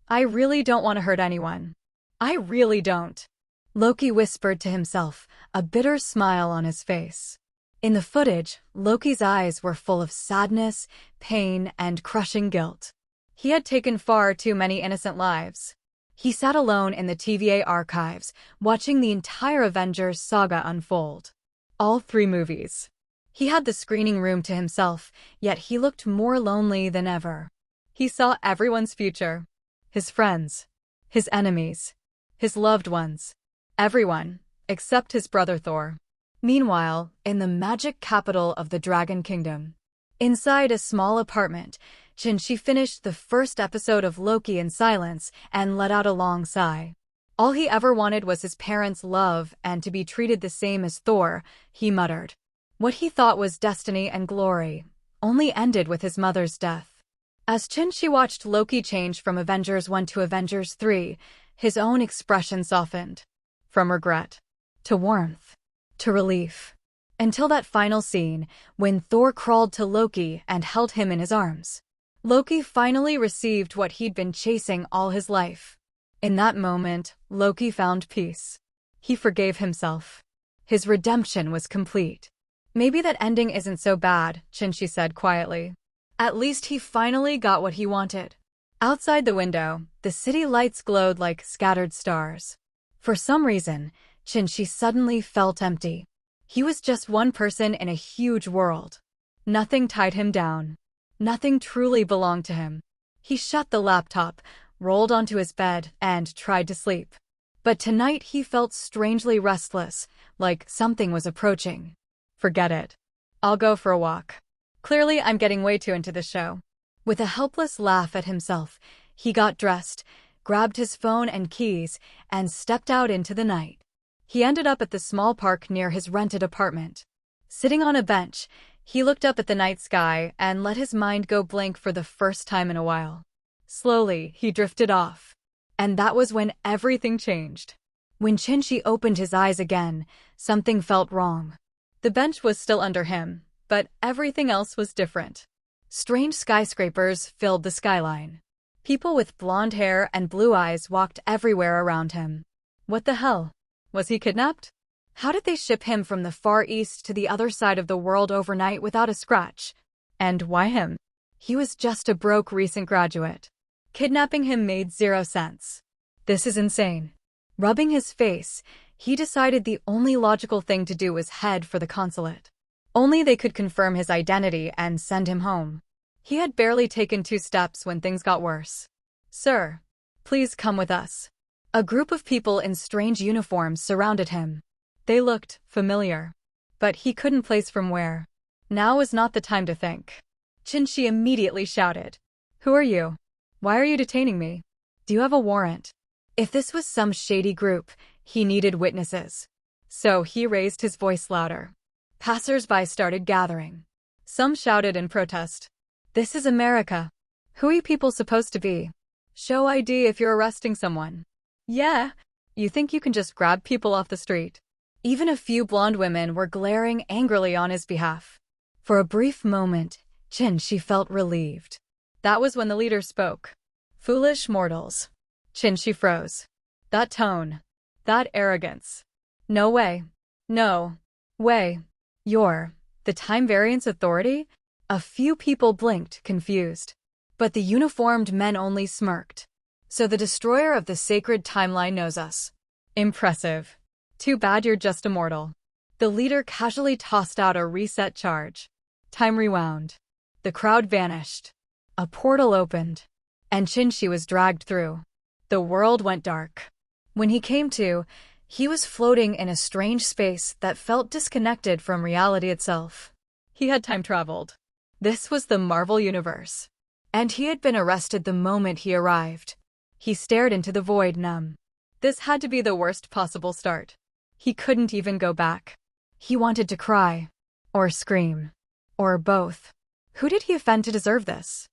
I really don't want to hurt anyone. I really don't. Loki whispered to himself, a bitter smile on his face. In the footage, Loki's eyes were full of sadness, pain, and crushing guilt. He had taken far too many innocent lives. He sat alone in the TVA archives, watching the entire Avengers saga unfold. All 3 movies. He had the screening room to himself, yet he looked more lonely than ever. He saw everyone's future. His friends. His enemies. His loved ones. Everyone, except his brother Thor. Meanwhile, in the magic capital of the Dragon Kingdom. Inside a small apartment, Shin-Chi finished the first episode of Loki in silence and let out a long sigh. All he ever wanted was his parents' love and to be treated the same as Thor, he muttered. What he thought was destiny and glory only ended with his mother's death. As Shin-Chi watched Loki change from Avengers 1 to Avengers 3, his own expression softened. From regret to warmth to relief. Until that final scene, when Thor crawled to Loki and held him in his arms. Loki finally received what he'd been chasing all his life. In that moment, Loki found peace. He forgave himself. His redemption was complete. Maybe that ending isn't so bad, Shin-Chi said quietly. At least he finally got what he wanted. Outside the window, the city lights glowed like scattered stars. For some reason, Shin-Chi suddenly felt empty. He was just one person in a huge world. Nothing tied him down. Nothing truly belonged to him. He shut the laptop, rolled onto his bed, and tried to sleep. But tonight he felt strangely restless, like something was approaching. Forget it. I'll go for a walk. Clearly, I'm getting way too into the show. With a helpless laugh at himself, he got dressed, grabbed his phone and keys, and stepped out into the night. He ended up at the small park near his rented apartment. Sitting on a bench, he looked up at the night sky and let his mind go blank for the first time in a while. Slowly, he drifted off. And that was when everything changed. When Shin-Chi opened his eyes again, something felt wrong. The bench was still under him, but everything else was different. Strange skyscrapers filled the skyline. People with blonde hair and blue eyes walked everywhere around him. What the hell? Was he kidnapped? How did they ship him from the Far East to the other side of the world overnight without a scratch? And why him? He was just a broke recent graduate. Kidnapping him made 0 sense. This is insane. Rubbing his face, he decided the only logical thing to do was head for the consulate. Only they could confirm his identity and send him home. He had barely taken 2 steps when things got worse. Sir, please come with us. A group of people in strange uniforms surrounded him. They looked familiar, but he couldn't place from where. Now was not the time to think. Shin-Chi immediately shouted, "Who are you? Why are you detaining me? Do you have a warrant?" If this was some shady group, he needed witnesses. So he raised his voice louder. Passers-by started gathering. Some shouted in protest. "This is America. Who are you people supposed to be? Show ID if you're arresting someone." "Yeah, you think you can just grab people off the street?" Even a few blonde women were glaring angrily on his behalf. For a brief moment, Shin-Chi felt relieved. That was when the leader spoke. "Foolish mortals." Shin-Chi froze. That tone. That arrogance. No way. No way. You're the Time Variance Authority? A few people blinked, confused. But the uniformed men only smirked. So the destroyer of the sacred timeline knows us. Impressive. Too bad you're just a mortal. The leader casually tossed out a reset charge. Time rewound. The crowd vanished. A portal opened. And Shin-Chi was dragged through. The world went dark. When he came to, he was floating in a strange space that felt disconnected from reality itself. He had time traveled. This was the Marvel Universe. And he had been arrested the moment he arrived. He stared into the void, numb. This had to be the worst possible start. He couldn't even go back. He wanted to cry. Or scream. Or both. Who did he offend to deserve this?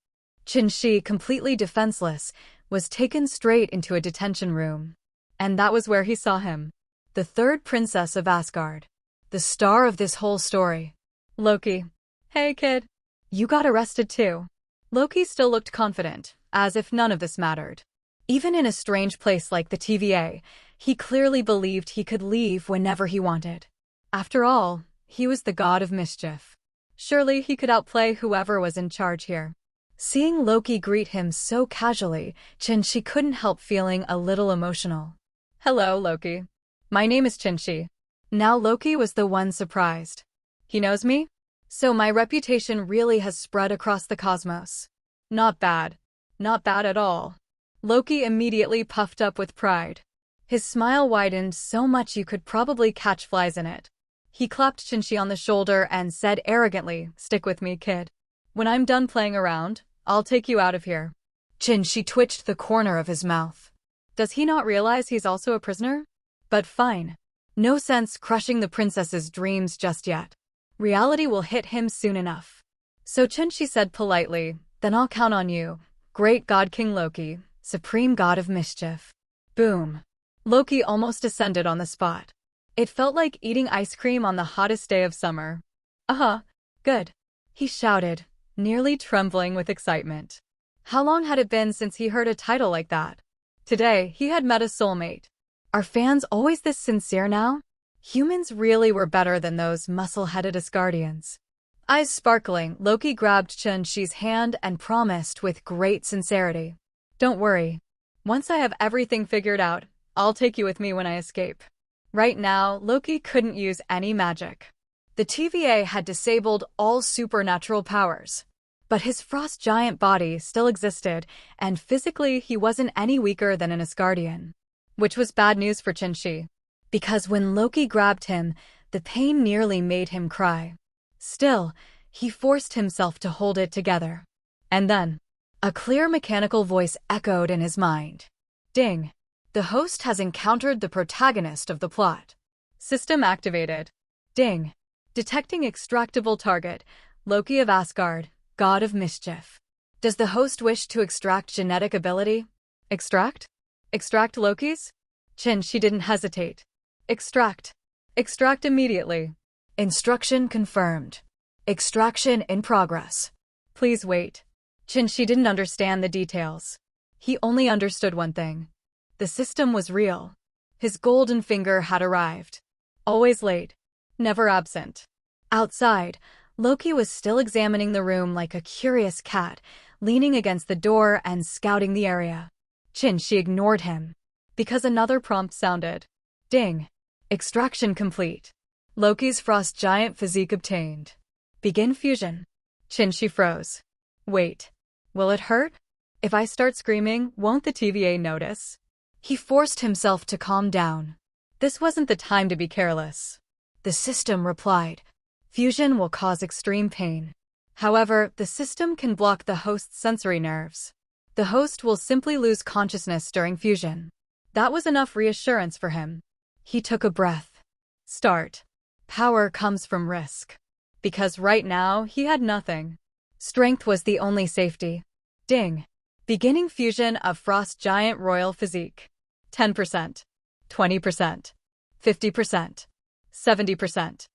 Shin-Chi, completely defenseless, was taken straight into a detention room. And that was where he saw him. The 3rd princess of Asgard. The star of this whole story. Loki. "Hey, kid. You got arrested too." Loki still looked confident, as if none of this mattered. Even in a strange place like the TVA, he clearly believed he could leave whenever he wanted. After all, he was the god of mischief. Surely he could outplay whoever was in charge here. Seeing Loki greet him so casually, Chin-Shi couldn't help feeling a little emotional. Hello, Loki. My name is Chin-Shi. Now Loki was the one surprised. He knows me? So my reputation really has spread across the cosmos. Not bad. Not bad at all. Loki immediately puffed up with pride. His smile widened so much you could probably catch flies in it. He clapped Chin-Shi on the shoulder and said arrogantly, "Stick with me, kid. When I'm done playing around, I'll take you out of here." Chin-Shi twitched the corner of his mouth. Does he not realize he's also a prisoner? But fine. No sense crushing the princess's dreams just yet. Reality will hit him soon enough. So Chin-Shi said politely, "Then I'll count on you, great god King Loki, supreme god of mischief." Boom. Loki almost ascended on the spot. It felt like eating ice cream on the hottest day of summer. Good. He shouted, nearly trembling with excitement. How long had it been since he heard a title like that? Today, he had met a soulmate. Are fans always this sincere now? Humans really were better than those muscle-headed Asgardians. Eyes sparkling, Loki grabbed Chin-Shi's hand and promised with great sincerity. Don't worry. Once I have everything figured out, I'll take you with me when I escape. Right now, Loki couldn't use any magic. The TVA had disabled all supernatural powers. But his frost giant body still existed, and physically he wasn't any weaker than an Asgardian. Which was bad news for Chin-Shi. Because when Loki grabbed him, the pain nearly made him cry. Still, he forced himself to hold it together. And then, a clear mechanical voice echoed in his mind. Ding! The host has encountered the protagonist of the plot. System activated. Ding! Detecting extractable target, Loki of Asgard, god of mischief. Does the host wish to extract genetic ability? Extract? Extract Loki's? Chin-Shi didn't hesitate. Extract. Extract immediately. Instruction confirmed. Extraction in progress. Please wait. Chin-Shi didn't understand the details. He only understood one thing. The system was real. His golden finger had arrived. Always late. Never absent. Outside, Loki was still examining the room like a curious cat, leaning against the door and scouting the area. Chin-Shi ignored him. Because another prompt sounded. Ding. Extraction complete. Loki's frost giant physique obtained. Begin fusion. Chin-Shi froze. Wait. Will it hurt? If I start screaming, won't the TVA notice? He forced himself to calm down. This wasn't the time to be careless. The system replied. Fusion will cause extreme pain. However, the system can block the host's sensory nerves. The host will simply lose consciousness during fusion. That was enough reassurance for him. He took a breath. Start. Power comes from risk. Because right now, he had nothing. Strength was the only safety. Ding. Beginning fusion of frost giant royal physique. 10%. 20%. 50%. 70%.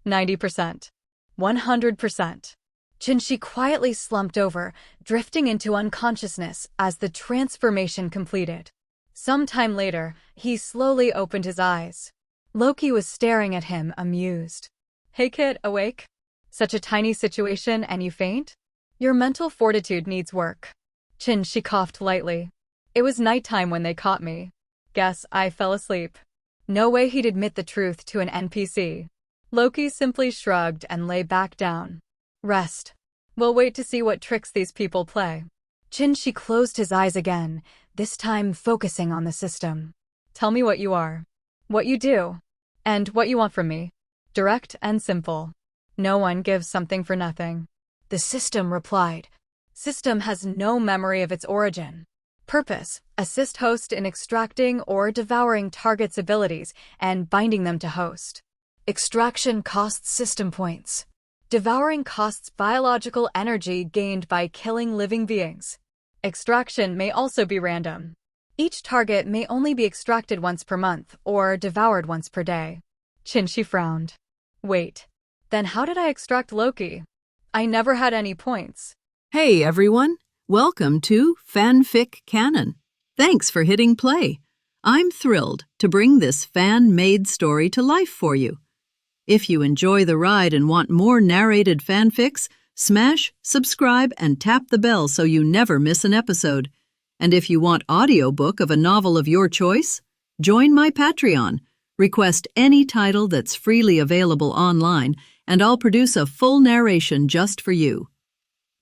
90%. 100%. Chin-Shi quietly slumped over, drifting into unconsciousness as the transformation completed. Some time later, he slowly opened his eyes. Loki was staring at him, amused. Hey kid, awake? Such a tiny situation and you faint? Your mental fortitude needs work. Chin-Shi coughed lightly. It was nighttime when they caught me. Guess I fell asleep. No way he'd admit the truth to an NPC. Loki simply shrugged and lay back down. Rest. We'll wait to see what tricks these people play. Chin-Shi closed his eyes again, this time focusing on the system. Tell me what you are, what you do, and what you want from me. Direct and simple. No one gives something for nothing. The system replied. System has no memory of its origin. Purpose: assist host in extracting or devouring target's abilities and binding them to host. Extraction costs system points. Devouring costs biological energy gained by killing living beings. Extraction may also be random. Each target may only be extracted once per month or devoured once per day. Chin-Shi frowned. Wait. Then how did I extract Loki? I never had any points. Hey everyone, welcome to FanFic Canon. Thanks for hitting play. I'm thrilled to bring this fan-made story to life for you. If you enjoy the ride and want more narrated fanfics, smash, subscribe, and tap the bell so you never miss an episode. And if you want audiobook of a novel of your choice, join my Patreon. Request any title that's freely available online, and I'll produce a full narration just for you.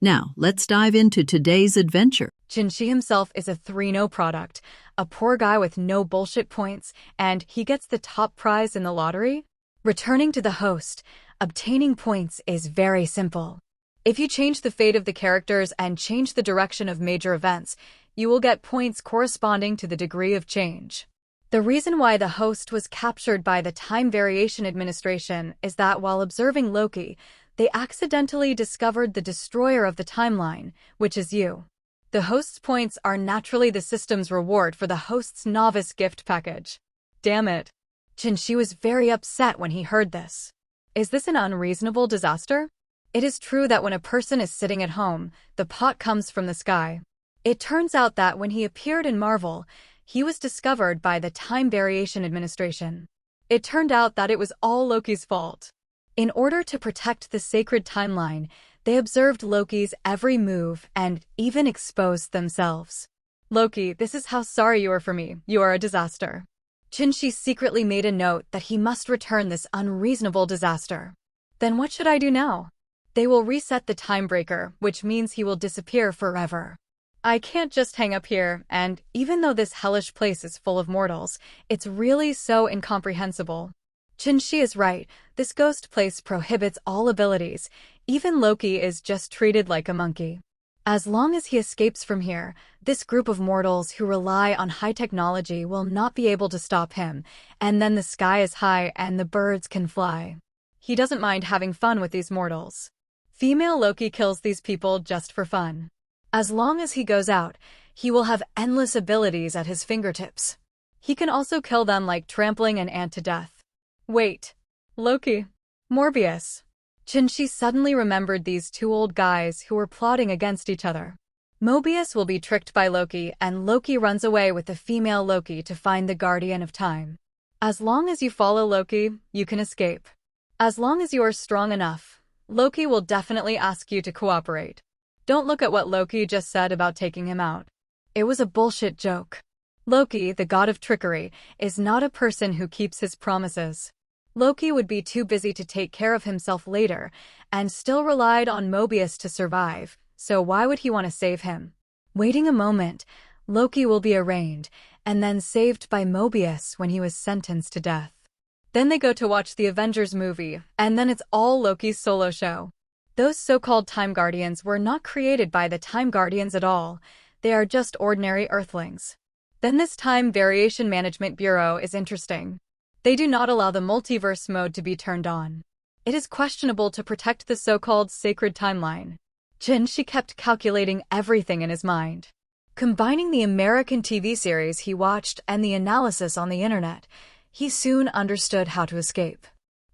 Now, let's dive into today's adventure. Jinshi himself is a 3-0 product, a poor guy with no bullshit points, and he gets the top prize in the lottery? Returning to the host, obtaining points is very simple. If you change the fate of the characters and change the direction of major events, you will get points corresponding to the degree of change. The reason why the host was captured by the Time Variation Administration is that while observing Loki, they accidentally discovered the destroyer of the timeline, which is you. The host's points are naturally the system's reward for the host's novice gift package. Damn it. Jinshi was very upset when he heard this. Is this an unreasonable disaster? It is true that when a person is sitting at home, the pot comes from the sky. It turns out that when he appeared in Marvel, he was discovered by the Time Variation Administration. It turned out that it was all Loki's fault. In order to protect the sacred timeline, they observed Loki's every move and even exposed themselves. Loki, this is how sorry you are for me. You are a disaster. Jinshi secretly made a note that he must return this unreasonable disaster. Then what should I do now? They will reset the time breaker, which means he will disappear forever. I can't just hang up here, and even though this hellish place is full of mortals, it's really so incomprehensible. Jinshi is right, this ghost place prohibits all abilities. Even Loki is just treated like a monkey. As long as he escapes from here, this group of mortals who rely on high technology will not be able to stop him, and then the sky is high and the birds can fly. He doesn't mind having fun with these mortals. Female Loki kills these people just for fun. As long as he goes out, he will have endless abilities at his fingertips. He can also kill them like trampling an ant to death. Wait. Loki. Morbius. Jinshi suddenly remembered these two old guys who were plotting against each other. Mobius will be tricked by Loki, and Loki runs away with the female Loki to find the Guardian of Time. As long as you follow Loki, you can escape. As long as you are strong enough, Loki will definitely ask you to cooperate. Don't look at what Loki just said about taking him out. It was a bullshit joke. Loki, the god of trickery, is not a person who keeps his promises. Loki would be too busy to take care of himself later, and still relied on Mobius to survive, so why would he want to save him? Waiting a moment, Loki will be arraigned, and then saved by Mobius when he was sentenced to death. Then they go to watch the Avengers movie, and then it's all Loki's solo show. Those so-called Time Guardians were not created by the Time Guardians at all. They are just ordinary Earthlings. Then this Time Variation Management Bureau is interesting. They do not allow the multiverse mode to be turned on. It is questionable to protect the so-called sacred timeline. Jinshi kept calculating everything in his mind. Combining the American TV series he watched and the analysis on the internet, he soon understood how to escape.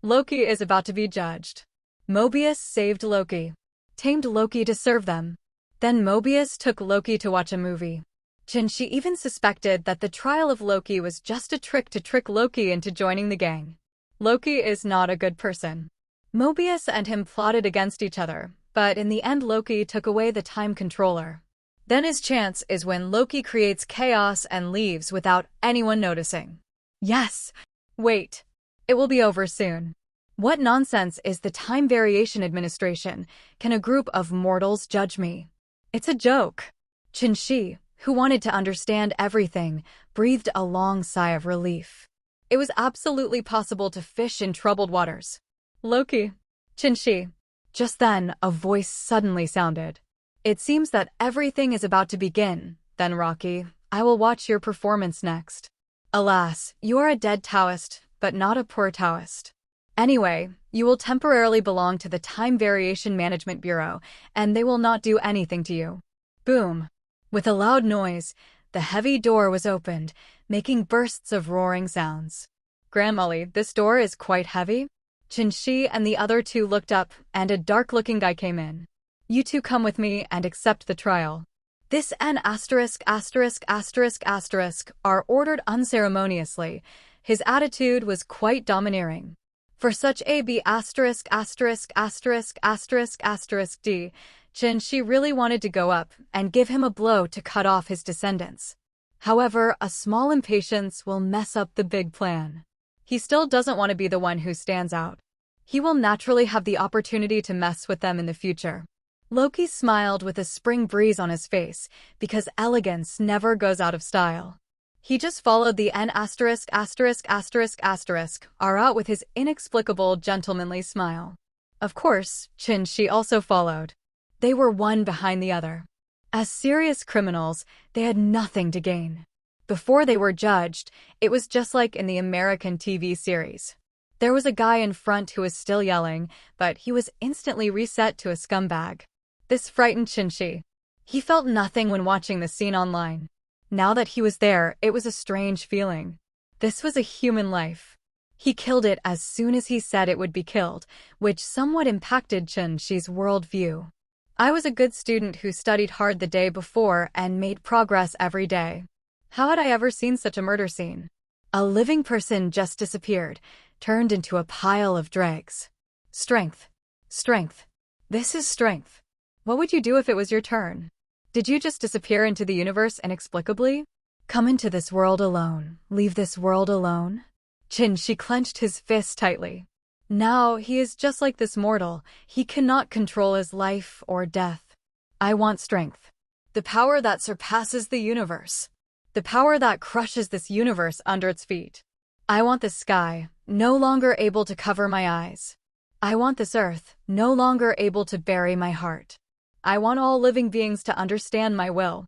Loki is about to be judged. Mobius saved Loki, tamed Loki to serve them. Then Mobius took Loki to watch a movie. Jinshi even suspected that the trial of Loki was just a trick to trick Loki into joining the gang. Loki is not a good person. Mobius and him plotted against each other, but in the end Loki took away the time controller. Then his chance is when Loki creates chaos and leaves without anyone noticing. Yes! Wait. It will be over soon. What nonsense is the Time Variation Administration? Can a group of mortals judge me? It's a joke. Jinshi, who wanted to understand everything, breathed a long sigh of relief. It was absolutely possible to fish in troubled waters. Loki. Jinshi. Just then, a voice suddenly sounded. It seems that everything is about to begin. Then, Rocky, I will watch your performance next. Alas, you are a dead Taoist, but not a poor Taoist. Anyway, you will temporarily belong to the Time Variation Management Bureau, and they will not do anything to you. Boom. With a loud noise, the heavy door was opened, making bursts of roaring sounds. Grandmolly, this door is quite heavy? Jinshi and the other two looked up, and a dark-looking guy came in. You two come with me and accept the trial. This N asterisk asterisk asterisk asterisk are ordered unceremoniously. His attitude was quite domineering. For such a B asterisk asterisk asterisk asterisk asterisk D, Qin really wanted to go up and give him a blow to cut off his descendants. However, a small impatience will mess up the big plan. He still doesn't want to be the one who stands out. He will naturally have the opportunity to mess with them in the future. Loki smiled with a spring breeze on his face, because elegance never goes out of style. He just followed the N asterisk asterisk asterisk asterisk R out with his inexplicable gentlemanly smile. Of course, Qin also followed. They were one behind the other. As serious criminals, they had nothing to gain. Before they were judged, it was just like in the American TV series. There was a guy in front who was still yelling, but he was instantly reset to a scumbag. This frightened Qin. He felt nothing when watching the scene online. Now that he was there, it was a strange feeling. This was a human life. He killed it as soon as he said it would be killed, which somewhat impacted Qin's worldview. I was a good student who studied hard the day before and made progress every day. How had I ever seen such a murder scene? A living person just disappeared, turned into a pile of dregs. Strength. Strength. This is strength. What would you do if it was your turn? Did you just disappear into the universe inexplicably? Come into this world alone, leave this world alone? Qin clenched his fist tightly. Now he is just like this mortal, he cannot control his life or death. I want strength. The power that surpasses the universe. The power that crushes this universe under its feet. I want the sky, no longer able to cover my eyes. I want this earth, no longer able to bury my heart. I want all living beings to understand my will.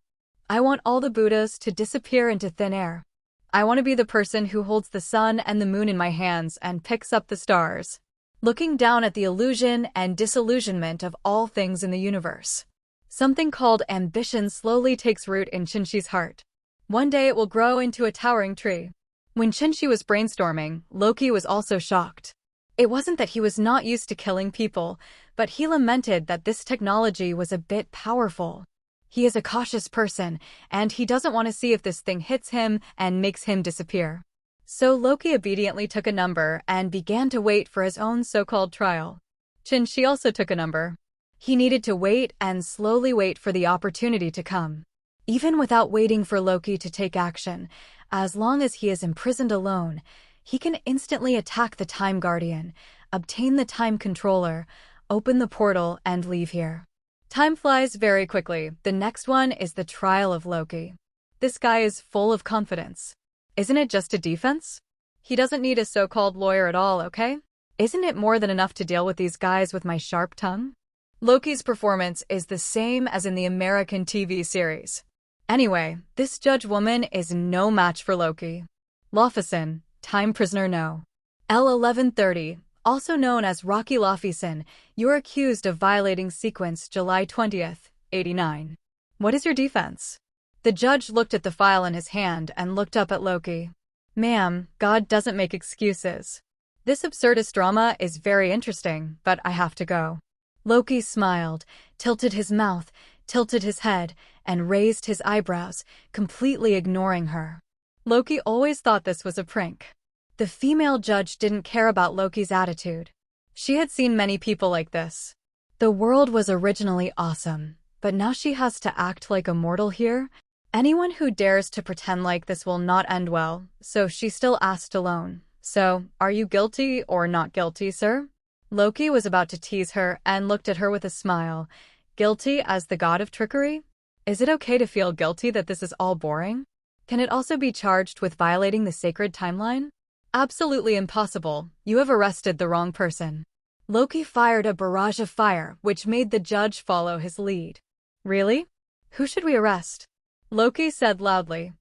I want all the Buddhas to disappear into thin air. I want to be the person who holds the sun and the moon in my hands and picks up the stars, looking down at the illusion and disillusionment of all things in the universe. Something called ambition slowly takes root in Qin's heart. One day it will grow into a towering tree. When Qin was brainstorming, Loki was also shocked. It wasn't that he was not used to killing people, but he lamented that this technology was a bit powerful. He is a cautious person, and he doesn't want to see if this thing hits him and makes him disappear. So Loki obediently took a number and began to wait for his own so-called trial. Qin also took a number. He needed to wait and slowly wait for the opportunity to come. Even without waiting for Loki to take action, as long as he is imprisoned alone, he can instantly attack the Time Guardian, obtain the Time Controller, open the portal, and leave here. Time flies very quickly. The next one is the trial of Loki. This guy is full of confidence. Isn't it just a defense? He doesn't need a so-called lawyer at all, okay? Isn't it more than enough to deal with these guys with my sharp tongue? Loki's performance is the same as in the American TV series. Anyway, this judge woman is no match for Loki. Laufeyson, time prisoner no. L1130, also known as Rocky Laufeyson, you're accused of violating sequence July 20th, 89. What is your defense? The judge looked at the file in his hand and looked up at Loki. Ma'am, God doesn't make excuses. This absurdist drama is very interesting, but I have to go. Loki smiled, tilted his mouth, tilted his head, and raised his eyebrows, completely ignoring her. Loki always thought this was a prank. The female judge didn't care about Loki's attitude. She had seen many people like this. The world was originally awesome, but now she has to act like a mortal here? Anyone who dares to pretend like this will not end well, so she still asked alone. So, are you guilty or not guilty, sir? Loki was about to tease her and looked at her with a smile. Guilty as the god of trickery? Is it okay to feel guilty that this is all boring? Can it also be charged with violating the sacred timeline? Absolutely impossible. You have arrested the wrong person. Loki fired a barrage of fire, which made the judge follow his lead. Really? Who should we arrest? Loki said loudly.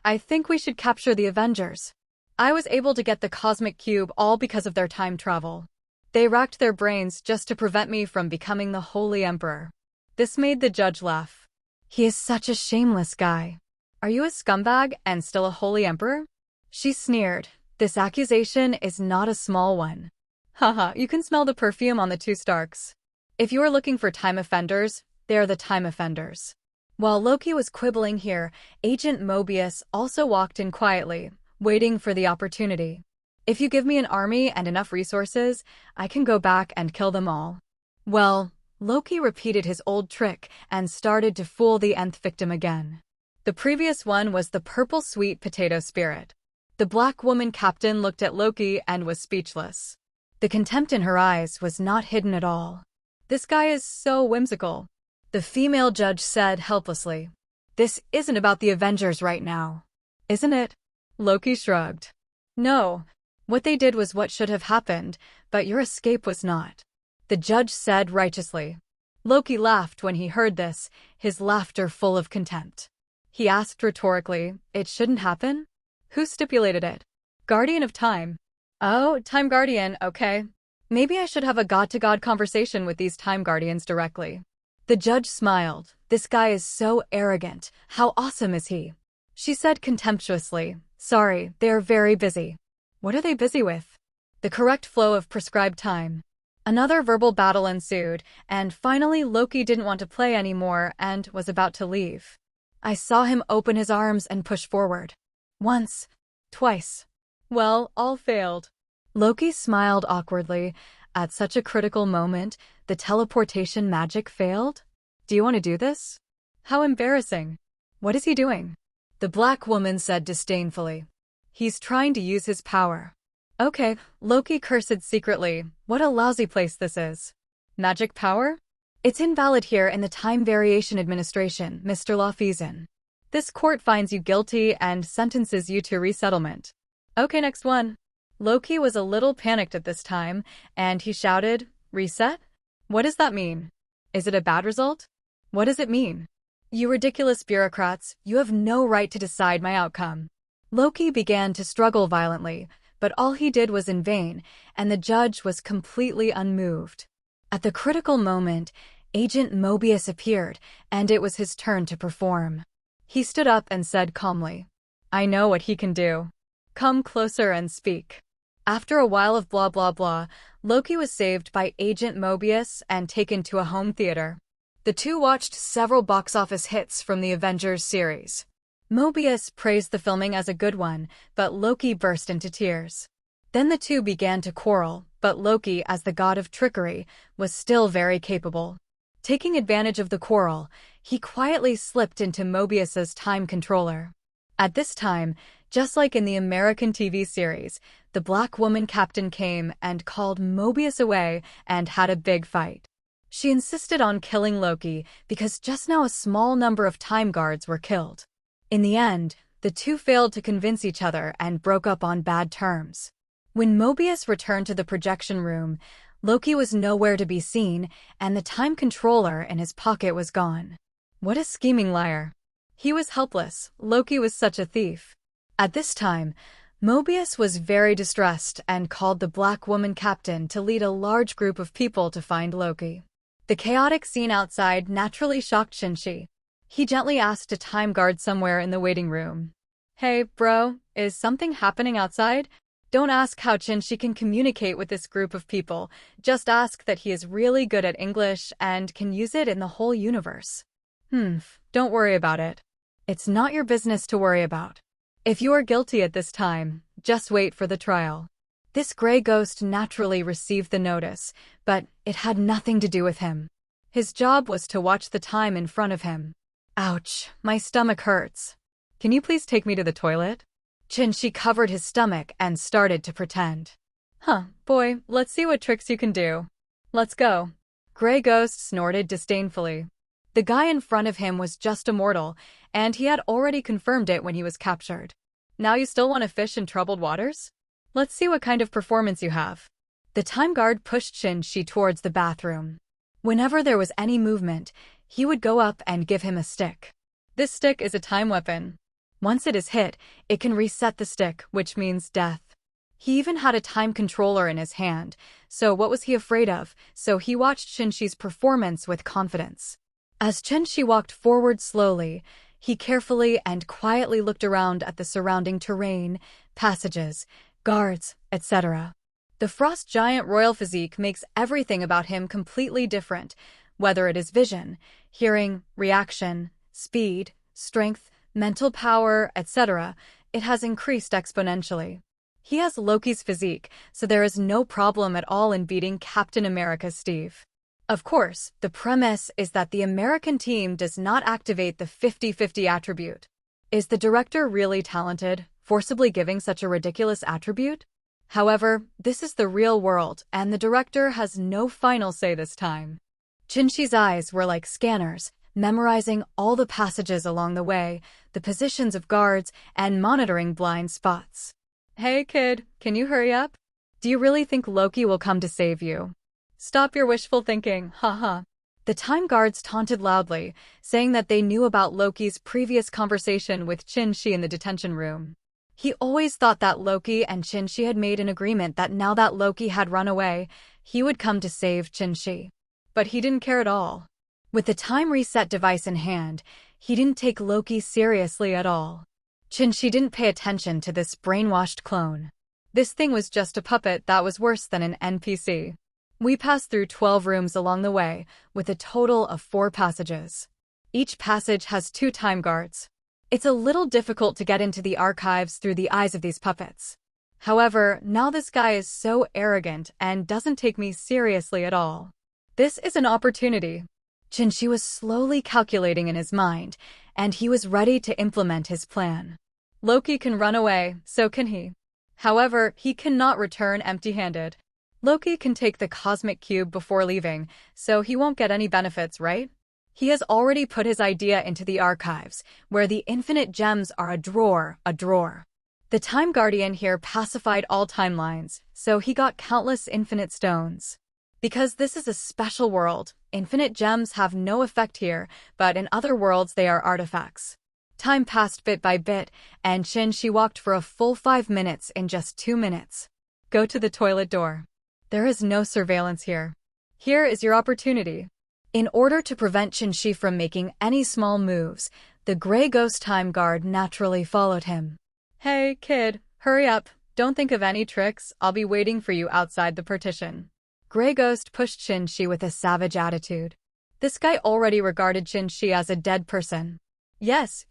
I think we should capture the Avengers. I was able to get the cosmic cube all because of their time travel. They racked their brains just to prevent me from becoming the Holy Emperor. This made the judge laugh. He is such a shameless guy. Are you a scumbag and still a Holy Emperor? She sneered. This accusation is not a small one. Haha, you can smell the perfume on the two Starks. If you are looking for time offenders, they are the time offenders. While Loki was quibbling here, Agent Mobius also walked in quietly, waiting for the opportunity. If you give me an army and enough resources, I can go back and kill them all. Well, Loki repeated his old trick and started to fool the nth victim again. The previous one was the purple sweet potato spirit. The black woman captain looked at Loki and was speechless. The contempt in her eyes was not hidden at all. This guy is so whimsical. The female judge said helplessly. This isn't about the Avengers right now, isn't it? Loki shrugged. No, what they did was what should have happened, but your escape was not. The judge said righteously. Loki laughed when he heard this, his laughter full of contempt. He asked rhetorically, it shouldn't happen? Who stipulated it? Guardian of Time. Oh, Time Guardian, okay. Maybe I should have a god-to-god conversation with these Time Guardians directly. The judge smiled. This guy is so arrogant. How awesome is he? She said contemptuously, sorry, they are very busy. What are they busy with? The correct flow of prescribed time. Another verbal battle ensued, and finally Loki didn't want to play anymore and was about to leave. I saw him open his arms and push forward. Once. Twice. Well, all failed. Loki smiled awkwardly. At such a critical moment, the teleportation magic failed? Do you want to do this? How embarrassing. What is he doing? The black woman said disdainfully. He's trying to use his power. Okay, Loki cursed secretly. What a lousy place this is. Magic power? It's invalid here in the Time Variation Administration, Mr. Lawfeason. This court finds you guilty and sentences you to resettlement. Okay, next one. Loki was a little panicked at this time, and he shouted, reset? What does that mean? Is it a bad result? What does it mean? You ridiculous bureaucrats, you have no right to decide my outcome. Loki began to struggle violently, but all he did was in vain, and the judge was completely unmoved. At the critical moment, Agent Mobius appeared, and it was his turn to perform. He stood up and said calmly, I know what he can do. Come closer and speak. After a while of blah blah blah, Loki was saved by Agent Mobius and taken to a home theater. The two watched several box office hits from the Avengers series. Mobius praised the filming as a good one, but Loki burst into tears. Then the two began to quarrel, but Loki, as the god of trickery, was still very capable. Taking advantage of the quarrel, he quietly slipped into Mobius's time controller. At this time, just like in the American TV series, the black woman captain came and called Mobius away and had a big fight. She insisted on killing Loki because just now a small number of time guards were killed. In the end, the two failed to convince each other and broke up on bad terms. When Mobius returned to the projection room, Loki was nowhere to be seen, and the time controller in his pocket was gone. What a scheming liar. He was helpless. Loki was such a thief. At this time, Mobius was very distressed and called the black woman captain to lead a large group of people to find Loki. The chaotic scene outside naturally shocked Shinshi. He gently asked a time guard somewhere in the waiting room. Hey, bro, is something happening outside? Don't ask how Shinshi can communicate with this group of people. Just ask that he is really good at English and can use it in the whole universe. Don't worry about it. It's not your business to worry about. If you are guilty at this time, just wait for the trial. This gray ghost naturally received the notice, but it had nothing to do with him. His job was to watch the time in front of him. Ouch, my stomach hurts. Can you please take me to the toilet? Shinshi covered his stomach and started to pretend. Boy, let's see what tricks you can do. Let's go. Gray Ghost snorted disdainfully. The guy in front of him was just a mortal, and he had already confirmed it when he was captured. Now you still want to fish in troubled waters? Let's see what kind of performance you have. The time guard pushed Shinshi towards the bathroom. Whenever there was any movement, he would go up and give him a stick. This stick is a time weapon. Once it is hit, it can reset the stick, which means death. He even had a time controller in his hand, so what was he afraid of? So he watched Shinshi's performance with confidence. As Shinshi walked forward slowly, he carefully and quietly looked around at the surrounding terrain, passages, guards, etc. The frost giant royal physique makes everything about him completely different, whether it is vision, hearing, reaction, speed, strength, mental power, etc., it has increased exponentially. He has Loki's physique, so there is no problem at all in beating Captain America's Steve. Of course, the premise is that the American team does not activate the 50-50 attribute. Is the director really talented, forcibly giving such a ridiculous attribute? However, this is the real world, and the director has no final say this time. Chin-Shi's eyes were like scanners, memorizing all the passages along the way, the positions of guards, and monitoring blind spots. Hey kid, can you hurry up? Do you really think Loki will come to save you? Stop your wishful thinking, haha. The time guards taunted loudly, saying that they knew about Loki's previous conversation with Chin-Shi in the detention room. He always thought that Loki and Chin-Shi had made an agreement that now that Loki had run away, he would come to save Chin-Shi. But he didn't care at all. With the time reset device in hand, he didn't take Loki seriously at all. Chin-Shi didn't pay attention to this brainwashed clone. This thing was just a puppet that was worse than an NPC. We passed through 12 rooms along the way, with a total of 4 passages. Each passage has 2 time guards. It's a little difficult to get into the archives through the eyes of these puppets. However, now this guy is so arrogant and doesn't take me seriously at all. This is an opportunity. Chin-Shi was slowly calculating in his mind, and he was ready to implement his plan. Loki can run away, so can he. However, he cannot return empty-handed. Loki can take the cosmic cube before leaving, so he won't get any benefits, right? He has already put his idea into the archives, where the infinite gems are a drawer. The Time Guardian here pacified all timelines, so he got countless infinite stones. Because this is a special world, infinite gems have no effect here, but in other worlds they are artifacts. Time passed bit by bit, and Chin-Shi walked for a full 5 minutes in just 2 minutes. Go to the toilet door. There is no surveillance here. Here is your opportunity. In order to prevent Chin-Shi from making any small moves, the Grey Ghost Time Guard naturally followed him. Hey, kid, hurry up. Don't think of any tricks. I'll be waiting for you outside the partition. Grey Ghost pushed Chin-Shi with a savage attitude. This guy already regarded Chin-Shi as a dead person. Yes,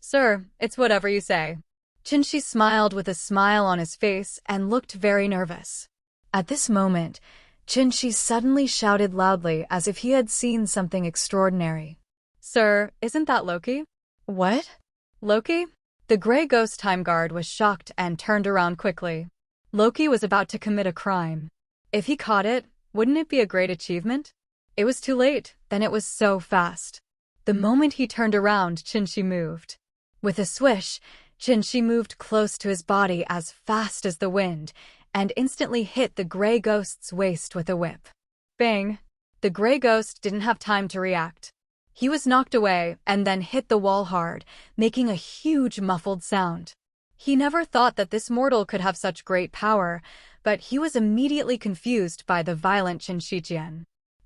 sir, it's whatever you say. Chin-Shi smiled with a smile on his face and looked very nervous. At this moment, Chin-Shi suddenly shouted loudly as if he had seen something extraordinary. Sir, isn't that Loki? What? Loki? The Grey Ghost Time Guard was shocked and turned around quickly. Loki was about to commit a crime. If he caught it, wouldn't it be a great achievement? It was too late, then it was so fast. The moment he turned around, Chin-Shi moved. With a swish, Chin-Shi moved close to his body as fast as the wind, and instantly hit the Grey Ghost's waist with a whip. Bang! The Grey Ghost didn't have time to react. He was knocked away and then hit the wall hard, making a huge muffled sound. He never thought that this mortal could have such great power, but he was immediately confused by the violent Chin-Shi.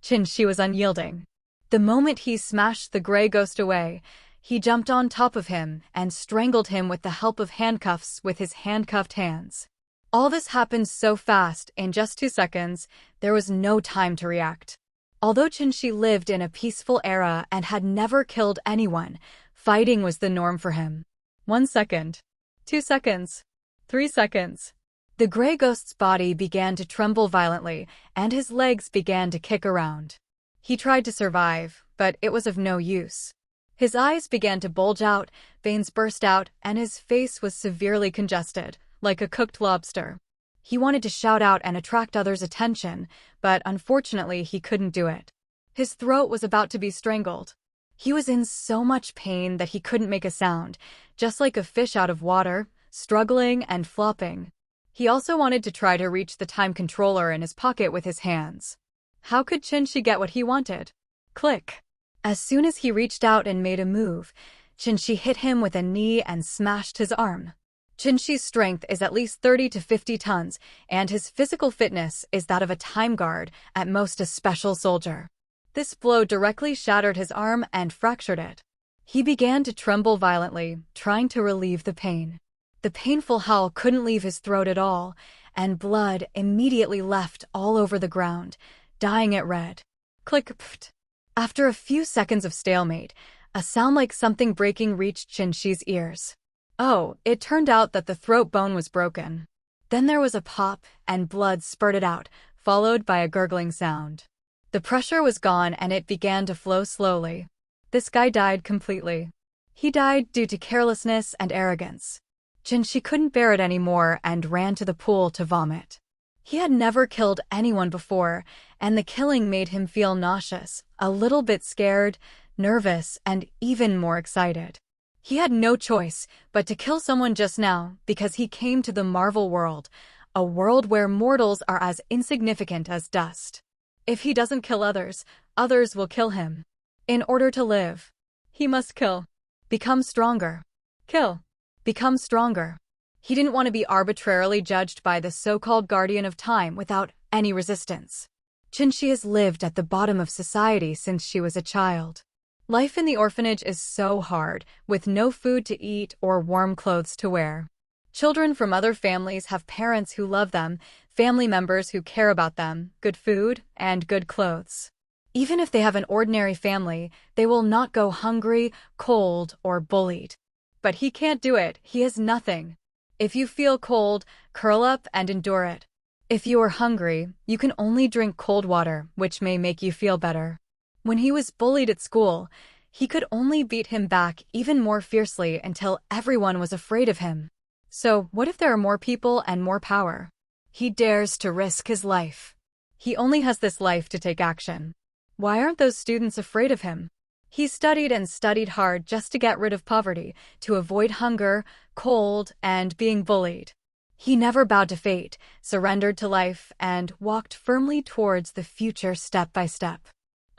Chin-Shi was unyielding. The moment he smashed the Grey Ghost away, he jumped on top of him and strangled him with the help of handcuffs with his handcuffed hands. All this happened so fast, in just 2 seconds, there was no time to react. Although Chin-Shi lived in a peaceful era and had never killed anyone, fighting was the norm for him. 1 second. 2 seconds. 3 seconds. The Grey Ghost's body began to tremble violently, and his legs began to kick around. He tried to survive, but it was of no use. His eyes began to bulge out, veins burst out, and his face was severely congested, like a cooked lobster. He wanted to shout out and attract others' attention, but unfortunately he couldn't do it. His throat was about to be strangled. He was in so much pain that he couldn't make a sound, just like a fish out of water, struggling and flopping. He also wanted to try to reach the time controller in his pocket with his hands. How could Chin-Shi get what he wanted? Click. As soon as he reached out and made a move, Chin-Shi hit him with a knee and smashed his arm. Chin-Shi's strength is at least 30 to 50 tons, and his physical fitness is that of a time guard, at most a special soldier. This blow directly shattered his arm and fractured it. He began to tremble violently, trying to relieve the pain. The painful howl couldn't leave his throat at all, and blood immediately left all over the ground, dyeing it red. Click. Pft. After a few seconds of stalemate, A sound like something breaking reached Chinchi's ears. Oh, it turned out that the throat bone was broken. Then there was a pop, and blood spurted out, followed by a gurgling sound. The pressure was gone and it began to flow slowly. This guy died completely. He died due to carelessness and arrogance. Chinchi couldn't bear it anymore and ran to the pool to vomit. He had never killed anyone before, and the killing made him feel nauseous, a little bit scared, nervous, and even more excited. He had no choice but to kill someone just now because he came to the Marvel world, a world where mortals are as insignificant as dust. If he doesn't kill others, others will kill him. In order to live, he must kill. Become stronger. Kill. Become stronger. He didn't want to be arbitrarily judged by the so-called guardian of time without any resistance. Chinchi has lived at the bottom of society since she was a child. Life in the orphanage is so hard, with no food to eat or warm clothes to wear. Children from other families have parents who love them, family members who care about them, good food, and good clothes. Even if they have an ordinary family, they will not go hungry, cold, or bullied. But he can't do it, he has nothing. If you feel cold, curl up and endure it. If you are hungry, you can only drink cold water, which may make you feel better. When he was bullied at school, he could only beat him back even more fiercely until everyone was afraid of him. So, what if there are more people and more power? He dares to risk his life. He only has this life to take action. Why aren't those students afraid of him? He studied and studied hard just to get rid of poverty, to avoid hunger, cold, and being bullied. He never bowed to fate, surrendered to life, and walked firmly towards the future step by step.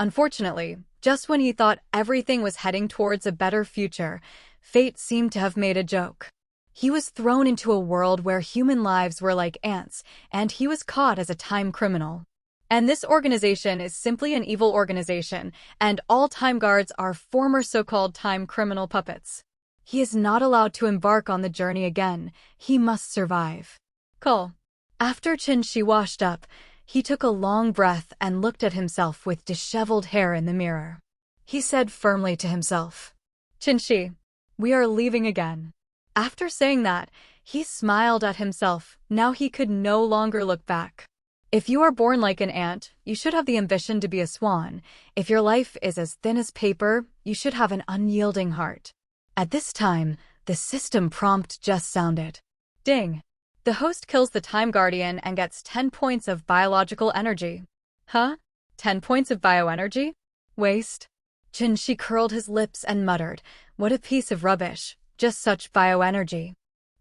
Unfortunately, just when he thought everything was heading towards a better future, fate seemed to have made a joke. He was thrown into a world where human lives were like ants, and he was caught as a time criminal. And this organization is simply an evil organization, and all time guards are former so-called time criminal puppets. He is not allowed to embark on the journey again. He must survive. Call. After Chinchi washed up, he took a long breath and looked at himself with disheveled hair in the mirror. He said firmly to himself, "Chinchi, we are leaving again." After saying that, he smiled at himself. Now he could no longer look back. If you are born like an ant, you should have the ambition to be a swan. If your life is as thin as paper, you should have an unyielding heart. At this time, the system prompt just sounded. Ding! The host kills the Time Guardian and gets 10 points of biological energy. Huh? 10 points of bioenergy? Waste? Chinchi curled his lips and muttered, "What a piece of rubbish. Just such bioenergy."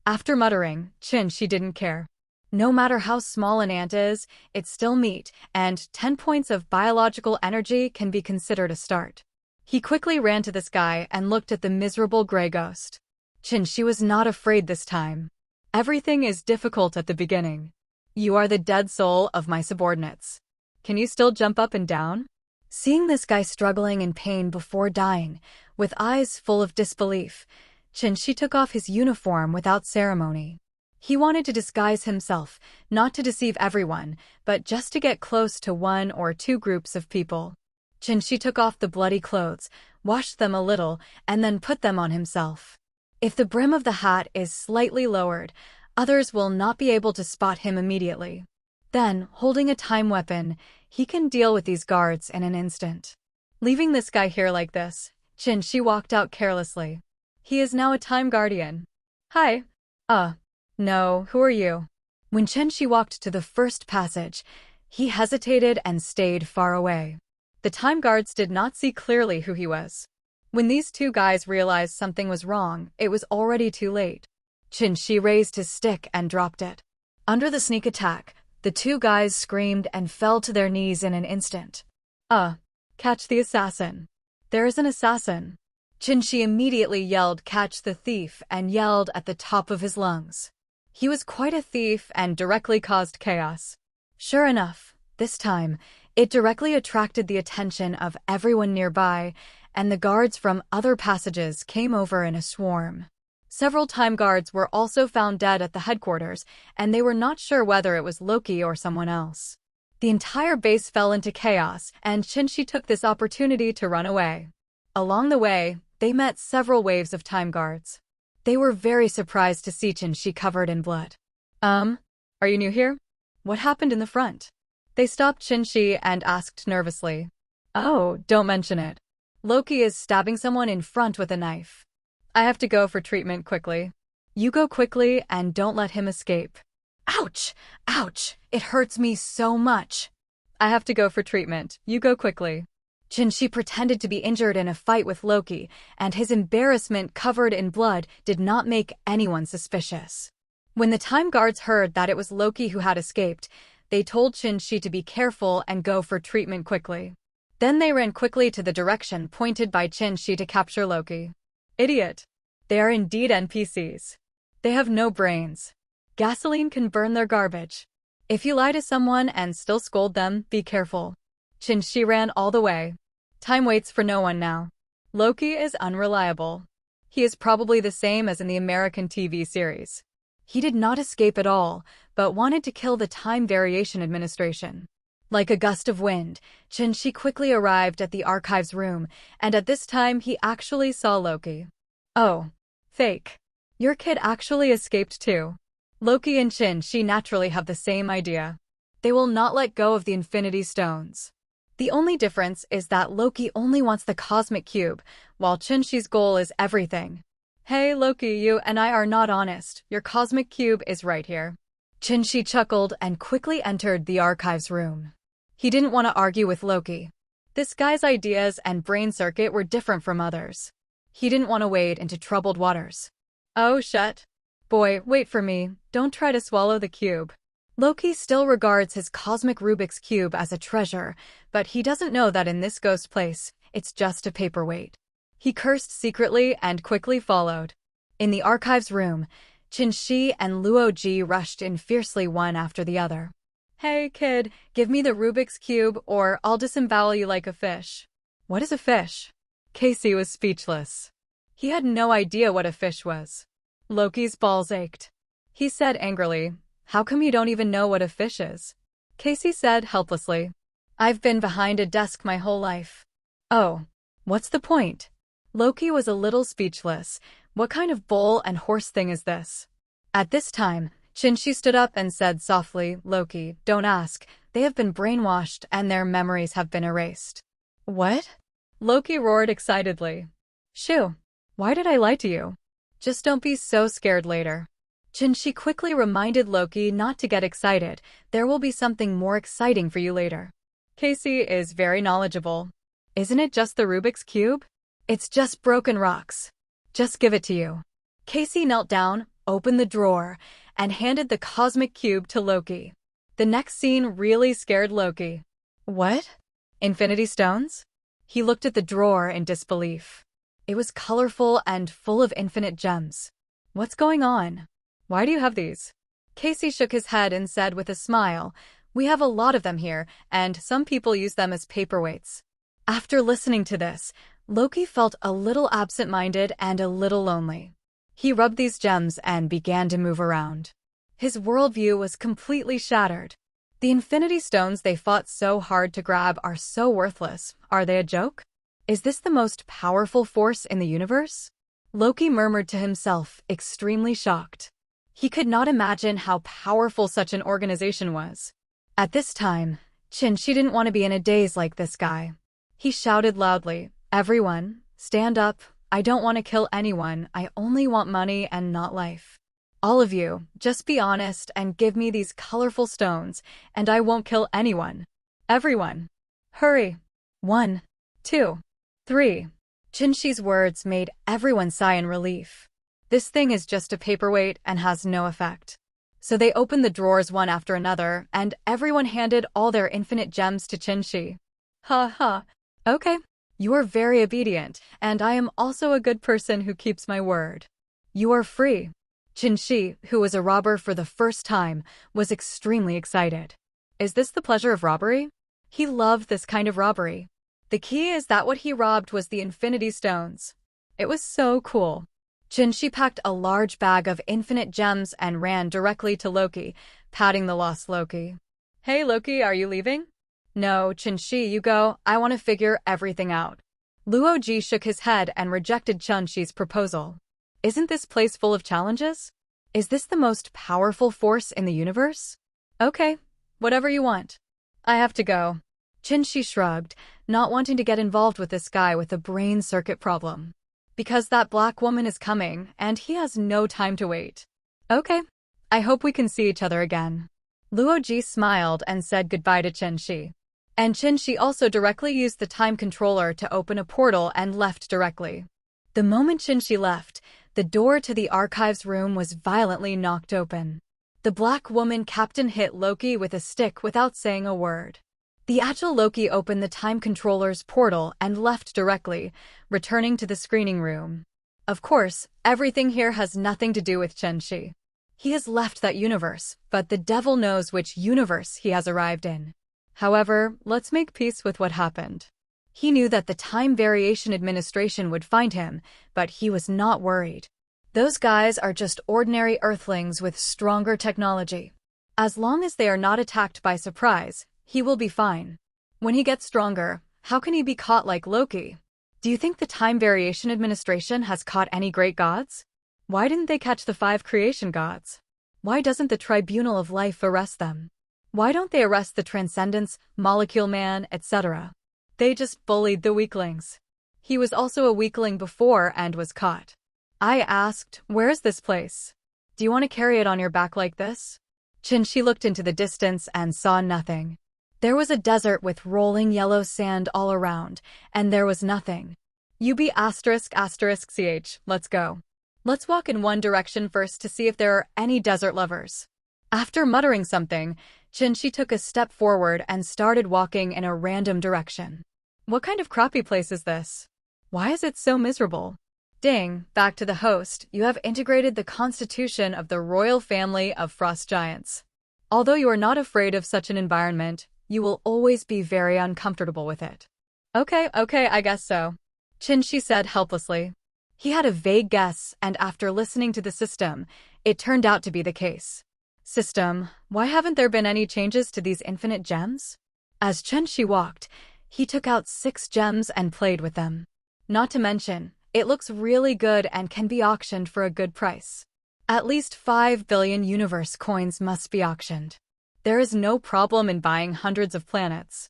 After muttering, Chinchi didn't care. No matter how small an ant is, it's still meat, and 10 points of biological energy can be considered a start. He quickly ran to the sky and looked at the miserable gray ghost. Chinchi was not afraid this time. Everything is difficult at the beginning. You are the dead soul of my subordinates. Can you still jump up and down? Seeing this guy struggling in pain before dying, with eyes full of disbelief, Chinchi took off his uniform without ceremony. He wanted to disguise himself, not to deceive everyone, but just to get close to one or two groups of people. Chinchi took off the bloody clothes, washed them a little, and then put them on himself. If the brim of the hat is slightly lowered, others will not be able to spot him immediately. Then, holding a time weapon, he can deal with these guards in an instant. Leaving this guy here like this, Chinchi walked out carelessly. He is now a time guardian. Hi. No, who are you? When Chinchi walked to the first passage, he hesitated and stayed far away. The time guards did not see clearly who he was. When these two guys realized something was wrong, it was already too late. Chinchi raised his stick and dropped it. Under the sneak attack, the two guys screamed and fell to their knees in an instant. Catch the assassin. There is an assassin. Chinchi immediately yelled, "Catch the thief," and yelled at the top of his lungs. He was quite a thief and directly caused chaos. Sure enough, this time, it directly attracted the attention of everyone nearby, and the guards from other passages came over in a swarm. Several time guards were also found dead at the headquarters, and they were not sure whether it was Loki or someone else. The entire base fell into chaos, and Chinchi took this opportunity to run away. Along the way, they met several waves of time guards. They were very surprised to see Chin-shi covered in blood. Are you new here? What happened in the front? They stopped Chin-shi and asked nervously. Oh, don't mention it. Loki is stabbing someone in front with a knife. I have to go for treatment quickly. You go quickly and don't let him escape. Ouch! Ouch! It hurts me so much. I have to go for treatment. You go quickly. Chin-shi pretended to be injured in a fight with Loki, and his embarrassment covered in blood did not make anyone suspicious. When the time guards heard that it was Loki who had escaped, they told Chin-shi to be careful and go for treatment quickly. Then they ran quickly to the direction pointed by Chin-shi to capture Loki. Idiot. They are indeed NPCs. They have no brains. Gasoline can burn their garbage. If you lie to someone and still scold them, be careful. Chin-shi ran all the way. Time waits for no one now. Loki is unreliable. He is probably the same as in the American TV series. He did not escape at all, but wanted to kill the Time Variation Administration. Like a gust of wind, Chin-shi quickly arrived at the archives room, and at this time he actually saw Loki. Oh, fake. Your kid actually escaped too. Loki and Chin-shi naturally have the same idea. They will not let go of the Infinity Stones. The only difference is that Loki only wants the Cosmic Cube, while Chin-shi's goal is everything. Hey Loki, you and I are not honest. Your Cosmic Cube is right here. Chin-shi chuckled and quickly entered the archives room. He didn't want to argue with Loki. This guy's ideas and brain circuit were different from others. He didn't want to wade into troubled waters. Oh shit. Boy, wait for me. Don't try to swallow the cube. Loki still regards his cosmic Rubik's Cube as a treasure, but he doesn't know that in this ghost place, it's just a paperweight. He cursed secretly and quickly followed. In the archives room, Chin-shi and Luo Ji rushed in fiercely one after the other. Hey kid, give me the Rubik's Cube or I'll disembowel you like a fish. What is a fish? Casey was speechless. He had no idea what a fish was. Loki's balls ached. He said angrily, how come you don't even know what a fish is? Casey said helplessly, I've been behind a desk my whole life. Oh, what's the point? Loki was a little speechless. What kind of bull and horse thing is this? At this time, Chin-shi stood up and said softly, Loki, don't ask. They have been brainwashed and their memories have been erased. What? Loki roared excitedly. Shoo, why did I lie to you? Just don't be so scared later. Chin-shi quickly reminded Loki not to get excited. There will be something more exciting for you later. Casey is very knowledgeable. Isn't it just the Rubik's Cube? It's just broken rocks. Just give it to you. Casey knelt down, opened the drawer, and handed the cosmic cube to Loki. The next scene really scared Loki. What? Infinity Stones? He looked at the drawer in disbelief. It was colorful and full of infinite gems. What's going on? Why do you have these? Casey shook his head and said with a smile, we have a lot of them here, and some people use them as paperweights. After listening to this, Loki felt a little absent-minded and a little lonely. He rubbed these gems and began to move around. His worldview was completely shattered. The Infinity Stones they fought so hard to grab are so worthless. Are they a joke? Is this the most powerful force in the universe? Loki murmured to himself, extremely shocked. He could not imagine how powerful such an organization was. At this time, Chin-shi didn't want to be in a daze like this guy. He shouted loudly, everyone, stand up. I don't want to kill anyone. I only want money and not life. All of you, just be honest and give me these colorful stones, and I won't kill anyone. Everyone. Hurry. 1, 2, 3. Chin-shi's words made everyone sigh in relief. This thing is just a paperweight and has no effect. So they opened the drawers one after another, and everyone handed all their infinite gems to Chin-shi. Ha ha. Okay. You are very obedient, and I am also a good person who keeps my word. You are free. Chin-shi, who was a robber for the first time, was extremely excited. Is this the pleasure of robbery? He loved this kind of robbery. The key is that what he robbed was the Infinity Stones. It was so cool. Chin-shi packed a large bag of infinite gems and ran directly to Loki, patting the lost Loki. Hey Loki, are you leaving? No, Chin-shi, you go. I want to figure everything out. Luo Ji shook his head and rejected Chun-Shi's proposal. Isn't this place full of challenges? Is this the most powerful force in the universe? Okay, whatever you want. I have to go. Chun-Shi shrugged, not wanting to get involved with this guy with a brain circuit problem. Because that black woman is coming, and he has no time to wait. Okay, I hope we can see each other again. Luo Ji smiled and said goodbye to Chun-Shi. And Chun-Shi also directly used the time controller to open a portal and left directly. The moment Chun-Shi left, the door to the archives room was violently knocked open. The black woman captain hit Loki with a stick without saying a word. The agile Loki opened the time controller's portal and left directly, returning to the screening room. Of course, everything here has nothing to do with Chun-Shi. He has left that universe, but the devil knows which universe he has arrived in. However, let's make peace with what happened. He knew that the Time Variation Administration would find him, but he was not worried. Those guys are just ordinary Earthlings with stronger technology. As long as they are not attacked by surprise, he will be fine. When he gets stronger, how can he be caught like Loki? Do you think the Time Variation Administration has caught any great gods? Why didn't they catch the 5 creation gods? Why doesn't the Tribunal of Life arrest them? Why don't they arrest the Transcendence, Molecule Man, etc.? They just bullied the weaklings. He was also a weakling before and was caught. I asked, where's this place? Do you want to carry it on your back like this? Chun-Shi looked into the distance and saw nothing. There was a desert with rolling yellow sand all around, and there was nothing. UB****ch, let's go. Let's walk in one direction first to see if there are any desert lovers. After muttering something, Chun-Shi took a step forward and started walking in a random direction. What kind of crappy place is this? Why is it so miserable? Ding, back to the host, you have integrated the constitution of the royal family of frost giants. Although you are not afraid of such an environment, you will always be very uncomfortable with it. Okay, I guess so. Chun-Shi said helplessly. He had a vague guess, and after listening to the system, it turned out to be the case. System, why haven't there been any changes to these infinite gems? As Chun-Shi walked, he took out 6 gems and played with them. Not to mention, it looks really good and can be auctioned for a good price. At least 5 billion universe coins must be auctioned. There is no problem in buying hundreds of planets.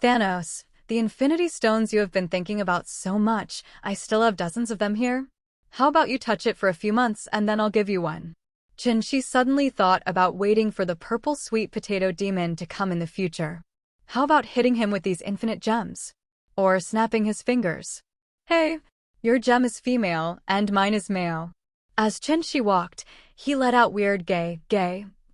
Thanos, the Infinity Stones you have been thinking about so much, I still have dozens of them here. How about you touch it for a few months and then I'll give you one? Chun-Shi suddenly thought about waiting for the purple sweet potato demon to come in the future. How about hitting him with these infinite gems? Or snapping his fingers? Hey, your gem is female and mine is male. As Chun-Shi walked, he let out weird gay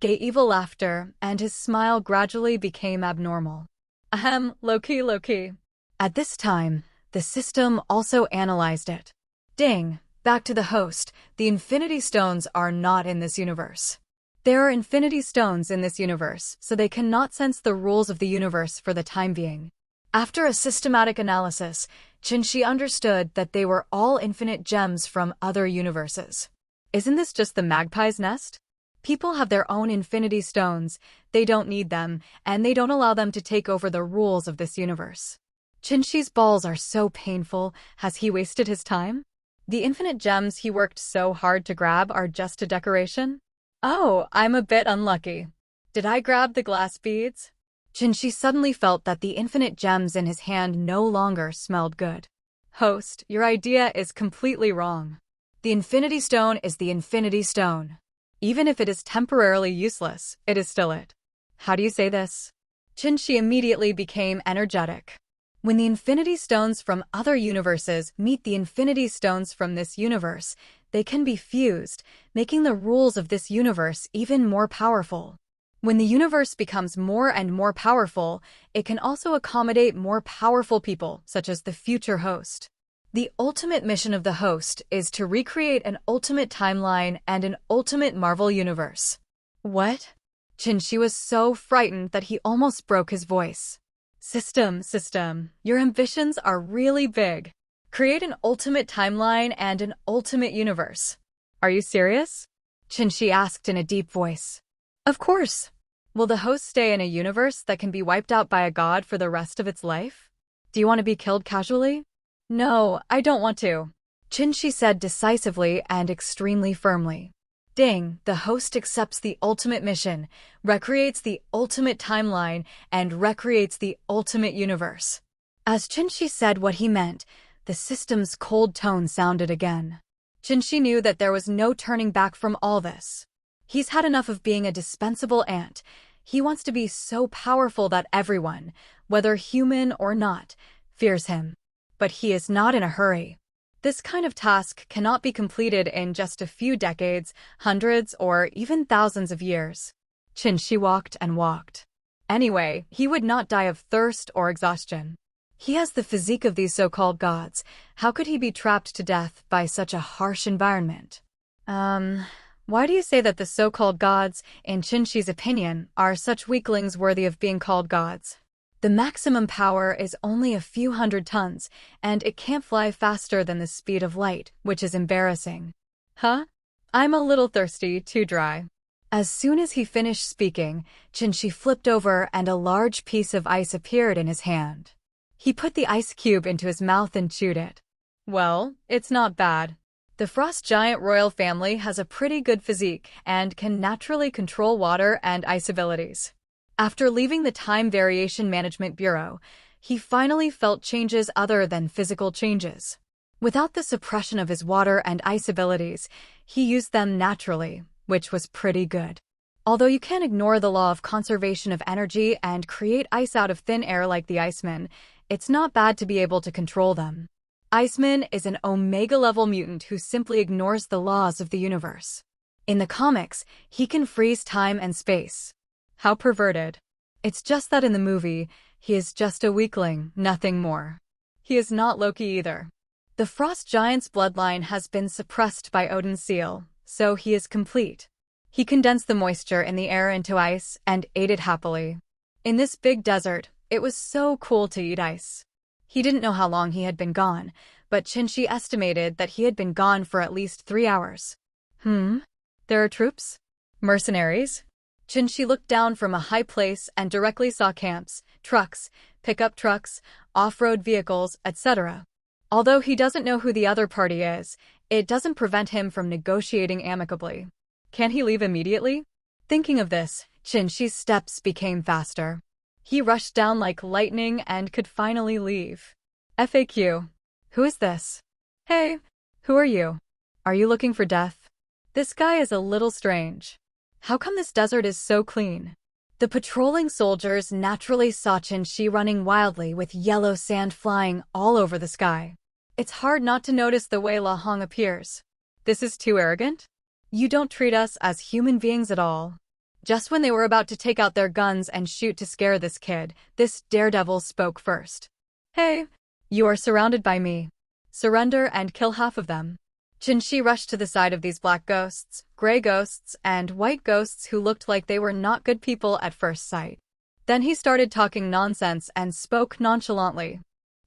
evil laughter, and his smile gradually became abnormal. Ahem, low-key. At this time, the system also analyzed it. Ding, back to the host, the Infinity Stones are not in this universe. There are Infinity Stones in this universe, so they cannot sense the rules of the universe for the time being. After a systematic analysis, Chun-Shi understood that they were all infinite gems from other universes. Isn't this just the magpie's nest? People have their own Infinity Stones, they don't need them, and they don't allow them to take over the rules of this universe. Chun-Shi's balls are so painful, has he wasted his time? The infinite gems he worked so hard to grab are just a decoration? Oh, I'm a bit unlucky. Did I grab the glass beads? Chun-Shi suddenly felt that the infinite gems in his hand no longer smelled good. Host, your idea is completely wrong. The Infinity Stone is the Infinity Stone. Even if it is temporarily useless, it is still it. How do you say this? Chun-Shi immediately became energetic. When the Infinity Stones from other universes meet the Infinity Stones from this universe, they can be fused, making the rules of this universe even more powerful. When the universe becomes more and more powerful, it can also accommodate more powerful people, such as the future host. The ultimate mission of the host is to recreate an ultimate timeline and an ultimate Marvel universe. What? Chun-Shi was so frightened that he almost broke his voice. System, your ambitions are really big. Create an ultimate timeline and an ultimate universe. Are you serious? Chun-Shi asked in a deep voice. Of course. Will the host stay in a universe that can be wiped out by a god for the rest of its life? Do you want to be killed casually? No, I don't want to. Chinchi said decisively and extremely firmly. Ding, the host accepts the ultimate mission, recreates the ultimate timeline, and recreates the ultimate universe. As Chinchi said what he meant, the system's cold tone sounded again. Chinchi knew that there was no turning back from all this. He's had enough of being a dispensable ant. He wants to be so powerful that everyone, whether human or not, fears him. But he is not in a hurry. This kind of task cannot be completed in just a few decades, hundreds, or even thousands of years. Chinchi walked and walked. Anyway, he would not die of thirst or exhaustion. He has the physique of these so-called gods. How could he be trapped to death by such a harsh environment? Why do you say that the so-called gods, in Chinchi's opinion, are such weaklings worthy of being called gods? The maximum power is only a few hundred tons, and it can't fly faster than the speed of light, which is embarrassing. Huh? I'm a little thirsty, too dry. As soon as he finished speaking, Chinchi flipped over and a large piece of ice appeared in his hand. He put the ice cube into his mouth and chewed it. Well, it's not bad. The frost giant royal family has a pretty good physique and can naturally control water and ice abilities. After leaving the Time Variation Management Bureau, he finally felt changes other than physical changes. Without the suppression of his water and ice abilities, he used them naturally, which was pretty good. Although you can't ignore the law of conservation of energy and create ice out of thin air like the Iceman, it's not bad to be able to control them. Iceman is an Omega-level mutant who simply ignores the laws of the universe. In the comics, he can freeze time and space. How perverted. It's just that in the movie, he is just a weakling, nothing more. He is not Loki either. The Frost Giant's bloodline has been suppressed by Odin's seal, so he is complete. He condensed the moisture in the air into ice and ate it happily. In this big desert, it was so cool to eat ice. He didn't know how long he had been gone, but Chinchi estimated that he had been gone for at least 3 hours. There are troops? Mercenaries? Chinchi looked down from a high place and directly saw camps, trucks, pickup trucks, off-road vehicles, etc. Although he doesn't know who the other party is, it doesn't prevent him from negotiating amicably. Can he leave immediately? Thinking of this, Chinchi's steps became faster. He rushed down like lightning and could finally leave. FAQ. Who is this? Hey, who are you? Are you looking for death? This guy is a little strange. How come this desert is so clean? The patrolling soldiers naturally saw Chinchi running wildly with yellow sand flying all over the sky. It's hard not to notice the way La Hong appears. This is too arrogant? You don't treat us as human beings at all. Just when they were about to take out their guns and shoot to scare this kid, this daredevil spoke first. Hey, you are surrounded by me. Surrender and kill half of them. Chinchi rushed to the side of these black ghosts, gray ghosts, and white ghosts who looked like they were not good people at first sight. Then he started talking nonsense and spoke nonchalantly.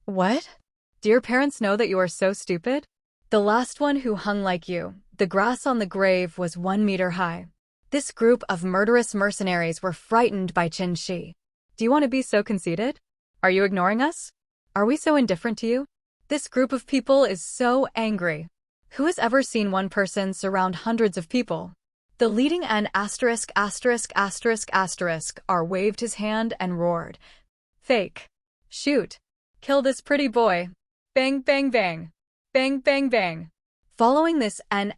What? Do your parents know that you are so stupid? The last one who hung like you, the grass on the grave was 1 meter high. This group of murderous mercenaries were frightened by Chinchi. Do you want to be so conceited? Are you ignoring us? Are we so indifferent to you? This group of people is so angry. Who has ever seen one person surround hundreds of people? The leading N ******** waved his hand and roared. Fake. Shoot. Kill this pretty boy. Bang bang bang. Bang bang bang. Following this N*****************'s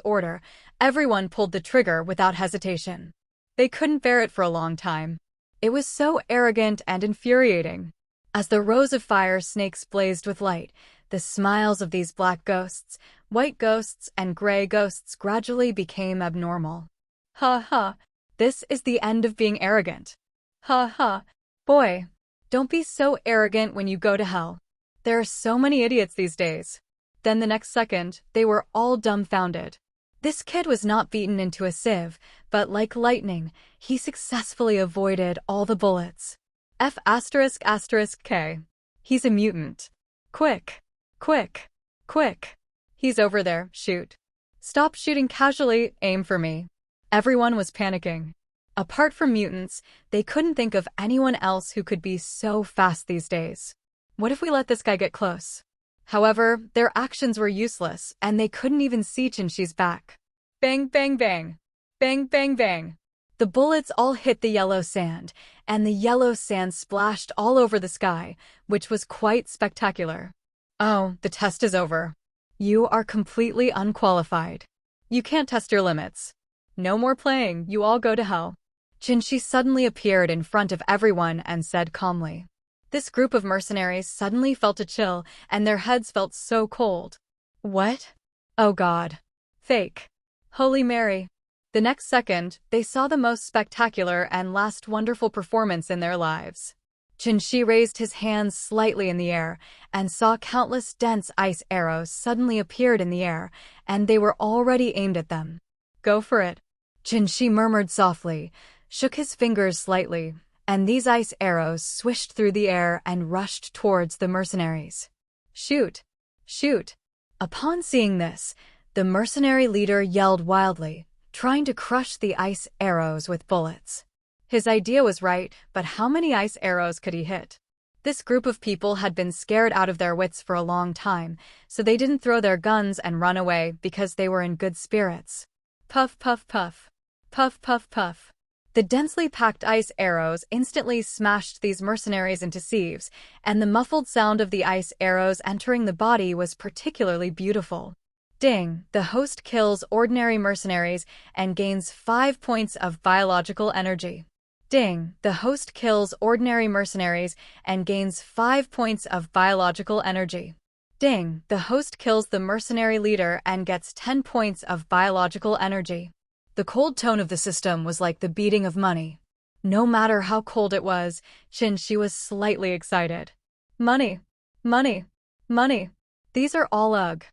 order, everyone pulled the trigger without hesitation. They couldn't bear it for a long time. It was so arrogant and infuriating. As the rows of fire snakes blazed with light, the smiles of these black ghosts, white ghosts, and gray ghosts gradually became abnormal. Ha ha, this is the end of being arrogant. Ha ha, boy, don't be so arrogant when you go to hell. There are so many idiots these days. Then the next second, they were all dumbfounded. This kid was not beaten into a sieve, but like lightning, he successfully avoided all the bullets. F***K. He's a mutant. Quick. Quick. Quick. He's over there, shoot. Stop shooting casually, aim for me. Everyone was panicking. Apart from mutants, they couldn't think of anyone else who could be so fast these days. What if we let this guy get close? However, their actions were useless, and they couldn't even see Qinshi's back. Bang, bang, bang. Bang, bang, bang. The bullets all hit the yellow sand, and the yellow sand splashed all over the sky, which was quite spectacular. Oh, the test is over. You are completely unqualified. You can't test your limits. No more playing, you all go to hell. Qinshi suddenly appeared in front of everyone and said calmly. This group of mercenaries suddenly felt a chill, and their heads felt so cold. What? Oh God. Fake. Holy Mary. The next second, they saw the most spectacular and last wonderful performance in their lives. Qinshi raised his hands slightly in the air and saw countless dense ice arrows suddenly appeared in the air, and they were already aimed at them. Go for it. Qinshi murmured softly, shook his fingers slightly, and these ice arrows swished through the air and rushed towards the mercenaries. Shoot! Shoot! Upon seeing this, the mercenary leader yelled wildly, trying to crush the ice arrows with bullets. His idea was right, but how many ice arrows could he hit? This group of people had been scared out of their wits for a long time, so they didn't throw their guns and run away because they were in good spirits. Puff, puff, puff. Puff, puff, puff. The densely packed ice arrows instantly smashed these mercenaries into sieves, and the muffled sound of the ice arrows entering the body was particularly beautiful. Ding, the host kills ordinary mercenaries and gains 5 points of biological energy. Ding, the host kills ordinary mercenaries and gains 5 points of biological energy. Ding, the host kills the mercenary leader and gets 10 points of biological energy. The cold tone of the system was like the beating of money. No matter how cold it was, Qinshi was slightly excited. Money. Money. Money. These are all ugh.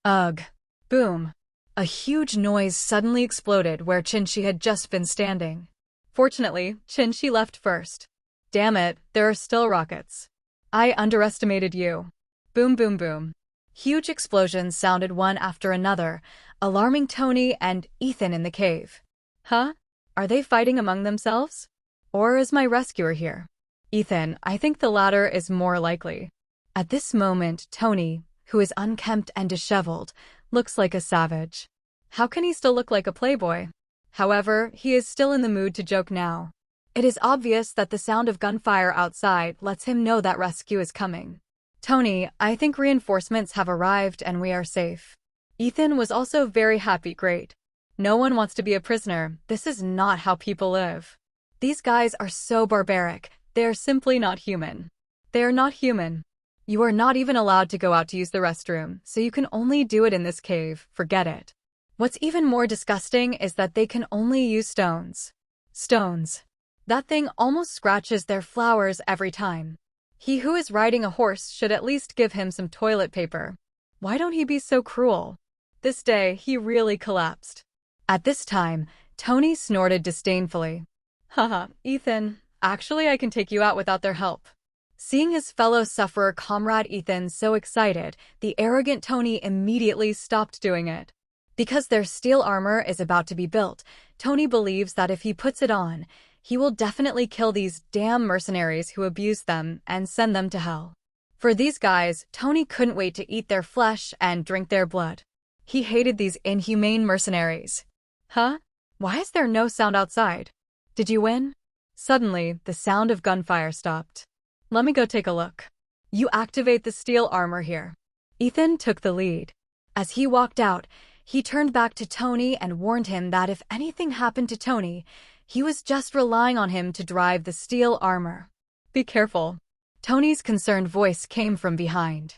Ugh. Boom. A huge noise suddenly exploded where Qinshi had just been standing. Fortunately, Qinshi left first. Damn it, there are still rockets. I underestimated you. Boom, boom, boom. Huge explosions sounded one after another, alarming Tony and Ethan in the cave. Huh? Are they fighting among themselves? Or is my rescuer here? Ethan, I think the latter is more likely. At this moment, Tony, who is unkempt and disheveled, looks like a savage. How can he still look like a playboy? However, he is still in the mood to joke now. It is obvious that the sound of gunfire outside lets him know that rescue is coming. Tony, I think reinforcements have arrived and we are safe. Ethan was also very happy. Great. No one wants to be a prisoner. This is not how people live. These guys are so barbaric. They are simply not human. They are not human. You are not even allowed to go out to use the restroom, so you can only do it in this cave. Forget it. What's even more disgusting is that they can only use stones. Stones. That thing almost scratches their flowers every time. He who is riding a horse should at least give him some toilet paper. Why don't he be so cruel? This day, he really collapsed. At this time, Tony snorted disdainfully. Haha, Ethan, actually I can take you out without their help. Seeing his fellow sufferer comrade Ethan so excited, the arrogant Tony immediately stopped doing it. Because their steel armor is about to be built, Tony believes that if he puts it on, he will definitely kill these damn mercenaries who abuse them and send them to hell. For these guys, Tony couldn't wait to eat their flesh and drink their blood. He hated these inhumane mercenaries. Huh? Why is there no sound outside? Did you win? Suddenly, the sound of gunfire stopped. Let me go take a look. You activate the steel armor here. Ethan took the lead. As he walked out, he turned back to Tony and warned him that if anything happened to Tony, he was just relying on him to drive the steel armor. Be careful. Tony's concerned voice came from behind.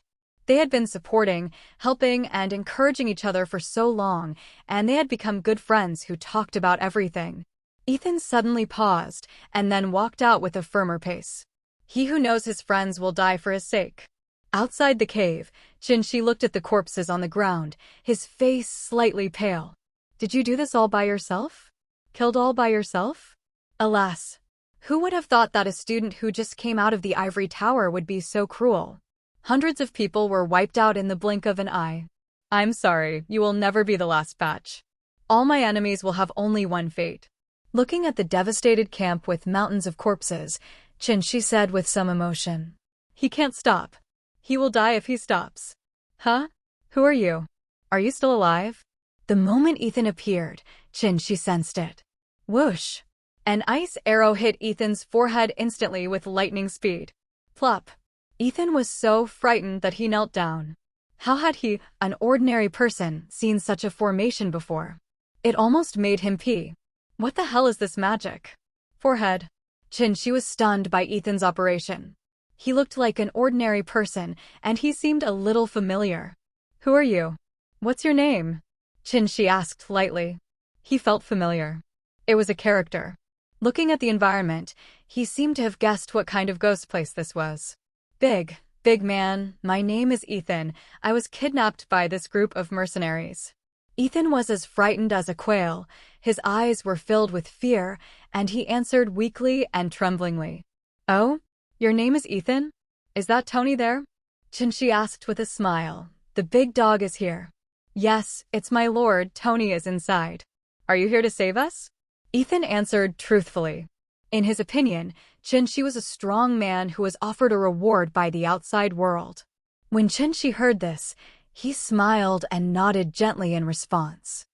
They had been supporting, helping, and encouraging each other for so long, and they had become good friends who talked about everything. Ethan suddenly paused and then walked out with a firmer pace. He who knows his friends will die for his sake. Outside the cave, Qinshi looked at the corpses on the ground, his face slightly pale. Did you do this all by yourself? Killed all by yourself? Alas, who would have thought that a student who just came out of the ivory tower would be so cruel? Hundreds of people were wiped out in the blink of an eye. I'm sorry, you will never be the last batch. All my enemies will have only one fate. Looking at the devastated camp with mountains of corpses, Qinshi said with some emotion. He can't stop. He will die if he stops. Huh? Who are you? Are you still alive? The moment Ethan appeared, she sensed it. Whoosh! An ice arrow hit Ethan's forehead instantly with lightning speed. Plop! Ethan was so frightened that he knelt down. How had he, an ordinary person, seen such a formation before? It almost made him pee. What the hell is this magic? Forehead. She was stunned by Ethan's operation. He looked like an ordinary person, and he seemed a little familiar. Who are you? What's your name? She asked lightly. He felt familiar. It was a character. Looking at the environment, he seemed to have guessed what kind of ghost place this was. Big man, my name is Ethan. I was kidnapped by this group of mercenaries. Ethan was as frightened as a quail. His eyes were filled with fear, and he answered weakly and tremblingly. Oh? Your name is Ethan? Is that Tony there? She asked with a smile. The big dog is here. Yes, it's my lord, Tony is inside. Are you here to save us? Ethan answered truthfully. In his opinion, she was a strong man who was offered a reward by the outside world. When she heard this, he smiled and nodded gently in response.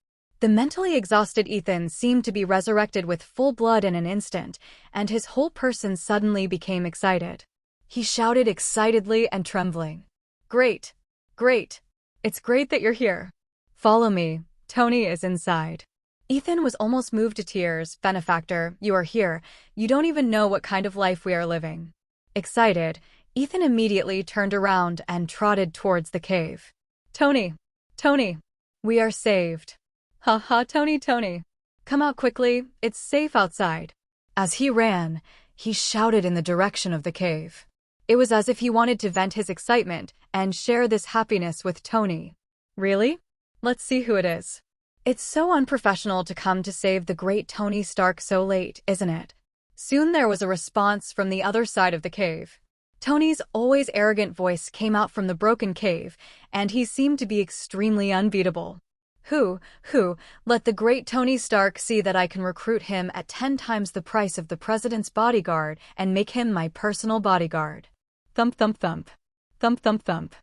The mentally exhausted Ethan seemed to be resurrected with full blood in an instant, and his whole person suddenly became excited. He shouted excitedly and trembling. Great! Great! It's great that you're here. Follow me. Tony is inside. Ethan was almost moved to tears. Benefactor, you are here. You don't even know what kind of life we are living. Excited, Ethan immediately turned around and trotted towards the cave. Tony! Tony! We are saved. Ha ha, Tony, Tony. Come out quickly, it's safe outside. As he ran, he shouted in the direction of the cave. It was as if he wanted to vent his excitement and share this happiness with Tony. Really? Let's see who it is. It's so unprofessional to come to save the great Tony Stark so late, isn't it? Soon there was a response from the other side of the cave. Tony's always arrogant voice came out from the broken cave, and he seemed to be extremely unbeatable. Who, let the great Tony Stark see that I can recruit him at 10 times the price of the president's bodyguard and make him my personal bodyguard. Thump, thump, thump. Thump, thump, thump.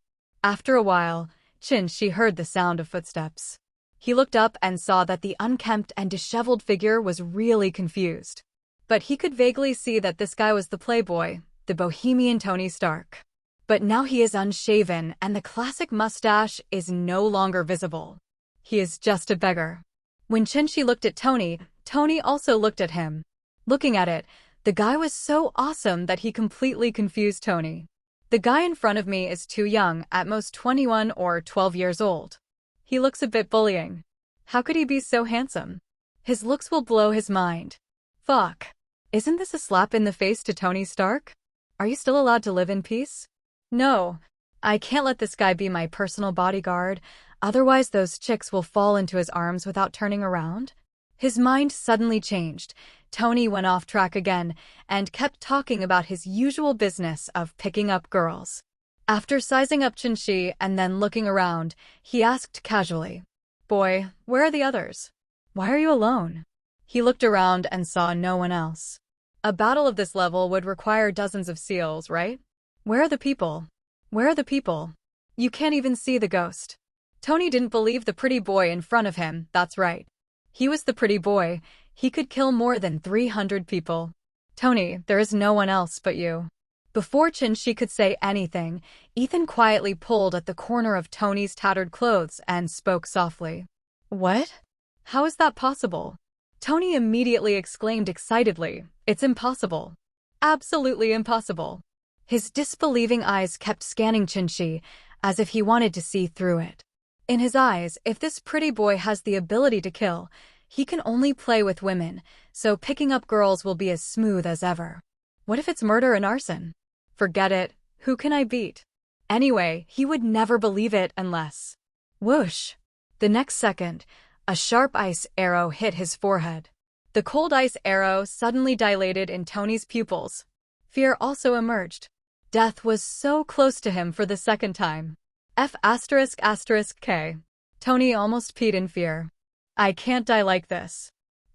After a while, she heard the sound of footsteps. He looked up and saw that the unkempt and disheveled figure was really confused. But he could vaguely see that this guy was the playboy, the bohemian Tony Stark. But now he is unshaven and the classic mustache is no longer visible. He is just a beggar. When Chinchi looked at Tony, Tony also looked at him. Looking at it, the guy was so awesome that he completely confused Tony. The guy in front of me is too young, at most 21 or 12 years old. He looks a bit bullying. How could he be so handsome? His looks will blow his mind. Fuck. Isn't this a slap in the face to Tony Stark? Are you still allowed to live in peace? No. I can't let this guy be my personal bodyguard, otherwise those chicks will fall into his arms without turning around. His mind suddenly changed. Tony went off track again and kept talking about his usual business of picking up girls. After sizing up Chinchi and then looking around, he asked casually, Boy, where are the others? Why are you alone? He looked around and saw no one else. A battle of this level would require dozens of seals, right? Where are the people? Where are the people? You can't even see the ghost. Tony didn't believe the pretty boy in front of him, that's right. He was the pretty boy. He could kill more than 300 people. Tony, there is no one else but you. Before Chinchi could say anything, Ethan quietly pulled at the corner of Tony's tattered clothes and spoke softly. What? How is that possible? Tony immediately exclaimed excitedly, It's impossible. Absolutely impossible. His disbelieving eyes kept scanning Chinchi, as if he wanted to see through it. In his eyes, if this pretty boy has the ability to kill, he can only play with women, so picking up girls will be as smooth as ever. What if it's murder and arson? Forget it. Who can I beat? Anyway, he would never believe it unless... Whoosh! The next second, a sharp ice arrow hit his forehead. The cold ice arrow suddenly dilated in Tony's pupils. Fear also emerged. Death was so close to him for the second time. F***K. Tony almost peed in fear. I can't die like this.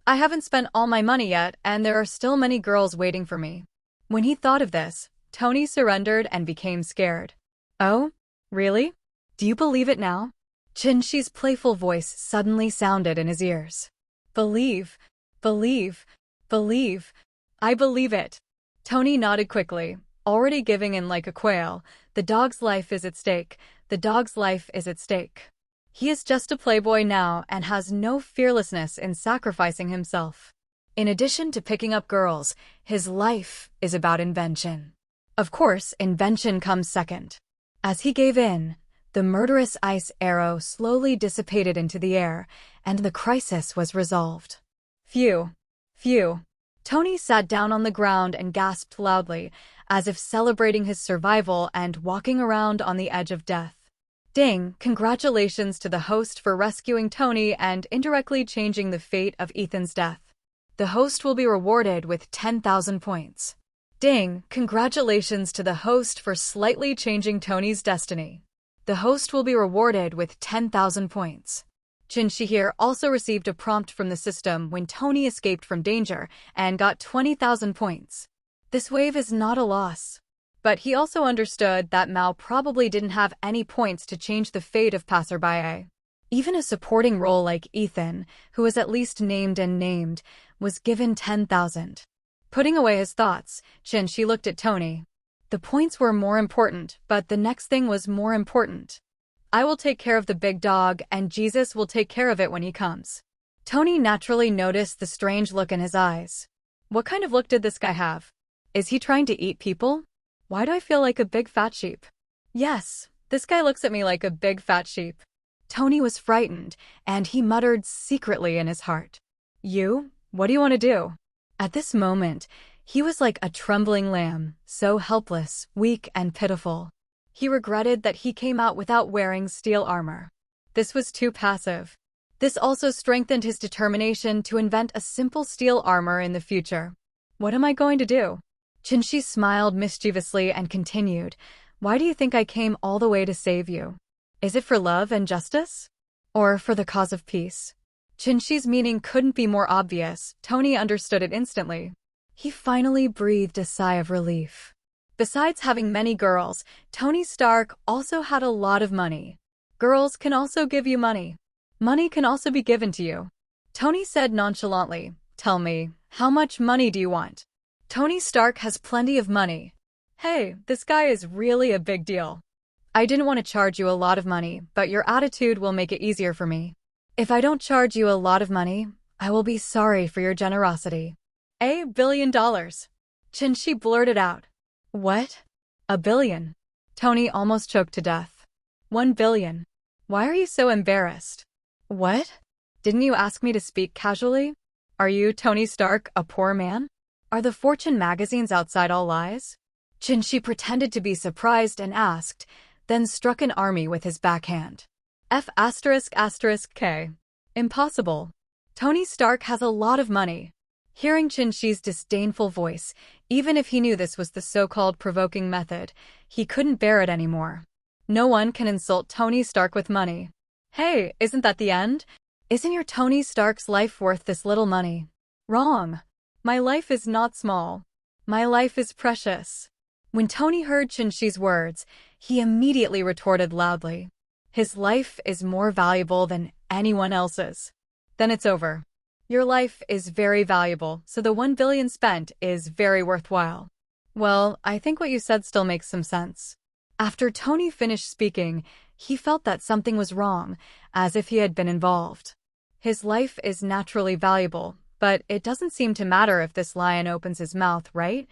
I haven't spent all my money yet, and there are still many girls waiting for me. When he thought of this, Tony surrendered and became scared. Oh, really? Do you believe it now? Chinchi's playful voice suddenly sounded in his ears. Believe, believe, believe. I believe it. Tony nodded quickly, already giving in like a quail. The dog's life is at stake. The dog's life is at stake. He is just a playboy now and has no fearlessness in sacrificing himself. In addition to picking up girls, his life is about invention. Of course, invention comes second. As he gave in, the murderous ice arrow slowly dissipated into the air, and the crisis was resolved. Phew. Phew. Tony sat down on the ground and gasped loudly, as if celebrating his survival and walking around on the edge of death. Ding! Congratulations to the host for rescuing Tony and indirectly changing the fate of Ethan's death. The host will be rewarded with 10,000 points. Ding! Congratulations to the host for slightly changing Tony's destiny. The host will be rewarded with 10,000 points. Chinchi here also received a prompt from the system when Tony escaped from danger and got 20,000 points. This wave is not a loss. But he also understood that Mao probably didn't have any points to change the fate of Passerby. Even a supporting role like Ethan, who was at least named and named, was given 10,000. Putting away his thoughts, Chinchi looked at Tony. The points were more important, but the next thing was more important. I will take care of the big dog, and Jesus will take care of it when he comes. Tony naturally noticed the strange look in his eyes. What kind of look did this guy have? Is he trying to eat people? Why do I feel like a big fat sheep? Yes, this guy looks at me like a big fat sheep. Tony was frightened, and he muttered secretly in his heart. You? What do you want to do? At this moment, he was like a trembling lamb, so helpless, weak, and pitiful. He regretted that he came out without wearing steel armor. This was too passive. This also strengthened his determination to invent a simple steel armor in the future. What am I going to do? Chinchi smiled mischievously and continued, Why do you think I came all the way to save you? Is it for love and justice? Or for the cause of peace? Chinchi's meaning couldn't be more obvious. Tony understood it instantly. He finally breathed a sigh of relief. Besides having many girls, Tony Stark also had a lot of money. Girls can also give you money. Money can also be given to you. Tony said nonchalantly, Tell me, how much money do you want? Tony Stark has plenty of money. Hey, this guy is really a big deal. I didn't want to charge you a lot of money, but your attitude will make it easier for me. If I don't charge you a lot of money, I will be sorry for your generosity. $1 billion. Chinchi blurted out. What? $1 billion? Tony almost choked to death. 1 billion. Why are you so embarrassed? What? Didn't you ask me to speak casually? Are you, Tony Stark, a poor man? Are the Fortune magazines outside all lies? Chinchi pretended to be surprised and asked, then struck an army with his backhand. F***K. Impossible. Tony Stark has a lot of money. Hearing Chinchi's disdainful voice, even if he knew this was the so-called provoking method, he couldn't bear it anymore. No one can insult Tony Stark with money. Hey, isn't that the end? Isn't your Tony Stark's life worth this little money? Wrong. My life is not small. My life is precious. When Tony heard Chinchi's words, he immediately retorted loudly. His life is more valuable than anyone else's. Then it's over. Your life is very valuable, so the 1 billion spent is very worthwhile. Well, I think what you said still makes some sense. After Tony finished speaking, he felt that something was wrong, as if he had been involved. His life is naturally valuable, but it doesn't seem to matter if this lion opens his mouth, right?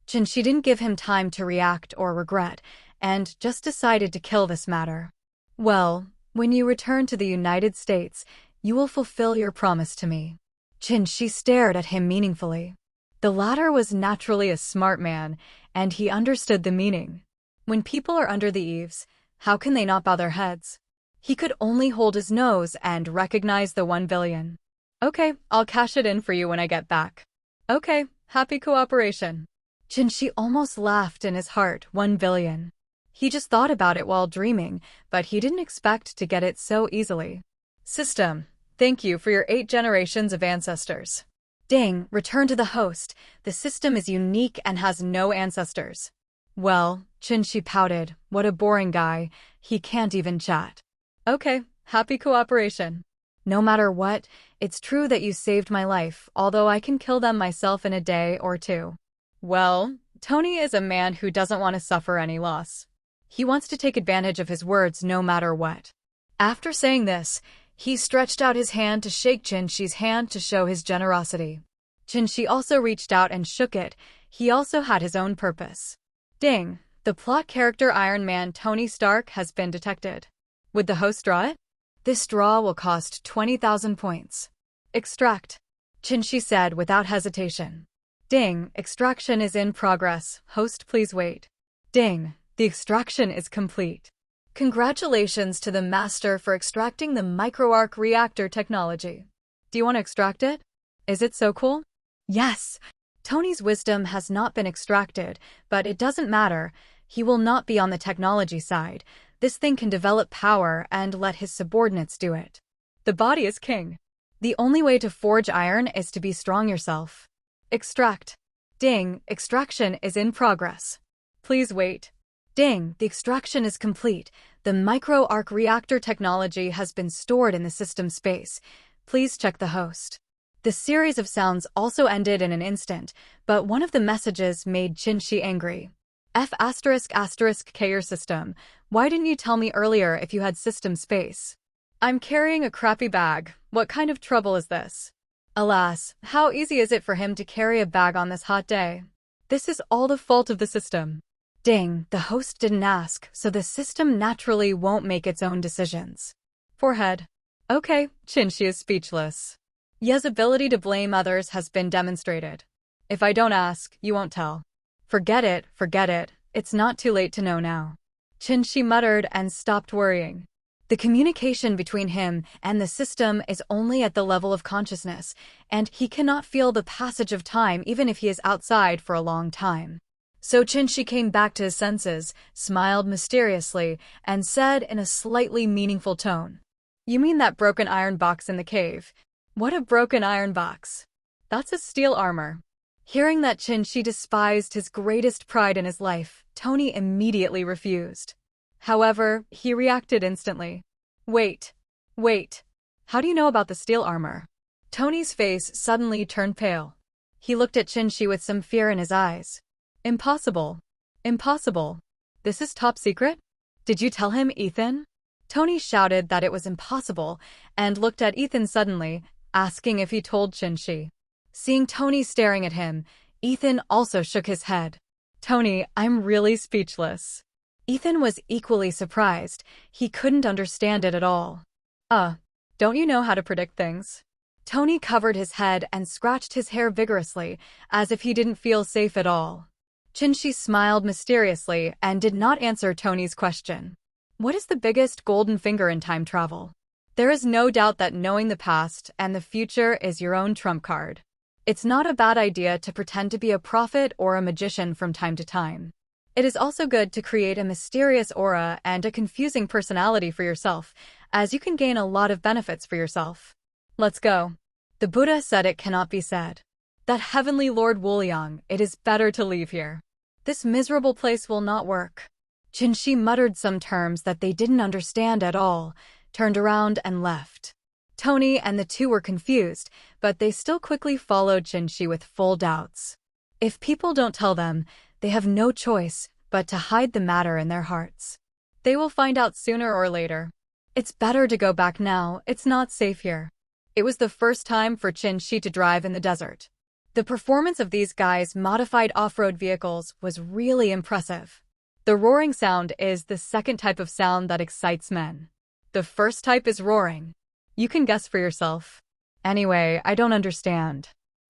Chinchi didn't give him time to react or regret, and just decided to kill this matter. Well, when you return to the United States, you will fulfill your promise to me. Chinchi stared at him meaningfully. The latter was naturally a smart man, and he understood the meaning. When people are under the eaves, how can they not bow their heads? He could only hold his nose and recognize the 1 billion. Okay, I'll cash it in for you when I get back. Okay, happy cooperation. Chinchi almost laughed in his heart. 1 billion. He just thought about it while dreaming, but he didn't expect to get it so easily. System, thank you for your 8 generations of ancestors. Ding, return to the host. The system is unique and has no ancestors. Well, Chinchi pouted. What a boring guy. He can't even chat. Okay, happy cooperation. No matter what, it's true that you saved my life, although I can kill them myself in a day or two. Well, Tony is a man who doesn't want to suffer any loss. He wants to take advantage of his words no matter what. After saying this, he stretched out his hand to shake Chinchi's hand to show his generosity. Chinchi also reached out and shook it. He also had his own purpose. Ding! The plot character Iron Man Tony Stark has been detected. Would the host draw it? This draw will cost 20,000 points. Extract. Chinchi said without hesitation. Ding! Extraction is in progress. Host, please wait. Ding! The extraction is complete. Congratulations to the master for extracting the microarc reactor technology. Do you want to extract it? Is it so cool? Yes! Tony's wisdom has not been extracted, but it doesn't matter. He will not be on the technology side. This thing can develop power and let his subordinates do it. The body is king. The only way to forge iron is to be strong yourself. Extract. Ding, extraction is in progress. Please wait. Ding, the extraction is complete. The micro-arc reactor technology has been stored in the system space. Please check the host. The series of sounds also ended in an instant, but one of the messages made Chinchi angry. F***K your system. Why didn't you tell me earlier if you had system space? I'm carrying a crappy bag. What kind of trouble is this? Alas, how easy is it for him to carry a bag on this hot day? This is all the fault of the system. Ding, the host didn't ask, so the system naturally won't make its own decisions. Forehead. Okay, Chinchi is speechless. Ye's ability to blame others has been demonstrated. If I don't ask, you won't tell. Forget it, it's not too late to know now. Chinchi muttered and stopped worrying. The communication between him and the system is only at the level of consciousness, and he cannot feel the passage of time even if he is outside for a long time. So Chinchi came back to his senses, smiled mysteriously, and said in a slightly meaningful tone, "You mean that broken iron box in the cave? What a broken iron box. That's a steel armor." Hearing that Chinchi despised his greatest pride in his life, Tony immediately refused. However, he reacted instantly. Wait. How do you know about the steel armor? Tony's face suddenly turned pale. He looked at Chinchi with some fear in his eyes. Impossible. This is top secret? Did you tell him, Ethan? Tony shouted that it was impossible and looked at Ethan suddenly, asking if he told Chinchi. Seeing Tony staring at him, Ethan also shook his head. Tony, I'm really speechless. Ethan was equally surprised. He couldn't understand it at all. Don't you know how to predict things? Tony covered his head and scratched his hair vigorously, as if he didn't feel safe at all. Chinchi smiled mysteriously and did not answer Tony's question. What is the biggest golden finger in time travel? There is no doubt that knowing the past and the future is your own trump card. It's not a bad idea to pretend to be a prophet or a magician from time to time. It is also good to create a mysterious aura and a confusing personality for yourself, as you can gain a lot of benefits for yourself. Let's go. The Buddha said it cannot be said. That heavenly Lord Wuliang, it is better to leave here. This miserable place will not work. Chinchi muttered some terms that they didn't understand at all, turned around and left. Tony and the two were confused, but they still quickly followed Chinchi with full doubts. If people don't tell them, they have no choice but to hide the matter in their hearts. They will find out sooner or later. It's better to go back now, it's not safe here. It was the first time for Chinchi to drive in the desert. The performance of these guys' modified off-road vehicles was really impressive. The roaring sound is the second type of sound that excites men. The first type is roaring. You can guess for yourself. Anyway, I don't understand.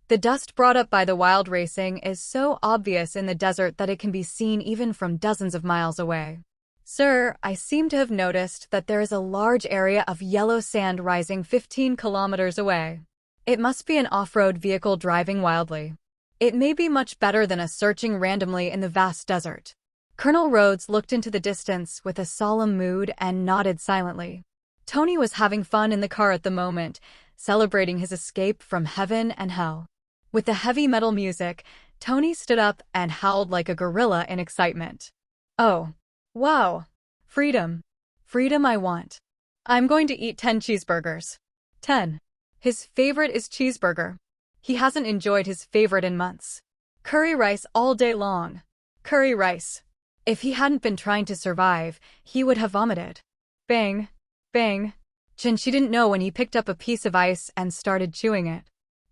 The dust brought up by the wild racing is so obvious in the desert that it can be seen even from dozens of miles away. Sir, I seem to have noticed that there is a large area of yellow sand rising 15 kilometers away. It must be an off-road vehicle driving wildly. It may be much better than a searching randomly in the vast desert. Colonel Rhodes looked into the distance with a solemn mood and nodded silently. Tony was having fun in the car at the moment, celebrating his escape from heaven and hell. With the heavy metal music, Tony stood up and howled like a gorilla in excitement. Oh, wow. Freedom. Freedom I want. I'm going to eat 10 cheeseburgers. 10. His favorite is cheeseburger. He hasn't enjoyed his favorite in months. Curry rice all day long. Curry rice. If he hadn't been trying to survive, he would have vomited. Bang. Bang. She didn't know when he picked up a piece of ice and started chewing it.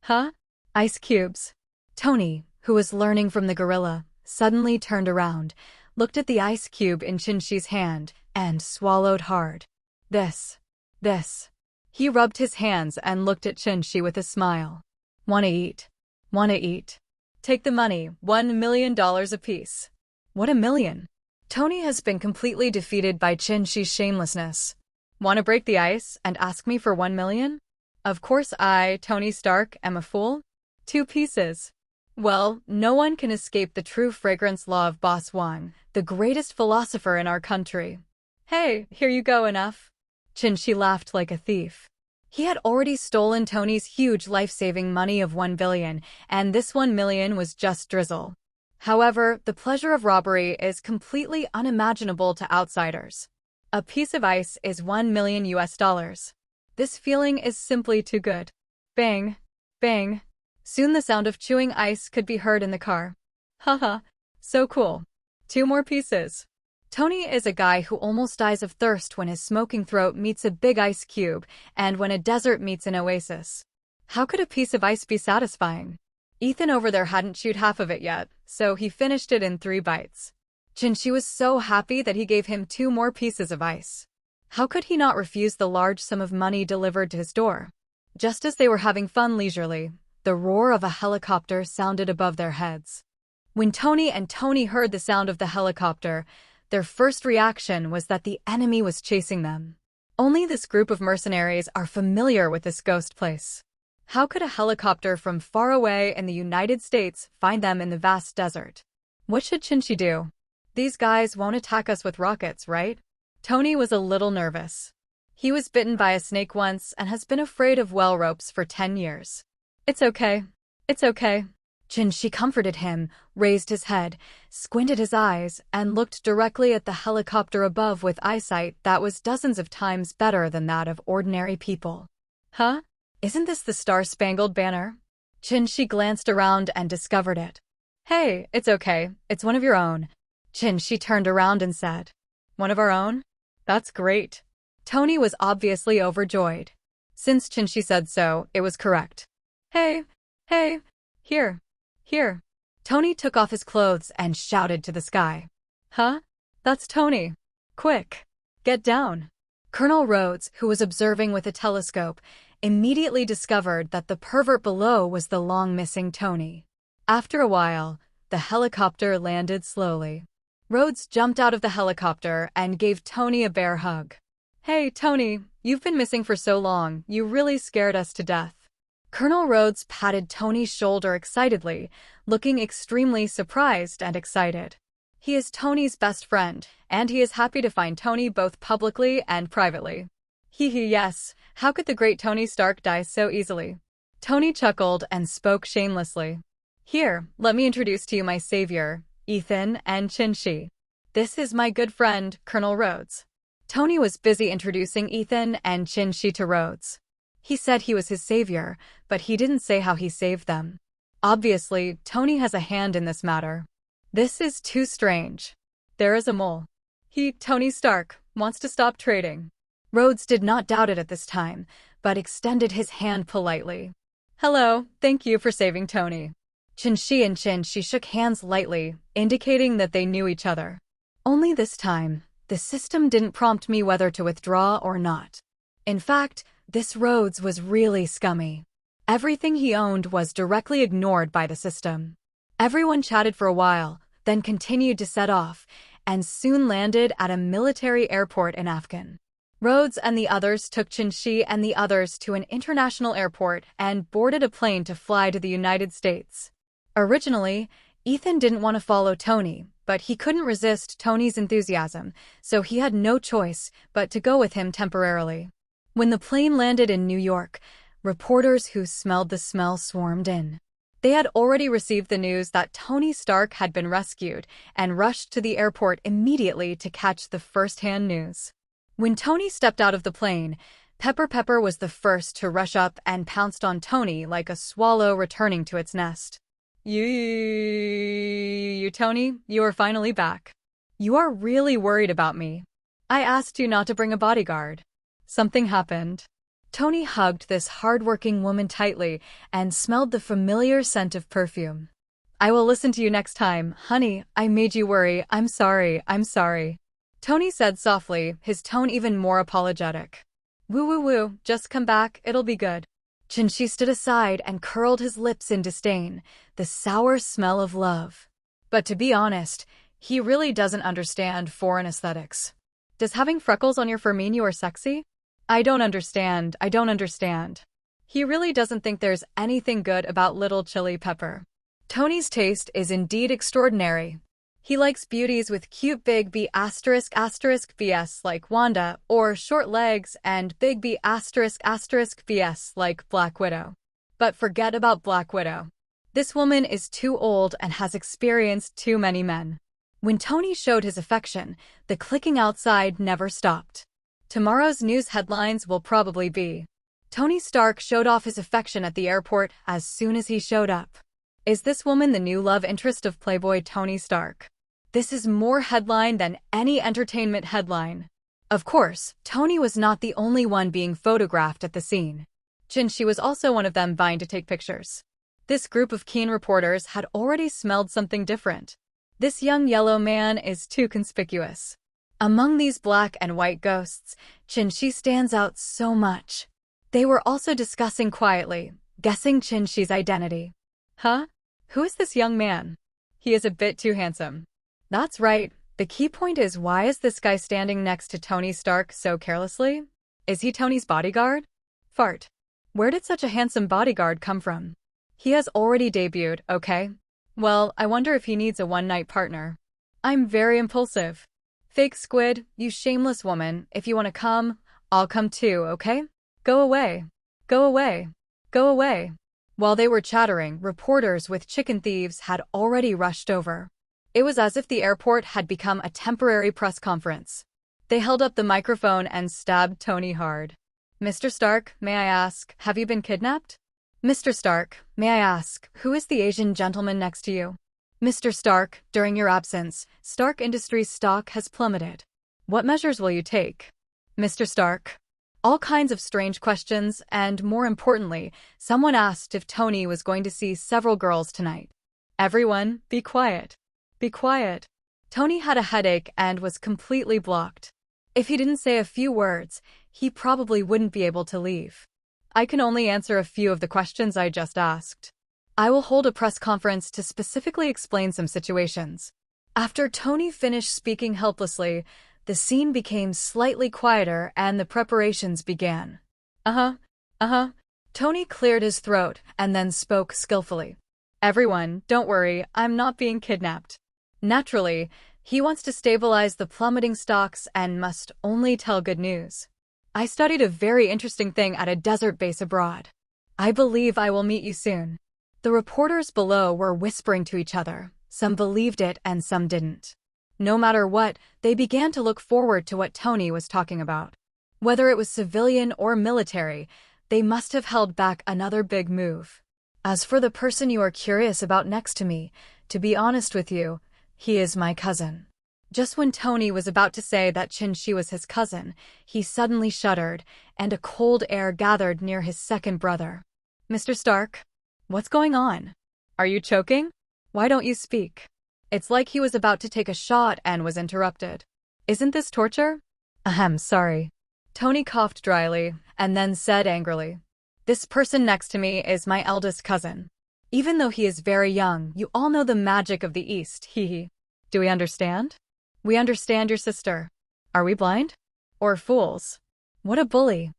Huh? Ice cubes. Tony, who was learning from the gorilla, suddenly turned around, looked at the ice cube in Chinshi's hand, and swallowed hard. This. He rubbed his hands and looked at Chinshi with a smile. Wanna eat? Wanna eat? Take the money, $1 million apiece. What $1 million? Tony has been completely defeated by Chinshi's shamelessness. Wanna break the ice and ask me for $1 million? Of course I, Tony Stark, am a fool. 2 pieces. Well, no one can escape the true fragrance law of Boss Wang, the greatest philosopher in our country. Hey, here you go, enough. Chinshi laughed like a thief. He had already stolen Tony's huge life-saving money of $1 billion, and this $1 million was just drizzle. However, the pleasure of robbery is completely unimaginable to outsiders. A piece of ice is $1 million US. This feeling is simply too good. Bang. Bang. Soon the sound of chewing ice could be heard in the car. Haha, so cool. 2 more pieces. Tony is a guy who almost dies of thirst when his smoking throat meets a big ice cube and when a desert meets an oasis. How could a piece of ice be satisfying? Ethan over there hadn't chewed half of it yet, so he finished it in 3 bites. Chinshi was so happy that he gave him 2 more pieces of ice. How could he not refuse the large sum of money delivered to his door? Just as they were having fun leisurely, the roar of a helicopter sounded above their heads. When Tony and Tony heard the sound of the helicopter, their first reaction was that the enemy was chasing them. Only this group of mercenaries are familiar with this ghost place. How could a helicopter from far away in the United States find them in the vast desert? What should Chinshi do? These guys won't attack us with rockets, right? Tony was a little nervous. He was bitten by a snake once and has been afraid of well ropes for 10 years. It's okay. It's okay. Chinshi comforted him, raised his head, squinted his eyes, and looked directly at the helicopter above with eyesight that was dozens of times better than that of ordinary people. Huh? Isn't this the Star-Spangled Banner? Chinshi glanced around and discovered it. Hey, it's okay. It's one of your own. Chinshi turned around and said, One of our own? That's great. Tony was obviously overjoyed. Since Chinshi said so, it was correct. Hey, here. Here. Tony took off his clothes and shouted to the sky. Huh? That's Tony. Quick. Get down. Colonel Rhodes, who was observing with a telescope, immediately discovered that the pervert below was the long-missing Tony. After a while, the helicopter landed slowly. Rhodes jumped out of the helicopter and gave Tony a bear hug. Hey, Tony, you've been missing for so long, you really scared us to death. Colonel Rhodes patted Tony's shoulder excitedly, looking extremely surprised and excited. He is Tony's best friend, and he is happy to find Tony both publicly and privately. Yes, how could the great Tony Stark die so easily? Tony chuckled and spoke shamelessly. Here, let me introduce to you my savior, Ethan and Chinshi. This is my good friend, Colonel Rhodes. Tony was busy introducing Ethan and Chinshi to Rhodes. He said he was his savior, but he didn't say how he saved them. Obviously, Tony has a hand in this matter. This is too strange. There is a mole. Tony Stark, wants to stop trading. Rhodes did not doubt it at this time, but extended his hand politely. Hello, thank you for saving Tony. Chinshi and Chinshi shook hands lightly, indicating that they knew each other. Only this time, the system didn't prompt me whether to withdraw or not. In fact, this Rhodes was really scummy. Everything he owned was directly ignored by the system. Everyone chatted for a while, then continued to set off, and soon landed at a military airport in Afghan. Rhodes and the others took Chinshi and the others to an international airport and boarded a plane to fly to the United States. Originally, Ethan didn't want to follow Tony, but he couldn't resist Tony's enthusiasm, so he had no choice but to go with him temporarily. When the plane landed in New York, reporters who smelled the smell swarmed in. They had already received the news that Tony Stark had been rescued and rushed to the airport immediately to catch the first-hand news. When Tony stepped out of the plane, Pepper was the first to rush up and pounced on Tony like a swallow returning to its nest. You, Tony, you are finally back. You are really worried about me. I asked you not to bring a bodyguard. Something happened. Tony hugged this hard-working woman tightly and smelled the familiar scent of perfume. I will listen to you next time, honey. I made you worry. I'm sorry. Tony said softly, his tone even more apologetic. Woo, just come back, it'll be good. Chin-Shi stood aside and curled his lips in disdain, the sour smell of love. But to be honest, he really doesn't understand foreign aesthetics. Does having freckles on your fur mean you are sexy? I don't understand. He really doesn't think there's anything good about little chili pepper. Tony's taste is indeed extraordinary. He likes beauties with cute big B*** BS like Wanda, or short legs and big B** BS like Black Widow. But forget about Black Widow. This woman is too old and has experienced too many men. When Tony showed his affection, the clicking outside never stopped. Tomorrow's news headlines will probably be, Tony Stark showed off his affection at the airport as soon as he showed up. Is this woman the new love interest of Playboy Tony Stark? This is more headline than any entertainment headline. Of course, Tony was not the only one being photographed at the scene. Chin-Shi was also one of them vying to take pictures. This group of keen reporters had already smelled something different. This young yellow man is too conspicuous. Among these black and white ghosts, Chin-Shi stands out so much. They were also discussing quietly, guessing Chin-Shi's identity. Huh? Who is this young man? He is a bit too handsome. That's right. The key point is, why is this guy standing next to Tony Stark so carelessly? Is he Tony's bodyguard? Fart. Where did such a handsome bodyguard come from? He has already debuted, okay? Well, I wonder if he needs a one-night partner. I'm very impulsive. Fake squid, you shameless woman, if you want to come, I'll come too, okay? Go away. While they were chattering, reporters with chicken thieves had already rushed over. It was as if the airport had become a temporary press conference. They held up the microphone and stabbed Tony hard. Mr. Stark, may I ask, have you been kidnapped? Mr. Stark, may I ask, who is the Asian gentleman next to you? Mr. Stark, during your absence, Stark Industries stock has plummeted. What measures will you take? Mr. Stark. All kinds of strange questions, and more importantly, someone asked if Tony was going to see several girls tonight. Everyone, be quiet. Tony had a headache and was completely blocked. If he didn't say a few words, he probably wouldn't be able to leave. I can only answer a few of the questions I just asked. I will hold a press conference to specifically explain some situations. After Tony finished speaking helplessly, the scene became slightly quieter and the preparations began. Tony cleared his throat and then spoke skillfully. Everyone, don't worry, I'm not being kidnapped. Naturally, he wants to stabilize the plummeting stocks and must only tell good news. I studied a very interesting thing at a desert base abroad. I believe I will meet you soon. The reporters below were whispering to each other. Some believed it and some didn't. No matter what, they began to look forward to what Tony was talking about. Whether it was civilian or military, they must have held back another big move. As for the person you are curious about next to me, to be honest with you, he is my cousin. Just when Tony was about to say that Chin-Shi was his cousin, he suddenly shuddered, and a cold air gathered near his second brother. Mr. Stark? What's going on? Are you choking? Why don't you speak? It's like he was about to take a shot and was interrupted. Isn't this torture? Sorry. Tony coughed dryly, and then said angrily, this person next to me is my eldest cousin. Even though he is very young, you all know the magic of the East, hee. Do we understand? We understand your sister. Are we blind? Or fools? What a bully.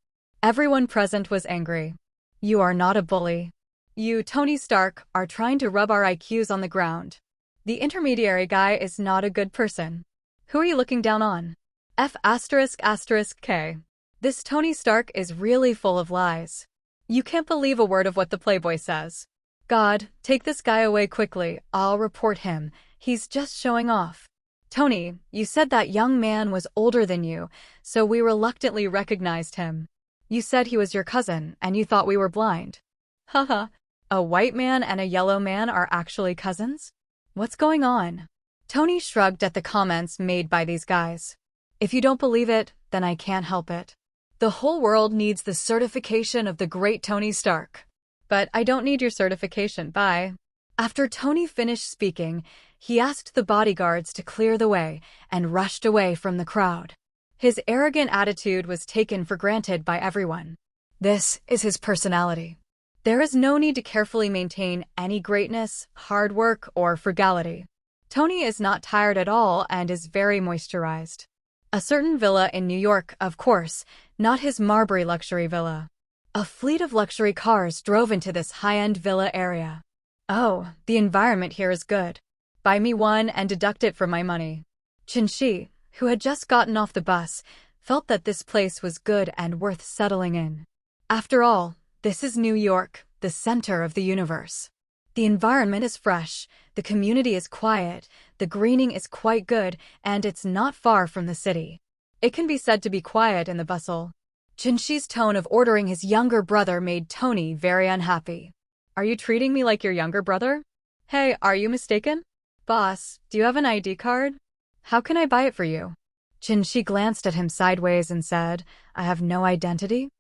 Everyone present was angry. You are not a bully. You, Tony Stark, are trying to rub our IQs on the ground. The intermediary guy is not a good person. Who are you looking down on? F***K. This Tony Stark is really full of lies. You can't believe a word of what the Playboy says. God, take this guy away quickly. I'll report him. He's just showing off. Tony, you said that young man was older than you, so we reluctantly recognized him. You said he was your cousin, and you thought we were blind. Haha. A white man and a yellow man are actually cousins? What's going on? Tony shrugged at the comments made by these guys. If you don't believe it, then I can't help it. The whole world needs the certification of the great Tony Stark. But I don't need your certification, bye. After Tony finished speaking, he asked the bodyguards to clear the way and rushed away from the crowd. His arrogant attitude was taken for granted by everyone. This is his personality. There is no need to carefully maintain any greatness, hard work, or frugality. Tony is not tired at all and is very moisturized. A certain villa in New York, of course, not his Marbury luxury villa. A fleet of luxury cars drove into this high-end villa area. Oh, the environment here is good. Buy me one and deduct it from my money. Chin-Shi, who had just gotten off the bus, felt that this place was good and worth settling in. After all, this is New York, the center of the universe. The environment is fresh, the community is quiet, the greening is quite good, and it's not far from the city. It can be said to be quiet in the bustle. Chin-Shi's tone of ordering his younger brother made Tony very unhappy. Are you treating me like your younger brother? Hey, are you mistaken? Boss, do you have an ID card? How can I buy it for you? Chin-Shi glanced at him sideways and said, I have no identity.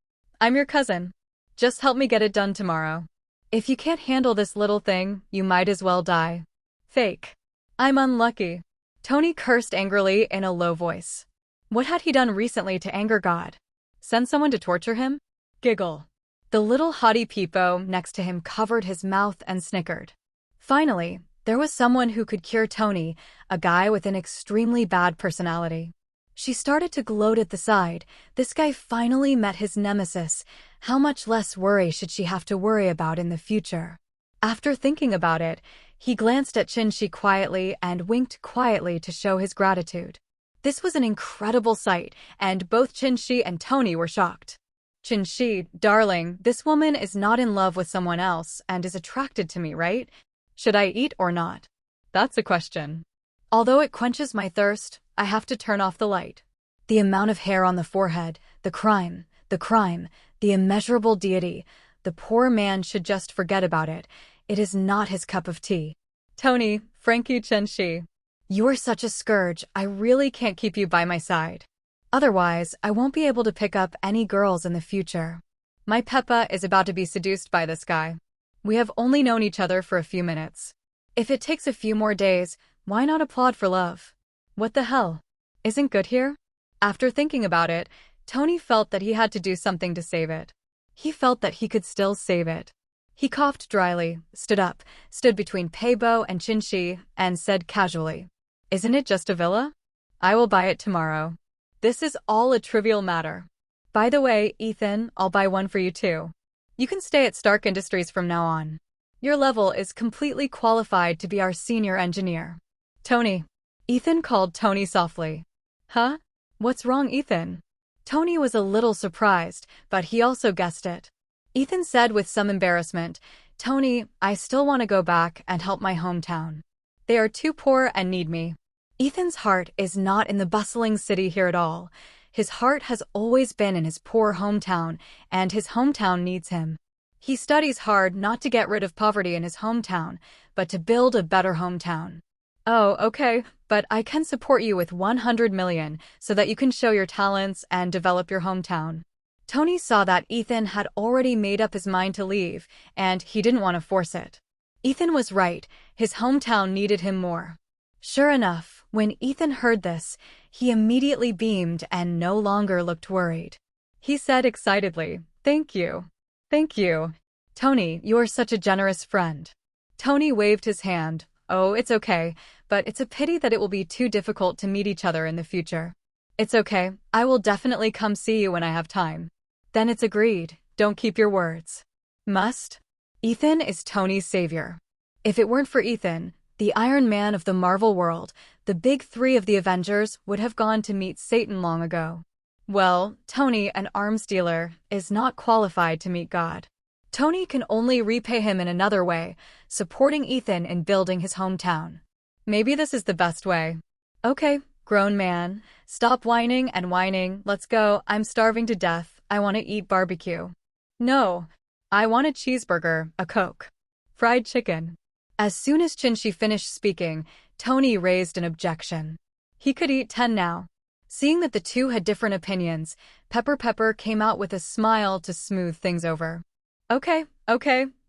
I'm your cousin. Just help me get it done tomorrow. If you can't handle this little thing, you might as well die. Fake. I'm unlucky. Tony cursed angrily in a low voice. What had he done recently to anger God? Send someone to torture him? Giggle. The little haughty peepo next to him covered his mouth and snickered. Finally, there was someone who could cure Tony, a guy with an extremely bad personality. She started to gloat at the side. This guy finally met his nemesis. How much less worry should she have to worry about in the future? After thinking about it, he glanced at Chin-Shi quietly and winked quietly to show his gratitude. This was an incredible sight, and both Chin-Shi and Tony were shocked. Chin-Shi, darling, this woman is not in love with someone else and is attracted to me, right? Should I eat or not? That's a question. Although it quenches my thirst, I have to turn off the light. The amount of hair on the forehead, the crime, the immeasurable deity, the poor man should just forget about it. It is not his cup of tea. Tony, Frankie Chin-Shi. You are such a scourge, I really can't keep you by my side. Otherwise, I won't be able to pick up any girls in the future. My Peppa is about to be seduced by this guy. We have only known each other for a few minutes. If it takes a few more days, why not applaud for love? What the hell? Isn't good here? After thinking about it, Tony felt that he had to do something to save it. He felt that he could still save it. He coughed dryly, stood up, stood between Peibo and Chin-Shi, and said casually, Isn't it just a villa? I will buy it tomorrow. This is all a trivial matter. By the way, Ethan, I'll buy one for you too. You can stay at Stark Industries from now on. Your level is completely qualified to be our senior engineer. Tony. Ethan called Tony softly. Huh? What's wrong, Ethan? Tony was a little surprised, but he also guessed it. Ethan said with some embarrassment, Tony, I still want to go back and help my hometown. They are too poor and need me. Ethan's heart is not in the bustling city here at all. His heart has always been in his poor hometown, and his hometown needs him. He studies hard not to get rid of poverty in his hometown, but to build a better hometown. Oh, okay, but I can support you with 100 million so that you can show your talents and develop your hometown. Tony saw that Ethan had already made up his mind to leave, and he didn't want to force it. Ethan was right, his hometown needed him more. Sure enough, when Ethan heard this, he immediately beamed and no longer looked worried. He said excitedly, Thank you. Thank you. Tony, you're such a generous friend. Tony waved his hand. Oh, it's okay, but it's a pity that it will be too difficult to meet each other in the future. It's okay, I will definitely come see you when I have time. Then it's agreed, don't keep your words. Must? Ethan is Tony's savior. If it weren't for Ethan, the Iron Man of the Marvel world, the big three of the Avengers would have gone to meet Satan long ago. Well, Tony, an arms dealer, is not qualified to meet God. Tony can only repay him in another way, supporting Ethan in building his hometown. Maybe this is the best way. Okay, grown man, stop whining and whining, let's go, I'm starving to death, I want to eat barbecue. No, I want a cheeseburger, a Coke. Fried chicken. As soon as Chinchi finished speaking, Tony raised an objection. He could eat 10 now. Seeing that the two had different opinions, Pepper came out with a smile to smooth things over. Okay,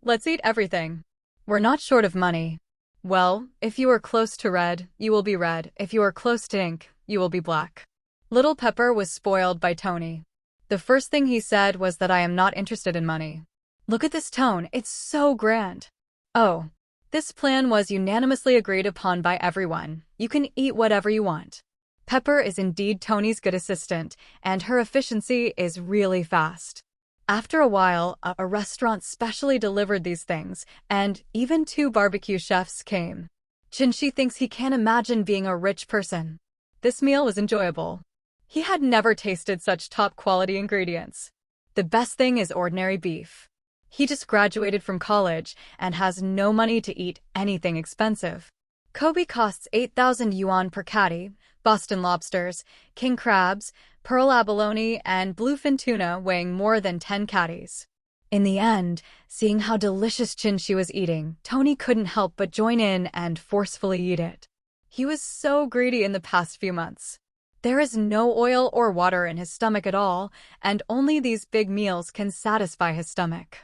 let's eat everything. We're not short of money. Well, if you are close to red, you will be red. If you are close to ink, you will be black. Little Pepper was spoiled by Tony. The first thing he said was that I am not interested in money. Look at this tone, it's so grand. Oh, this plan was unanimously agreed upon by everyone. You can eat whatever you want. Pepper is indeed Tony's good assistant, and her efficiency is really fast. After a while, a restaurant specially delivered these things, and even 2 barbecue chefs came. Chinchi thinks he can't imagine being a rich person. This meal was enjoyable. He had never tasted such top-quality ingredients. The best thing is ordinary beef. He just graduated from college and has no money to eat anything expensive. Kobe costs 8,000 yuan per catty, Boston lobsters, king crabs, pearl abalone, and bluefin tuna weighing more than 10 catties. In the end, seeing how delicious Chinchi was eating, Tony couldn't help but join in and forcefully eat it. He was so greedy in the past few months. There is no oil or water in his stomach at all, and only these big meals can satisfy his stomach.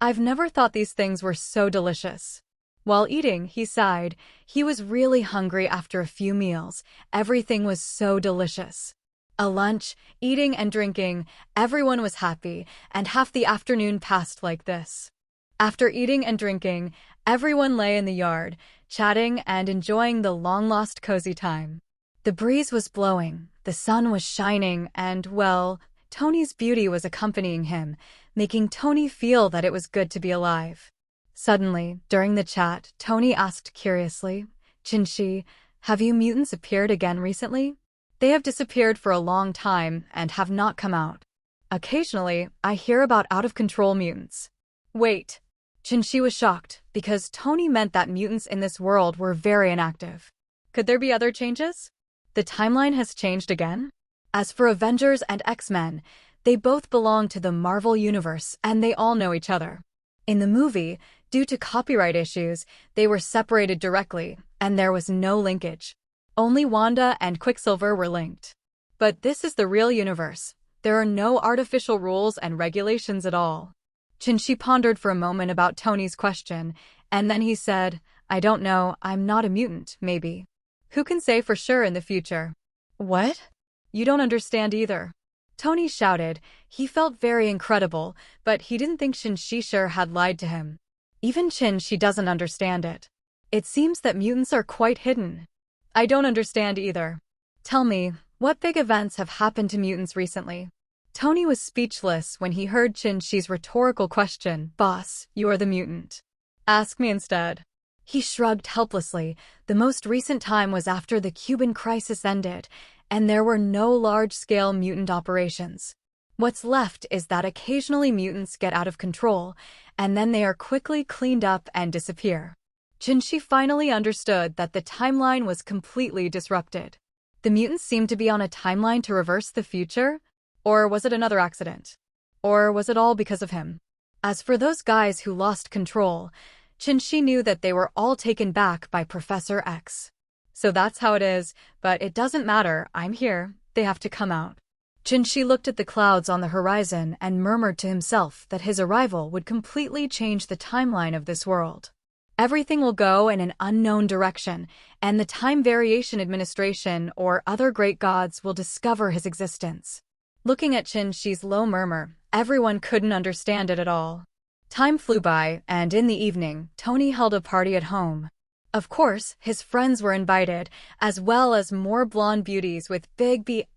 I've never thought these things were so delicious. While eating, he sighed. He was really hungry after a few meals. Everything was so delicious. A lunch, eating and drinking, everyone was happy, and half the afternoon passed like this. After eating and drinking, everyone lay in the yard, chatting and enjoying the long-lost cozy time. The breeze was blowing, the sun was shining, and, well, Tony's beauty was accompanying him, making Tony feel that it was good to be alive. Suddenly, during the chat, Tony asked curiously, Chinchi, have you mutants appeared again recently? They have disappeared for a long time and have not come out. Occasionally, I hear about out-of-control mutants. Wait. Chinchi was shocked, because Tony meant that mutants in this world were very inactive. Could there be other changes? The timeline has changed again? As for Avengers and X-Men, they both belong to the Marvel Universe and they all know each other. In the movie, due to copyright issues, they were separated directly, and there was no linkage. Only Wanda and Quicksilver were linked. But this is the real universe. There are no artificial rules and regulations at all. Chinchi pondered for a moment about Tony's question, and then he said, I don't know, I'm not a mutant, maybe. Who can say for sure in the future? What? You don't understand either. Tony shouted. He felt very incredible, but he didn't think Chinchi had lied to him. Even Chinchi doesn't understand it. It seems that mutants are quite hidden. I don't understand either. Tell me, what big events have happened to mutants recently? Tony was speechless when he heard Chinchi's rhetorical question, Boss, you're the mutant. Ask me instead. He shrugged helplessly. The most recent time was after the Cuban crisis ended, and there were no large-scale mutant operations. What's left is that occasionally mutants get out of control, and then they are quickly cleaned up and disappear. Chinchi finally understood that the timeline was completely disrupted. The mutants seemed to be on a timeline to reverse the future? Or was it another accident? Or was it all because of him? As for those guys who lost control, Chinchi knew that they were all taken back by Professor X. So that's how it is, but it doesn't matter, I'm here, they have to come out. Chinchi looked at the clouds on the horizon and murmured to himself that his arrival would completely change the timeline of this world. Everything will go in an unknown direction, and the Time Variation Administration or other great gods will discover his existence. Looking at Chinchi's low murmur, everyone couldn't understand it at all. Time flew by, and in the evening, Tony held a party at home. Of course, his friends were invited, as well as more blonde beauties with big B******.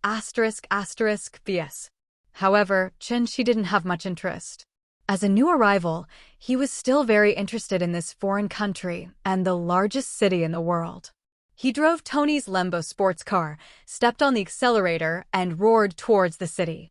However, Chinchi didn't have much interest. As a new arrival, he was still very interested in this foreign country and the largest city in the world. He drove Tony's Lambo sports car, stepped on the accelerator, and roared towards the city.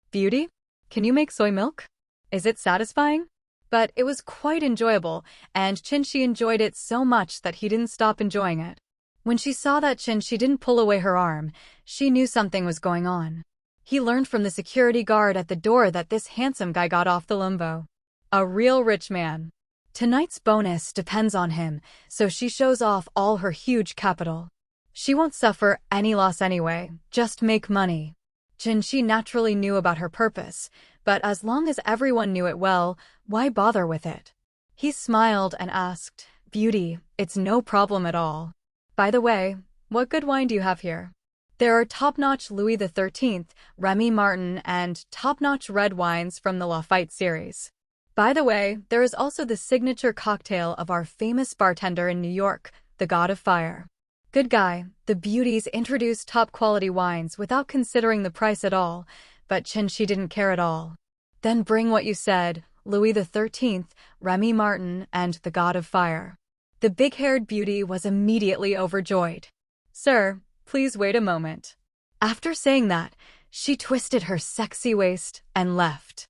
Beauty? Can you make soy milk? Is it satisfying? But it was quite enjoyable, and Chinchi enjoyed it so much that he didn't stop enjoying it. When she saw that Chinchi didn't pull away her arm, she knew something was going on. He learned from the security guard at the door that this handsome guy got off the limbo. A real rich man. Tonight's bonus depends on him, so she shows off all her huge capital. She won't suffer any loss anyway, just make money. Chinchi naturally knew about her purpose, but as long as everyone knew it well, why bother with it? He smiled and asked, "Beauty, it's no problem at all. By the way, what good wine do you have here?" There are top-notch Louis XIII, Remy Martin, and top-notch red wines from the Lafite series. By the way, there is also the signature cocktail of our famous bartender in New York, the God of Fire. Good guy, the beauties introduced top-quality wines without considering the price at all, but Chinchi didn't care at all. Then bring what you said, Louis XIII, Remy Martin, and the God of Fire. The big-haired beauty was immediately overjoyed. "Sir, please wait a moment." After saying that, she twisted her sexy waist and left.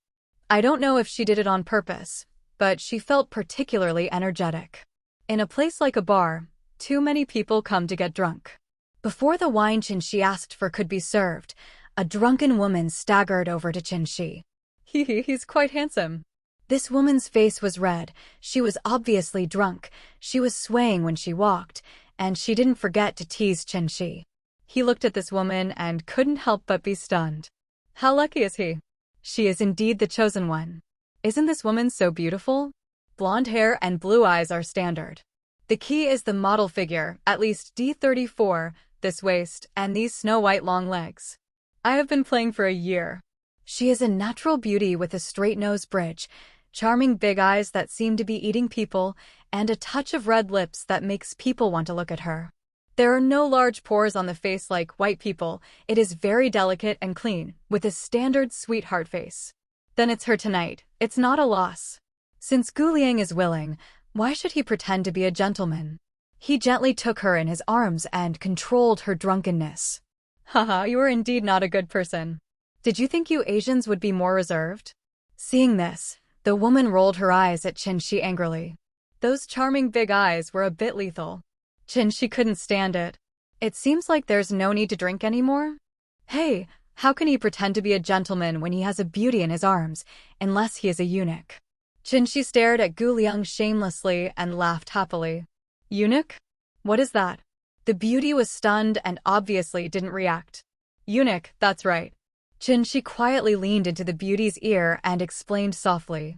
I don't know if she did it on purpose, but she felt particularly energetic. In a place like a bar, too many people come to get drunk. Before the wine Chinchi asked for could be served, a drunken woman staggered over to Chinchi. He's quite handsome." This woman's face was red. She was obviously drunk. She was swaying when she walked, and she didn't forget to tease Chinchi. He looked at this woman and couldn't help but be stunned. How lucky is he? She is indeed the chosen one. Isn't this woman so beautiful? Blonde hair and blue eyes are standard. The key is the model figure, at least D34, this waist, and these snow-white long legs. I have been playing for a year. She is a natural beauty with a straight nose bridge, charming big eyes that seem to be eating people, and a touch of red lips that makes people want to look at her. There are no large pores on the face like white people. It is very delicate and clean, with a standard sweetheart face. Then it's her tonight. It's not a loss. Since Gu Liang is willing, why should he pretend to be a gentleman? He gently took her in his arms and controlled her drunkenness. Haha, you are indeed not a good person. Did you think you Asians would be more reserved? Seeing this, the woman rolled her eyes at Chinchi angrily. Those charming big eyes were a bit lethal. Chinchi couldn't stand it. It seems like there's no need to drink anymore. Hey, how can he pretend to be a gentleman when he has a beauty in his arms, unless he is a eunuch? Qinshi stared at Gu Liang shamelessly and laughed happily. Eunuch? What is that? The beauty was stunned and obviously didn't react. Eunuch, that's right. Qinshi quietly leaned into the beauty's ear and explained softly.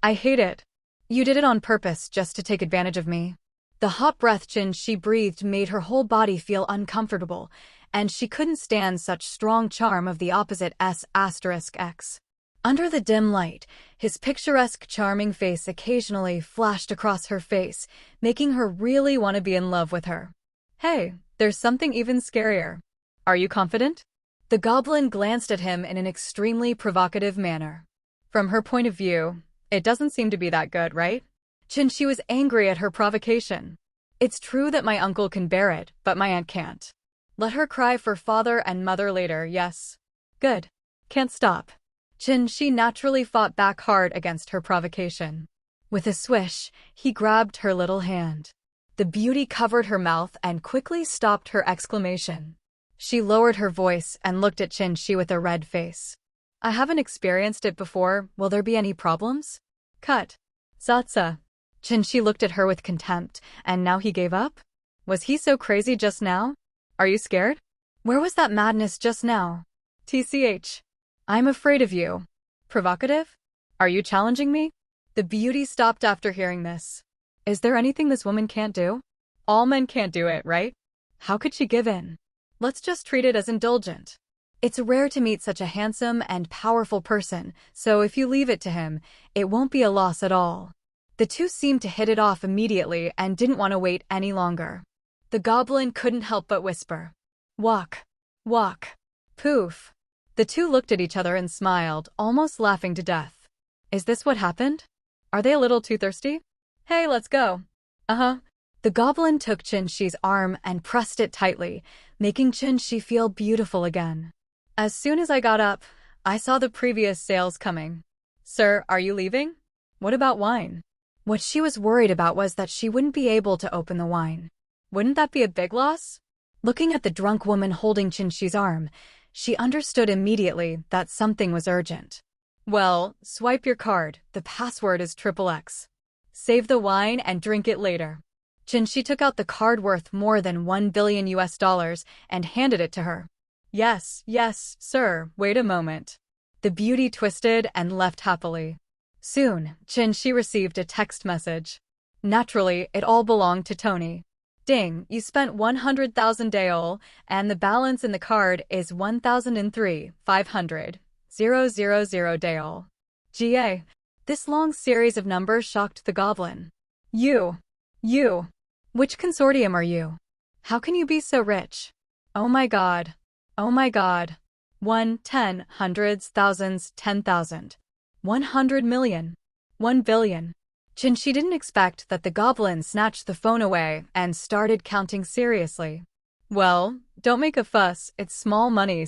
I hate it. You did it on purpose just to take advantage of me. The hot breath Qinshi breathed made her whole body feel uncomfortable, and she couldn't stand such strong charm of the opposite S*X. Under the dim light, his picturesque charming face occasionally flashed across her face, making her really want to be in love with her. Hey, there's something even scarier. Are you confident? The goblin glanced at him in an extremely provocative manner. From her point of view, it doesn't seem to be that good, right? Qinshi was angry at her provocation. It's true that my uncle can bear it, but my aunt can't. Let her cry for father and mother later, yes. Good. Can't stop. Qinshi naturally fought back hard against her provocation. With a swish, he grabbed her little hand. The beauty covered her mouth and quickly stopped her exclamation. She lowered her voice and looked at Qinshi with a red face. I haven't experienced it before. Will there be any problems? Cut. Satsa. Qinshi looked at her with contempt, and now he gave up? Was he so crazy just now? Are you scared? Where was that madness just now? TCH. I'm afraid of you. Provocative? Are you challenging me? The beauty stopped after hearing this. Is there anything this woman can't do? All men can't do it, right? How could she give in? Let's just treat it as indulgent. It's rare to meet such a handsome and powerful person, so if you leave it to him, it won't be a loss at all. The two seemed to hit it off immediately and didn't want to wait any longer. The goblin couldn't help but whisper. Walk. Walk. Poof. The two looked at each other and smiled, almost laughing to death. Is this what happened? Are they a little too thirsty? Hey, let's go. Uh-huh. The goblin took Qinshi's arm and pressed it tightly, making Qinshi feel beautiful again. As soon as I got up, I saw the previous sales coming. Sir, are you leaving? What about wine? What she was worried about was that she wouldn't be able to open the wine. Wouldn't that be a big loss? Looking at the drunk woman holding Qinshi's arm, she understood immediately that something was urgent. Well, swipe your card. The password is XXX. Save the wine and drink it later. Qinshi took out the card worth more than $1 billion and handed it to her. Yes, sir. Wait a moment. The beauty twisted and left happily. Soon, Qinshi received a text message. Naturally, it all belonged to Tony. Ding, you spent 100,000 Daol, and the balance in the card is 1,003,500,000 Daol. GA. This long series of numbers shocked the goblin. You. Which consortium are you? How can you be so rich? Oh my god. 1, 10, hundreds, thousands, 10,000. 100 million. 1 billion. Qinshi didn't expect that the goblin snatched the phone away and started counting seriously. Well, don't make a fuss, it's small money.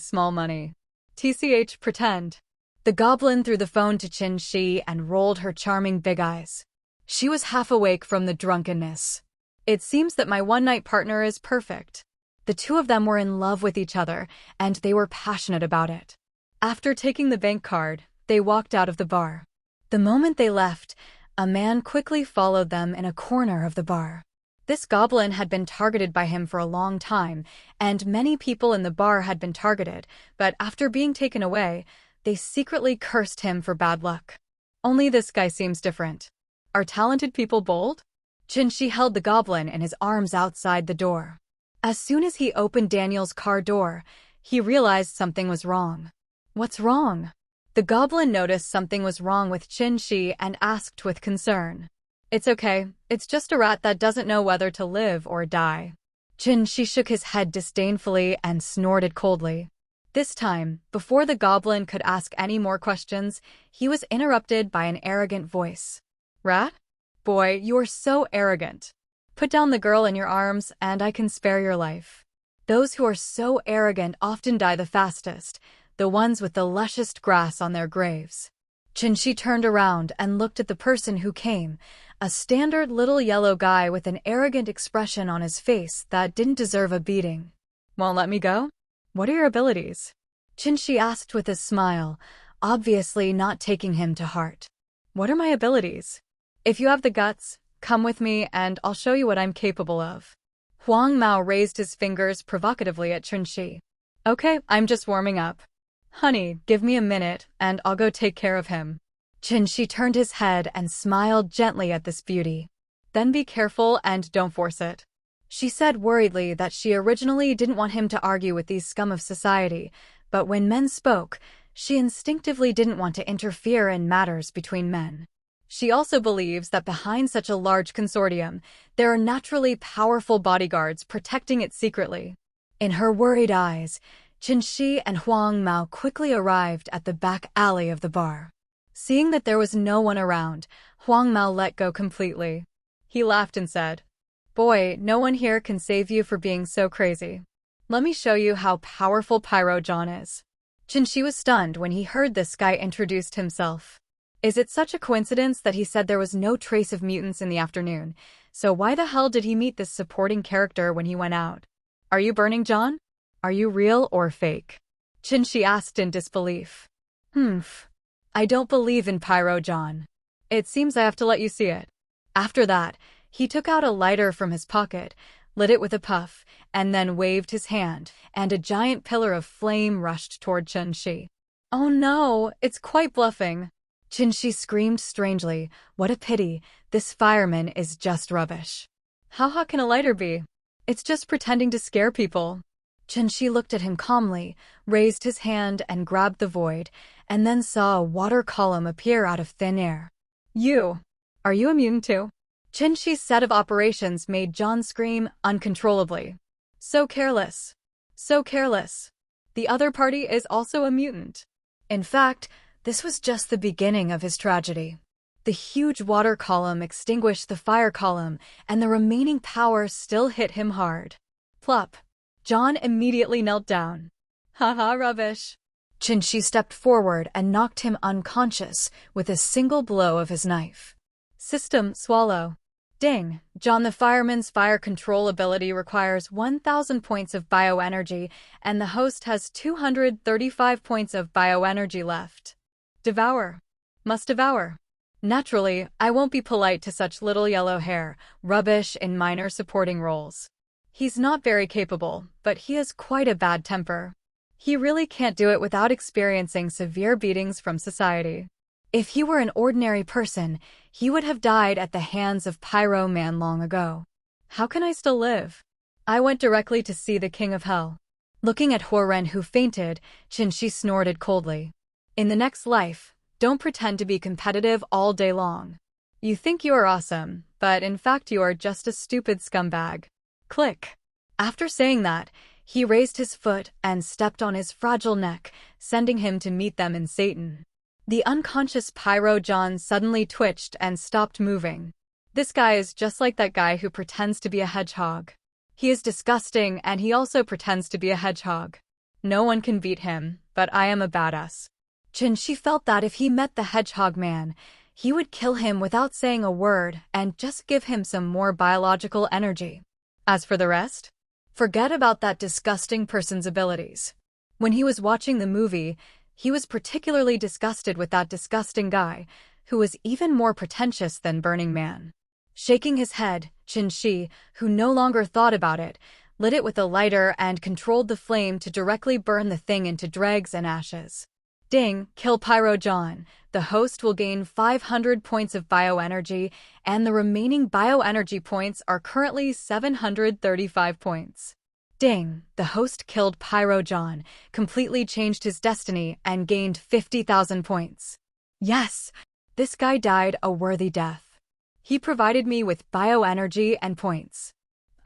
TCH, pretend. The goblin threw the phone to Qinshi and rolled her charming big eyes. She was half awake from the drunkenness. It seems that my one-night partner is perfect. The two of them were in love with each other, and they were passionate about it. After taking the bank card, they walked out of the bar. The moment they left, a man quickly followed them in a corner of the bar. This goblin had been targeted by him for a long time, and many people in the bar had been targeted, but after being taken away, they secretly cursed him for bad luck. Only this guy seems different. Are talented people bold? Qinshi held the goblin in his arms outside the door. As soon as he opened Daniel's car door, he realized something was wrong. What's wrong? The goblin noticed something was wrong with Qinshi and asked with concern. It's okay, it's just a rat that doesn't know whether to live or die. Qinshi shook his head disdainfully and snorted coldly. This time, before the goblin could ask any more questions, he was interrupted by an arrogant voice. Rat? Boy, you're so arrogant. Put down the girl in your arms and I can spare your life. Those who are so arrogant often die the fastest, the ones with the lushest grass on their graves. Qinshi turned around and looked at the person who came, a standard little yellow guy with an arrogant expression on his face that didn't deserve a beating. Won't let me go? What are your abilities? Qinshi asked with a smile, obviously not taking him to heart. What are my abilities? If you have the guts, come with me and I'll show you what I'm capable of. Huang Mao raised his fingers provocatively at Chunxi. Okay, I'm just warming up. Honey, give me a minute and I'll go take care of him. Chunxi turned his head and smiled gently at this beauty. Then be careful and don't force it. She said worriedly that she originally didn't want him to argue with these scum of society, but when men spoke, she instinctively didn't want to interfere in matters between men. She also believes that behind such a large consortium, there are naturally powerful bodyguards protecting it secretly. In her worried eyes, Chunxi and Huang Mao quickly arrived at the back alley of the bar. Seeing that there was no one around, Huang Mao let go completely. He laughed and said, "Boy, no one here can save you for being so crazy. Let me show you how powerful Pyro John is." Chunxi was stunned when he heard this guy introduced himself. Is it such a coincidence that he said there was no trace of mutants in the afternoon? So why the hell did he meet this supporting character when he went out? Are you Burning John? Are you real or fake? Chunxi asked in disbelief. I don't believe in Pyro John. It seems I have to let you see it. After that, he took out a lighter from his pocket, lit it with a puff, and then waved his hand, and a giant pillar of flame rushed toward Chunxi. Oh no, it's quite bluffing. Chunxi screamed strangely. What a pity, this fireman is just rubbish. How hot can a lighter be? It's just pretending to scare people. Chunxi looked at him calmly, raised his hand and grabbed the void, and then saw a water column appear out of thin air. Are you a mutant too? Chunxi's set of operations made John scream uncontrollably. So careless. So careless. The other party is also a mutant. In fact, this was just the beginning of his tragedy. The huge water column extinguished the fire column, and the remaining power still hit him hard. Plop. John immediately knelt down. Haha, rubbish. Chunxi stepped forward and knocked him unconscious with a single blow of his knife. System swallow. Ding. John the fireman's fire control ability requires 1,000 points of bioenergy, and the host has 235 points of bioenergy left. Devour. Must devour. Naturally, I won't be polite to such little yellow hair, rubbish in minor supporting roles. He's not very capable, but he has quite a bad temper. He really can't do it without experiencing severe beatings from society. If he were an ordinary person, he would have died at the hands of Pyro Man long ago. How can I still live? I went directly to see the King of Hell. Looking at Huoren who fainted, Chunxi snorted coldly. In the next life, don't pretend to be competitive all day long. You think you are awesome, but in fact you are just a stupid scumbag. Click. After saying that, he raised his foot and stepped on his fragile neck, sending him to meet them in Satan. The unconscious Pyro John suddenly twitched and stopped moving. This guy is just like that guy who pretends to be a hedgehog. He is disgusting and he also pretends to be a hedgehog. No one can beat him, but I am a badass. Chunxi felt that if he met the hedgehog man, he would kill him without saying a word and just give him some more biological energy. As for the rest, forget about that disgusting person's abilities. When he was watching the movie, he was particularly disgusted with that disgusting guy, who was even more pretentious than Burning Man. Shaking his head, Chunxi, who no longer thought about it, lit it with a lighter and controlled the flame to directly burn the thing into dregs and ashes. Ding, kill Pyro John. The host will gain 500 points of bioenergy, and the remaining bioenergy points are currently 735 points. Ding, the host killed Pyro John, completely changed his destiny, and gained 50,000 points. Yes, this guy died a worthy death. He provided me with bioenergy and points.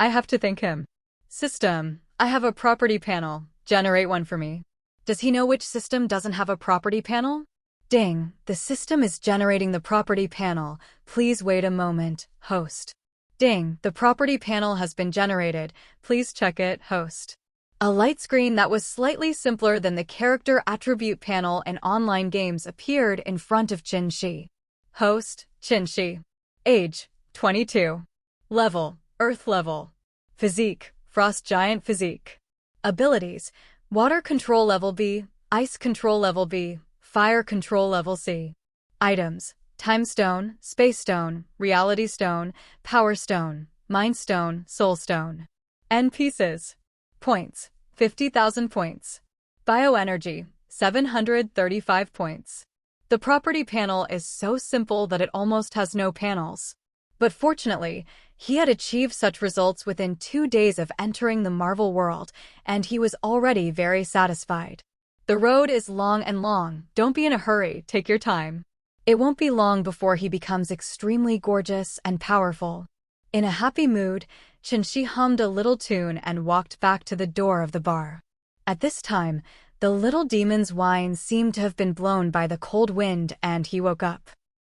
I have to thank him. System, I have a property panel. Generate one for me. Does he know which system doesn't have a property panel? Ding, the system is generating the property panel. Please wait a moment, host. Ding, the property panel has been generated. Please check it, host. A light screen that was slightly simpler than the character attribute panel in online games appeared in front of Chunxi. Host, Chunxi. Age, 22. Level, Earth level. Physique, Frost Giant physique. Abilities, Water Control Level B, Ice Control Level B, Fire Control Level C. Items, Time Stone, Space Stone, Reality Stone, Power Stone, Mind Stone, Soul Stone. N pieces. Points, 50,000 points. Bioenergy, 735 points. The property panel is so simple that it almost has no panels. But fortunately, he had achieved such results within 2 days of entering the Marvel world, and he was already very satisfied. The road is long and long. Don't be in a hurry, take your time. It won't be long before he becomes extremely gorgeous and powerful. In a happy mood, Qinshi hummed a little tune and walked back to the door of the bar. At this time, the little demon's wine seemed to have been blown by the cold wind and he woke up.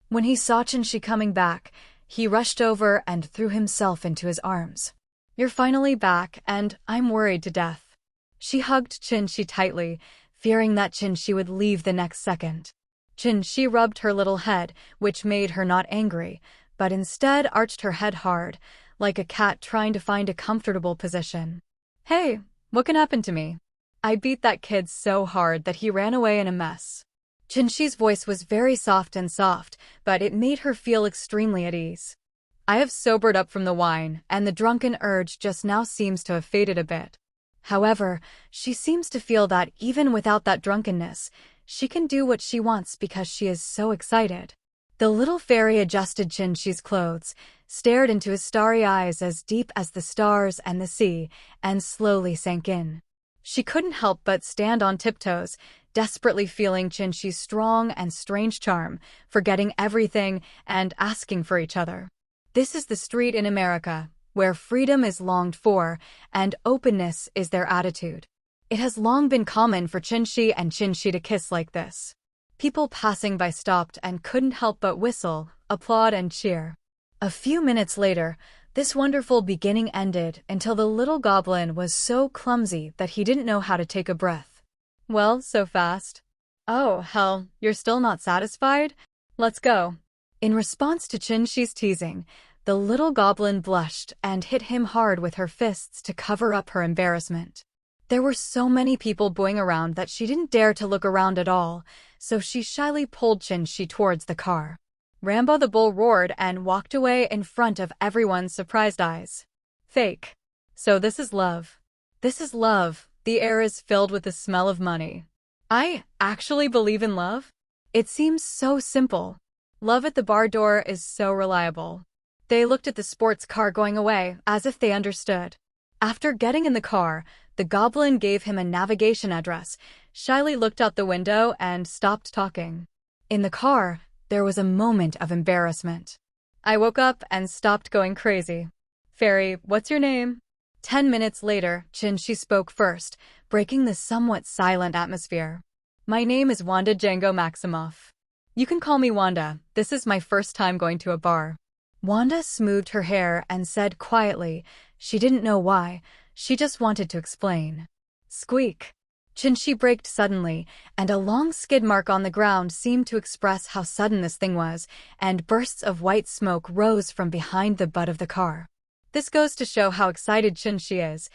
When he saw Qinshi coming back, he rushed over and threw himself into his arms. You're finally back, and I'm worried to death. She hugged Qinshi tightly, fearing that Qinshi would leave the next second. Qinshi rubbed her little head, which made her not angry, but instead arched her head hard, like a cat trying to find a comfortable position. Hey, what can happen to me? I beat that kid so hard that he ran away in a mess. Qinshi's voice was very soft, but it made her feel extremely at ease. I have sobered up from the wine, and the drunken urge just now seems to have faded a bit. However, she seems to feel that even without that drunkenness, she can do what she wants because she is so excited. The little fairy adjusted Qinshi's clothes, stared into his starry eyes as deep as the stars and the sea, and slowly sank in. She couldn't help but stand on tiptoes, desperately feeling Qinshi's strong and strange charm, forgetting everything and asking for each other. This is the street in America, where freedom is longed for, and openness is their attitude. It has long been common for Qinshi and Qinshi to kiss like this. People passing by stopped and couldn't help but whistle, applaud and cheer. A few minutes later, this wonderful beginning ended until the little goblin was so clumsy that he didn't know how to take a breath. Well, so fast. Oh, hell, you're still not satisfied? Let's go. In response to Qinshi's teasing, the little goblin blushed and hit him hard with her fists to cover up her embarrassment. There were so many people booing around that she didn't dare to look around at all, so she shyly pulled Qinshi towards the car. Rambo the bull roared and walked away in front of everyone's surprised eyes. Fake. So this is love. This is love. The air is filled with the smell of money. I actually believe in love? It seems so simple. Love at the bar door is so reliable. They looked at the sports car going away, as if they understood. After getting in the car, the goblin gave him a navigation address, shyly looked out the window, and stopped talking. In the car, there was a moment of embarrassment. I woke up and stopped going crazy. Fairy, what's your name? 10 minutes later, Qinshi spoke first, breaking the somewhat silent atmosphere. My name is Wanda Django Maximoff. You can call me Wanda. This is my first time going to a bar. Wanda smoothed her hair and said quietly, she didn't know why, she just wanted to explain. Squeak. Qinshi braked suddenly, and a long skid mark on the ground seemed to express how sudden this thing was, and bursts of white smoke rose from behind the butt of the car. This goes to show how excited Qinshi is.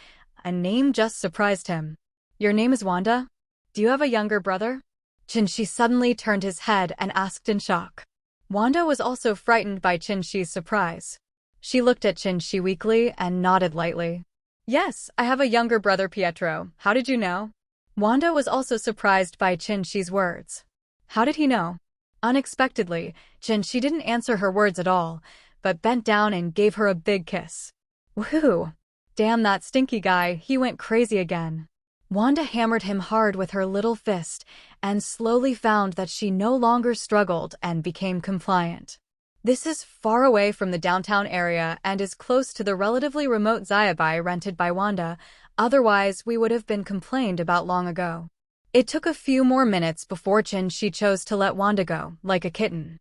A name just surprised him. Your name is Wanda? Do you have a younger brother? Qinshi suddenly turned his head and asked in shock. Wanda was also frightened by Qinshi's surprise. She looked at Qinshi weakly and nodded lightly. Yes, I have a younger brother, Pietro. How did you know? Wanda was also surprised by Qinshi's words. How did he know? Unexpectedly, Qinshi didn't answer her words at all, but bent down and gave her a big kiss. Woohoo! Damn that stinky guy, he went crazy again. Wanda hammered him hard with her little fist and slowly found that she no longer struggled and became compliant. This is far away from the downtown area and is close to the relatively remote Zayabai rented by Wanda, otherwise we would have been complained about long ago. It took a few more minutes before Qinshi chose to let Wanda go, like a kitten.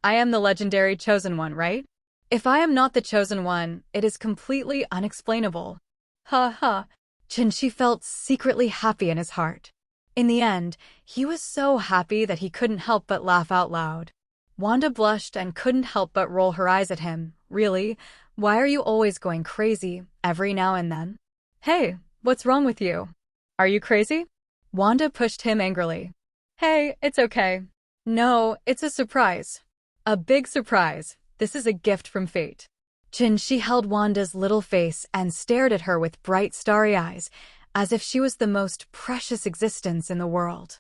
I am the legendary chosen one, right? If I am not the chosen one, it is completely unexplainable. Ha ha. Qinshi felt secretly happy in his heart. In the end, he was so happy that he couldn't help but laugh out loud. Wanda blushed and couldn't help but roll her eyes at him. Really? Why are you always going crazy, every now and then? Hey, what's wrong with you? Are you crazy? Wanda pushed him angrily. Hey, it's okay. No, it's a surprise. A big surprise. This is a gift from fate. She held Wanda's little face and stared at her with bright, starry eyes, as if she was the most precious existence in the world.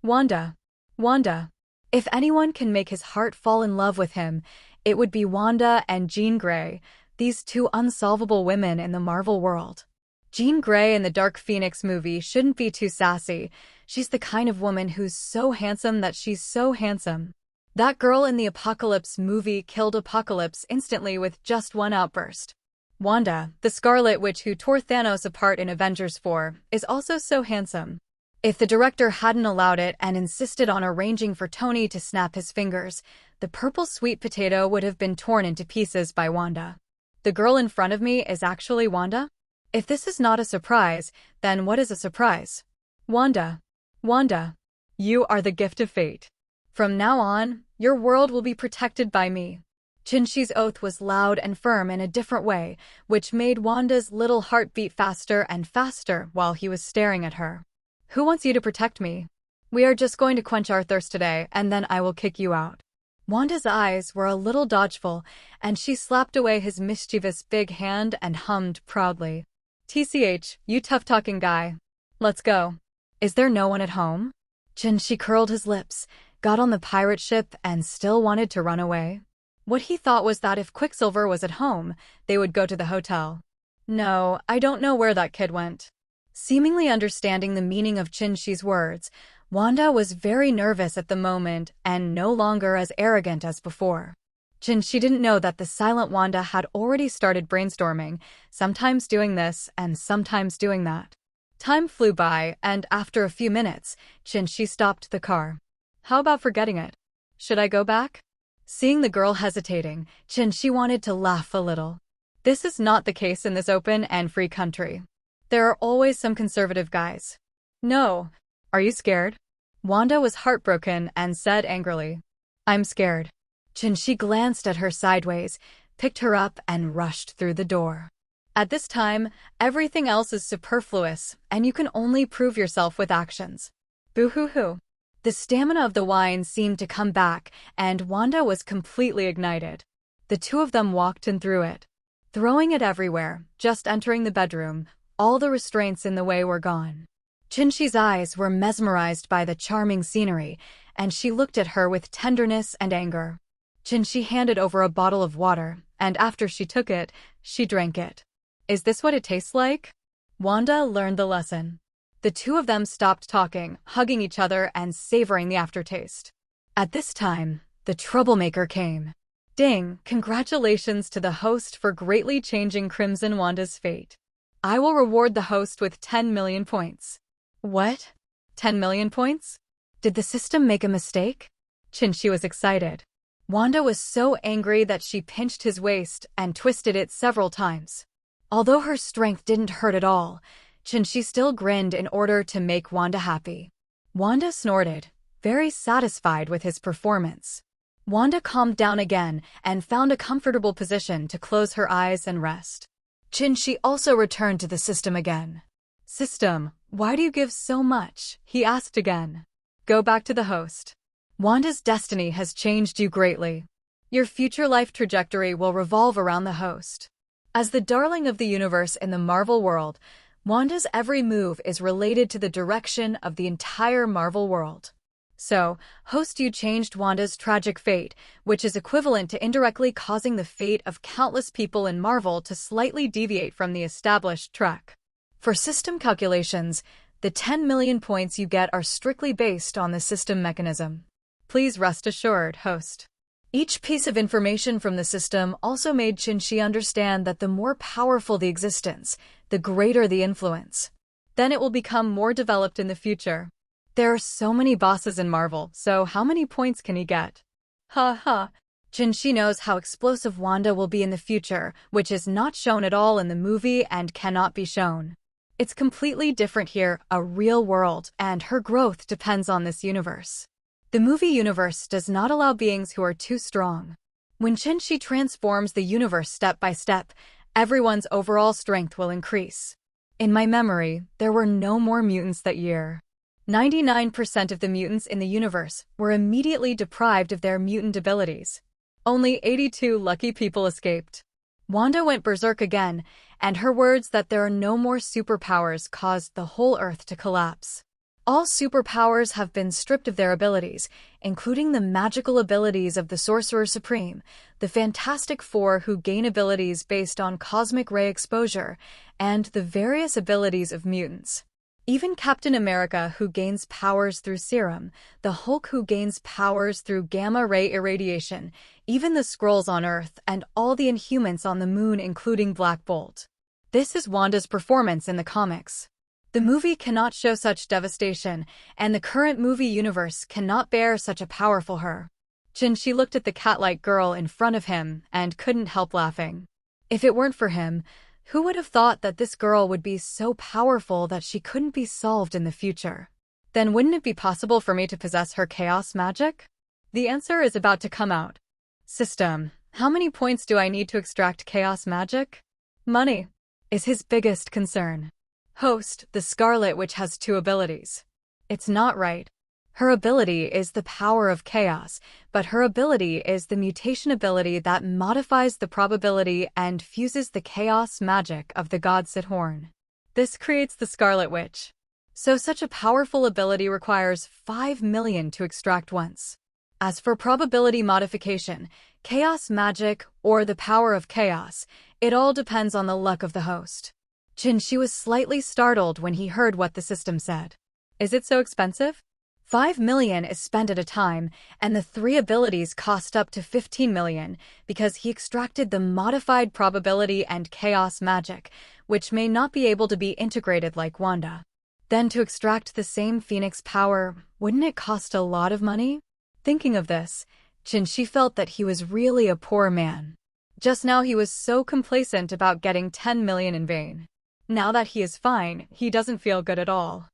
Wanda. Wanda. If anyone can make his heart fall in love with him, it would be Wanda and Jean Grey, these two unsolvable women in the Marvel world. Jean Grey in the Dark Phoenix movie shouldn't be too sassy. She's the kind of woman who's so handsome that she's so handsome. That girl in the Apocalypse movie killed Apocalypse instantly with just one outburst. Wanda, the Scarlet Witch who tore Thanos apart in Avengers 4, is also so handsome. If the director hadn't allowed it and insisted on arranging for Tony to snap his fingers, the purple sweet potato would have been torn into pieces by Wanda. The girl in front of me is actually Wanda? If this is not a surprise, then what is a surprise? Wanda. Wanda. You are the gift of fate. From now on, your world will be protected by me. Chinchi's oath was loud and firm in a different way, which made Wanda's little heart beat faster and faster while he was staring at her. Who wants you to protect me? We are just going to quench our thirst today, and then I will kick you out. Wanda's eyes were a little dodgeful, and she slapped away his mischievous big hand and hummed proudly. TCH, you tough-talking guy. Let's go. Is there no one at home? Chinchi curled his lips, got on the pirate ship, and still wanted to run away. What he thought was that if Quicksilver was at home, they would go to the hotel. No, I don't know where that kid went. Seemingly understanding the meaning of Chinchi's words, Wanda was very nervous at the moment and no longer as arrogant as before. Chinchi didn't know that the silent Wanda had already started brainstorming, sometimes doing this and sometimes doing that. Time flew by, and after a few minutes, Chinchi stopped the car. How about forgetting it? Should I go back? Seeing the girl hesitating, Chinchi wanted to laugh a little. This is not the case in this open and free country. There are always some conservative guys. No. Are you scared? Wanda was heartbroken and said angrily, I'm scared. Chinchi glanced at her sideways, picked her up, and rushed through the door. At this time, everything else is superfluous, and you can only prove yourself with actions. Boo-hoo-hoo. The stamina of the wine seemed to come back, and Wanda was completely ignited. The two of them walked in through it, throwing it everywhere. Just entering the bedroom, all the restraints in the way were gone. Chinchi's eyes were mesmerized by the charming scenery, and she looked at her with tenderness and anger. Chinchi handed over a bottle of water, and after she took it, she drank it. Is this what it tastes like? Wanda learned the lesson. The two of them stopped talking, hugging each other and savoring the aftertaste. At this time, the troublemaker came. Ding! Congratulations to the host for greatly changing Crimson Wanda's fate. I will reward the host with 10 million points. What? 10 million points? Did the system make a mistake? Chinchi was excited. Wanda was so angry that she pinched his waist and twisted it several times. Although her strength didn't hurt at all, Chinchi still grinned in order to make Wanda happy. Wanda snorted, very satisfied with his performance. Wanda calmed down again and found a comfortable position to close her eyes and rest. Chinchi also returned to the system again. System, why do you give so much? He asked again. Go back to the host. Wanda's destiny has changed you greatly. Your future life trajectory will revolve around the host. As the darling of the universe in the Marvel world, Wanda's every move is related to the direction of the entire Marvel world. So, host, you changed Wanda's tragic fate, which is equivalent to indirectly causing the fate of countless people in Marvel to slightly deviate from the established track. For system calculations, the 10 million points you get are strictly based on the system mechanism. Please rest assured, host. Each piece of information from the system also made Chinchi understand that the more powerful the existence, the greater the influence. Then it will become more developed in the future. There are so many bosses in Marvel, so how many points can he get? Ha ha. Chinchi knows how explosive Wanda will be in the future, which is not shown at all in the movie and cannot be shown. It's completely different here, a real world, and her growth depends on this universe. The movie universe does not allow beings who are too strong. When Chinchi transforms the universe step by step, everyone's overall strength will increase. In my memory, there were no more mutants that year. 99% of the mutants in the universe were immediately deprived of their mutant abilities. Only 82 lucky people escaped. Wanda went berserk again, and her words that there are no more superpowers caused the whole Earth to collapse. All superpowers have been stripped of their abilities, including the magical abilities of the Sorcerer Supreme, the Fantastic Four who gain abilities based on cosmic ray exposure, and the various abilities of mutants. Even Captain America, who gains powers through serum, the Hulk, who gains powers through gamma-ray irradiation, even the Skrulls on Earth, and all the Inhumans on the Moon, including Black Bolt. This is Wanda's performance in the comics. The movie cannot show such devastation, and the current movie universe cannot bear such a powerful her. She looked at the cat-like girl in front of him and couldn't help laughing. If it weren't for him, who would have thought that this girl would be so powerful that she couldn't be solved in the future? Then wouldn't it be possible for me to possess her chaos magic? The answer is about to come out. System, how many points do I need to extract chaos magic? Money is his biggest concern. Host, the Scarlet Witch has 2 abilities. It's not right. Her ability is the power of chaos, but her ability is the mutation ability that modifies the probability and fuses the chaos magic of the god Sithorn. This creates the Scarlet Witch. So such a powerful ability requires 5 million to extract once. As for probability modification, chaos magic, or the power of chaos, it all depends on the luck of the host. She was slightly startled when he heard what the system said. Is it so expensive? 5 million is spent at a time, and the 3 abilities cost up to 15 million because he extracted the modified probability and chaos magic, which may not be able to be integrated like Wanda. Then to extract the same Phoenix power, wouldn't it cost a lot of money? Thinking of this, she felt that he was really a poor man. Just now he was so complacent about getting 10 million in vain. Now that he is fine, he doesn't feel good at all.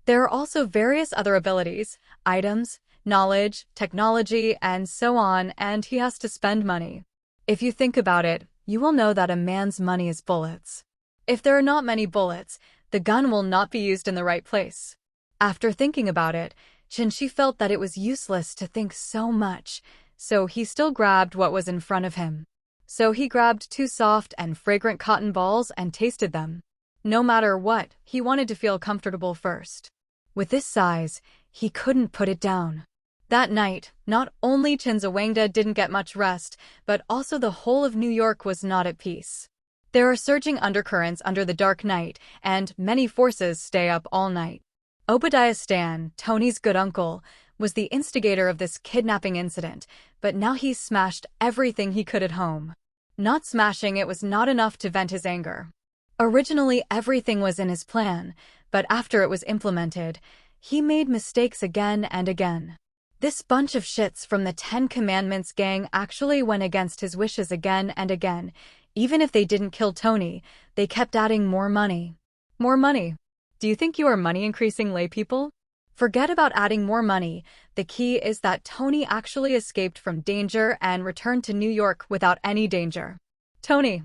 There are also various other abilities, items, knowledge, technology, and so on, and he has to spend money. If you think about it, you will know that a man's money is bullets. If there are not many bullets, the gun will not be used in the right place. After thinking about it, she felt that it was useless to think so much, so he still grabbed what was in front of him. So he grabbed 2 soft and fragrant cotton balls and tasted them. No matter what, he wanted to feel comfortable first. With this size, he couldn't put it down. That night, not only Chinzawangda didn't get much rest, but also the whole of New York was not at peace. There are surging undercurrents under the dark night, and many forces stay up all night. Obadiah Stan, Tony's good uncle, was the instigator of this kidnapping incident, but now he's smashed everything he could at home. Not smashing it was not enough to vent his anger. Originally, everything was in his plan, but after it was implemented, he made mistakes again and again. This bunch of shits from the 10 Commandments gang actually went against his wishes again and again. Even if they didn't kill Tony, they kept adding more money. More money. Do you think you are money-increasing laypeople? Forget about adding more money. The key is that Tony actually escaped from danger and returned to New York without any danger. Tony.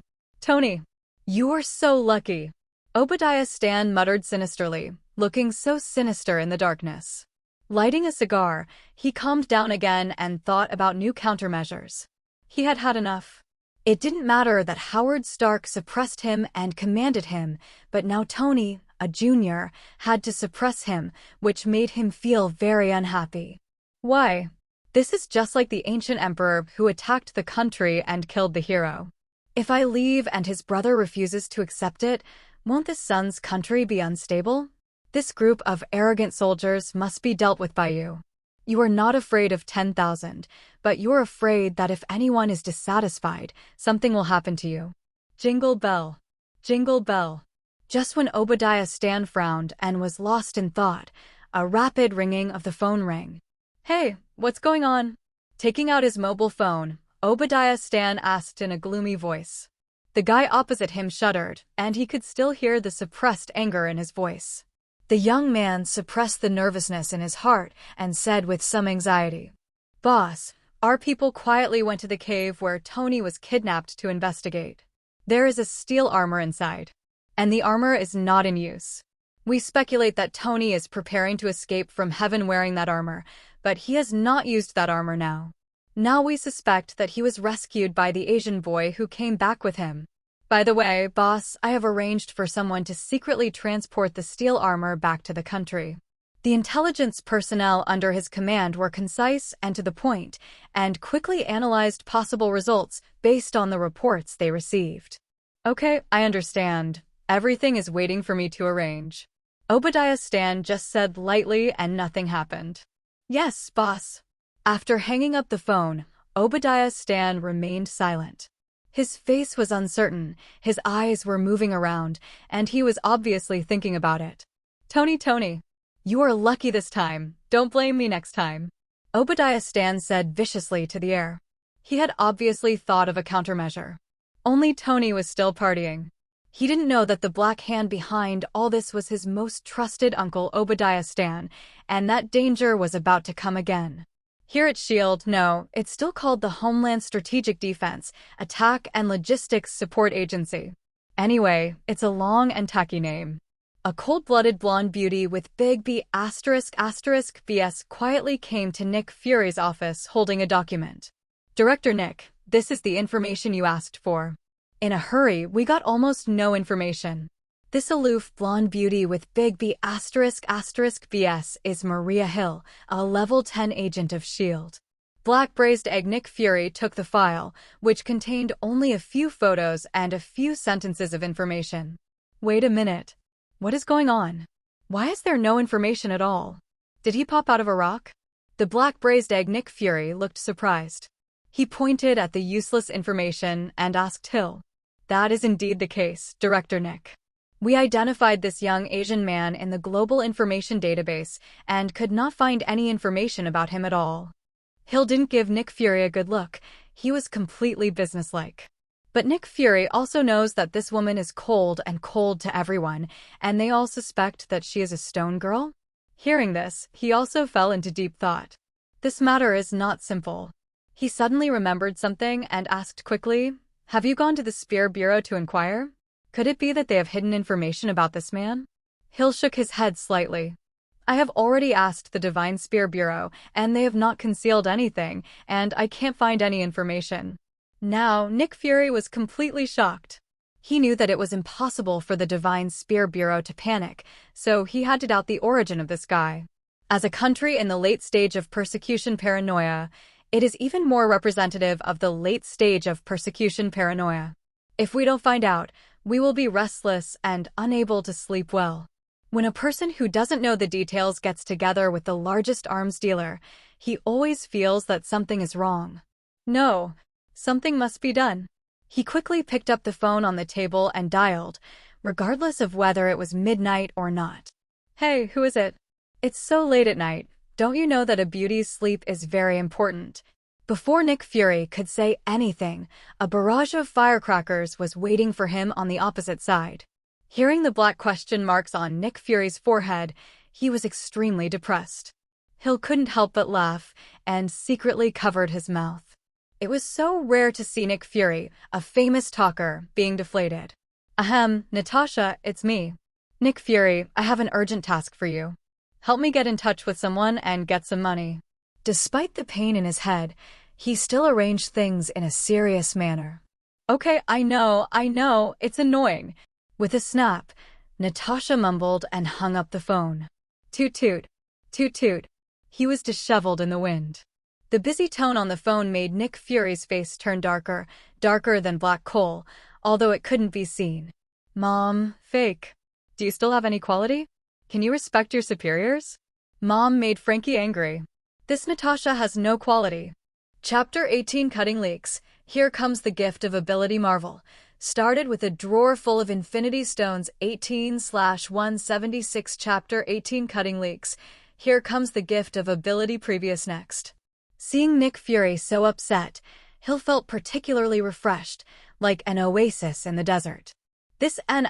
You are so lucky. Obadiah Stan muttered sinisterly, looking so sinister in the darkness. Lighting a cigar, he calmed down again and thought about new countermeasures. He had had enough. It didn't matter that Howard Stark suppressed him and commanded him, but now Tony, a junior, had to suppress him, which made him feel very unhappy. Why? This is just like the ancient emperor who attacked the country and killed the hero. If I leave and his brother refuses to accept it, won't the son's country be unstable? This group of arrogant soldiers must be dealt with by you. You are not afraid of 10,000, but you're afraid that if anyone is dissatisfied, something will happen to you. Jingle bell. Jingle bell. Just when Obadiah Stan frowned and was lost in thought, a rapid ringing of the phone rang. Hey, what's going on? Taking out his mobile phone, Obadiah Stan asked in a gloomy voice. The guy opposite him shuddered, and he could still hear the suppressed anger in his voice. The young man suppressed the nervousness in his heart and said with some anxiety, "Boss, our people quietly went to the cave where Tony was kidnapped to investigate. There is a steel armor inside, and the armor is not in use. We speculate that Tony is preparing to escape from heaven wearing that armor, but he has not used that armor now. Now we suspect that he was rescued by the Asian boy who came back with him. By the way, boss, I have arranged for someone to secretly transport the steel armor back to the country. The intelligence personnel under his command were concise and to the point, and quickly analyzed possible results based on the reports they received. Okay, I understand. Everything is waiting for me to arrange. Obadiah Stan just said lightly and nothing happened. Yes, boss. After hanging up the phone, Obadiah Stan remained silent. His face was uncertain, his eyes were moving around, and he was obviously thinking about it. Tony, you are lucky this time. Don't blame me next time. Obadiah Stan said viciously to the air. He had obviously thought of a countermeasure. Only Tony was still partying. He didn't know that the black hand behind all this was his most trusted uncle Obadiah Stan, and that danger was about to come again. Here at S.H.I.E.L.D., no, it's still called the Homeland Strategic Defense, Attack and Logistics Support Agency. Anyway, it's a long and tacky name. A cold-blooded blonde beauty with big B***** BS quietly came to Nick Fury's office holding a document. Director Nick, this is the information you asked for. In a hurry, we got almost no information. This aloof blonde beauty with big B***** BS is Maria Hill, a level 10 agent of S.H.I.E.L.D. Black Braised Egg Nick Fury took the file, which contained only a few photos and a few sentences of information. Wait a minute. What is going on? Why is there no information at all? Did he pop out of a rock? The Black Braised Egg Nick Fury looked surprised. He pointed at the useless information and asked Hill. That is indeed the case, Director Nick. We identified this young Asian man in the Global Information Database and could not find any information about him at all. Hill didn't give Nick Fury a good look. He was completely businesslike. But Nick Fury also knows that this woman is cold to everyone, and they all suspect that she is a stone girl. Hearing this, he also fell into deep thought. This matter is not simple. He suddenly remembered something and asked quickly, "Have you gone to the Spear Bureau to inquire? Could it be that they have hidden information about this man?" Hill shook his head slightly. "I have already asked the Divine Spear Bureau, and they have not concealed anything, and I can't find any information." Now, Nick Fury was completely shocked. He knew that it was impossible for the Divine Spear Bureau to panic, so he had to doubt the origin of this guy. As a country in the late stage of persecution paranoia, it is even more representative of the late stage of persecution paranoia. If we don't find out, we will be restless and unable to sleep well. When a person who doesn't know the details gets together with the largest arms dealer, he always feels that something is wrong. No, something must be done. He quickly picked up the phone on the table and dialed, regardless of whether it was midnight or not. "Hey, who is it? It's so late at night. Don't you know that a beauty's sleep is very important?" Before Nick Fury could say anything, a barrage of firecrackers was waiting for him on the opposite side. Hearing the black question marks on Nick Fury's forehead, he was extremely depressed. Hill couldn't help but laugh, and secretly covered his mouth. It was so rare to see Nick Fury, a famous talker, being deflated. "Ahem, Natasha, it's me. Nick Fury, I have an urgent task for you. Help me get in touch with someone and get some money." Despite the pain in his head, he still arranged things in a serious manner. "Okay, I know, it's annoying." With a snap, Natasha mumbled and hung up the phone. Toot toot, toot toot. He was disheveled in the wind. The busy tone on the phone made Nick Fury's face turn darker than black coal, although it couldn't be seen. "Mom, fake. Do you still have any quality? Can you respect your superiors?" Mom made Frankie angry. This Natasha has no quality. Chapter 18 Cutting Leaks. Here comes the gift of ability Marvel. Started with a drawer full of Infinity Stones 18/176. Chapter 18 Cutting Leaks. Here comes the gift of ability previous next. Seeing Nick Fury so upset, Hill felt particularly refreshed, like an oasis in the desert. This N*****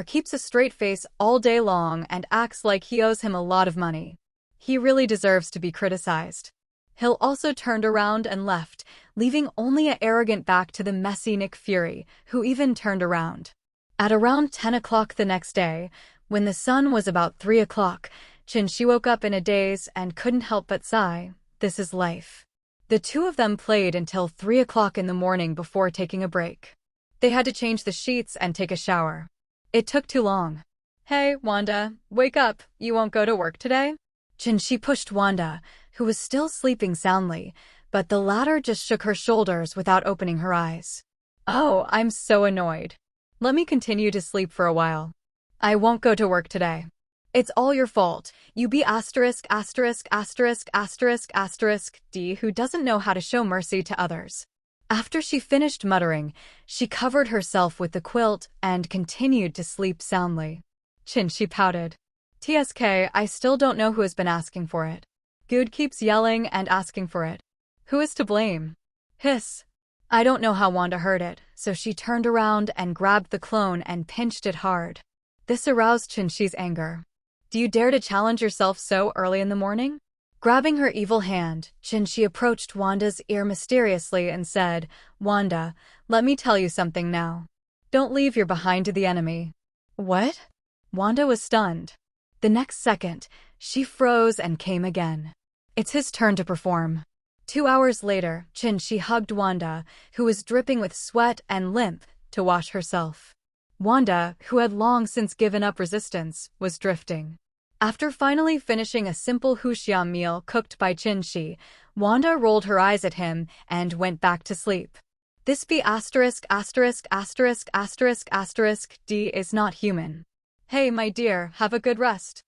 keeps a straight face all day long and acts like he owes him a lot of money. He really deserves to be criticized. Hill also turned around and left, leaving only an arrogant back to the messy Nick Fury, who even turned around. At around 10 o'clock the next day, when the sun was about 3 o'clock, She woke up in a daze and couldn't help but sigh. This is life. The two of them played until 3 o'clock in the morning before taking a break. They had to change the sheets and take a shower. It took too long. Hey, Wanda, wake up. You won't go to work today? Chin-shi pushed Wanda, who was still sleeping soundly, but the latter just shook her shoulders without opening her eyes. Oh, I'm so annoyed. Let me continue to sleep for a while. I won't go to work today. It's all your fault. You be asterisk asterisk asterisk asterisk asterisk D who doesn't know how to show mercy to others. After she finished muttering, she covered herself with the quilt and continued to sleep soundly. Chin-shi pouted. TSK, I still don't know who has been asking for it. Good keeps yelling and asking for it. Who is to blame? Hiss. I don't know how Wanda heard it, so she turned around and grabbed the clone and pinched it hard. This aroused Chin-shi's anger. Do you dare to challenge yourself so early in the morning? Grabbing her evil hand, Chin-shi approached Wanda's ear mysteriously and said, Wanda, let me tell you something now. Don't leave your behind to the enemy. What? Wanda was stunned. The next second, she froze and came again. It's his turn to perform. 2 hours later, Chin-shi hugged Wanda, who was dripping with sweat and limp, to wash herself. Wanda, who had long since given up resistance, was drifting. After finally finishing a simple huxian meal cooked by Chin-shi, Wanda rolled her eyes at him and went back to sleep. This be asterisk asterisk asterisk asterisk asterisk D is not human. Hey, my dear, have a good rest.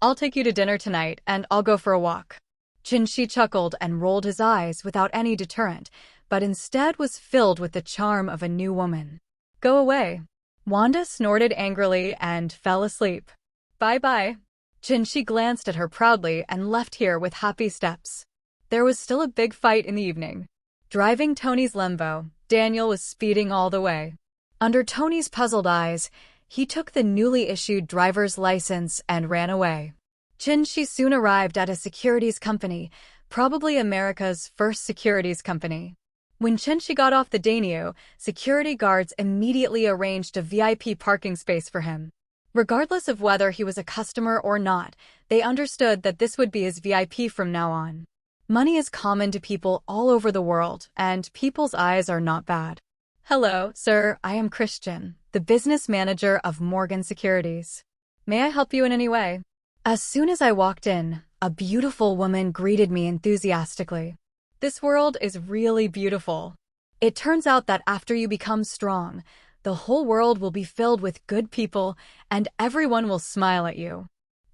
I'll take you to dinner tonight and I'll go for a walk. Chin-shi chuckled and rolled his eyes without any deterrent, but instead was filled with the charm of a new woman. Go away. Wanda snorted angrily and fell asleep. Bye-bye. Chin-shi glanced at her proudly and left here with happy steps. There was still a big fight in the evening. Driving Tony's Lambo, Daniel was speeding all the way. Under Tony's puzzled eyes, he took the newly issued driver's license and ran away. Chin-shi soon arrived at a securities company, probably America's first securities company. When Chin-shi got off the Dainio, security guards immediately arranged a VIP parking space for him. Regardless of whether he was a customer or not, they understood that this would be his VIP from now on. Money is common to people all over the world, and people's eyes are not bad. Hello, sir, I am Christian, the business manager of Morgan Securities. May I help you in any way? As soon as I walked in, a beautiful woman greeted me enthusiastically. This world is really beautiful. It turns out that after you become strong, the whole world will be filled with good people and everyone will smile at you.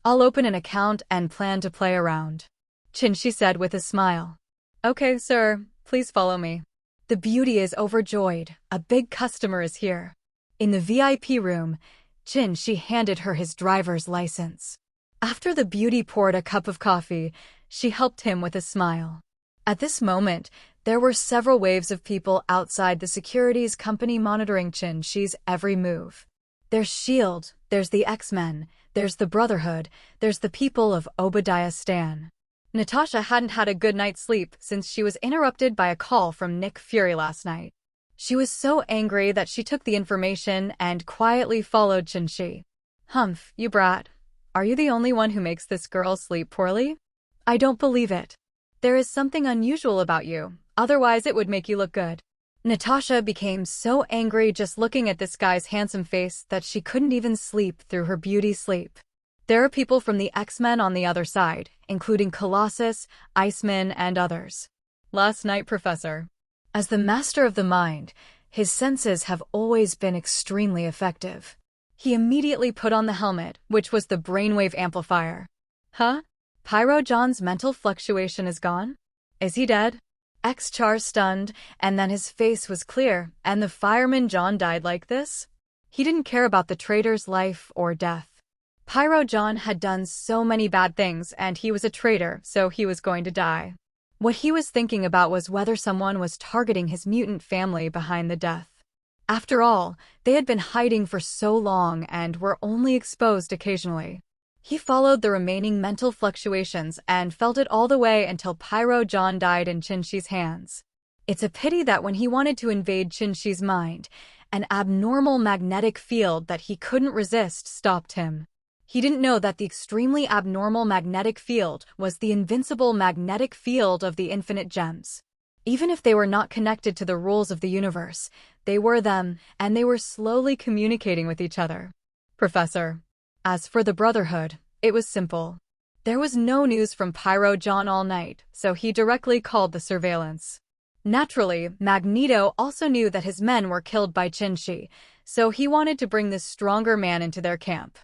I'll open an account and plan to play around. Chin-shi said with a smile. Okay, sir, please follow me. The beauty is overjoyed. A big customer is here. In the VIP room, Chin-shi handed her his driver's license. After the beauty poured a cup of coffee, she helped him with a smile. At this moment, there were several waves of people outside the securities company monitoring Chin-shi's every move. There's S.H.I.E.L.D., there's the X-Men, there's the Brotherhood, there's the people of Obadiah Stan. Natasha hadn't had a good night's sleep since she was interrupted by a call from Nick Fury last night. She was so angry that she took the information and quietly followed Chin-shi. Humph, you brat. Are you the only one who makes this girl sleep poorly? I don't believe it. There is something unusual about you, otherwise it would make you look good. Natasha became so angry just looking at this guy's handsome face that she couldn't even sleep through her beauty sleep. There are people from the X-Men on the other side, including Colossus, Iceman, and others. Last night, Professor. As the master of the mind, his senses have always been extremely effective. He immediately put on the helmet, which was the brainwave amplifier. Huh? Pyro John's mental fluctuation is gone? Is he dead? X-Char stunned, and then his face was clear, and the fireman John died like this? He didn't care about the traitor's life or death. Pyro John had done so many bad things, and he was a traitor, so he was going to die. What he was thinking about was whether someone was targeting his mutant family behind the death. After all, they had been hiding for so long and were only exposed occasionally. He followed the remaining mental fluctuations and felt it all the way until Pyro John died in Chin-shi's hands. It's a pity that when he wanted to invade Chin-shi's mind, an abnormal magnetic field that he couldn't resist stopped him. He didn't know that the extremely abnormal magnetic field was the invincible magnetic field of the infinite gems. Even if they were not connected to the rules of the universe, they were them, and they were slowly communicating with each other. Professor. As for the Brotherhood, it was simple. There was no news from Pyro John all night, so he directly called the surveillance. Naturally, Magneto also knew that his men were killed by Qin, so he wanted to bring this stronger man into their camp.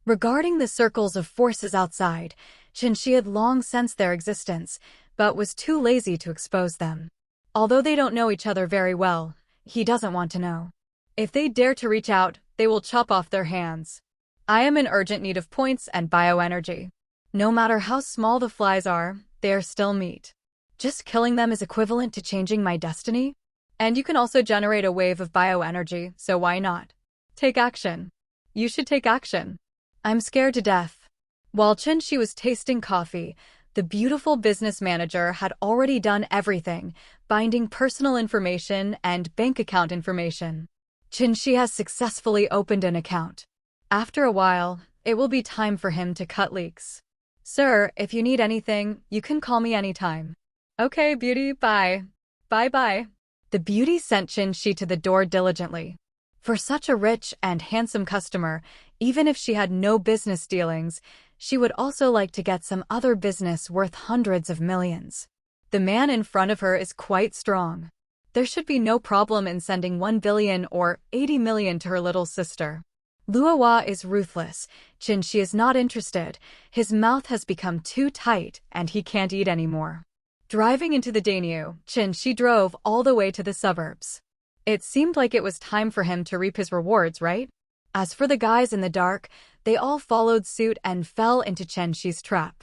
Regarding the circles of forces outside, Qin had long sensed their existence, but was too lazy to expose them. Although they don't know each other very well, he doesn't want to know. If they dare to reach out, they will chop off their hands. I am in urgent need of points and bioenergy. No matter how small the flies are, they are still meat. Just killing them is equivalent to changing my destiny? And you can also generate a wave of bioenergy, so why not? Take action. You should take action. I'm scared to death. While Qin was tasting coffee, the beautiful business manager had already done everything, binding personal information and bank account information. Qin has successfully opened an account. After a while, it will be time for him to cut leaks. Sir, if you need anything, you can call me anytime. Okay, beauty, bye. Bye-bye. The beauty sent Qin to the door diligently. For such a rich and handsome customer, even if she had no business dealings, she would also like to get some other business worth hundreds of millions. The man in front of her is quite strong. There should be no problem in sending 1 billion or 80 million to her little sister. Luowa is ruthless. Qin is not interested. His mouth has become too tight and he can't eat anymore. Driving into the Danube, Qin drove all the way to the suburbs. It seemed like it was time for him to reap his rewards, right? As for the guys in the dark, they all followed suit and fell into Qin's trap.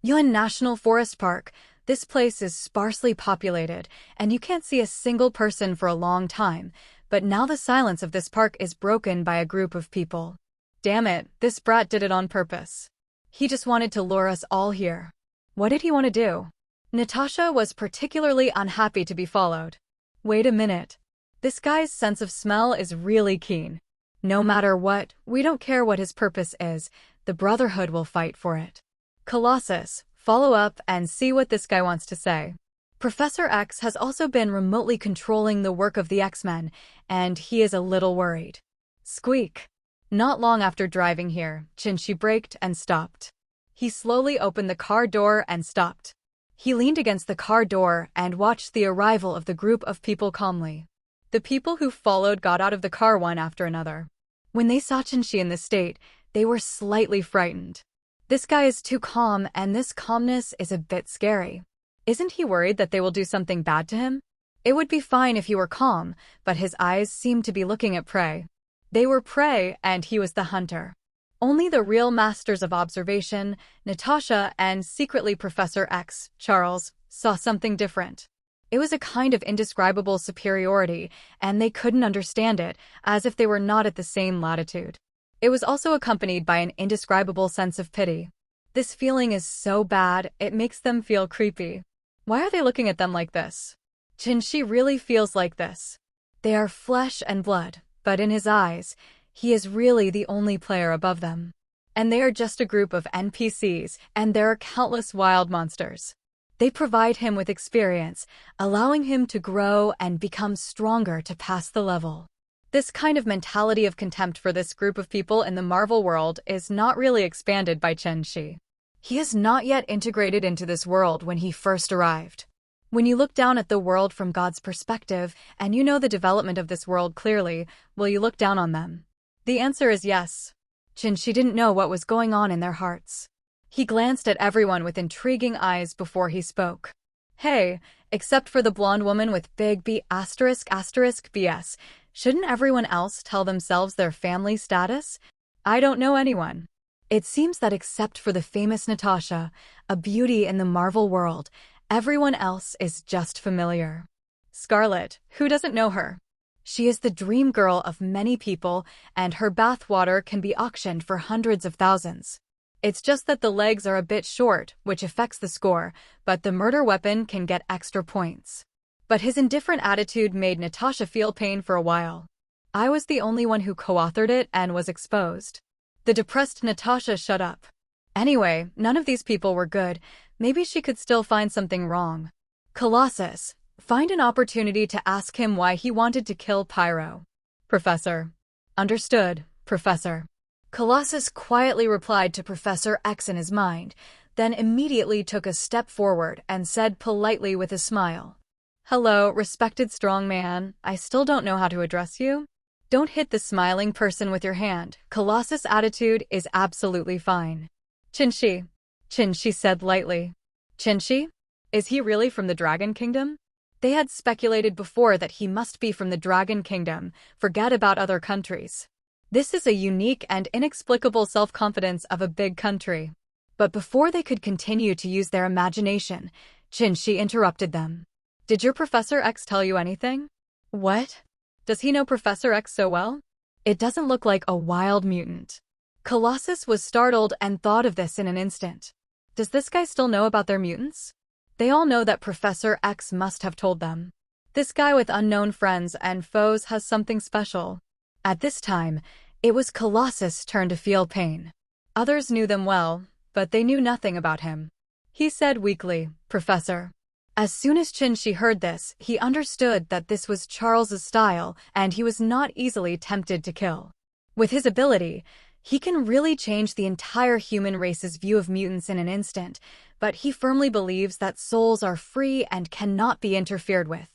Yun National Forest Park. This place is sparsely populated, and you can't see a single person for a long time, but now the silence of this park is broken by a group of people. Damn it, this brat did it on purpose. He just wanted to lure us all here. What did he want to do? Natasha was particularly unhappy to be followed. Wait a minute. This guy's sense of smell is really keen. No matter what, we don't care what his purpose is, the Brotherhood will fight for it. Colossus, follow up and see what this guy wants to say. Professor X has also been remotely controlling the work of the X-Men, and he is a little worried. Squeak. Not long after driving here, Qin braked and stopped. He slowly opened the car door and stopped. He leaned against the car door and watched the arrival of the group of people calmly. The people who followed got out of the car one after another. When they saw Qin in this state, they were slightly frightened. This guy is too calm, and this calmness is a bit scary. Isn't he worried that they will do something bad to him? It would be fine if he were calm, but his eyes seemed to be looking at prey. They were prey, and he was the hunter. Only the real masters of observation, Natasha and secretly Professor X, Charles, saw something different. It was a kind of indescribable superiority, and they couldn't understand it, as if they were not at the same latitude. It was also accompanied by an indescribable sense of pity. This feeling is so bad, it makes them feel creepy. Why are they looking at them like this? Qin really feels like this. They are flesh and blood, but in his eyes, he is really the only player above them. And they are just a group of NPCs, and there are countless wild monsters. They provide him with experience, allowing him to grow and become stronger to pass the level. This kind of mentality of contempt for this group of people in the Marvel world is not really expanded by Qin. He is not yet integrated into this world when he first arrived. When you look down at the world from God's perspective and you know the development of this world clearly, will you look down on them? The answer is yes. Qin didn't know what was going on in their hearts. He glanced at everyone with intriguing eyes before he spoke. Hey, except for the blonde woman with big B***** BS, shouldn't everyone else tell themselves their family status? I don't know anyone. It seems that except for the famous Natasha, a beauty in the Marvel world, everyone else is just familiar. Scarlet, who doesn't know her? She is the dream girl of many people, and her bathwater can be auctioned for hundreds of thousands. It's just that the legs are a bit short, which affects the score, but the murder weapon can get extra points. But his indifferent attitude made Natasha feel pain for a while. I was the only one who co-authored it and was exposed. The depressed Natasha shut up. Anyway, none of these people were good. Maybe she could still find something wrong. Colossus, find an opportunity to ask him why he wanted to kill Pyro. Professor. Understood, Professor. Colossus quietly replied to Professor X in his mind, then immediately took a step forward and said politely with a smile, "Hello, respected strong man. I still don't know how to address you." Don't hit the smiling person with your hand. Colossus' attitude is absolutely fine. Chinshi. Chinshi said lightly. Chinshi? Is he really from the Dragon Kingdom? They had speculated before that he must be from the Dragon Kingdom. Forget about other countries. This is a unique and inexplicable self-confidence of a big country. But before they could continue to use their imagination, Chinshi interrupted them. Did your Professor X tell you anything? What? Does he know Professor X so well? It doesn't look like a wild mutant. Colossus was startled and thought of this in an instant. Does this guy still know about their mutants? They all know that Professor X must have told them. This guy with unknown friends and foes has something special. At this time, it was Colossus' turn to feel pain. Others knew them well, but they knew nothing about him. He said weakly, Professor. As soon as Chinshi heard this, he understood that this was Charles's style and he was not easily tempted to kill. With his ability, he can really change the entire human race's view of mutants in an instant, but he firmly believes that souls are free and cannot be interfered with.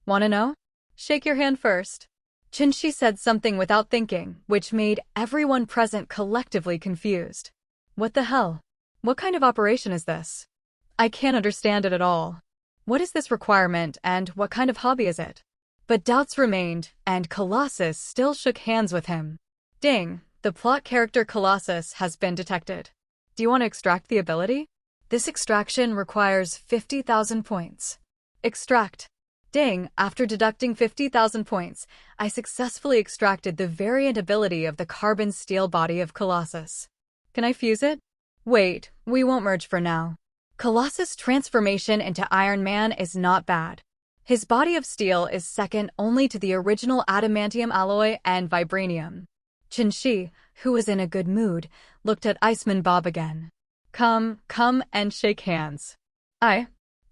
Wanna know? Shake your hand first. Chinshi said something without thinking, which made everyone present collectively confused. What the hell? What kind of operation is this? I can't understand it at all. What is this requirement and what kind of hobby is it? But doubts remained, and Colossus still shook hands with him. Ding, the plot character Colossus has been detected. Do you want to extract the ability? This extraction requires 50,000 points. Extract. Ding, after deducting 50,000 points, I successfully extracted the variant ability of the carbon steel body of Colossus. Can I fuse it? Wait, we won't merge for now. Colossus' transformation into Iron Man is not bad. His body of steel is second only to the original adamantium alloy and vibranium. Chinshi, who was in a good mood, looked at Iceman Bob again. Come and shake hands.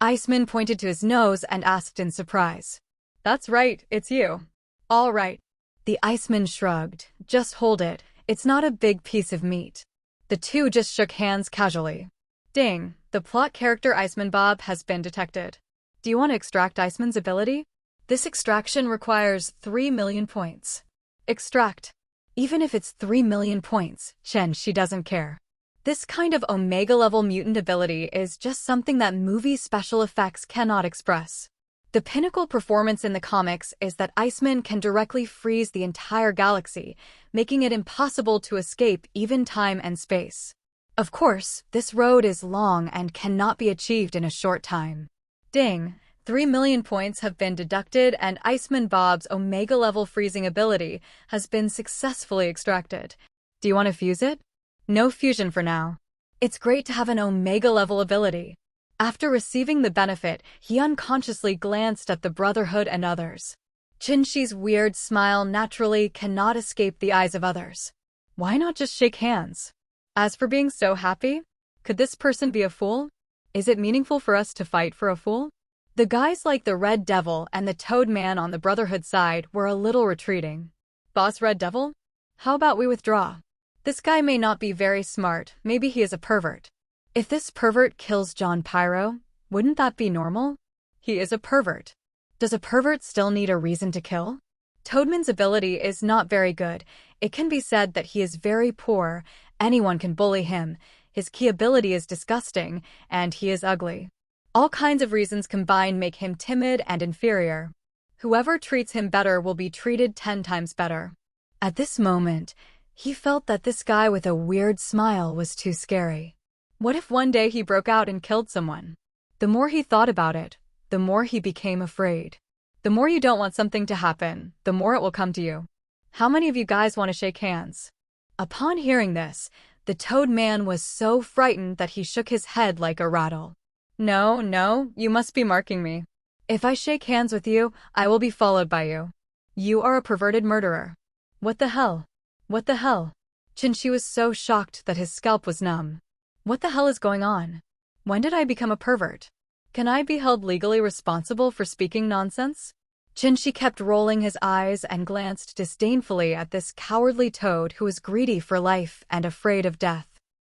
Iceman pointed to his nose and asked in surprise. That's right, it's you. All right. The Iceman shrugged. Just hold it, it's not a big piece of meat. The two just shook hands casually. Ding, the plot character Iceman Bob has been detected. Do you want to extract Iceman's ability? This extraction requires 3 million points. Extract. Even if it's 3 million points, she doesn't care. This kind of Omega-level mutant ability is just something that movie special effects cannot express. The pinnacle performance in the comics is that Iceman can directly freeze the entire galaxy, making it impossible to escape even time and space. Of course, this road is long and cannot be achieved in a short time. Ding, 3 million points have been deducted and Iceman Bob's Omega-level freezing ability has been successfully extracted. Do you want to fuse it? No fusion for now. It's great to have an Omega-level ability. After receiving the benefit, he unconsciously glanced at the Brotherhood and others. Chinshi's weird smile naturally cannot escape the eyes of others. Why not just shake hands? As for being so happy, could this person be a fool? Is it meaningful for us to fight for a fool? The guys like the Red Devil and the Toad Man on the Brotherhood side were a little retreating. Boss Red Devil? How about we withdraw? This guy may not be very smart, maybe he is a pervert. If this pervert kills John Pyro, wouldn't that be normal? He is a pervert. Does a pervert still need a reason to kill? Toadman's ability is not very good. It can be said that he is very poor, anyone can bully him, his key ability is disgusting, and he is ugly. All kinds of reasons combined make him timid and inferior. Whoever treats him better will be treated 10 times better. At this moment, he felt that this guy with a weird smile was too scary. What if one day he broke out and killed someone? The more he thought about it, the more he became afraid. The more you don't want something to happen, the more it will come to you. How many of you guys want to shake hands? Upon hearing this, the Toad Man was so frightened that he shook his head like a rattle. No, you must be marking me. If I shake hands with you, I will be followed by you. You are a perverted murderer. What the hell? What the hell? Chinchi was so shocked that his scalp was numb. What the hell is going on? When did I become a pervert? Can I be held legally responsible for speaking nonsense? Chinchi kept rolling his eyes and glanced disdainfully at this cowardly toad who was greedy for life and afraid of death.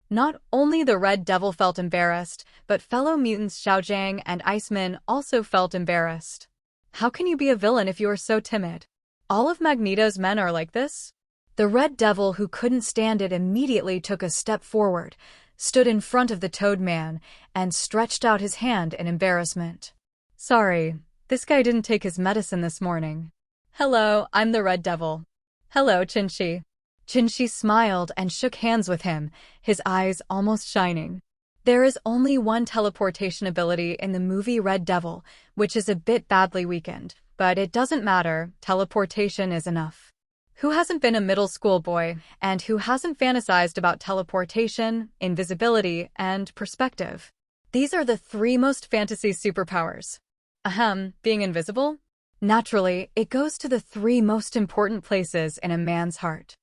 Not only the Red Devil felt embarrassed, but fellow mutants Xiaojiang and Iceman also felt embarrassed. How can you be a villain if you are so timid? All of Magneto's men are like this? The Red Devil, who couldn't stand it, immediately took a step forward, stood in front of the Toad Man, and stretched out his hand in embarrassment. Sorry, this guy didn't take his medicine this morning. Hello, I'm the Red Devil. Hello, Chinchi. Chinchi smiled and shook hands with him, his eyes almost shining. There is only one teleportation ability in the movie Red Devil, which is a bit badly weakened, but it doesn't matter, teleportation is enough. Who hasn't been a middle school boy, and who hasn't fantasized about teleportation, invisibility, and perspective? These are the three most fantasy superpowers. Ahem, being invisible? Naturally, it goes to the three most important places in a man's heart.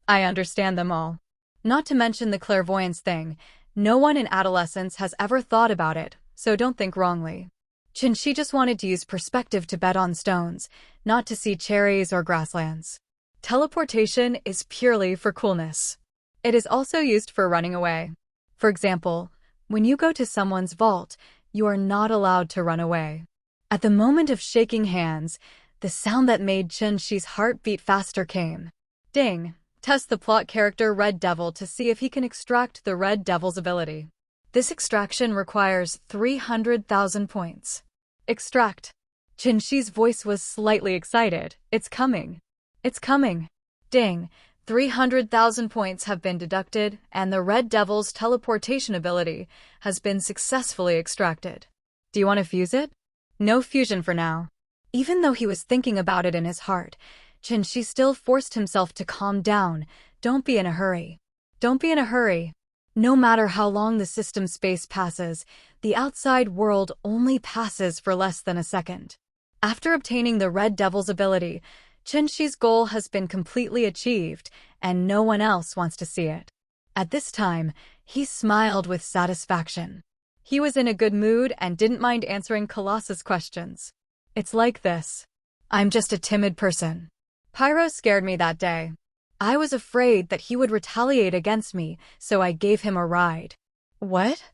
I understand them all. Not to mention the clairvoyance thing. No one in adolescence has ever thought about it, so don't think wrongly. Chinchi just wanted to use perspective to bet on stones, not to see cherries or grasslands. Teleportation is purely for coolness. It is also used for running away. For example, when you go to someone's vault, you are not allowed to run away. At the moment of shaking hands, the sound that made Chinchi's heart beat faster came. Ding! Test the plot character Red Devil to see if he can extract the Red Devil's ability. This extraction requires 300,000 points. Extract. Chinchi's voice was slightly excited. It's coming. It's coming. Ding. 300,000 points have been deducted, and the Red Devil's teleportation ability has been successfully extracted. Do you want to fuse it? No fusion for now. Even though he was thinking about it in his heart, Chinchi still forced himself to calm down. Don't be in a hurry. Don't be in a hurry. No matter how long the system space passes, the outside world only passes for less than a second. After obtaining the Red Devil's ability, Chinchi's goal has been completely achieved, and no one else wants to see it. At this time, he smiled with satisfaction. He was in a good mood and didn't mind answering Colossus' questions. It's like this. I'm just a timid person. Pyro scared me that day. I was afraid that he would retaliate against me, so I gave him a ride. What?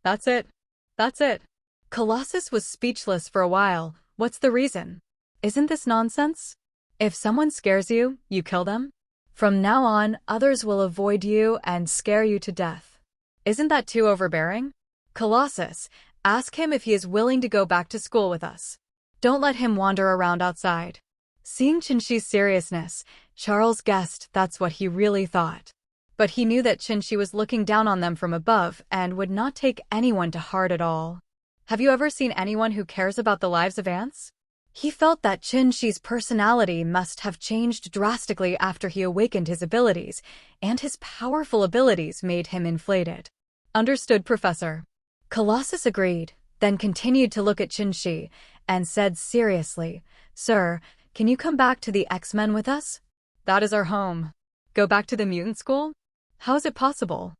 That's it. That's it. Colossus was speechless for a while. What's the reason? Isn't this nonsense? If someone scares you, you kill them? From now on, others will avoid you and scare you to death. Isn't that too overbearing? Colossus, ask him if he is willing to go back to school with us. Don't let him wander around outside. Seeing Chinchi's seriousness, Charles guessed that's what he really thought. But he knew that Chinchi was looking down on them from above and would not take anyone to heart at all. Have you ever seen anyone who cares about the lives of ants? He felt that Chinchi's personality must have changed drastically after he awakened his abilities, and his powerful abilities made him inflated. Understood, Professor. Colossus agreed, then continued to look at Chinchi, and said seriously, Sir, can you come back to the X-Men with us? That is our home. Go back to the mutant school? How is it possible?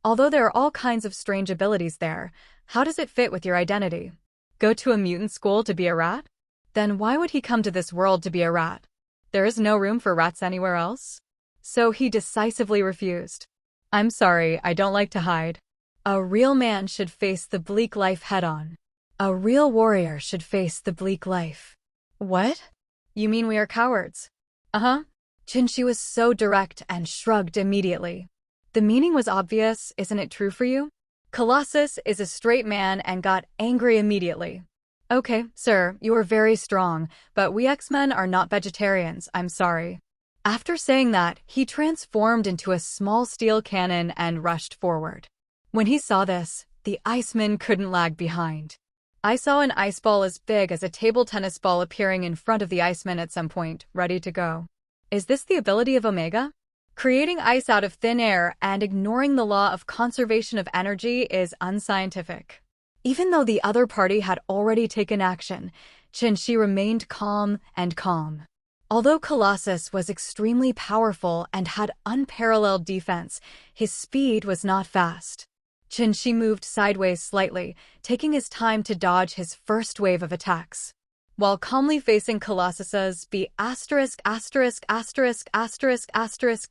Although there are all kinds of strange abilities there, how does it fit with your identity? Go to a mutant school to be a rat? Then why would he come to this world to be a rat? There is no room for rats anywhere else? So he decisively refused. I'm sorry, I don't like to hide. A real man should face the bleak life head-on. A real warrior should face the bleak life. What? You mean we are cowards? Uh-huh. Chinchi was so direct and shrugged immediately. The meaning was obvious, isn't it true for you? Colossus is a straight man and got angry immediately. Okay, sir, you are very strong, but we X-Men are not vegetarians, I'm sorry. After saying that, he transformed into a small steel cannon and rushed forward. When he saw this, the Iceman couldn't lag behind. I saw an ice ball as big as a table tennis ball appearing in front of the Iceman at some point, ready to go. Is this the ability of Omega? Creating ice out of thin air and ignoring the law of conservation of energy is unscientific. Even though the other party had already taken action, Chinchi remained calm and calm. Although Colossus was extremely powerful and had unparalleled defense, his speed was not fast. Chinshi moved sideways slightly, taking his time to dodge his first wave of attacks. While calmly facing Colossus's B***************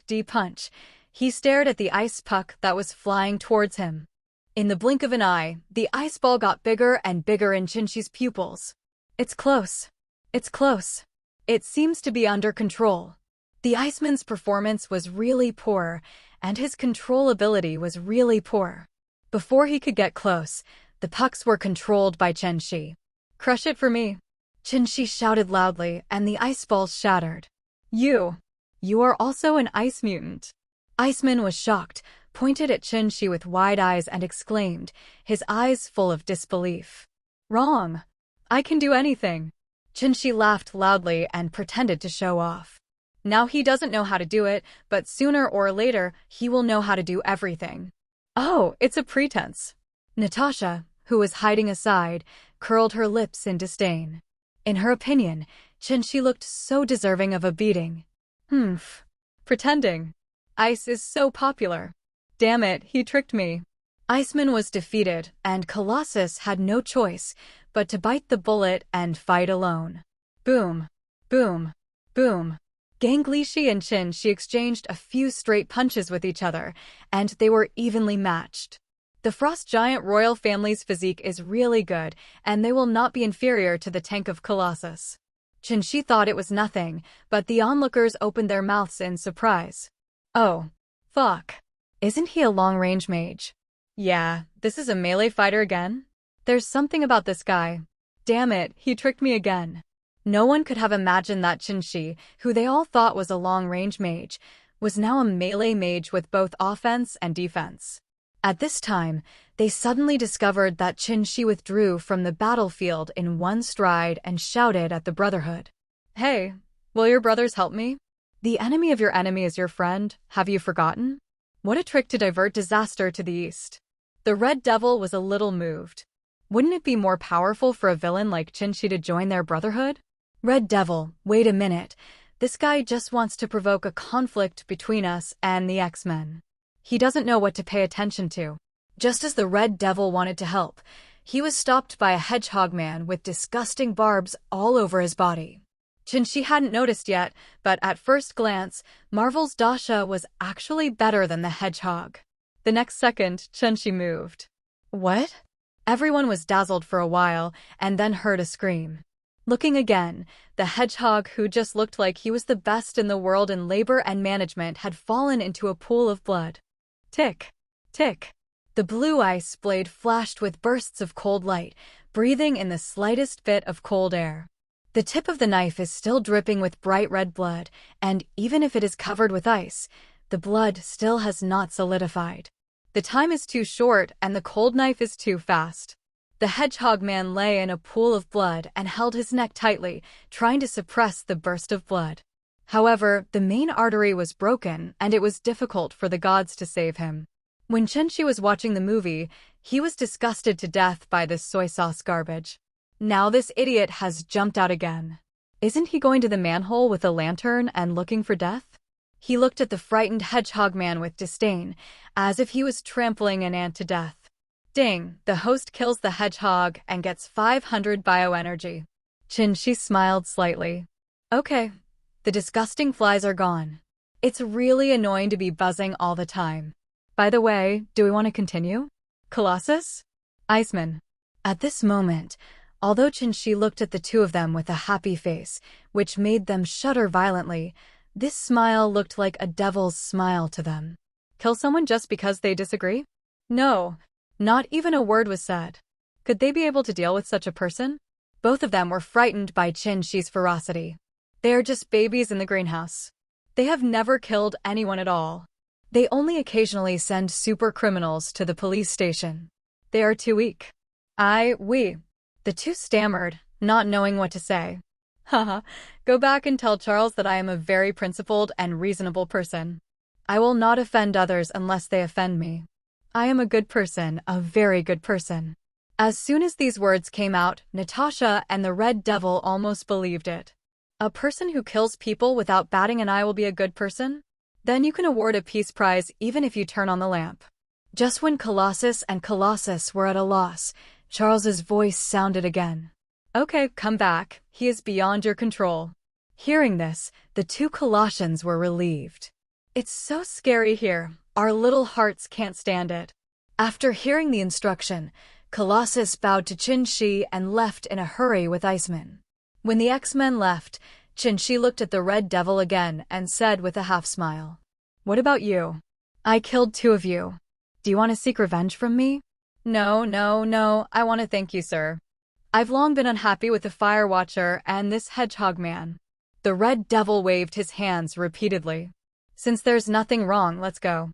D punch, he stared at the ice puck that was flying towards him. In the blink of an eye, the ice ball got bigger and bigger in Chinshi's pupils. It's close. It's close. It seems to be under control. The Iceman's performance was really poor, and his controllability was really poor. Before he could get close, the pucks were controlled by Chinshi. Crush it for me. Chinshi shouted loudly, and the ice balls shattered. You are also an ice mutant. Iceman was shocked, pointed at Chinshi with wide eyes and exclaimed, his eyes full of disbelief. Wrong. I can do anything. Chinshi laughed loudly and pretended to show off. Now he doesn't know how to do it, but sooner or later he will know how to do everything. Oh, it's a pretense. Natasha, who was hiding aside, curled her lips in disdain. In her opinion, Chinshi looked so deserving of a beating. Pretending. Ice is so popular. Damn it, he tricked me. Iceman was defeated, and Colossus had no choice but to bite the bullet and fight alone. Boom. Boom. Boom. Ganglishi and Chinshi exchanged a few straight punches with each other, and they were evenly matched. The Frost Giant royal family's physique is really good, and they will not be inferior to the tank of Colossus. Chinshi thought it was nothing, but the onlookers opened their mouths in surprise. Oh, fuck. Isn't he a long-range mage? Yeah, this is a melee fighter again? There's something about this guy. Damn it, he tricked me again. No one could have imagined that Chinshi, who they all thought was a long-range mage, was now a melee mage with both offense and defense. At this time, they suddenly discovered that Chinshi withdrew from the battlefield in one stride and shouted at the Brotherhood. Hey, will your brothers help me? The enemy of your enemy is your friend, have you forgotten? What a trick to divert disaster to the east. The Red Devil was a little moved. Wouldn't it be more powerful for a villain like Chinshi to join their Brotherhood? Red Devil, wait a minute. This guy just wants to provoke a conflict between us and the X-Men. He doesn't know what to pay attention to. Just as the Red Devil wanted to help, he was stopped by a hedgehog man with disgusting barbs all over his body. Chinshi hadn't noticed yet, but at first glance, Marvel's Dasha was actually better than the hedgehog. The next second, Chinshi moved. What? Everyone was dazzled for a while, and then heard a scream. Looking again, the hedgehog, who just looked like he was the best in the world in labor and management, had fallen into a pool of blood. Tick, tick. The blue ice blade flashed with bursts of cold light, breathing in the slightest bit of cold air. The tip of the knife is still dripping with bright red blood, and even if it is covered with ice, the blood still has not solidified. The time is too short and the cold knife is too fast. The hedgehog man lay in a pool of blood and held his neck tightly, trying to suppress the burst of blood. However, the main artery was broken, and it was difficult for the gods to save him. When Chinshi was watching the movie, he was disgusted to death by this soy sauce garbage. Now this idiot has jumped out again. Isn't he going to the manhole with a lantern and looking for death? He looked at the frightened hedgehog man with disdain, as if he was trampling an ant to death. Ding, the host kills the hedgehog and gets 500 bioenergy. Chinshi smiled slightly. Okay, the disgusting flies are gone. It's really annoying to be buzzing all the time. By the way, do we want to continue? Colossus? Iceman. At this moment, although Chinshi looked at the two of them with a happy face, which made them shudder violently, this smile looked like a devil's smile to them. Kill someone just because they disagree? No. Not even a word was said. Could they be able to deal with such a person? Both of them were frightened by Chinshi's ferocity. They are just babies in the greenhouse. They have never killed anyone at all. They only occasionally send super criminals to the police station. They are too weak. We. The two stammered, not knowing what to say. Haha, go back and tell Charles that I am a very principled and reasonable person. I will not offend others unless they offend me. I am a good person, a very good person. As soon as these words came out, Natasha and the Red Devil almost believed it. A person who kills people without batting an eye will be a good person? Then you can award a peace prize even if you turn on the lamp. Just when Colossus and Colossus were at a loss, Charles's voice sounded again. Okay, come back. He is beyond your control. Hearing this, the two Colossians were relieved. It's so scary here. Our little hearts can't stand it. After hearing the instruction, Colossus bowed to Qin-Shi and left in a hurry with Iceman. When the X-Men left, Qin-Shi looked at the Red Devil again and said with a half-smile, "What about you? I killed 2 of you. Do you want to seek revenge from me?" No, I want to thank you, sir. I've long been unhappy with the Fire Watcher and this Hedgehog Man. The Red Devil waved his hands repeatedly. Since there's nothing wrong, let's go.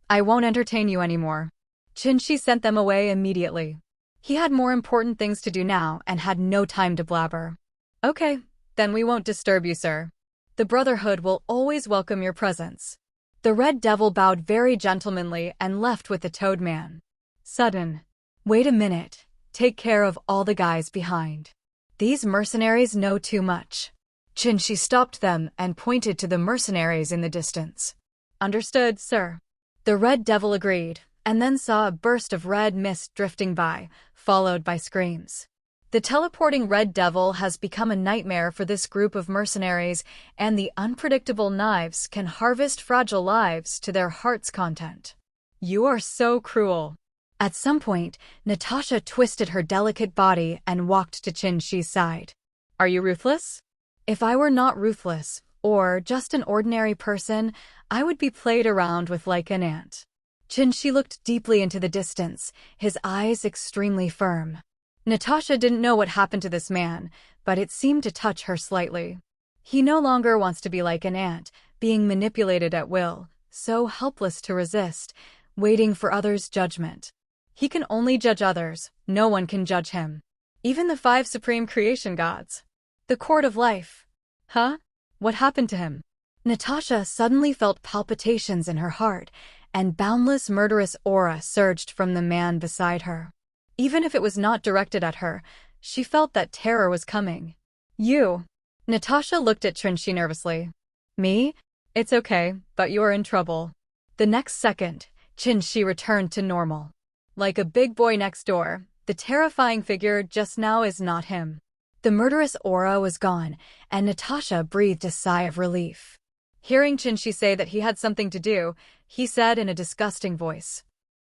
I won't entertain you anymore. Qin-Shi sent them away immediately. He had more important things to do now and had no time to blabber. Okay, then we won't disturb you, sir. The Brotherhood will always welcome your presence. The Red Devil bowed very gentlemanly and left with the Toad Man. Sudden. Wait a minute. Take care of all the guys behind. These mercenaries know too much. Qin-Shi stopped them and pointed to the mercenaries in the distance. Understood, sir. The Red Devil agreed, and then saw a burst of red mist drifting by, followed by screams. The teleporting Red Devil has become a nightmare for this group of mercenaries, and the unpredictable knives can harvest fragile lives to their heart's content. You are so cruel. At some point, Natasha twisted her delicate body and walked to Qin-Shi's side. Are you ruthless? If I were not ruthless, or just an ordinary person, I would be played around with like an ant. Qin-Shi looked deeply into the distance, his eyes extremely firm. Natasha didn't know what happened to this man, but it seemed to touch her slightly. He no longer wants to be like an ant, being manipulated at will, so helpless to resist, waiting for others' judgment. He can only judge others, no one can judge him. Even the 5 supreme creation gods. The court of life. Huh? What happened to him? Natasha suddenly felt palpitations in her heart, and boundless murderous aura surged from the man beside her. Even if it was not directed at her, she felt that terror was coming. You. Natasha looked at Qin-Shi nervously. Me? It's okay, but you're in trouble. The next second, Qin-Shi returned to normal. Like a big boy next door, the terrifying figure just now is not him. The murderous aura was gone, and Natasha breathed a sigh of relief. Hearing Qin-Shi say that he had something to do, he said in a disgusting voice,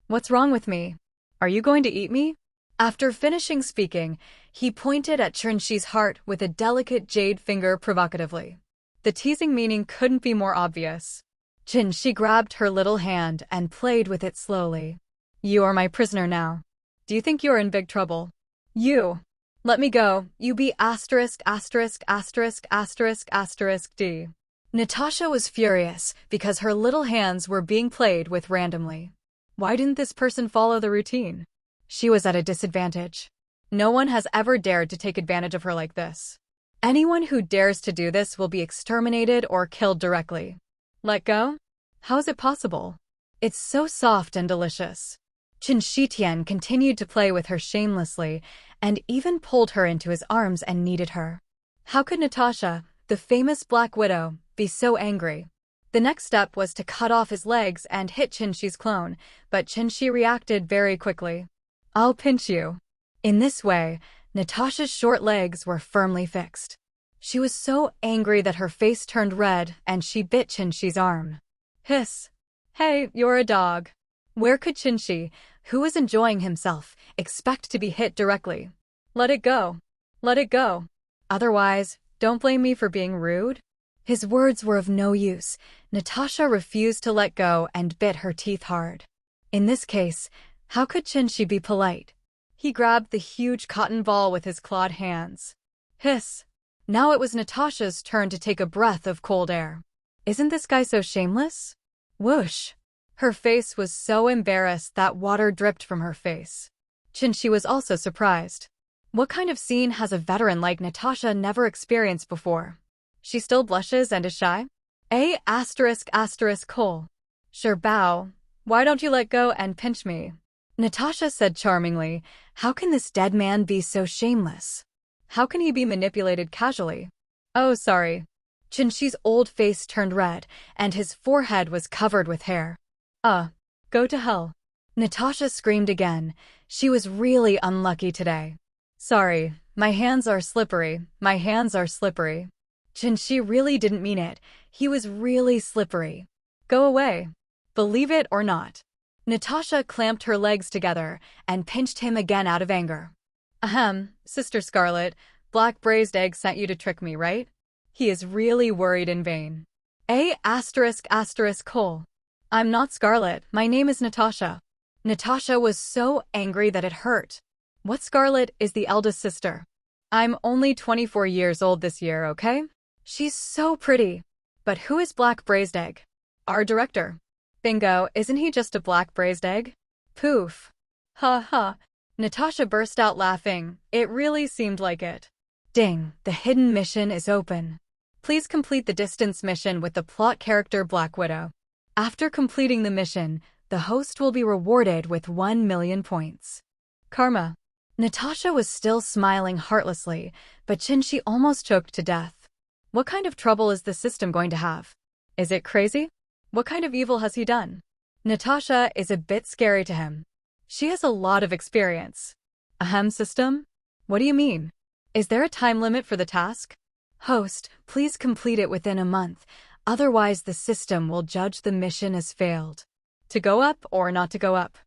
"What's wrong with me? Are you going to eat me?" After finishing speaking, he pointed at Qin-Shi's heart with a delicate jade finger provocatively. The teasing meaning couldn't be more obvious. Qin-Shi grabbed her little hand and played with it slowly. You are my prisoner now. Do you think you're in big trouble? You. Let me go. You be ************** D. Natasha was furious because her little hands were being played with randomly. Why didn't this person follow the routine? She was at a disadvantage. No one has ever dared to take advantage of her like this. Anyone who dares to do this will be exterminated or killed directly. Let go? How is it possible? It's so soft and delicious. Qin-Shi Tian continued to play with her shamelessly and even pulled her into his arms and kneaded her. How could Natasha, the famous Black Widow, be so angry? The next step was to cut off his legs and hit Qin-Shi's clone, but Qin-Shi reacted very quickly. I'll pinch you. In this way, Natasha's short legs were firmly fixed. She was so angry that her face turned red and she bit Qin-Shi's arm. Hiss. Hey, you're a dog. Where could Qin-Shi, who was enjoying himself, expect to be hit directly? Let it go. Let it go. Otherwise, don't blame me for being rude. His words were of no use. Natasha refused to let go and bit her teeth hard. In this case, how could Qin-Shi be polite? He grabbed the huge cotton ball with his clawed hands. Hiss. Now it was Natasha's turn to take a breath of cold air. Isn't this guy so shameless? Whoosh. Her face was so embarrassed that water dripped from her face. Qin-Shi was also surprised. What kind of scene has a veteran like Natasha never experienced before? She still blushes and is shy? Cole. Sure, bow. Why don't you let go and pinch me? Natasha said charmingly, how can this dead man be so shameless? How can he be manipulated casually? Oh, sorry. Chinshi's old face turned red, and his forehead was covered with hair. Go to hell. Natasha screamed again. She was really unlucky today. Sorry, my hands are slippery, my hands are slippery. Chinshi really didn't mean it. He was really slippery. Go away. Believe it or not. Natasha clamped her legs together and pinched him again out of anger. Ahem, Sister Scarlet, Black Braised Egg sent you to trick me, right? He is really worried in vain. Cole. I'm not Scarlet, my name is Natasha. Natasha was so angry that it hurt. What Scarlet is the eldest sister? I'm only 24 years old this year, okay? She's so pretty. But who is Black Braised Egg? Our director. Bingo, isn't he just a black braised egg? Poof. Ha ha. Natasha burst out laughing. It really seemed like it. Ding, the hidden mission is open. Please complete the distance mission with the plot character Black Widow. After completing the mission, the host will be rewarded with 1 million points. Karma. Natasha was still smiling heartlessly, but Chinshi almost choked to death. What kind of trouble is the system going to have? Is it crazy? What kind of evil has he done? Natasha is a bit scary to him. She has a lot of experience. Ahem, system? What do you mean? Is there a time limit for the task? Host, please complete it within a month, otherwise the system will judge the mission as failed. To go up or not to go up?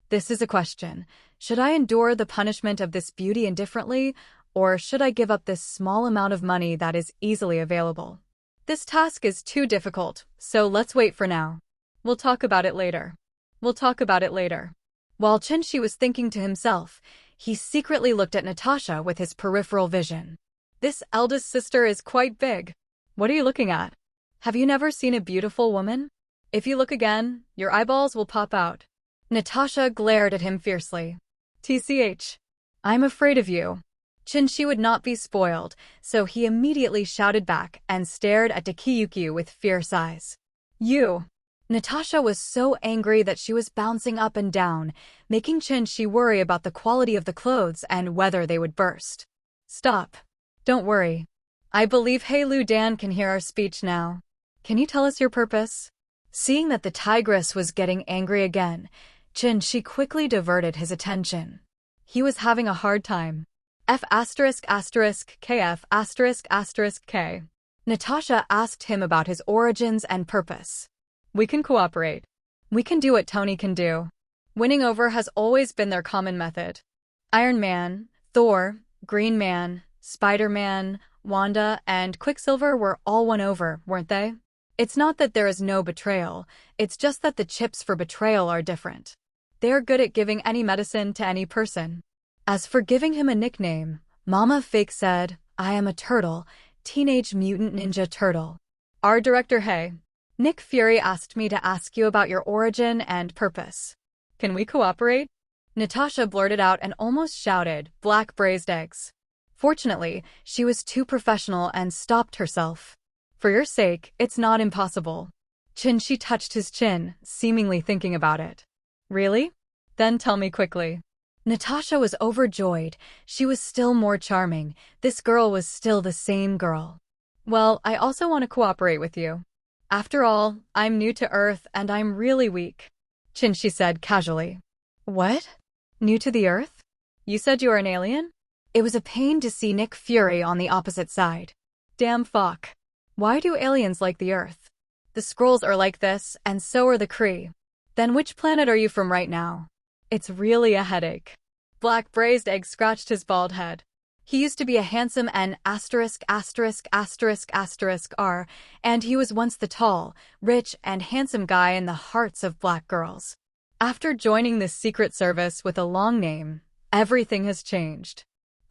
This is a question. Should I endure the punishment of this beauty indifferently, or should I give up this small amount of money that is easily available? This task is too difficult, so let's wait for now. We'll talk about it later. We'll talk about it later. While Chinshi was thinking to himself, he secretly looked at Natasha with his peripheral vision. This eldest sister is quite big. What are you looking at? Have you never seen a beautiful woman? If you look again, your eyeballs will pop out. Natasha glared at him fiercely. TCH. I'm afraid of you. Chinshi would not be spoiled, so he immediately shouted back and stared at Takeyuki with fierce eyes. You! Natasha was so angry that she was bouncing up and down, making Chinshi worry about the quality of the clothes and whether they would burst. Stop. Don't worry. I believe Lu Dan can hear our speech now. Can you tell us your purpose? Seeing that the tigress was getting angry again, Chinshi quickly diverted his attention. He was having a hard time. F***KF***K. Natasha asked him about his origins and purpose. We can cooperate. We can do what Tony can do. Winning over has always been their common method. Iron Man, Thor, Green Man, Spider-Man, Wanda, and Quicksilver were all won over, weren't they? It's not that there is no betrayal, it's just that the chips for betrayal are different. They're good at giving any medicine to any person. As for giving him a nickname, Mama Fake said, I am a turtle, Teenage Mutant Ninja Turtle. Our director Nick Fury asked me to ask you about your origin and purpose. Can we cooperate? Natasha blurted out and almost shouted, Black Braised Eggs. Fortunately, she was too professional and stopped herself. For your sake, it's not impossible. Chinshi touched his chin, seemingly thinking about it. Really? Then tell me quickly. Natasha was overjoyed. She was still more charming. This girl was still the same girl. Well, I also want to cooperate with you. After all, I'm new to Earth and I'm really weak. Chinshi said casually. What? New to the Earth? You said you are an alien? It was a pain to see Nick Fury on the opposite side. Damn fuck. Why do aliens like the Earth? The Skrulls are like this, and so are the Kree. Then which planet are you from right now? It's really a headache. Black Braised Egg scratched his bald head. He used to be a handsome and *******R, and he was once the tall, rich, and handsome guy in the hearts of black girls. After joining the Secret Service with a long name, everything has changed.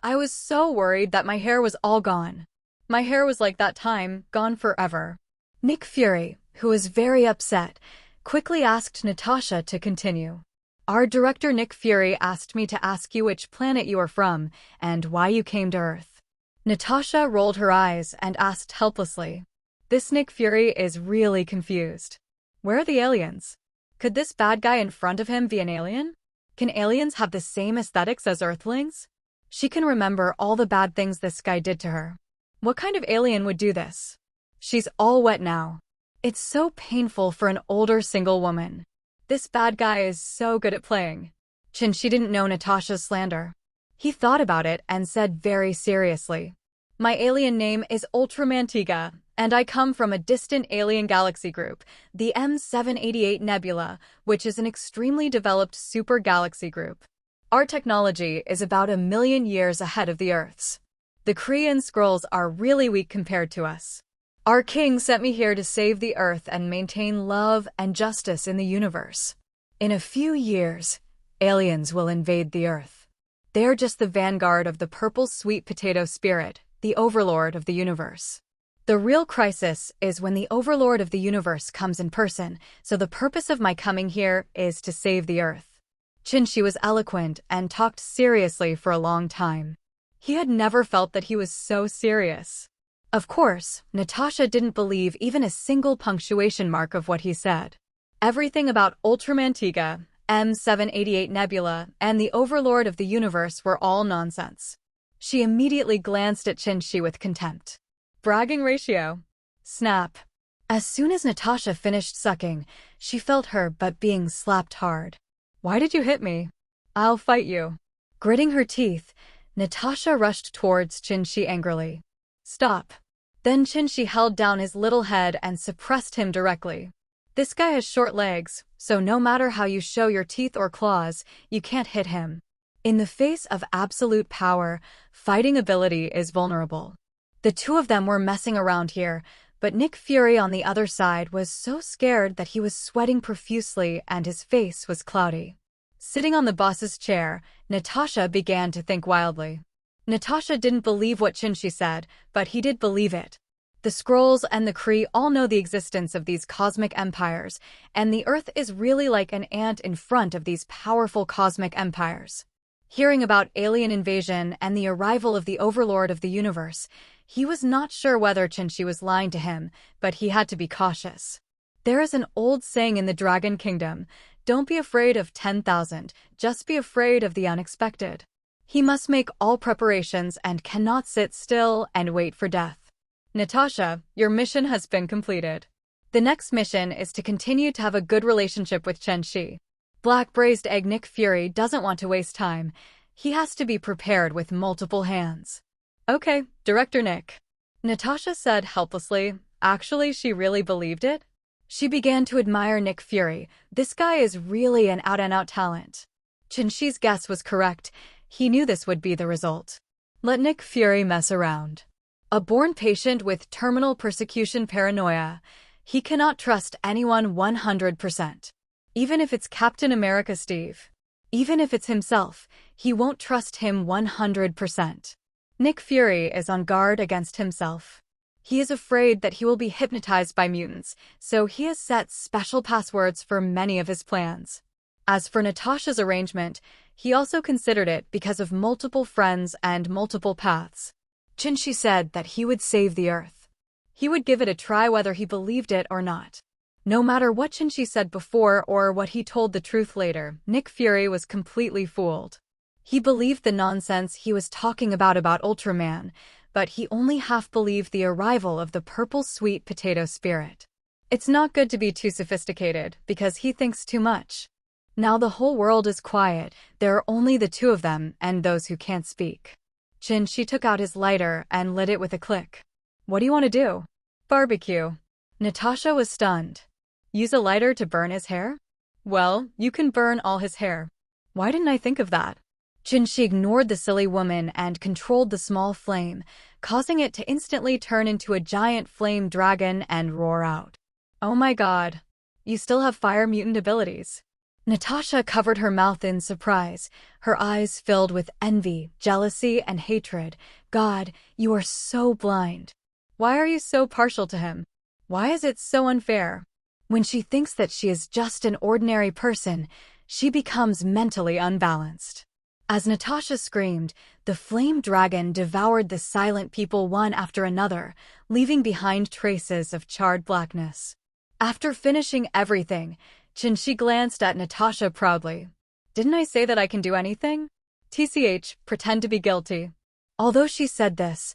I was so worried that my hair was all gone. My hair was like that time, gone forever. Nick Fury, who was very upset, quickly asked Natasha to continue. Our director Nick Fury asked me to ask you which planet you are from and why you came to Earth. Natasha rolled her eyes and asked helplessly. This Nick Fury is really confused. Where are the aliens? Could this bad guy in front of him be an alien? Can aliens have the same aesthetics as Earthlings? She can remember all the bad things this guy did to her. What kind of alien would do this? She's all wet now. It's so painful for an older single woman. This bad guy is so good at playing. She didn't know Natasha's slander. He thought about it and said very seriously, "My alien name is Ultramantiga, and I come from a distant alien galaxy group, the M788 Nebula, which is an extremely developed super galaxy group. Our technology is about 1,000,000 years ahead of the Earth's. The Korean scrolls are really weak compared to us. Our king sent me here to save the Earth and maintain love and justice in the universe. In a few years, aliens will invade the Earth. They're just the vanguard of the purple sweet potato spirit, the overlord of the universe. The real crisis is when the overlord of the universe comes in person, so the purpose of my coming here is to save the Earth." Shi was eloquent and talked seriously for a long time. He had never felt that he was so serious. Of course, Natasha didn't believe even a single punctuation mark of what he said. Everything about Ultramantiga, M788 Nebula, and the overlord of the universe were all nonsense. She immediately glanced at Shi with contempt. Bragging ratio. Snap. As soon as Natasha finished sucking, she felt her butt being slapped hard. "Why did you hit me? I'll fight you." Gritting her teeth, Natasha rushed towards Shi angrily. "Stop." Then Shi held down his little head and suppressed him directly. This guy has short legs, so no matter how you show your teeth or claws, you can't hit him. In the face of absolute power, fighting ability is vulnerable. The two of them were messing around here, but Nick Fury on the other side was so scared that he was sweating profusely and his face was cloudy. Sitting on the boss's chair, Natasha began to think wildly. Natasha didn't believe what Shi said, but he did believe it. The Skrulls and the Kree all know the existence of these cosmic empires, and the Earth is really like an ant in front of these powerful cosmic empires. Hearing about alien invasion and the arrival of the overlord of the universe, he was not sure whether Shi was lying to him, but he had to be cautious. There is an old saying in the Dragon Kingdom, "Don't be afraid of 10,000, just be afraid of the unexpected." He must make all preparations and cannot sit still and wait for death. "Natasha, your mission has been completed. The next mission is to continue to have a good relationship with Shi." Black Braised Egg Nick Fury doesn't want to waste time. He has to be prepared with multiple hands. "Okay, Director Nick." Natasha said helplessly. Actually, she really believed it. She began to admire Nick Fury. This guy is really an out-and-out talent. Shi's guess was correct. He knew this would be the result. Let Nick Fury mess around. A born patient with terminal persecution paranoia, he cannot trust anyone 100%. Even if it's Captain America Steve. Even if it's himself, he won't trust him 100%. Nick Fury is on guard against himself. He is afraid that he will be hypnotized by mutants, so he has set special passwords for many of his plans. As for Natasha's arrangement, he also considered it because of multiple friends and multiple paths. Shi said that he would save the Earth. He would give it a try whether he believed it or not. No matter what Shi said before or what he told the truth later, Nick Fury was completely fooled. He believed the nonsense he was talking about Ultraman, but he only half believed the arrival of the purple sweet potato spirit. It's not good to be too sophisticated, because he thinks too much. Now the whole world is quiet, there are only the two of them and those who can't speak. Shi took out his lighter and lit it with a click. "What do you want to do?" "Barbecue." Natasha was stunned. "Use a lighter to burn his hair?" "Well, you can burn all his hair." "Why didn't I think of that?" Shi ignored the silly woman and controlled the small flame, causing it to instantly turn into a giant flame dragon and roar out. "Oh my god. You still have fire mutant abilities." Natasha covered her mouth in surprise, her eyes filled with envy, jealousy, and hatred. "God, you are so blind. Why are you so partial to him? Why is it so unfair?" When she thinks that she is just an ordinary person, she becomes mentally unbalanced. As Natasha screamed, the flame dragon devoured the silent people one after another, leaving behind traces of charred blackness. After finishing everything, Shi glanced at Natasha proudly. "Didn't I say that I can do anything? TCH, pretend to be guilty." Although she said this,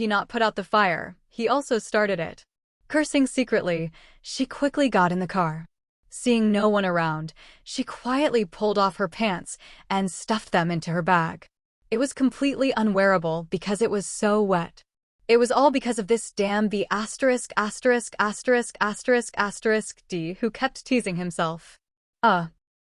he not put out the fire, he also started it. Cursing secretly, she quickly got in the car. Seeing no one around, she quietly pulled off her pants and stuffed them into her bag. It was completely unwearable because it was so wet. It was all because of this damn B*************************************** D who kept teasing himself.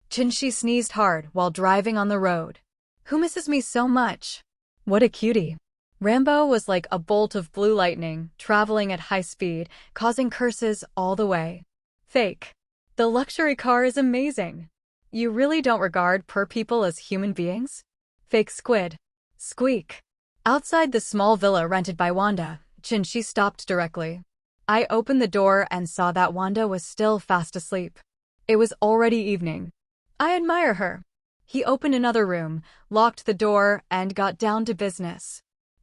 Chinshi sneezed hard while driving on the road. Who misses me so much? What a cutie. Rambo was like a bolt of blue lightning, traveling at high speed, causing curses all the way. Fake. The luxury car is amazing. You really don't regard poor people as human beings? Fake squid. Squeak. Outside the small villa rented by Wanda, Chinshi stopped directly. I opened the door and saw that Wanda was still fast asleep. It was already evening. I admire her. He opened another room, locked the door, and got down to business.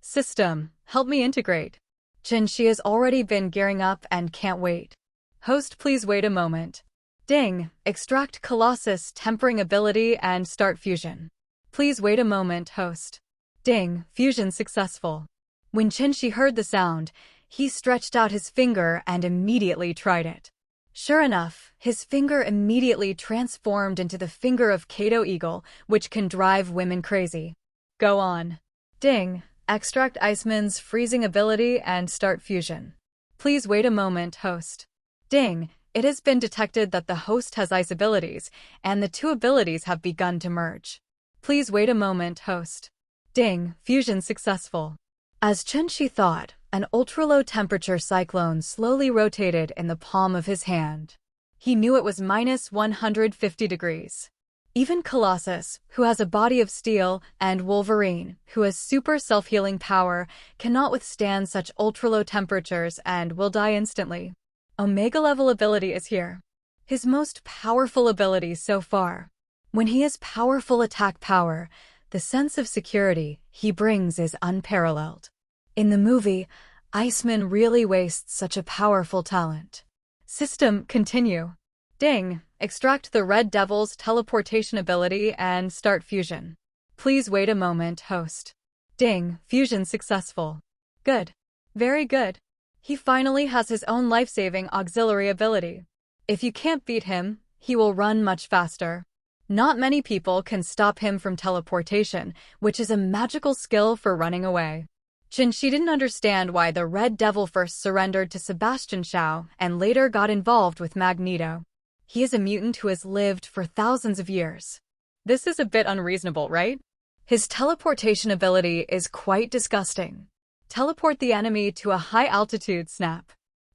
System, help me integrate. Chinshi has already been gearing up and can't wait. Host, please wait a moment. Ding, extract Colossus tempering ability and start fusion. Please wait a moment, host. Ding, fusion successful. When Chinshi heard the sound, he stretched out his finger and immediately tried it. Sure enough, his finger immediately transformed into the finger of Kato Eagle, which can drive women crazy. Go on. Ding. Extract Iceman's freezing ability and start fusion. Please wait a moment, host. Ding. It has been detected that the host has ice abilities, and the two abilities have begun to merge. Please wait a moment, host. Ding. Fusion successful. As Chen-Shi thought, an ultra-low temperature cyclone slowly rotated in the palm of his hand. He knew it was minus 150 degrees. Even Colossus, who has a body of steel, and Wolverine, who has super self-healing power, cannot withstand such ultra-low temperatures and will die instantly. Omega-level ability is here. His most powerful ability so far. When he has powerful attack power, the sense of security he brings is unparalleled. In the movie, Iceman really wastes such a powerful talent. System continue. Ding. Extract the Red Devil's teleportation ability and start fusion. Please wait a moment, host. Ding. Fusion successful. Good. Very good. He finally has his own life-saving auxiliary ability. If you can't beat him, he will run much faster. Not many people can stop him from teleportation, which is a magical skill for running away. Chen-Shi didn't understand why the Red Devil first surrendered to Sebastian Shaw and later got involved with Magneto. He is a mutant who has lived for thousands of years. This is a bit unreasonable, right? His teleportation ability is quite disgusting. Teleport the enemy to a high-altitude snap.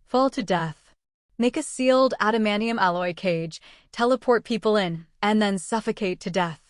Fall to death. Make a sealed adamantium alloy cage, teleport people in, and then suffocate to death.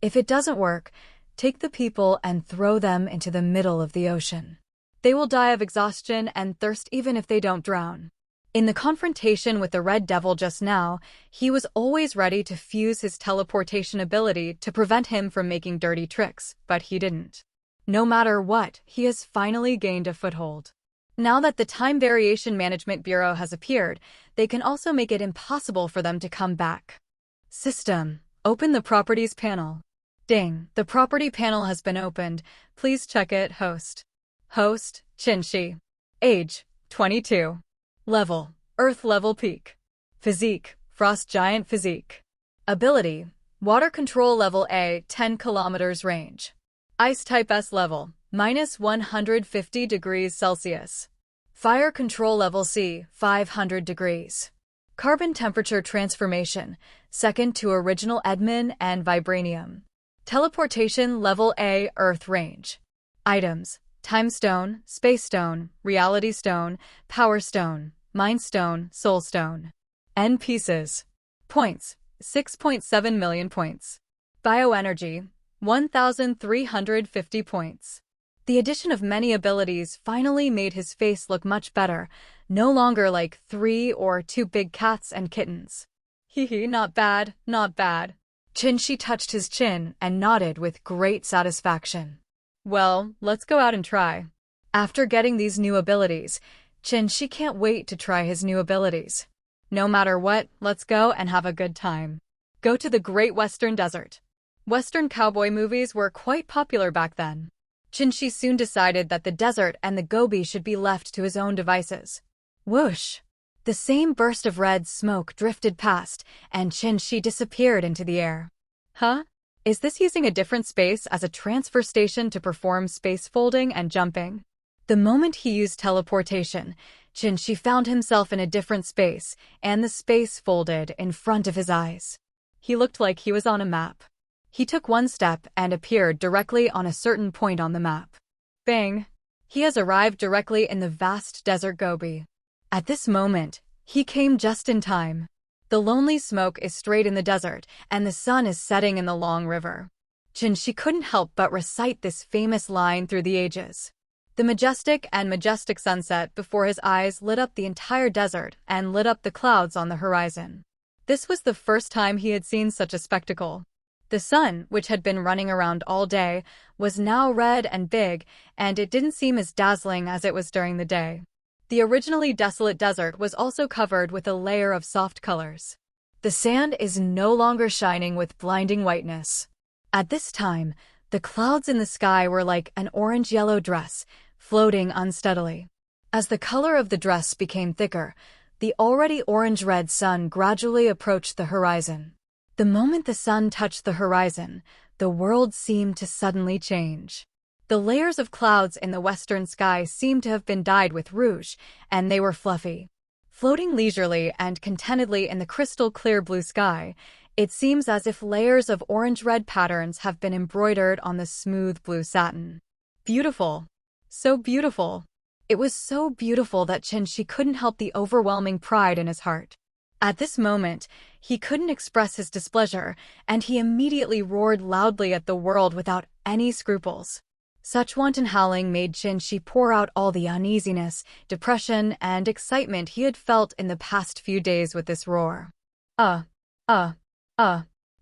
If it doesn't work, take the people and throw them into the middle of the ocean. They will die of exhaustion and thirst even if they don't drown. In the confrontation with the Red Devil just now, he was always ready to fuse his teleportation ability to prevent him from making dirty tricks, but he didn't. No matter what, he has finally gained a foothold. Now that the Time Variation Management Bureau has appeared, they can also make it impossible for them to come back. System. Open the Properties panel. Ding. The Property panel has been opened. Please check it, host. Host, Chen-Shi. Age, 22. Level, Earth level peak. Physique, Frost Giant physique. Ability, Water Control level A, 10 kilometers range. Ice type S level, minus 150 degrees Celsius. Fire Control level C, 500 degrees. Carbon temperature transformation, second to original Edmund and Vibranium. Teleportation level A, Earth range. Items, Time Stone, Space Stone, Reality Stone, Power Stone, Mind Stone, Soul Stone. N pieces. Points, 6.7 million points. Bioenergy, 1,350 points. The addition of many abilities finally made his face look much better, no longer like 3 or 2 big cats and kittens. Hee, not bad, not bad. Chen-Shi touched his chin and nodded with great satisfaction. Well, let's go out and try. After getting these new abilities, Chen-Shi can't wait to try his new abilities. No matter what, let's go and have a good time. Go to the Great Western Desert. Western cowboy movies were quite popular back then. Chen-Shi soon decided that the desert and the Gobi should be left to his own devices. Whoosh! The same burst of red smoke drifted past, and Chen-Shi disappeared into the air. Huh? Is this using a different space as a transfer station to perform space folding and jumping? The moment he used teleportation, Chen-Shi found himself in a different space, and the space folded in front of his eyes. He looked like he was on a map. He took one step and appeared directly on a certain point on the map. Bang! He has arrived directly in the vast desert Gobi. At this moment, he came just in time. The lonely smoke is straight in the desert, and the sun is setting in the long river. Chen-Shi couldn't help but recite this famous line through the ages. The majestic sunset before his eyes lit up the entire desert and lit up the clouds on the horizon. This was the first time he had seen such a spectacle. The sun, which had been running around all day, was now red and big, and it didn't seem as dazzling as it was during the day. The originally desolate desert was also covered with a layer of soft colors. The sand is no longer shining with blinding whiteness. At this time, the clouds in the sky were like an orange-yellow dress, floating unsteadily. As the color of the dress became thicker, the The already orange-red sun gradually approached the horizon. The moment the sun touched the horizon, the world seemed to suddenly change. The layers of clouds in the western sky seemed to have been dyed with rouge, and they were fluffy. Floating leisurely and contentedly in the crystal-clear blue sky, it seems as if layers of orange-red patterns have been embroidered on the smooth blue satin. Beautiful. So beautiful. It was so beautiful that Qinshi couldn't help the overwhelming pride in his heart. At this moment, he couldn't express his displeasure, and he immediately roared loudly at the world without any scruples. Such wanton howling made Qinshi pour out all the uneasiness, depression, and excitement he had felt in the past few days with this roar.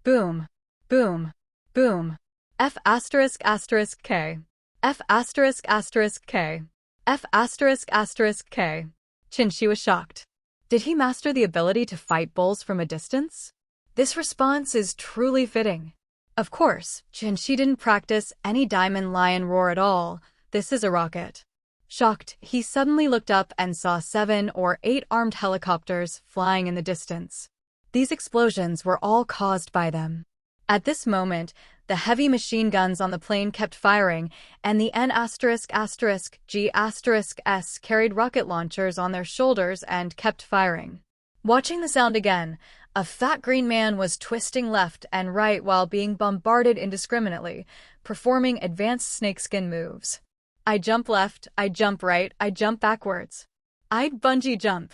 Boom, boom, boom. F asterisk asterisk K. F asterisk asterisk K. F asterisk asterisk K. Qinshi was shocked. Did he master the ability to fight bulls from a distance? This response is truly fitting. Of course, Qinshi didn't practice any diamond lion roar at all. This is a rocket. Shocked, he suddenly looked up and saw 7 or 8 armed helicopters flying in the distance. These explosions were all caused by them. At this moment, the heavy machine guns on the plane kept firing, and the N**G*S carried rocket launchers on their shoulders and kept firing. Watching the sound again, a fat green man was twisting left and right while being bombarded indiscriminately, performing advanced snakeskin moves. I jump left, I jump right, I jump backwards. I'd bungee jump.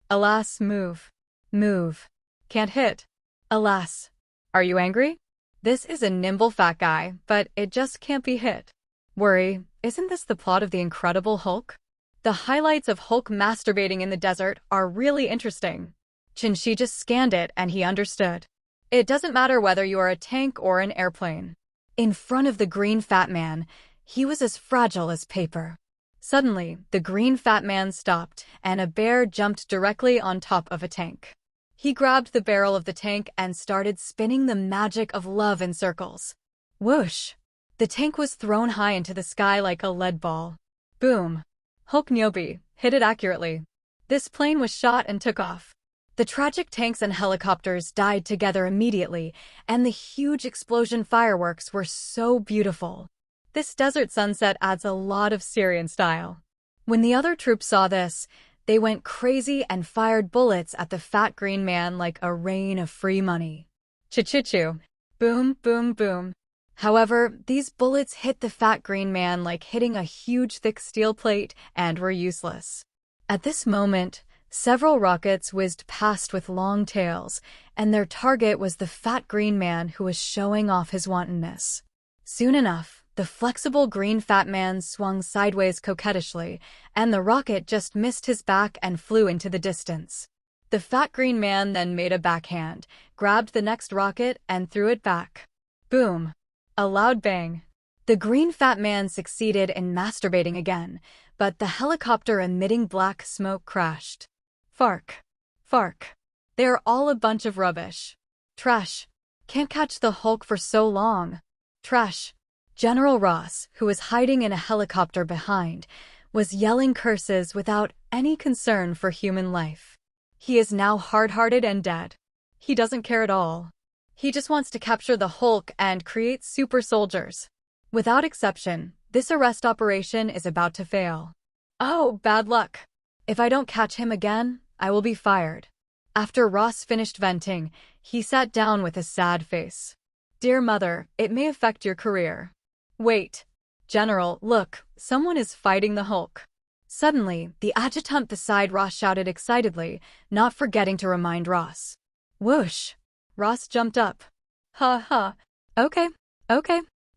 Alas, move. Move. Can't hit. Alas. Are you angry? This is a nimble fat guy, but it just can't be hit. Worry, isn't this the plot of The Incredible Hulk? The highlights of Hulk masturbating in the desert are really interesting. Qinshi just scanned it and he understood. It doesn't matter whether you are a tank or an airplane. In front of the green fat man, he was as fragile as paper. Suddenly, the green fat man stopped, and a bear jumped directly on top of a tank. He grabbed the barrel of the tank and started spinning the magic of love in circles. Whoosh! The tank was thrown high into the sky like a lead ball. Boom! Hulk Nyobi hit it accurately. This plane was shot and took off. The tragic tanks and helicopters died together immediately, and the huge explosion fireworks were so beautiful. This desert sunset adds a lot of Syrian style. When the other troops saw this, they went crazy and fired bullets at the fat green man like a rain of free money. Ch-ch-choo. Boom, boom, boom. However, these bullets hit the fat green man like hitting a huge thick steel plate and were useless. At this moment, several rockets whizzed past with long tails, and their target was the fat green man who was showing off his wantonness. Soon enough, the flexible green fat man swung sideways coquettishly, and the rocket just missed his back and flew into the distance. The fat green man then made a backhand, grabbed the next rocket, and threw it back. Boom! A loud bang. The green fat man succeeded in masturbating again, but the helicopter emitting black smoke crashed. Fark. Fark. They're all a bunch of rubbish. Trash. Can't catch the Hulk for so long. Trash. General Ross, who was hiding in a helicopter behind, was yelling curses without any concern for human life. He is now hard-hearted and dead. He doesn't care at all. He just wants to capture the Hulk and create super soldiers. Without exception, this arrest operation is about to fail. Oh, bad luck. If I don't catch him again, I will be fired. After Ross finished venting, he sat down with a sad face. Dear mother, it may affect your career. Wait. General, look, someone is fighting the Hulk. Suddenly, the adjutant beside Ross shouted excitedly, not forgetting to remind Ross. Whoosh! Ross jumped up. Ha ha. Okay.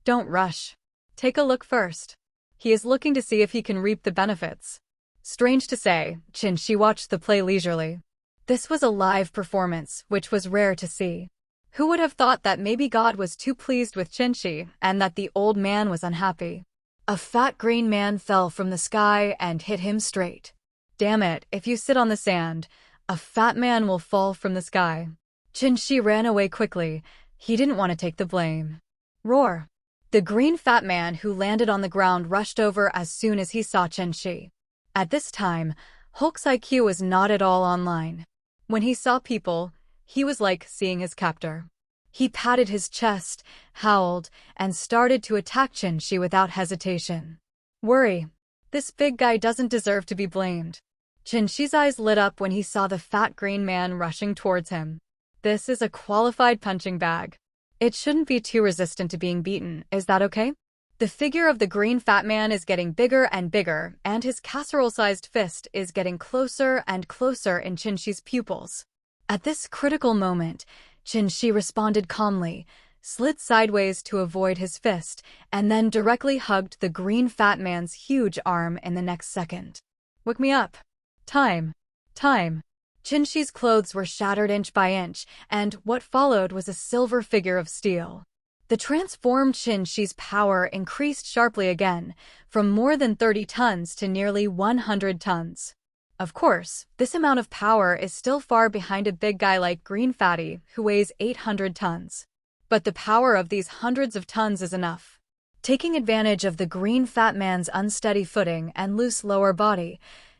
Don't rush. Take a look first. He is looking to see if he can reap the benefits. Strange to say, Qinshi watched the play leisurely. This was a live performance, which was rare to see. Who would have thought that maybe God was too pleased with Qinshi and that the old man was unhappy? A fat green man fell from the sky and hit him straight. Damn it, if you sit on the sand, a fat man will fall from the sky. Qinshi ran away quickly. He didn't want to take the blame. Roar! The green fat man who landed on the ground rushed over as soon as he saw Qinshi. At this time, Hulk's IQ was not at all online. When he saw people, he was like seeing his captor. He patted his chest, howled, and started to attack Qin without hesitation. Worry. This big guy doesn't deserve to be blamed. Qin eyes lit up when he saw the fat green man rushing towards him. This is a qualified punching bag. It shouldn't be too resistant to being beaten, is that okay? The figure of the green fat man is getting bigger and bigger, and his casserole-sized fist is getting closer and closer in Qin's pupils. At this critical moment, Qin responded calmly, slid sideways to avoid his fist, and then directly hugged the green fat man's huge arm in the next second. Wake me up. Time. Qin's clothes were shattered inch by inch, and what followed was a silver figure of steel. The transformed Qin's power increased sharply again, from more than 30 tons to nearly 100 tons. Of course, this amount of power is still far behind a big guy like Green Fatty, who weighs 800 tons. But the power of these hundreds of tons is enough. Taking advantage of the green fat man's unsteady footing and loose lower body,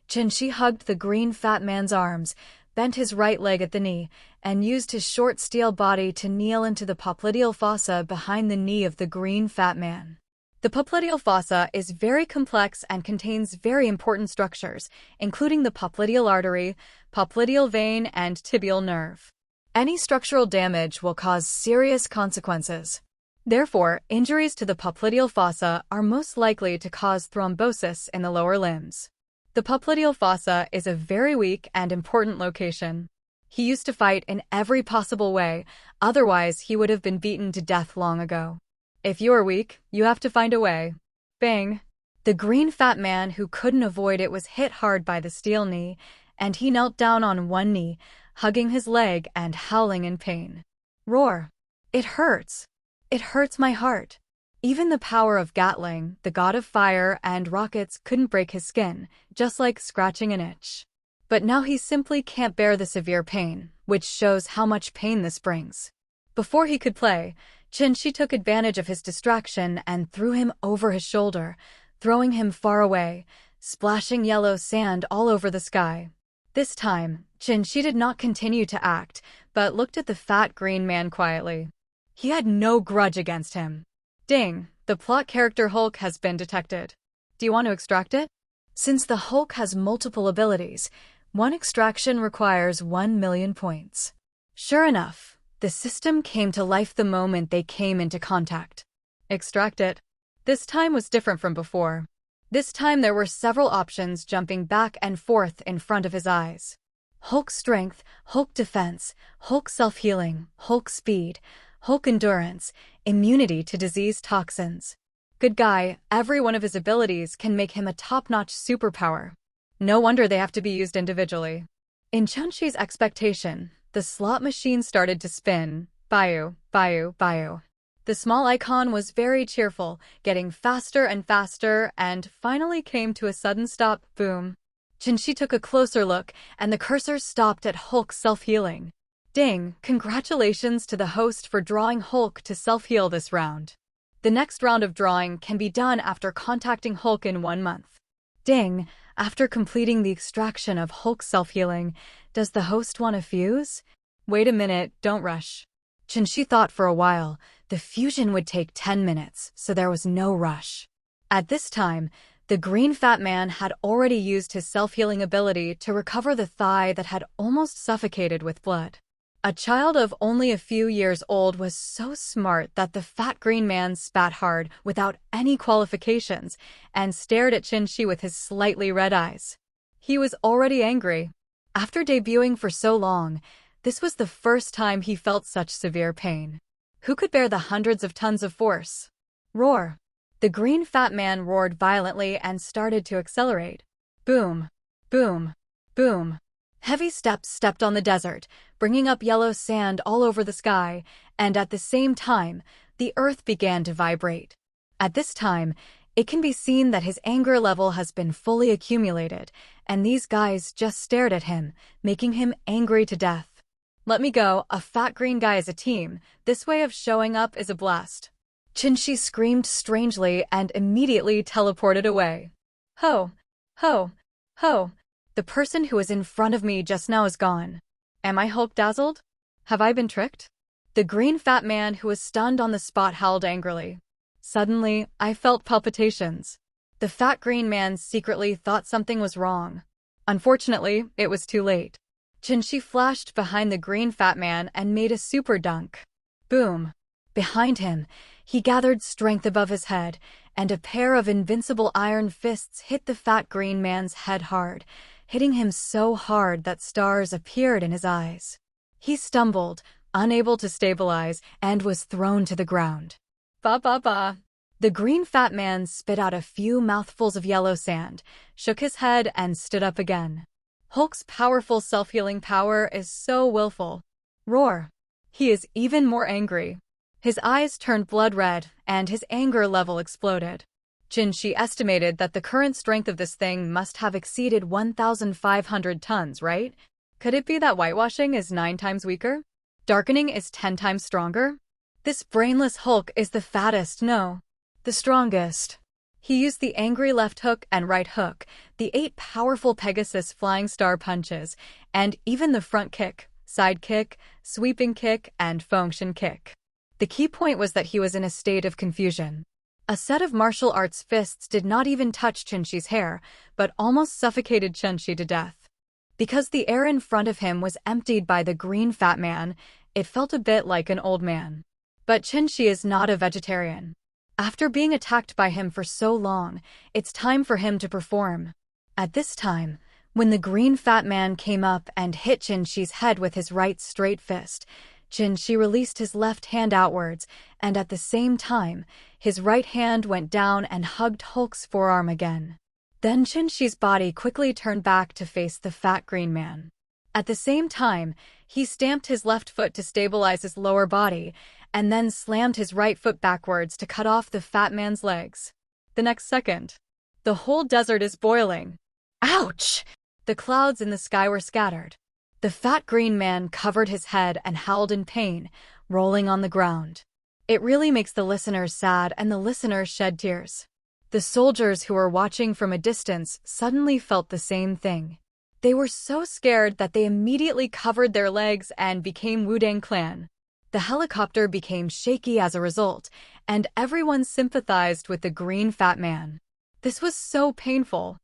Qin hugged the green fat man's arms, bent his right leg at the knee, and used his short steel body to kneel into the popliteal fossa behind the knee of the green fat man. The popliteal fossa is very complex and contains very important structures, including the popliteal artery, popliteal vein, and tibial nerve. Any structural damage will cause serious consequences. Therefore, injuries to the popliteal fossa are most likely to cause thrombosis in the lower limbs. The popliteal fossa is a very weak and important location. He used to fight in every possible way, otherwise he would have been beaten to death long ago. If you are weak, you have to find a way. Bang! The green fat man who couldn't avoid it was hit hard by the steel knee, and he knelt down on one knee, hugging his leg and howling in pain. Roar! It hurts! It hurts my heart. Even the power of Gatling, the god of fire and rockets, couldn't break his skin, just like scratching an itch. But now he simply can't bear the severe pain, which shows how much pain this brings. Before he could play, Qin took advantage of his distraction and threw him over his shoulder, throwing him far away, splashing yellow sand all over the sky. This time, Qin did not continue to act, but looked at the fat green man quietly. He had no grudge against him. Ding! The plot character Hulk has been detected. Do you want to extract it? Since the Hulk has multiple abilities, one extraction requires 1 million points. Sure enough, the system came to life the moment they came into contact. Extract it. This time was different from before. This time there were several options jumping back and forth in front of his eyes. Hulk strength, Hulk defense, Hulk self-healing, Hulk speed, Hulk endurance, immunity to disease toxins. Good guy, every one of his abilities can make him a top-notch superpower. No wonder they have to be used individually. In Chunchi's expectation, the slot machine started to spin. Bayou. The small icon was very cheerful, getting faster and faster, and finally came to a sudden stop. Boom. Qin took a closer look, and the cursor stopped at Hulk's self-healing. Ding! Congratulations to the host for drawing Hulk to self-heal this round. The next round of drawing can be done after contacting Hulk in 1 month. Ding! After completing the extraction of Hulk's self-healing, does the host want to fuse? Wait a minute, don't rush. Qin thought for a while. The fusion would take 10 minutes, so there was no rush. At this time, the green fat man had already used his self-healing ability to recover the thigh that had almost suffocated with blood. A child of only a few years old was so smart that the fat green man spat hard without any qualifications and stared at Qin with his slightly red eyes. He was already angry. After debuting for so long, this was the first time he felt such severe pain. Who could bear the hundreds of tons of force? Roar! The green fat man roared violently and started to accelerate. Boom! Boom! Boom! Heavy steps stepped on the desert, bringing up yellow sand all over the sky, and at the same time, the earth began to vibrate. At this time, it can be seen that his anger level has been fully accumulated, and these guys just stared at him, making him angry to death. Let me go, a fat green guy is a team. This way of showing up is a blast. Qin screamed strangely and immediately teleported away. Ho! Ho! Ho! The person who was in front of me just now is gone. Am I Hulk dazzled? Have I been tricked? The green fat man who was stunned on the spot howled angrily. Suddenly, I felt palpitations. The fat green man secretly thought something was wrong. Unfortunately, it was too late. Chin-Shi flashed behind the green fat man and made a super dunk. Boom! Behind him, he gathered strength above his head, and a pair of invincible iron fists hit the fat green man's head hard, hitting him so hard that stars appeared in his eyes. He stumbled, unable to stabilize, and was thrown to the ground. Ba ba ba. The green fat man spit out a few mouthfuls of yellow sand, shook his head, and stood up again. Hulk's powerful self-healing power is so willful. Roar. He is even more angry. His eyes turned blood red, and his anger level exploded. Chin-Shi estimated that the current strength of this thing must have exceeded 1,500 tons, right? Could it be that whitewashing is 9 times weaker? Darkening is 10 times stronger? This brainless Hulk is the fattest, no, the strongest. He used the angry left hook and right hook, the 8 powerful Pegasus flying star punches, and even the front kick, side kick, sweeping kick, and function kick. The key point was that he was in a state of confusion. A set of martial arts fists did not even touch Chin-Shi's hair, but almost suffocated Chin-Shi to death. Because the air in front of him was emptied by the green fat man, it felt a bit like an old man. But Chin-Shi is not a vegetarian. After being attacked by him for so long, it's time for him to perform. At this time, when the green fat man came up and hit Chin-Shi's head with his right straight fist, Chin-Shi released his left hand outwards, and at the same time, his right hand went down and hugged Hulk's forearm again. Then Chin-Shi's body quickly turned back to face the fat green man. At the same time, he stamped his left foot to stabilize his lower body, and then slammed his right foot backwards to cut off the fat man's legs. The next second, the whole desert is boiling. Ouch! The clouds in the sky were scattered. The fat green man covered his head and howled in pain, rolling on the ground. It really makes the listeners sad, and the listeners shed tears. The soldiers who were watching from a distance suddenly felt the same thing. They were so scared that they immediately covered their legs and became Wudang Clan. The helicopter became shaky as a result, and everyone sympathized with the green fat man. This was so painful.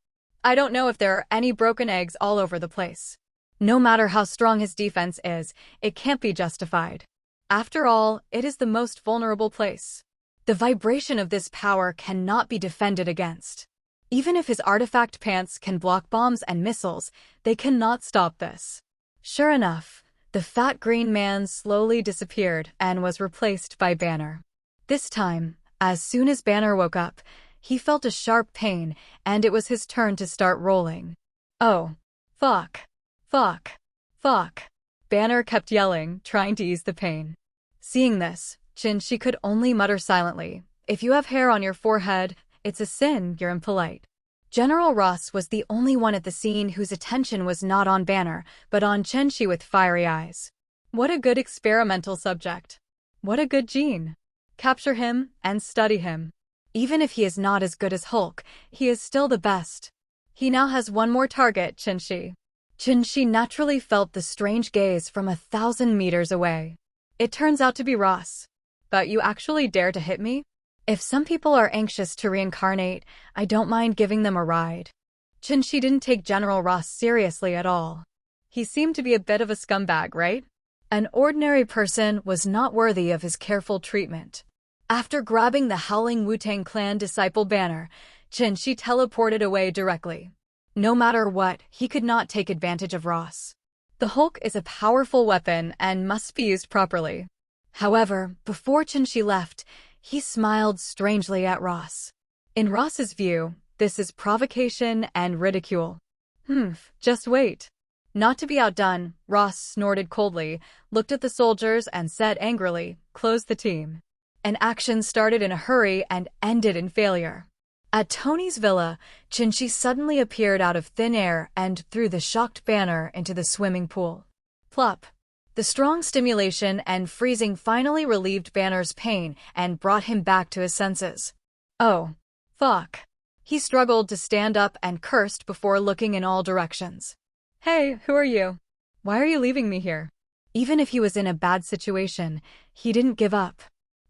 I don't know if there are any broken eggs all over the place. No matter how strong his defense is, it can't be justified. After all, it is the most vulnerable place. The vibration of this power cannot be defended against. Even if his artifact pants can block bombs and missiles, they cannot stop this. Sure enough, the fat green man slowly disappeared and was replaced by Banner. This time, as soon as Banner woke up, he felt a sharp pain, and it was his turn to start rolling. Oh, fuck. Fuck. Fuck. Banner kept yelling, trying to ease the pain. Seeing this, Chin-Shi could only mutter silently, "If you have hair on your forehead, it's a sin, you're impolite." General Ross was the only one at the scene whose attention was not on Banner, but on Chin-Shi with fiery eyes. What a good experimental subject. What a good gene. Capture him and study him. Even if he is not as good as Hulk, he is still the best. He now has one more target, Chin-Shi. Chin-Shi naturally felt the strange gaze from 1,000 meters away. It turns out to be Ross. But you actually dare to hit me? If some people are anxious to reincarnate, I don't mind giving them a ride. Chin-Shi didn't take General Ross seriously at all. He seemed to be a bit of a scumbag, right? An ordinary person was not worthy of his careful treatment. After grabbing the howling Wu-Tang Clan disciple Banner, Chin-Shi teleported away directly. No matter what, he could not take advantage of Ross. The Hulk is a powerful weapon and must be used properly. However, before Chin-Shi left, he smiled strangely at Ross. In Ross's view, this is provocation and ridicule. Just wait. Not to be outdone, Ross snorted coldly, looked at the soldiers, and said angrily, "Close the team." An action started in a hurry and ended in failure. At Tony's villa, Chin-Shi suddenly appeared out of thin air and threw the shocked Banner into the swimming pool. Plop. The strong stimulation and freezing finally relieved Banner's pain and brought him back to his senses. Oh, fuck. He struggled to stand up and cursed before looking in all directions. Hey, who are you? Why are you leaving me here? Even if he was in a bad situation, he didn't give up.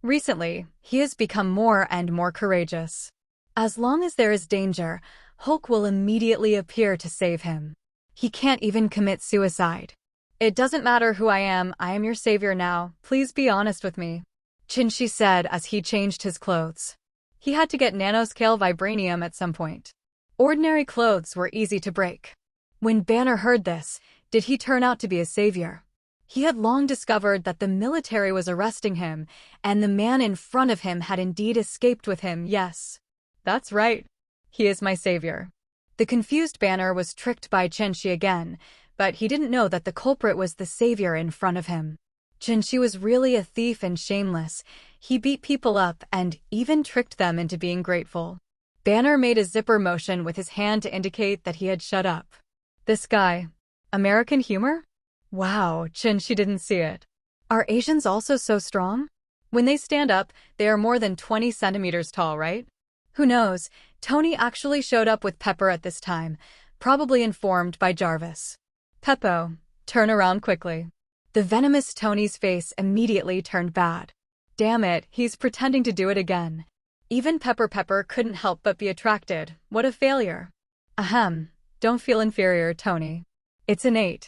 Recently, he has become more and more courageous. As long as there is danger, Hulk will immediately appear to save him. He can't even commit suicide. It doesn't matter who I am your savior now. Please be honest with me, Chinshi said as he changed his clothes. He had to get nanoscale vibranium at some point. Ordinary clothes were easy to break. When Banner heard this, did he turn out to be a savior? He had long discovered that the military was arresting him, and the man in front of him had indeed escaped with him. Yes, that's right. He is my savior. The confused Banner was tricked by Chinshi again, but he didn't know that the culprit was the savior in front of him. Chinshi was really a thief and shameless. He beat people up and even tricked them into being grateful. Banner made a zipper motion with his hand to indicate that he had shut up. This guy. American humor? Wow, Chinshi didn't see it. Are Asians also so strong? When they stand up, they are more than 20 centimeters tall, right? Who knows, Tony actually showed up with Pepper at this time, probably informed by Jarvis. Peppo, turn around quickly. The venomous Tony's face immediately turned bad. Damn it, he's pretending to do it again. Even Pepper couldn't help but be attracted. What a failure. Ahem, don't feel inferior, Tony. It's innate.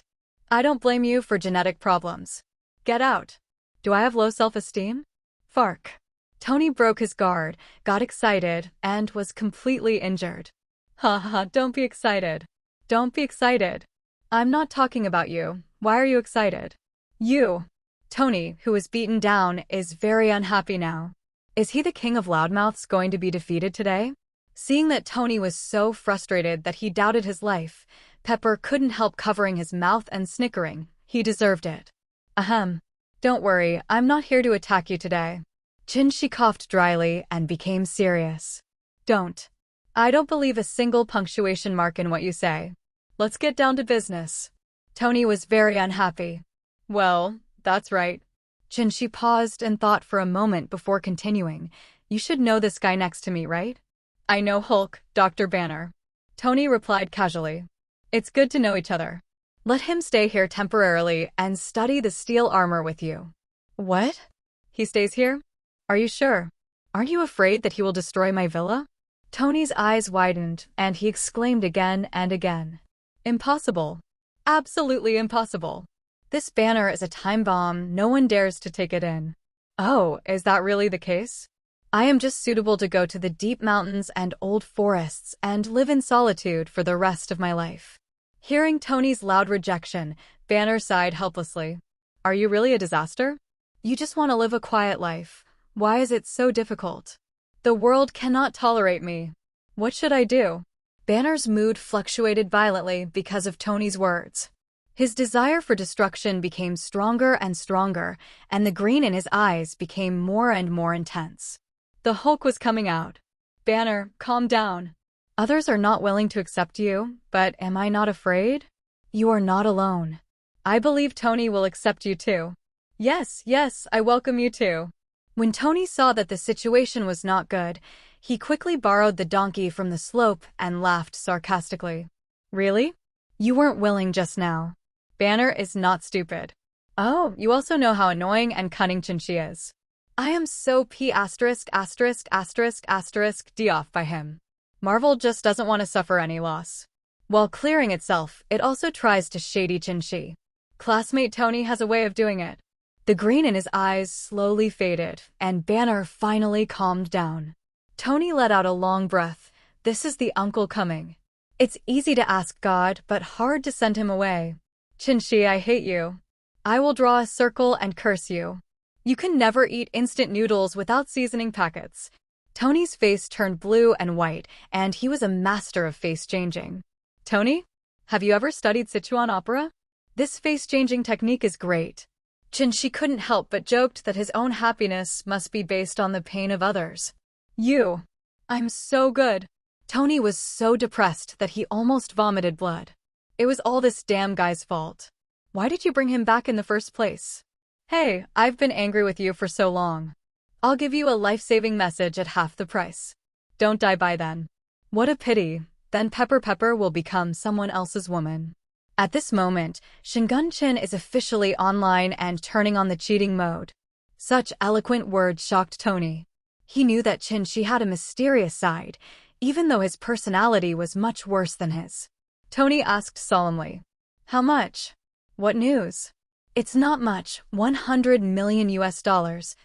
I don't blame you for genetic problems. Get out. Do I have low self-esteem? Fark. Tony broke his guard, got excited, and was completely injured. Ha, don't be excited. Don't be excited. I'm not talking about you. Why are you excited? You. Tony, who was beaten down, is very unhappy now. Is he the king of loudmouths going to be defeated today? Seeing that Tony was so frustrated that he doubted his life, Pepper couldn't help covering his mouth and snickering. He deserved it. Ahem. Don't worry, I'm not here to attack you today. Chinshi coughed dryly and became serious. Don't. I don't believe a single punctuation mark in what you say. Let's get down to business. Tony was very unhappy. Well, that's right. Chinshi paused and thought for a moment before continuing. You should know this guy next to me, right? I know Hulk, Dr. Banner. Tony replied casually. It's good to know each other. Let him stay here temporarily and study the steel armor with you. What? He stays here? Are you sure? Aren't you afraid that he will destroy my villa? Tony's eyes widened, and he exclaimed again and again. Impossible. Absolutely impossible. This Banner is a time bomb. No one dares to take it in. Oh, is that really the case? I am just suitable to go to the deep mountains and old forests and live in solitude for the rest of my life. Hearing Tony's loud rejection, Banner sighed helplessly. Are you really a disaster? You just want to live a quiet life. Why is it so difficult? The world cannot tolerate me. What should I do? Banner's mood fluctuated violently because of Tony's words. His desire for destruction became stronger and stronger, and the green in his eyes became more and more intense. The Hulk was coming out. Banner, calm down. Others are not willing to accept you, but am I not afraid? You are not alone. I believe Tony will accept you too. Yes, I welcome you too. When Tony saw that the situation was not good, he quickly borrowed the donkey from the slope and laughed sarcastically. Really? You weren't willing just now. Banner is not stupid. Oh, you also know how annoying and cunning Chinshi is. I am so D off by him. Marvel just doesn't want to suffer any loss. While clearing itself, it also tries to shady Chinshi. Classmate Tony has a way of doing it. The green in his eyes slowly faded, and Banner finally calmed down. Tony let out a long breath. This is the uncle coming. It's easy to ask God, but hard to send him away. Chinshi, I hate you. I will draw a circle and curse you. You can never eat instant noodles without seasoning packets. Tony's face turned blue and white, and he was a master of face changing. Tony? Have you ever studied Sichuan opera? This face changing technique is great. Chinshi couldn't help but joked that his own happiness must be based on the pain of others. I'm so good. Tony was so depressed that he almost vomited blood. It was all this damn guy's fault. Why did you bring him back in the first place? Hey, I've been angry with you for so long. I'll give you a life-saving message at half the price. Don't die by then. What a pity. Then Pepper will become someone else's woman. At this moment, Chin is officially online and turning on the cheating mode. Such eloquent words shocked Tony. He knew that She had a mysterious side, even though his personality was much worse than his. Tony asked solemnly, "How much?" "What news?" "It's not much, $100 million,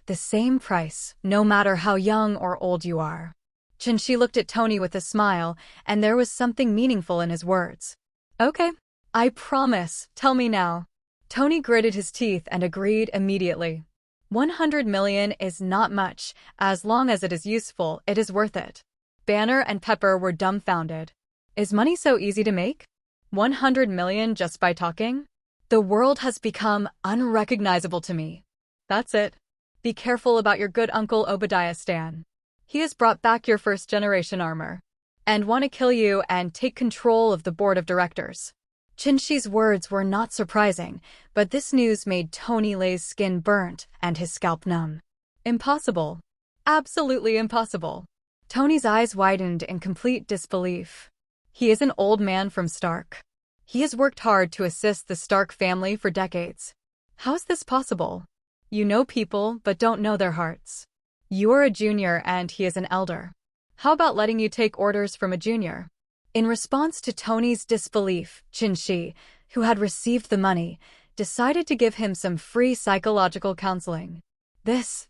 the same price, no matter how young or old you are." She looked at Tony with a smile, and there was something meaningful in his words. "Okay, I promise, tell me now." Tony gritted his teeth and agreed immediately. 100 million is not much. As long as it is useful, it is worth it. Banner and Pepper were dumbfounded. Is money so easy to make? 100 million just by talking? The world has become unrecognizable to me. That's it. Be careful about your good Uncle Obadiah Stan. He has brought back your first-generation armor. And want to kill you and take control of the board of directors. Chinshi's words were not surprising, but this news made Tony Lay's skin burnt and his scalp numb. Impossible. Absolutely impossible. Tony's eyes widened in complete disbelief. He is an old man from Stark. He has worked hard to assist the Stark family for decades. How is this possible? You know people, but don't know their hearts. You are a junior and he is an elder. How about letting you take orders from a junior? In response to Tony's disbelief, Chin-shi, who had received the money, decided to give him some free psychological counseling. This.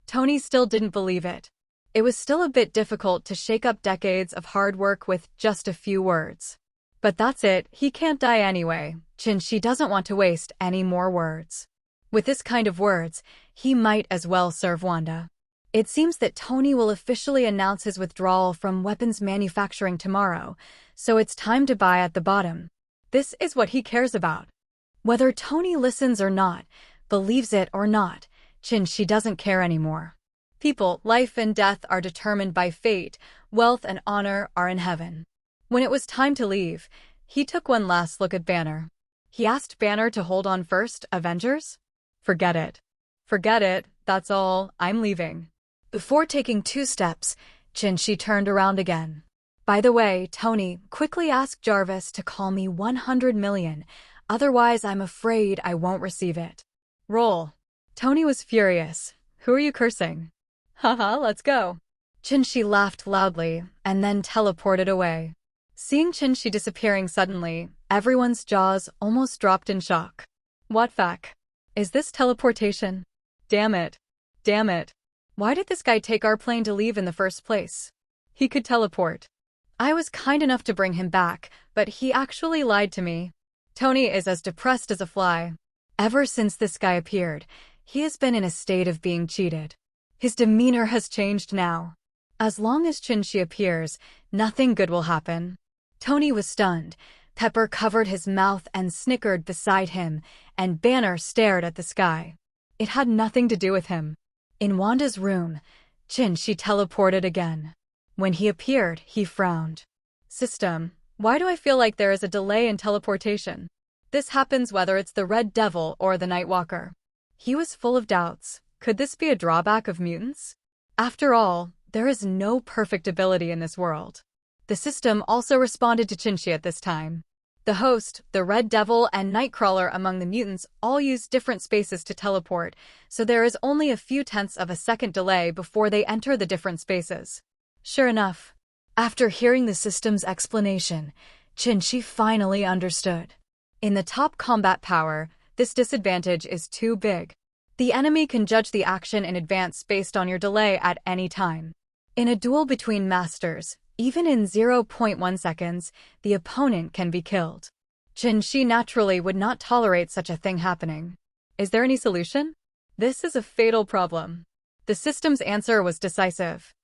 Tony still didn't believe it. It was still a bit difficult to shake up decades of hard work with just a few words. But that's it, he can't die anyway. Chin-shi doesn't want to waste any more words. With this kind of words, he might as well serve Wanda. It seems that Tony will officially announce his withdrawal from weapons manufacturing tomorrow, so it's time to buy at the bottom. This is what he cares about. Whether Tony listens or not, believes it or not, Chin-shi doesn't care anymore. People, life and death are determined by fate, wealth and honor are in heaven. When it was time to leave, he took one last look at Banner. He asked Banner to hold on first, Avengers? Forget it. Forget it, that's all, I'm leaving. Before taking 2 steps, Chin-shi turned around again. By the way, Tony, quickly ask Jarvis to call me 100 million, otherwise I'm afraid I won't receive it. Roll. Tony was furious. Who are you cursing? Haha, let's go. Chin-shi laughed loudly, and then teleported away. Seeing Chin-shi disappearing suddenly, everyone's jaws almost dropped in shock. What fuck? Is this teleportation? Damn it. Damn it. Why did this guy take our plane to leave in the first place? He could teleport. I was kind enough to bring him back, but he actually lied to me. Tony is as depressed as a fly. Ever since this guy appeared, he has been in a state of being cheated. His demeanor has changed now. As long as Chin-shi appears, nothing good will happen. Tony was stunned. Pepper covered his mouth and snickered beside him, and Banner stared at the sky. It had nothing to do with him. In Wanda's room, Chin-shi teleported again. When he appeared, he frowned. System, why do I feel like there is a delay in teleportation? This happens whether it's the Red Devil or the Nightwalker. He was full of doubts. Could this be a drawback of mutants? After all, there is no perfect ability in this world. The system also responded to Chin-shi at this time. The host, the Red Devil, and Nightcrawler among the mutants all use different spaces to teleport, so there is only a few tenths of a second delay before they enter the different spaces. Sure enough, after hearing the system's explanation, Chin-shi finally understood. In the top combat power, this disadvantage is too big. The enemy can judge the action in advance based on your delay at any time. In a duel between masters, even in 0.1 seconds, the opponent can be killed. Chin-shi naturally would not tolerate such a thing happening. Is there any solution? This is a fatal problem. The system's answer was decisive.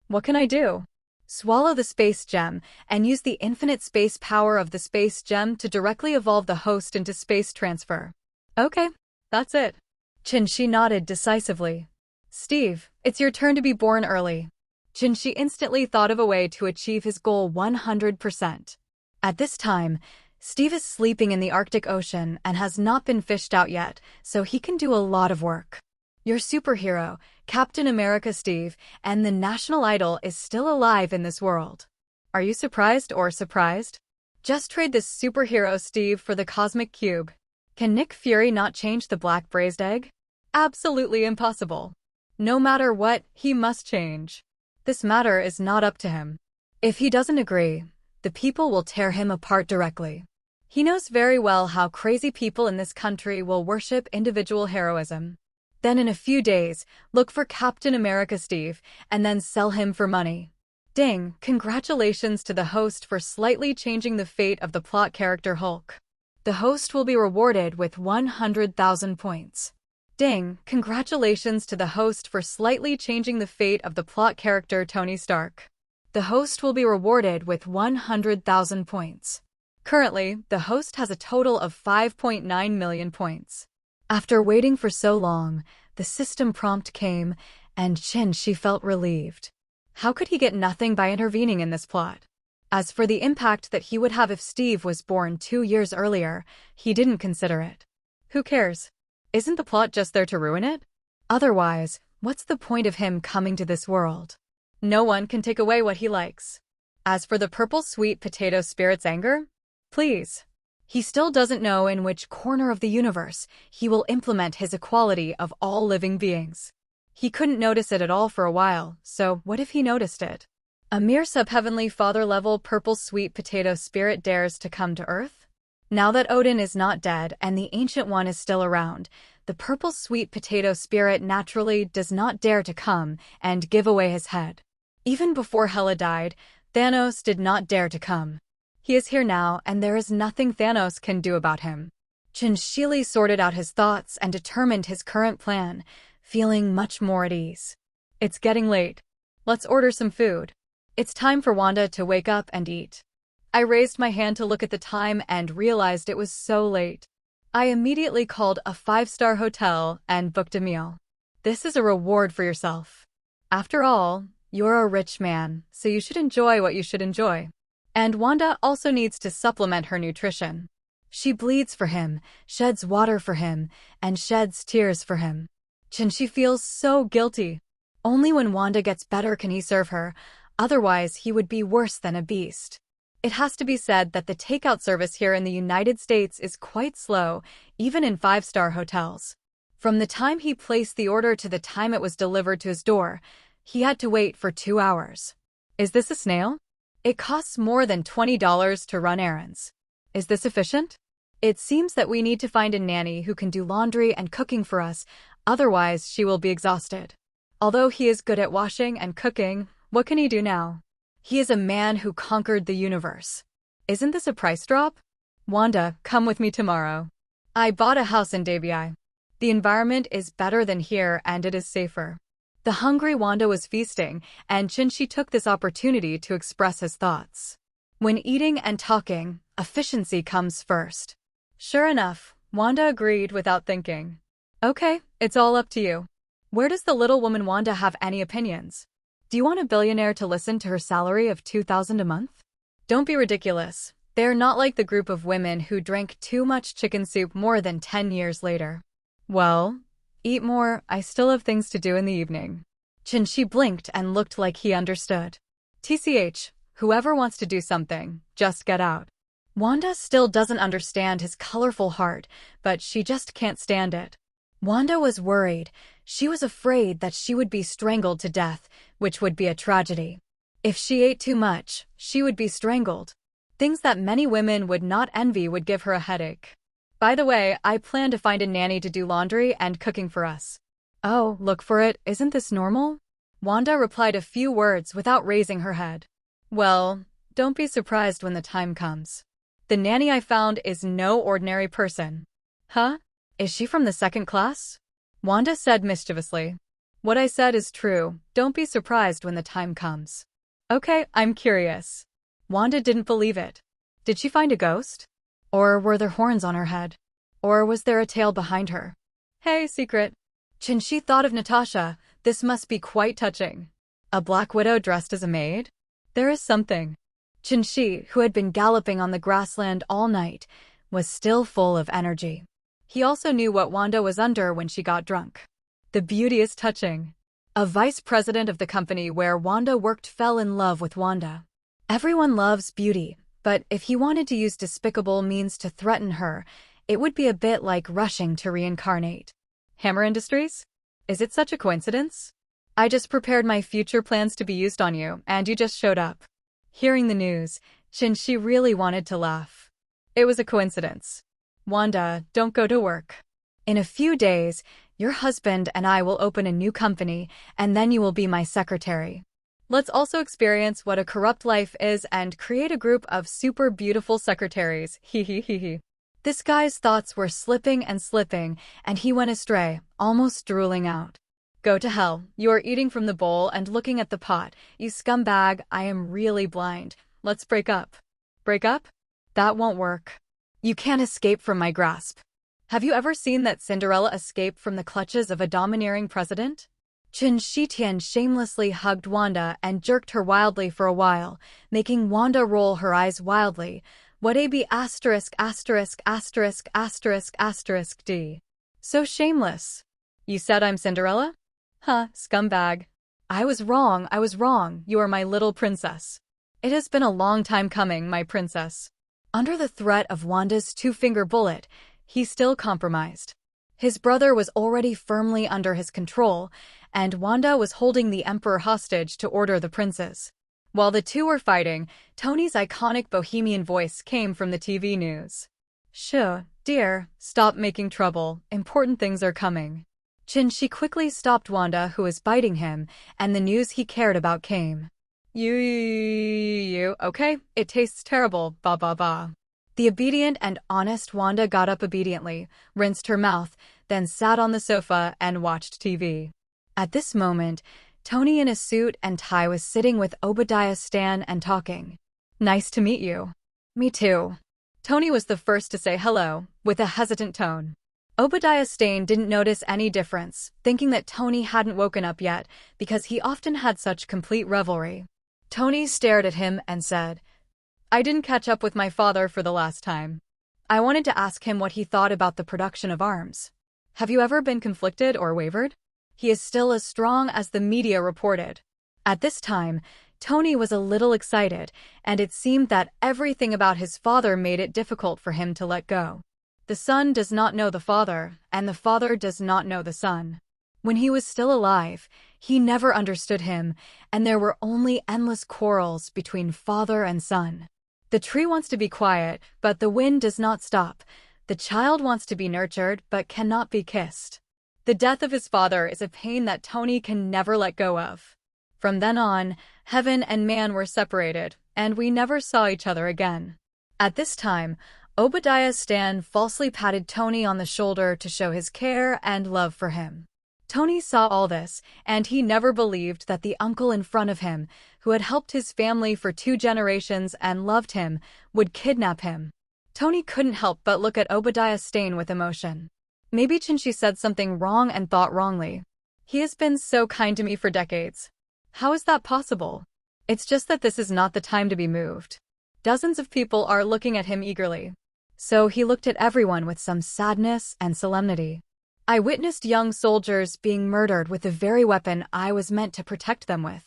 What can I do? Swallow the space gem and use the infinite space power of the space gem to directly evolve the host into space transfer. Okay, that's it. Chin-shi nodded decisively. Steve, it's your turn to be born early. Chin-shi instantly thought of a way to achieve his goal 100%. At this time, Steve is sleeping in the Arctic Ocean and has not been fished out yet, so he can do a lot of work. Your superhero, Captain America Steve, and the national idol is still alive in this world. Are you surprised or surprised? Just trade this superhero Steve for the cosmic cube. Can Nick Fury not change the black braised egg? Absolutely impossible. No matter what, he must change. This matter is not up to him. If he doesn't agree, the people will tear him apart directly. He knows very well how crazy people in this country will worship individual heroism. Then in a few days, look for Captain America Steve, and then sell him for money. Ding, congratulations to the host for slightly changing the fate of the plot character Hulk. The host will be rewarded with 100,000 points. Ding, congratulations to the host for slightly changing the fate of the plot character Tony Stark. The host will be rewarded with 100,000 points. Currently, the host has a total of 5.9 million points. After waiting for so long, the system prompt came, and she felt relieved. How could he get nothing by intervening in this plot? As for the impact that he would have if Steve was born 2 years earlier, he didn't consider it. Who cares? Isn't the plot just there to ruin it? Otherwise, what's the point of him coming to this world? No one can take away what he likes. As for the purple sweet potato spirit's anger, please. He still doesn't know in which corner of the universe he will implement his equality of all living beings. He couldn't notice it at all for a while, so what if he noticed it? A mere sub-heavenly father-level purple sweet potato spirit dares to come to Earth? Now that Odin is not dead and the Ancient One is still around, the purple sweet potato spirit naturally does not dare to come and give away his head. Even before Hela died, Thanos did not dare to come. He is here now, and there is nothing Thanos can do about him. Chinchili sorted out his thoughts and determined his current plan, feeling much more at ease. It's getting late. Let's order some food. It's time for Wanda to wake up and eat. I raised my hand to look at the time and realized it was so late. I immediately called a 5-star hotel and booked a meal. This is a reward for yourself. After all, you're a rich man, so you should enjoy what you should enjoy. And Wanda also needs to supplement her nutrition. She bleeds for him, sheds water for him, and sheds tears for him. She feels so guilty. Only when Wanda gets better can he serve her, otherwise he would be worse than a beast. It has to be said that the takeout service here in the United States is quite slow, even in 5-star hotels. From the time he placed the order to the time it was delivered to his door, he had to wait for 2 hours. Is this a snail? It costs more than $20 to run errands. Is this efficient? It seems that we need to find a nanny who can do laundry and cooking for us, otherwise she will be exhausted. Although he is good at washing and cooking, what can he do now? He is a man who conquered the universe. Isn't this a price drop? Wanda, come with me tomorrow. I bought a house in Dabii. The environment is better than here and it is safer. The hungry Wanda was feasting, and Chinchi took this opportunity to express his thoughts. When eating and talking, efficiency comes first. Sure enough, Wanda agreed without thinking. Okay, it's all up to you. Where does the little woman Wanda have any opinions? Do you want a billionaire to listen to her salary of $2,000 a month? Don't be ridiculous. They're not like the group of women who drank too much chicken soup more than 10 years later. Well, eat more, I still have things to do in the evening. Chinchi blinked and looked like he understood. TCH, whoever wants to do something, just get out. Wanda still doesn't understand his colorful heart, but she just can't stand it. Wanda was worried. She was afraid that she would be strangled to death, which would be a tragedy. If she ate too much, she would be strangled. Things that many women would not envy would give her a headache. By the way, I plan to find a nanny to do laundry and cooking for us. Oh, look for it, isn't this normal? Wanda replied a few words without raising her head. Well, don't be surprised when the time comes. The nanny I found is no ordinary person. Huh? Is she from the second class? Wanda said mischievously. What I said is true, don't be surprised when the time comes. Okay, I'm curious. Wanda didn't believe it. Did she find a ghost? Or were there horns on her head? Or was there a tail behind her? Hey, secret. Chinchi thought of Natasha. This must be quite touching. A black widow dressed as a maid? There is something. Chinchi, who had been galloping on the grassland all night, was still full of energy. He also knew what Wanda was under when she got drunk. The beauty is touching. A vice president of the company where Wanda worked fell in love with Wanda. Everyone loves beauty, but if he wanted to use despicable means to threaten her, it would be a bit like rushing to reincarnate. Hammer Industries? Is it such a coincidence? I just prepared my future plans to be used on you, and you just showed up. Hearing the news, She really wanted to laugh. It was a coincidence. Wanda, don't go to work. In a few days, your husband and I will open a new company, and then you will be my secretary. Let's also experience what a corrupt life is and create a group of super beautiful secretaries. Hee. This guy's thoughts were slipping and slipping, and he went astray, almost drooling out. Go to hell. You are eating from the bowl and looking at the pot. You scumbag, I am really blind. Let's break up. Break up? That won't work. You can't escape from my grasp. Have you ever seen that Cinderella escape from the clutches of a domineering president? Qin Shitian shamelessly hugged Wanda and jerked her wildly for a while, making Wanda roll her eyes wildly. What a be asterisk asterisk asterisk asterisk asterisk D. So shameless. You said I'm Cinderella? Huh, scumbag. I was wrong, you are my little princess. It has been a long time coming, my princess. Under the threat of Wanda's two-finger bullet, he still compromised. His brother was already firmly under his control, and Wanda was holding the emperor hostage to order the princes. While the two were fighting, Tony's iconic bohemian voice came from the TV news. Shh, dear, stop making trouble, important things are coming. She quickly stopped Wanda, who was biting him, and the news he cared about came. You, okay, it tastes terrible, ba. The obedient and honest Wanda got up obediently, rinsed her mouth, then sat on the sofa and watched TV. At this moment, Tony in a suit and tie was sitting with Obadiah Stan and talking. Nice to meet you. Me too. Tony was the first to say hello, with a hesitant tone. Obadiah Stane didn't notice any difference, thinking that Tony hadn't woken up yet because he often had such complete revelry. Tony stared at him and said, I didn't catch up with my father for the last time. I wanted to ask him what he thought about the production of arms. Have you ever been conflicted or wavered? He is still as strong as the media reported. At this time, Tony was a little excited, and it seemed that everything about his father made it difficult for him to let go. The son does not know the father, and the father does not know the son. When he was still alive, he never understood him, and there were only endless quarrels between father and son. The tree wants to be quiet, but the wind does not stop. The child wants to be nurtured, but cannot be kissed. The death of his father is a pain that Tony can never let go of. From then on, heaven and man were separated, and we never saw each other again. At this time, Obadiah Stan falsely patted Tony on the shoulder to show his care and love for him. Tony saw all this, and he never believed that the uncle in front of him, who had helped his family for 2 generations and loved him, would kidnap him. Tony couldn't help but look at Obadiah Stane with emotion. Maybe Chinchi said something wrong and thought wrongly. He has been so kind to me for decades. How is that possible? It's just that this is not the time to be moved. Dozens of people are looking at him eagerly. So he looked at everyone with some sadness and solemnity. I witnessed young soldiers being murdered with the very weapon I was meant to protect them with.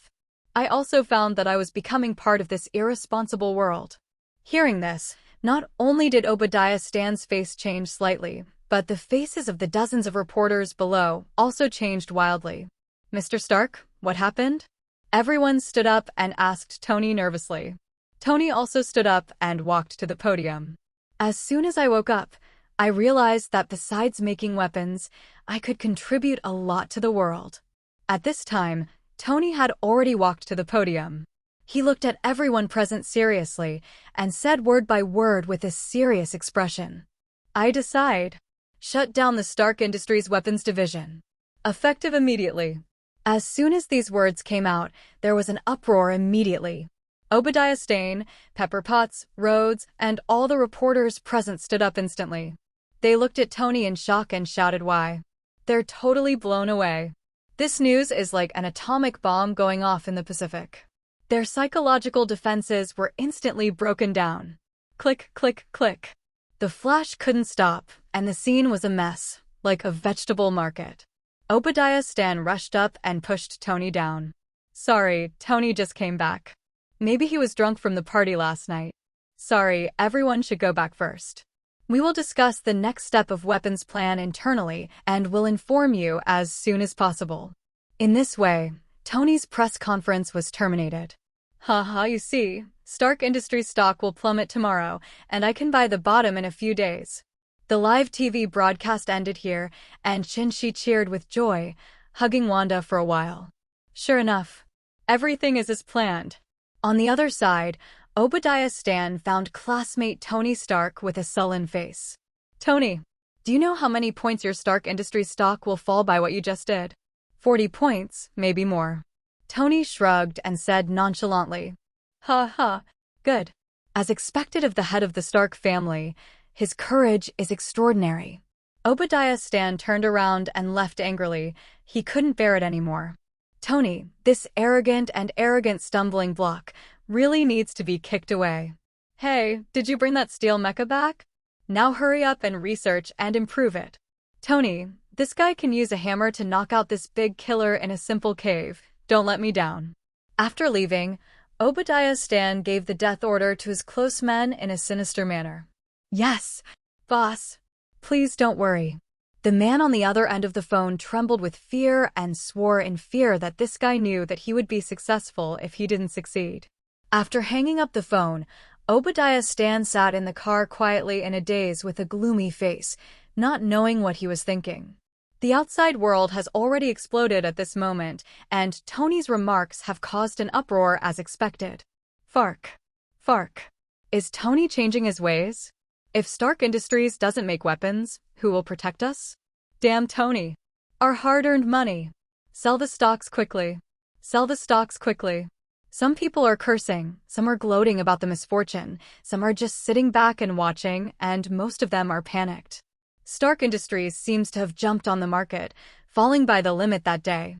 I also found that I was becoming part of this irresponsible world. Hearing this, not only did Obadiah Stan's face change slightly, but the faces of the dozens of reporters below also changed wildly. Mr. Stark, what happened? Everyone stood up and asked Tony nervously. Tony also stood up and walked to the podium. As soon as I woke up, I realized that besides making weapons, I could contribute a lot to the world. At this time, Tony had already walked to the podium. He looked at everyone present seriously and said word by word with a serious expression. I decide. Shut down the Stark Industries weapons division. Effective immediately. As soon as these words came out, there was an uproar immediately. Obadiah Stane, Pepper Potts, Rhodes, and all the reporters present stood up instantly. They looked at Tony in shock and shouted why. They're totally blown away. This news is like an atomic bomb going off in the Pacific. Their psychological defenses were instantly broken down. Click, click, click. The flash couldn't stop, and the scene was a mess, like a vegetable market. Obadiah Stan rushed up and pushed Tony down. Sorry, Tony just came back. Maybe he was drunk from the party last night. Sorry, everyone should go back first. We will discuss the next step of weapons plan internally and will inform you as soon as possible. In this way, Tony's press conference was terminated. Haha, you see, Stark Industries stock will plummet tomorrow, and I can buy the bottom in a few days. The live TV broadcast ended here, and Chin-Shi cheered with joy, hugging Wanda for a while. Sure enough, everything is as planned. On the other side, Obadiah Stan found classmate Tony Stark with a sullen face. Tony, do you know how many points your Stark Industries stock will fall by what you just did? 40 points, maybe more. Tony shrugged and said nonchalantly, "Ha ha, good." As expected of the head of the Stark family, his courage is extraordinary. Obadiah Stan turned around and left angrily. He couldn't bear it anymore. Tony, this arrogant stumbling block, really needs to be kicked away. Hey, did you bring that steel mecha back? Now hurry up and research and improve it. Tony, this guy can use a hammer to knock out this big killer in a simple cave. Don't let me down. After leaving, Obadiah Stan gave the death order to his close men in a sinister manner. Yes, boss. Please don't worry. The man on the other end of the phone trembled with fear and swore in fear that this guy knew that he would be successful if he didn't succeed. After hanging up the phone, Obadiah Stan sat in the car quietly in a daze with a gloomy face, not knowing what he was thinking. The outside world has already exploded at this moment, and Tony's remarks have caused an uproar as expected. Fark. Is Tony changing his ways? If Stark Industries doesn't make weapons, who will protect us? Damn Tony. Our hard-earned money. Sell the stocks quickly. Some people are cursing, some are gloating about the misfortune, some are just sitting back and watching, and most of them are panicked. Stark Industries seems to have jumped on the market, falling by the limit that day.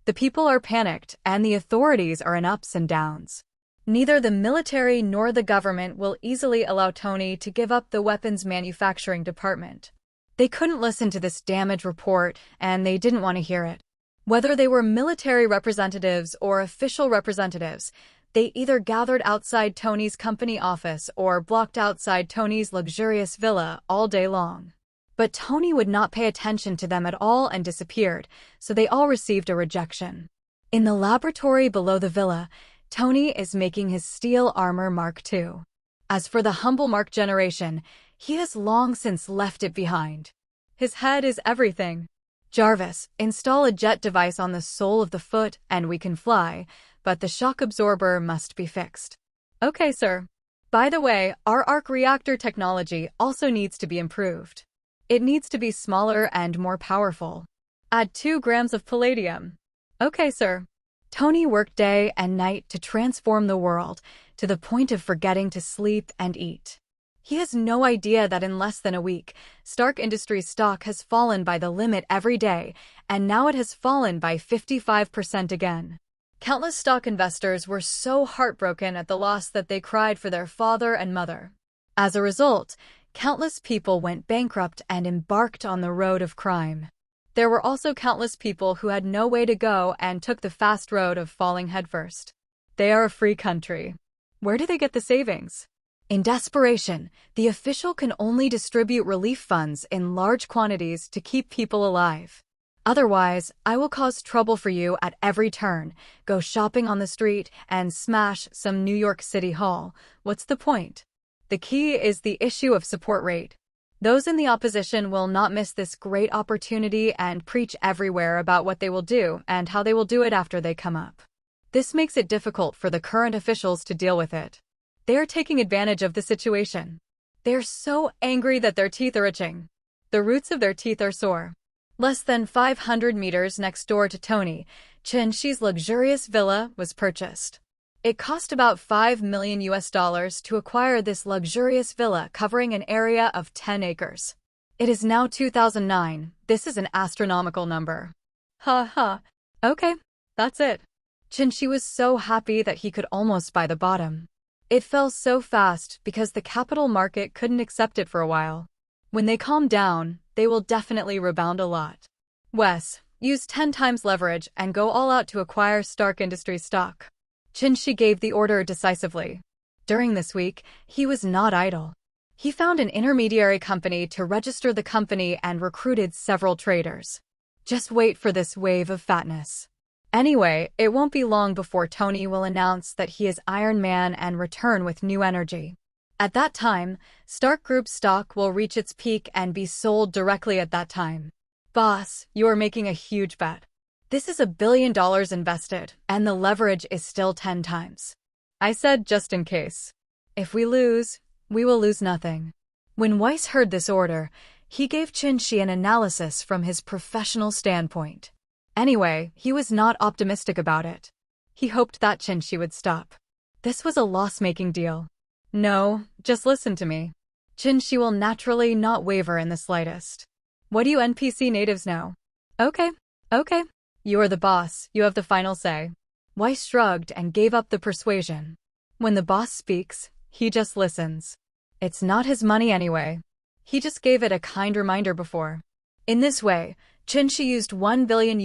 The people are panicked, and the authorities are in ups and downs. Neither the military nor the government will easily allow Tony to give up the weapons manufacturing department. They couldn't listen to this damage report, and they didn't want to hear it. Whether they were military representatives or official representatives, they either gathered outside Tony's company office or blocked outside Tony's luxurious villa all day long. But Tony would not pay attention to them at all and disappeared, so they all received a rejection. In the laboratory below the villa, Tony is making his steel armor Mark II. As for the humble Mark generation, he has long since left it behind. His head is everything. Jarvis, install a jet device on the sole of the foot and we can fly, but the shock absorber must be fixed. Okay, sir. By the way, our arc reactor technology also needs to be improved. It needs to be smaller and more powerful. Add 2 grams of palladium. Okay, sir. Tony worked day and night to transform the world, to the point of forgetting to sleep and eat. He has no idea that in less than a week, Stark Industries stock has fallen by the limit every day, and now it has fallen by 55% again. Countless stock investors were so heartbroken at the loss that they cried for their father and mother. As a result, countless people went bankrupt and embarked on the road of crime. There were also countless people who had no way to go and took the fast road of falling headfirst. They are a free country. Where do they get the savings? In desperation, the official can only distribute relief funds in large quantities to keep people alive. Otherwise, I will cause trouble for you at every turn, go shopping on the street, and smash some New York City Hall. What's the point? The key is the issue of support rate. Those in the opposition will not miss this great opportunity and preach everywhere about what they will do and how they will do it after they come up. This makes it difficult for the current officials to deal with it. They are taking advantage of the situation. They are so angry that their teeth are itching. The roots of their teeth are sore. Less than 500 meters next door to Tony, Chin-Shi's luxurious villa was purchased. It cost about $5 million to acquire this luxurious villa covering an area of 10 acres. It is now 2009. This is an astronomical number. Ha ha. Okay, that's it. Chin-Shi was so happy that he could almost buy the bottom. It fell so fast because the capital market couldn't accept it for a while. When they calm down, they will definitely rebound a lot. Wes, Use 10 times leverage and go all out to acquire Stark Industries stock. Qin gave the order decisively. During this week, he was not idle. He found an intermediary company to register the company and recruited several traders. Just wait for this wave of fatness. Anyway, it won't be long before Tony will announce that he is Iron Man and return with new energy. At that time, Stark Group stock will reach its peak and be sold directly at that time. Boss, you are making a huge bet. This is $1 billion invested, and the leverage is still 10 times. I said just in case. If we lose, we will lose nothing. When Weiss heard this order, he gave Qin an analysis from his professional standpoint. Anyway, he was not optimistic about it. He hoped that Qin would stop. This was a loss-making deal. No, just listen to me. Qin will naturally not waver in the slightest. What do you NPC natives know? Okay. You are the boss, you have the final say. Weiss shrugged and gave up the persuasion. When the boss speaks, he just listens. It's not his money anyway. He just gave it a kind reminder before. In this way, Qin used $1 billion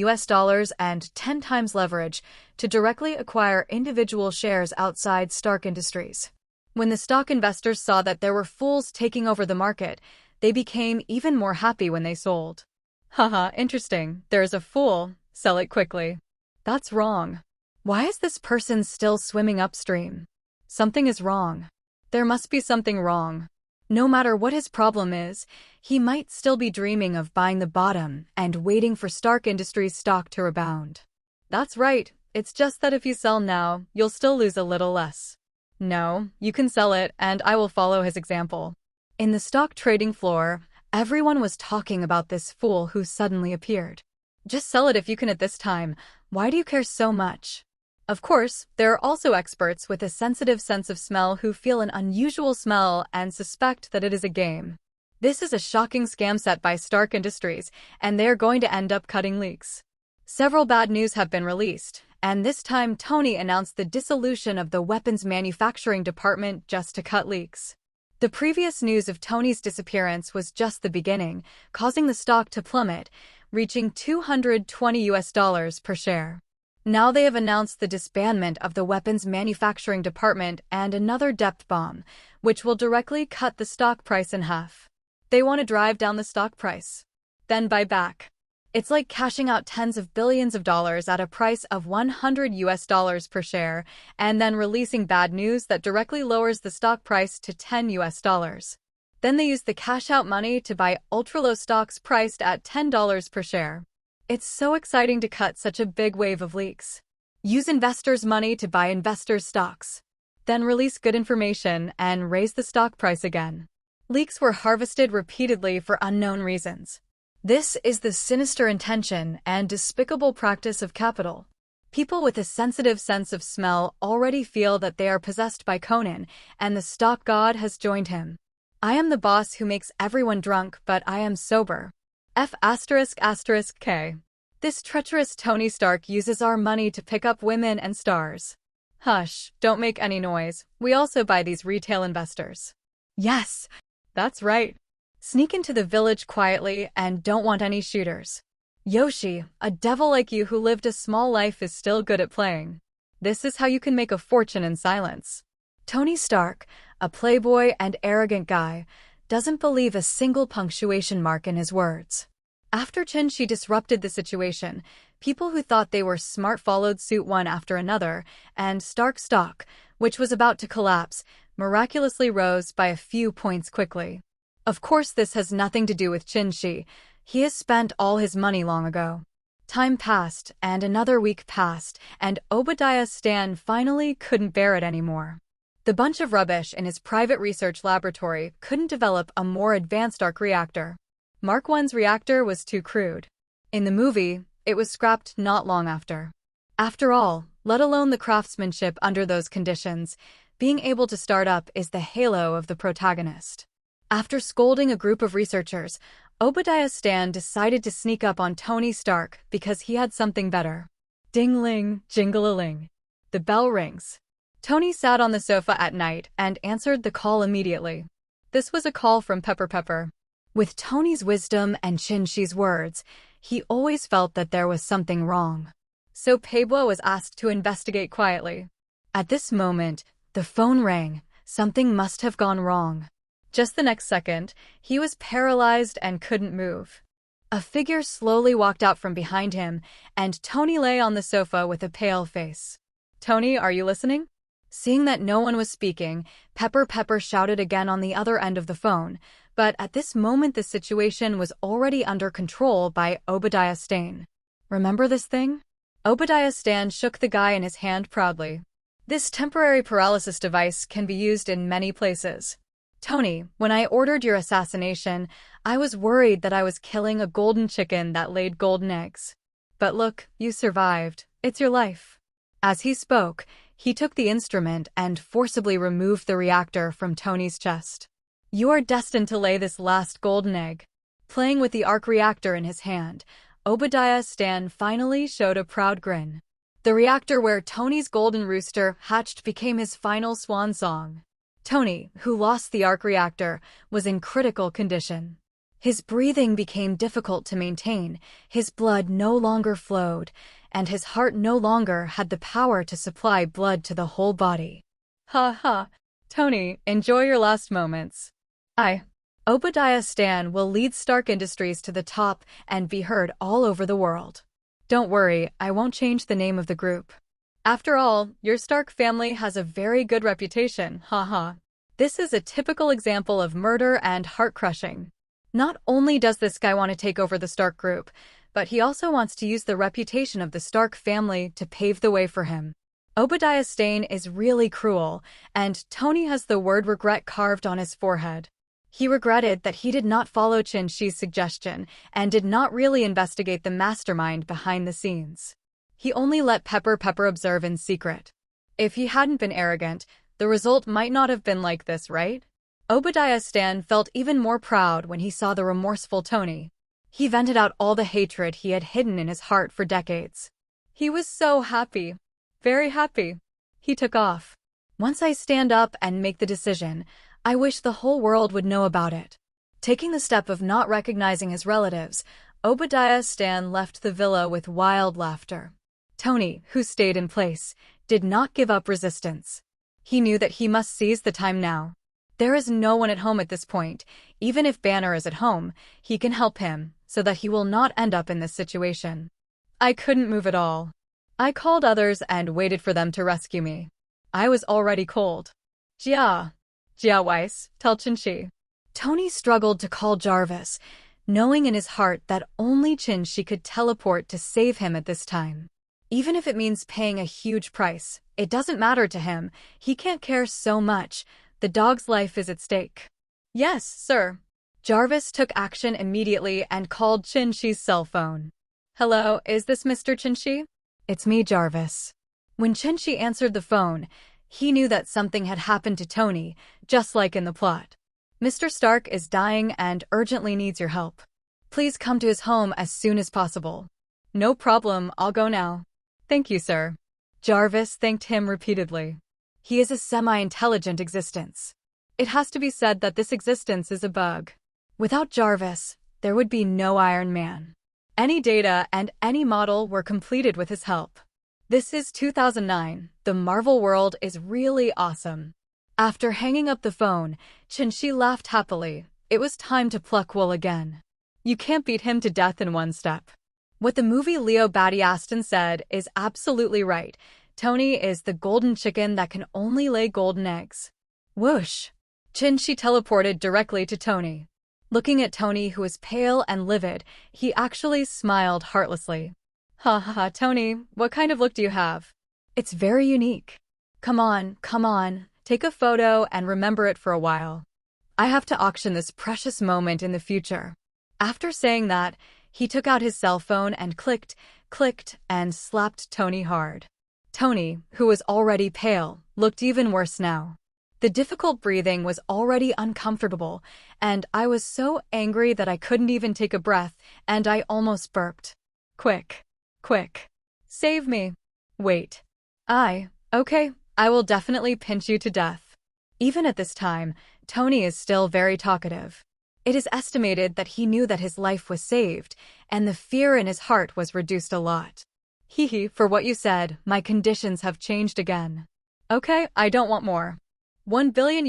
and 10 times leverage to directly acquire individual shares outside Stark Industries. When the stock investors saw that there were fools taking over the market, they became even more happy when they sold. Haha, interesting. There's a fool. Sell it quickly. That's wrong. Why is this person still swimming upstream? Something is wrong. There must be something wrong. No matter what his problem is, he might still be dreaming of buying the bottom and waiting for Stark Industries stock to rebound. That's right. It's just that if you sell now, you'll still lose a little less. No, you can sell it, and I will follow his example. In the stock trading floor, everyone was talking about this fool who suddenly appeared. Just sell it if you can at this time. Why do you care so much? Of course, there are also experts with a sensitive sense of smell who feel an unusual smell and suspect that it is a game. This is a shocking scam set by Stark Industries, and they are going to end up cutting leaks. Several bad news have been released, and this time Tony announced the dissolution of the weapons manufacturing department just to cut leaks. The previous news of Tony's disappearance was just the beginning, causing the stock to plummet, reaching $220 per share. Now they have announced the disbandment of the weapons manufacturing department and another depth bomb, which will directly cut the stock price in half. They want to drive down the stock price, then buy back. It's like cashing out tens of billions of dollars at a price of $100 per share and then releasing bad news that directly lowers the stock price to $10. Then they use the cash out money to buy ultra-low stocks priced at $10 per share. It's so exciting to cut such a big wave of leaks. Use investors' money to buy investors' stocks. Then release good information and raise the stock price again. Leaks were harvested repeatedly for unknown reasons. This is the sinister intention and despicable practice of capital. People with a sensitive sense of smell already feel that they are possessed by Conan, and the stock god has joined him. I am the boss who makes everyone drunk, but I am sober. F***K. This treacherous Tony Stark uses our money to pick up women and stars. Hush, don't make any noise. We also buy these retail investors. Yes, that's right. Sneak into the village quietly and don't want any shooters. Yoshi, a devil like you who lived a small life is still good at playing. This is how you can make a fortune in silence. Tony Stark, a playboy and arrogant guy, doesn't believe a single punctuation mark in his words. After Qin disrupted the situation, people who thought they were smart followed suit one after another, and Stark stock, which was about to collapse, miraculously rose by a few points quickly. Of course, this has nothing to do with Qin. He has spent all his money long ago. Time passed, and another week passed, and Obadiah Stan finally couldn't bear it anymore. The bunch of rubbish in his private research laboratory couldn't develop a more advanced arc reactor. Mark I's reactor was too crude. In the movie, it was scrapped not long after. After all, let alone the craftsmanship under those conditions, being able to start up is the halo of the protagonist. After scolding a group of researchers, Obadiah Stan decided to sneak up on Tony Stark because he had something better. Ding-ling, jingle-a-ling. The bell rings. Tony sat on the sofa at night and answered the call immediately. This was a call from Pepper. With Tony's wisdom and Qin's words, He always felt that there was something wrong. So Pablo was asked to investigate quietly. At this moment, the phone rang. Something must have gone wrong. Just the next second, he was paralyzed and couldn't move. A figure slowly walked out from behind him, and Tony lay on the sofa with a pale face. "Tony, are you listening?" Seeing that no one was speaking, Pepper shouted again on the other end of the phone, but at this moment the situation was already under control by Obadiah Stane. "Remember this thing?" Obadiah Stane shook the guy in his hand proudly. "This temporary paralysis device can be used in many places. Tony, when I ordered your assassination, I was worried that I was killing a golden chicken that laid golden eggs. But look, you survived. It's your life." As he spoke, he took the instrument and forcibly removed the reactor from Tony's chest. "You are destined to lay this last golden egg." Playing with the arc reactor in his hand, Obadiah Stane finally showed a proud grin. The reactor where Tony's golden rooster hatched became his final swan song. Tony, who lost the arc reactor, was in critical condition. His breathing became difficult to maintain, his blood no longer flowed, and his heart no longer had the power to supply blood to the whole body. "Ha ha, Tony, enjoy your last moments. Obadiah Stane will lead Stark Industries to the top and be heard all over the world. Don't worry, I won't change the name of the group. After all, your Stark family has a very good reputation, haha. This is a typical example of murder and heart-crushing. Not only does this guy want to take over the Stark group, but he also wants to use the reputation of the Stark family to pave the way for him. Obadiah Stane is really cruel, and Tony has the word regret carved on his forehead. He regretted that he did not follow Qin Shi's suggestion and did not really investigate the mastermind behind the scenes. He only let Pepper observe in secret. If he hadn't been arrogant, the result might not have been like this, right? Obadiah Stane felt even more proud when he saw the remorseful Tony. He vented out all the hatred he had hidden in his heart for decades. He was so happy. Very happy. He took off. "Once I stand up and make the decision, I wish the whole world would know about it." Taking the step of not recognizing his relatives, Obadiah Stane left the villa with wild laughter. Tony, who stayed in place, did not give up resistance. He knew that he must seize the time now. There is no one at home at this point. Even if Banner is at home, he can help him, so that he will not end up in this situation. "I couldn't move at all. I called others and waited for them to rescue me. I was already cold. Jia Weiss, tell Qin Shi." Tony struggled to call Jarvis, knowing in his heart that only Qin Shi could teleport to save him at this time. Even if it means paying a huge price, it doesn't matter to him. He can't care so much. The dog's life is at stake. "Yes, sir." Jarvis took action immediately and called Qin Shi's cell phone. "Hello, is this Mr. Qin Shi?" "It's me, Jarvis." When Qin Shi answered the phone, he knew that something had happened to Tony, just like in the plot. "Mr. Stark is dying and urgently needs your help. Please come to his home as soon as possible." "No problem, I'll go now." "Thank you, sir." Jarvis thanked him repeatedly. He is a semi-intelligent existence. It has to be said that this existence is a bug. Without Jarvis, there would be no Iron Man. Any data and any model were completed with his help. This is 2009. The Marvel world is really awesome. After hanging up the phone, Qin Shi laughed happily. It was time to pluck wool again. You can't beat him to death in one step. What the movie Leo Batty Aston said is absolutely right. Tony is the golden chicken that can only lay golden eggs. Whoosh! Qin Shi teleported directly to Tony. Looking at Tony, who was pale and livid, he actually smiled heartlessly. "Ha ha ha, Tony, what kind of look do you have? It's very unique. Come on, take a photo and remember it for a while. I have to auction this precious moment in the future." After saying that, he took out his cell phone and clicked, and slapped Tony hard. Tony, who was already pale, looked even worse now. The difficult breathing was already uncomfortable, and I was so angry that I couldn't even take a breath, and I almost burped. Quick. Save me. Wait. Okay, I will definitely pinch you to death." Even at this time, Tony is still very talkative. It is estimated that he knew that his life was saved, and the fear in his heart was reduced a lot. Hee hee, for what you said, my conditions have changed again. Okay, I don't want more. $1 billion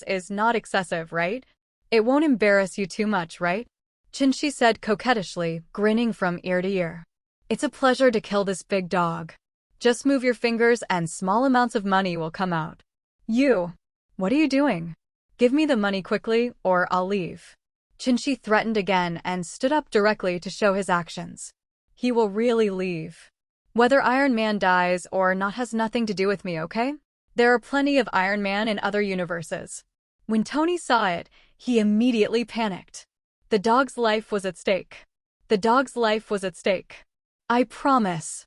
is not excessive, right? It won't embarrass you too much, right? Chinshi said coquettishly, grinning from ear to ear. It's a pleasure to kill this big dog. Just move your fingers and small amounts of money will come out. You! What are you doing? Give me the money quickly, or I'll leave. Chinshi threatened again and stood up directly to show his actions. He will really leave. Whether Iron Man dies or not has nothing to do with me, okay? There are plenty of Iron Man in other universes. When Tony saw it, he immediately panicked. The dog's life was at stake. The dog's life was at stake. I promise.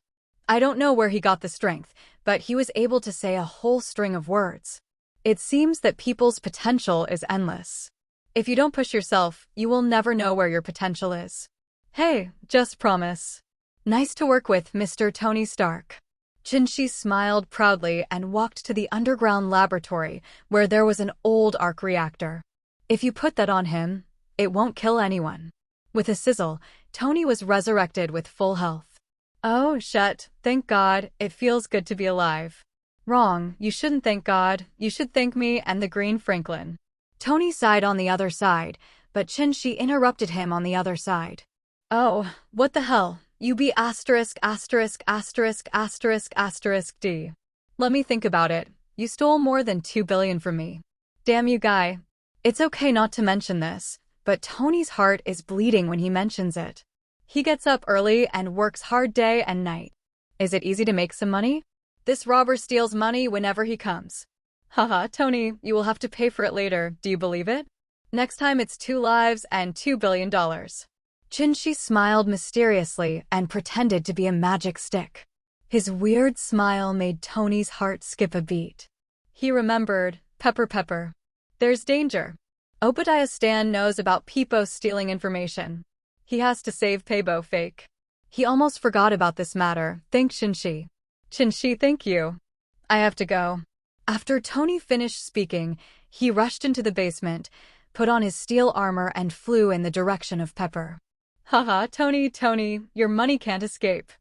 I don't know where he got the strength, but he was able to say a whole string of words. It seems that people's potential is endless. If you don't push yourself, you will never know where your potential is. Hey, just promise. Nice to work with, Mr. Tony Stark. Chinshi smiled proudly and walked to the underground laboratory where there was an old arc reactor. If you put that on him, it won't kill anyone. With a sizzle, Tony was resurrected with full health. Oh, shit, thank God, it feels good to be alive. Wrong, you shouldn't thank God, you should thank me and the Green Franklin. Tony sighed on the other side, but Chinshi interrupted him on the other side. Oh, what the hell, you be asterisk asterisk asterisk asterisk asterisk D. Let me think about it, you stole more than $2 billion from me. Damn you guy. It's okay not to mention this, but Tony's heart is bleeding when he mentions it. He gets up early and works hard day and night. Is it easy to make some money? This robber steals money whenever he comes. Haha, Tony, you will have to pay for it later, do you believe it? Next time it's 2 lives and $2 billion. Chinshi smiled mysteriously and pretended to be a magic stick. His weird smile made Tony's heart skip a beat. He remembered, Pepper. There's danger. Obadiah Stan knows about Peepo stealing information. He has to save Paybo fake. He almost forgot about this matter, thanks Chinshi. Chinshi, thank you. I have to go. After Tony finished speaking, he rushed into the basement, put on his steel armor and flew in the direction of Pepper. Haha, Tony, your money can't escape.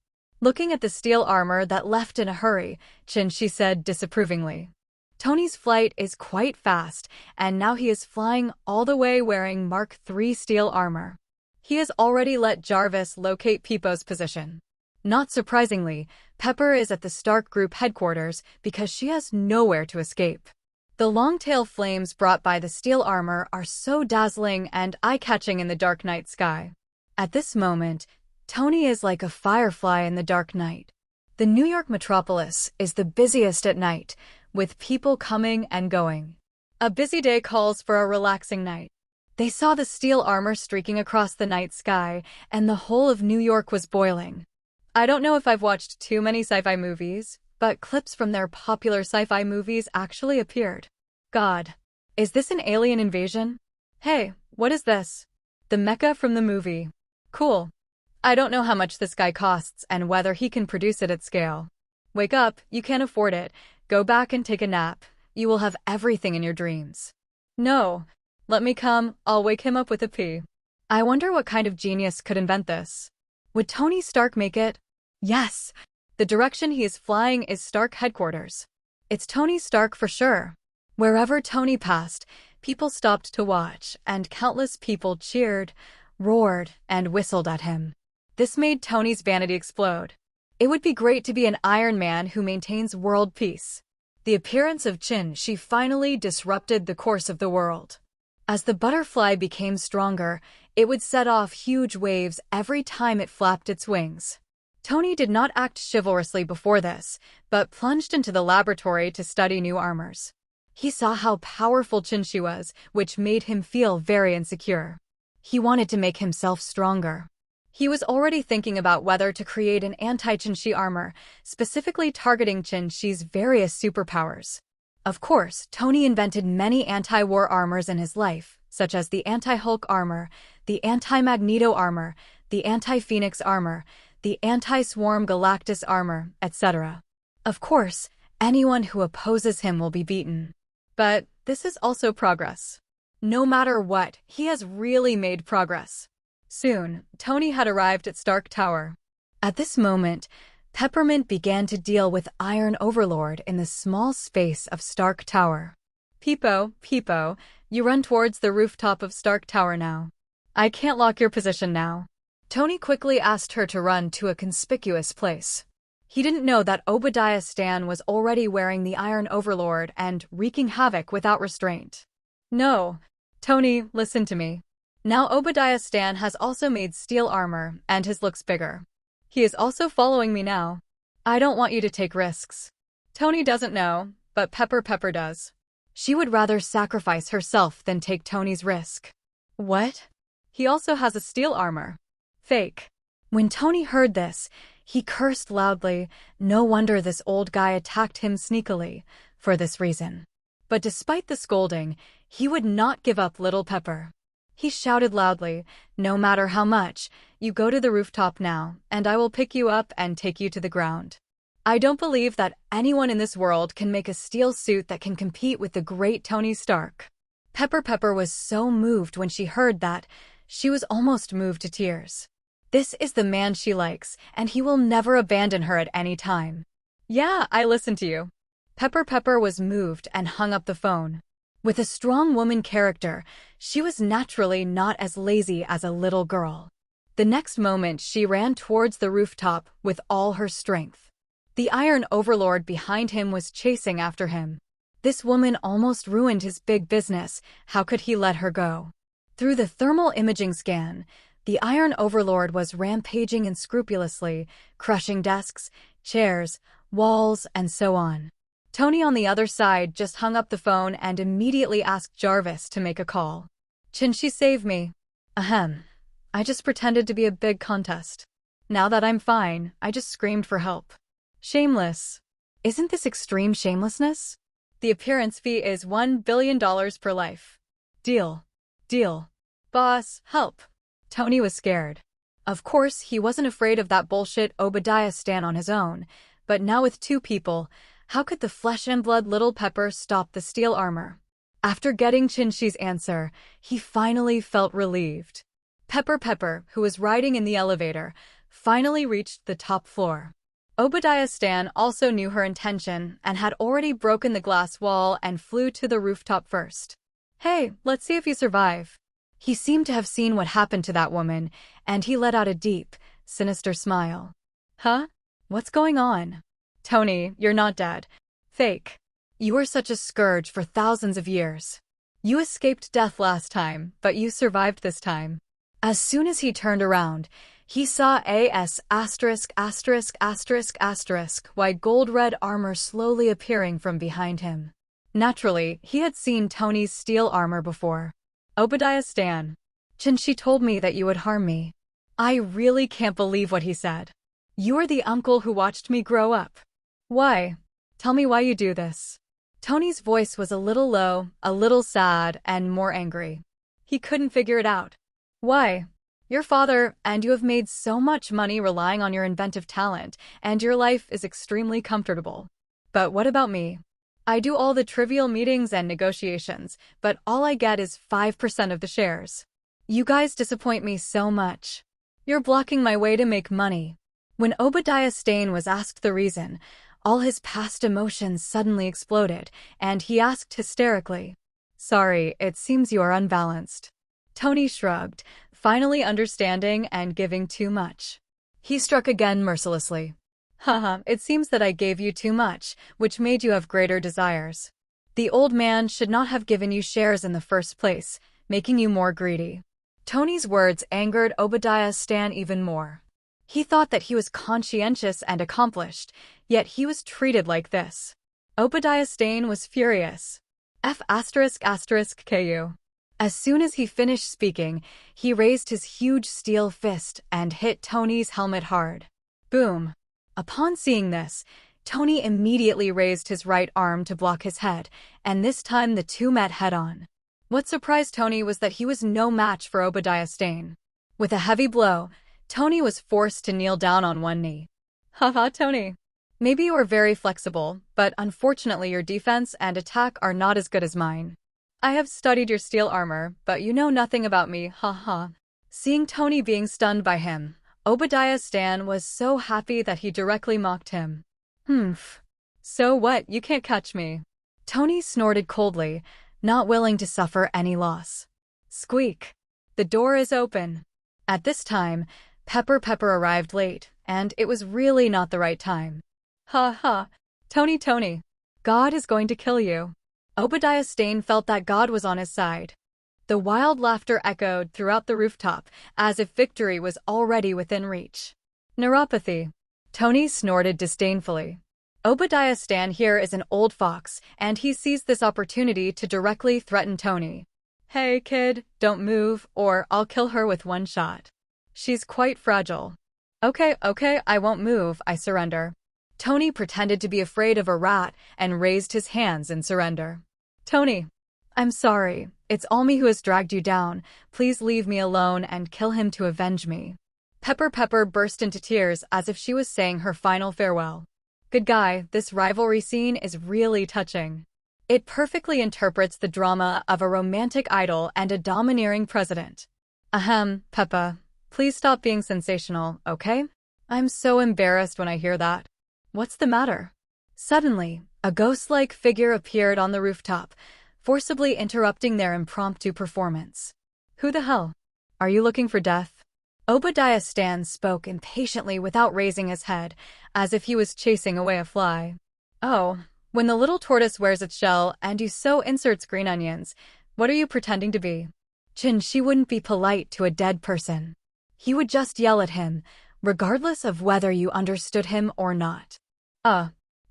Looking at the steel armor that left in a hurry, Chinshi said disapprovingly. Tony's flight is quite fast, and now he is flying all the way wearing Mark III steel armor. He has already let Jarvis locate Peepo's position. Not surprisingly, Pepper is at the Stark Group headquarters because she has nowhere to escape. The long-tail flames brought by the steel armor are so dazzling and eye-catching in the dark night sky. At this moment, Tony is like a firefly in the dark night. The New York metropolis is the busiest at night, with people coming and going. A busy day calls for a relaxing night. They saw the steel armor streaking across the night sky, and the whole of New York was boiling. I don't know if I've watched too many sci-fi movies, but clips from their popular sci-fi movies actually appeared. God, is this an alien invasion? Hey, what is this? The mecha from the movie. Cool. I don't know how much this guy costs and whether he can produce it at scale. Wake up, you can't afford it. Go back and take a nap. You will have everything in your dreams. No. Let me come, I'll wake him up with a pee. I wonder what kind of genius could invent this. Would Tony Stark make it? Yes. The direction he is flying is Stark headquarters. It's Tony Stark for sure. Wherever Tony passed, people stopped to watch, and countless people cheered, roared, and whistled at him. This made Tony's vanity explode. It would be great to be an Iron Man who maintains world peace. The appearance of Chin-Shi finally disrupted the course of the world. As the butterfly became stronger, it would set off huge waves every time it flapped its wings. Tony did not act chivalrously before this, but plunged into the laboratory to study new armors. He saw how powerful Chin-Shi was, which made him feel very insecure. He wanted to make himself stronger. He was already thinking about whether to create an anti-Chin-Shi armor, specifically targeting Chin-Shi's various superpowers. Of course, Tony invented many anti-war armors in his life, such as the anti-Hulk armor, the anti-Magneto armor, the anti-Phoenix armor, the anti-Swarm Galactus armor, etc. Of course, anyone who opposes him will be beaten. But this is also progress. No matter what, he has really made progress. Soon, Tony had arrived at Stark Tower. At this moment, Peppermint began to deal with Iron Overlord in the small space of Stark Tower. Peepo, you run towards the rooftop of Stark Tower now. I can't lock your position now. Tony quickly asked her to run to a conspicuous place. He didn't know that Obadiah Stan was already wearing the Iron Overlord and wreaking havoc without restraint. No, Tony, listen to me. Now Obadiah Stan has also made steel armor, and his looks bigger. He is also following me now. I don't want you to take risks. Tony doesn't know, but Pepper does. She would rather sacrifice herself than take Tony's risk. What? He also has a steel armor. Fake. When Tony heard this, he cursed loudly. No wonder this old guy attacked him sneakily, for this reason. But despite the scolding, he would not give up little Pepper. He shouted loudly, no matter how much, you go to the rooftop now, and I will pick you up and take you to the ground. I don't believe that anyone in this world can make a steel suit that can compete with the great Tony Stark. Pepper was so moved when she heard that, she was almost moved to tears. This is the man she likes, and he will never abandon her at any time. Yeah, I listen to you. Pepper was moved and hung up the phone. With a strong woman character, she was naturally not as lazy as a little girl. The next moment she ran towards the rooftop with all her strength. The Iron Overlord behind him was chasing after him. This woman almost ruined his big business. How could he let her go? Through the thermal imaging scan, the Iron Overlord was rampaging unscrupulously, crushing desks, chairs, walls, and so on. Tony on the other side just hung up the phone and immediately asked Jarvis to make a call. Chinchi, save me. Ahem. I just pretended to be a big contest. Now that I'm fine, I just screamed for help. Shameless. Isn't this extreme shamelessness? The appearance fee is $1 billion per life. Deal. Boss, help. Tony was scared. Of course, he wasn't afraid of that bullshit Obadiah Stan on his own, but now with two people, how could the flesh and blood little Pepper stop the steel armor? After getting Chinchi's answer, he finally felt relieved. Pepper, who was riding in the elevator, finally reached the top floor. Obadiah Stan also knew her intention and had already broken the glass wall and flew to the rooftop first. Hey, let's see if you survive. He seemed to have seen what happened to that woman, and he let out a deep, sinister smile. Huh? What's going on? Tony, you're not dead. Fake. You were such a scourge for thousands of years. You escaped death last time, but you survived this time. As soon as he turned around, he saw Y gold-red armor slowly appearing from behind him. Naturally, he had seen Tony's steel armor before. Obadiah Stan. Chinchi told me that you would harm me. I really can't believe what he said. You are the uncle who watched me grow up. Why? Tell me why you do this. Tony's voice was a little low, a little sad, and more angry. He couldn't figure it out. Why? Your father, and you have made so much money relying on your inventive talent, and your life is extremely comfortable. But what about me? I do all the trivial meetings and negotiations, but all I get is 5% of the shares. You guys disappoint me so much. You're blocking my way to make money. When Obadiah Stane was asked the reason, all his past emotions suddenly exploded, and he asked hysterically, Sorry, it seems you are unbalanced. Tony shrugged, finally understanding and giving too much. He struck again mercilessly. Haha, it seems that I gave you too much, which made you have greater desires. The old man should not have given you shares in the first place, making you more greedy. Tony's words angered Obadiah Stan even more. He thought that he was conscientious and accomplished, yet he was treated like this. Obadiah Stane was furious. F***KU. As soon as he finished speaking, he raised his huge steel fist and hit Tony's helmet hard. Boom. Upon seeing this, Tony immediately raised his right arm to block his head, and this time the two met head-on. What surprised Tony was that he was no match for Obadiah Stane. With a heavy blow, Tony was forced to kneel down on one knee. Haha, Tony. Maybe you are very flexible, but unfortunately your defense and attack are not as good as mine. I have studied your steel armor, but you know nothing about me, haha. Seeing Tony being stunned by him, Obadiah Stan was so happy that he directly mocked him. Humph. So what, you can't catch me. Tony snorted coldly, not willing to suffer any loss. Squeak. The door is open. At this time, Pepper arrived late, and it was really not the right time. Ha ha. Tony. God is going to kill you. Obadiah Stane felt that God was on his side. The wild laughter echoed throughout the rooftop, as if victory was already within reach. Neuropathy. Tony snorted disdainfully. Obadiah Stan here is an old fox, and he seized this opportunity to directly threaten Tony. Hey, kid, don't move, or I'll kill her with one shot. She's quite fragile. Okay, I won't move, I surrender. Tony pretended to be afraid of a rat and raised his hands in surrender. Tony, I'm sorry. It's all me who has dragged you down. Please leave me alone and kill him to avenge me. Pepper burst into tears as if she was saying her final farewell. Good guy, this rivalry scene is really touching. It perfectly interprets the drama of a romantic idol and a domineering president. Ahem, Peppa. Please stop being sensational, okay? I'm so embarrassed when I hear that. What's the matter? Suddenly, a ghost-like figure appeared on the rooftop, forcibly interrupting their impromptu performance. Who the hell? Are you looking for death? Obadiah Stan spoke impatiently without raising his head, as if he was chasing away a fly. Oh, when the little tortoise wears its shell and you so inserts green onions, what are you pretending to be? She wouldn't be polite to a dead person. He would just yell at him, regardless of whether you understood him or not.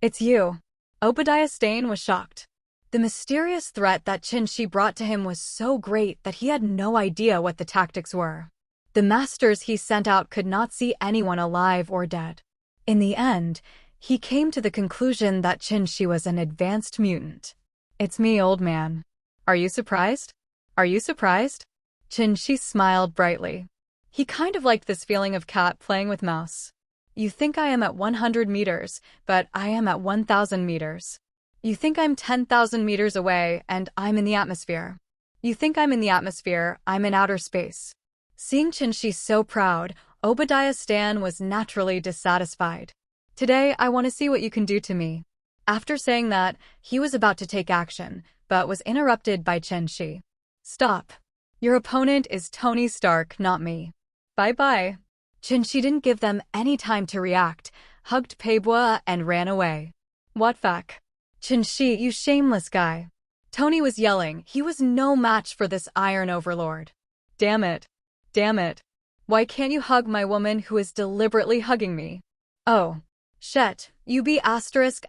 It's you. Obadiah Stane was shocked. The mysterious threat that She brought to him was so great that he had no idea what the tactics were. The masters he sent out could not see anyone alive or dead. In the end, he came to the conclusion that She was an advanced mutant. It's me, old man. Are you surprised? Are you surprised? She smiled brightly. He kind of liked this feeling of cat playing with mouse. You think I am at 100 meters, but I am at 1,000 meters. You think I'm 10,000 meters away, and I'm in the atmosphere. You think I'm in the atmosphere, I'm in outer space. Seeing She so proud, Obadiah Stan was naturally dissatisfied. Today, I want to see what you can do to me. After saying that, he was about to take action, but was interrupted by Shi. Stop. Your opponent is Tony Stark, not me. Bye-bye. Shi didn't give them any time to react, hugged Peiboa and ran away. What fuck? Shi, you shameless guy. Tony was yelling. He was no match for this Iron Overlord. Damn it. Why can't you hug my woman who is deliberately hugging me? Oh. Shit. You be asterisk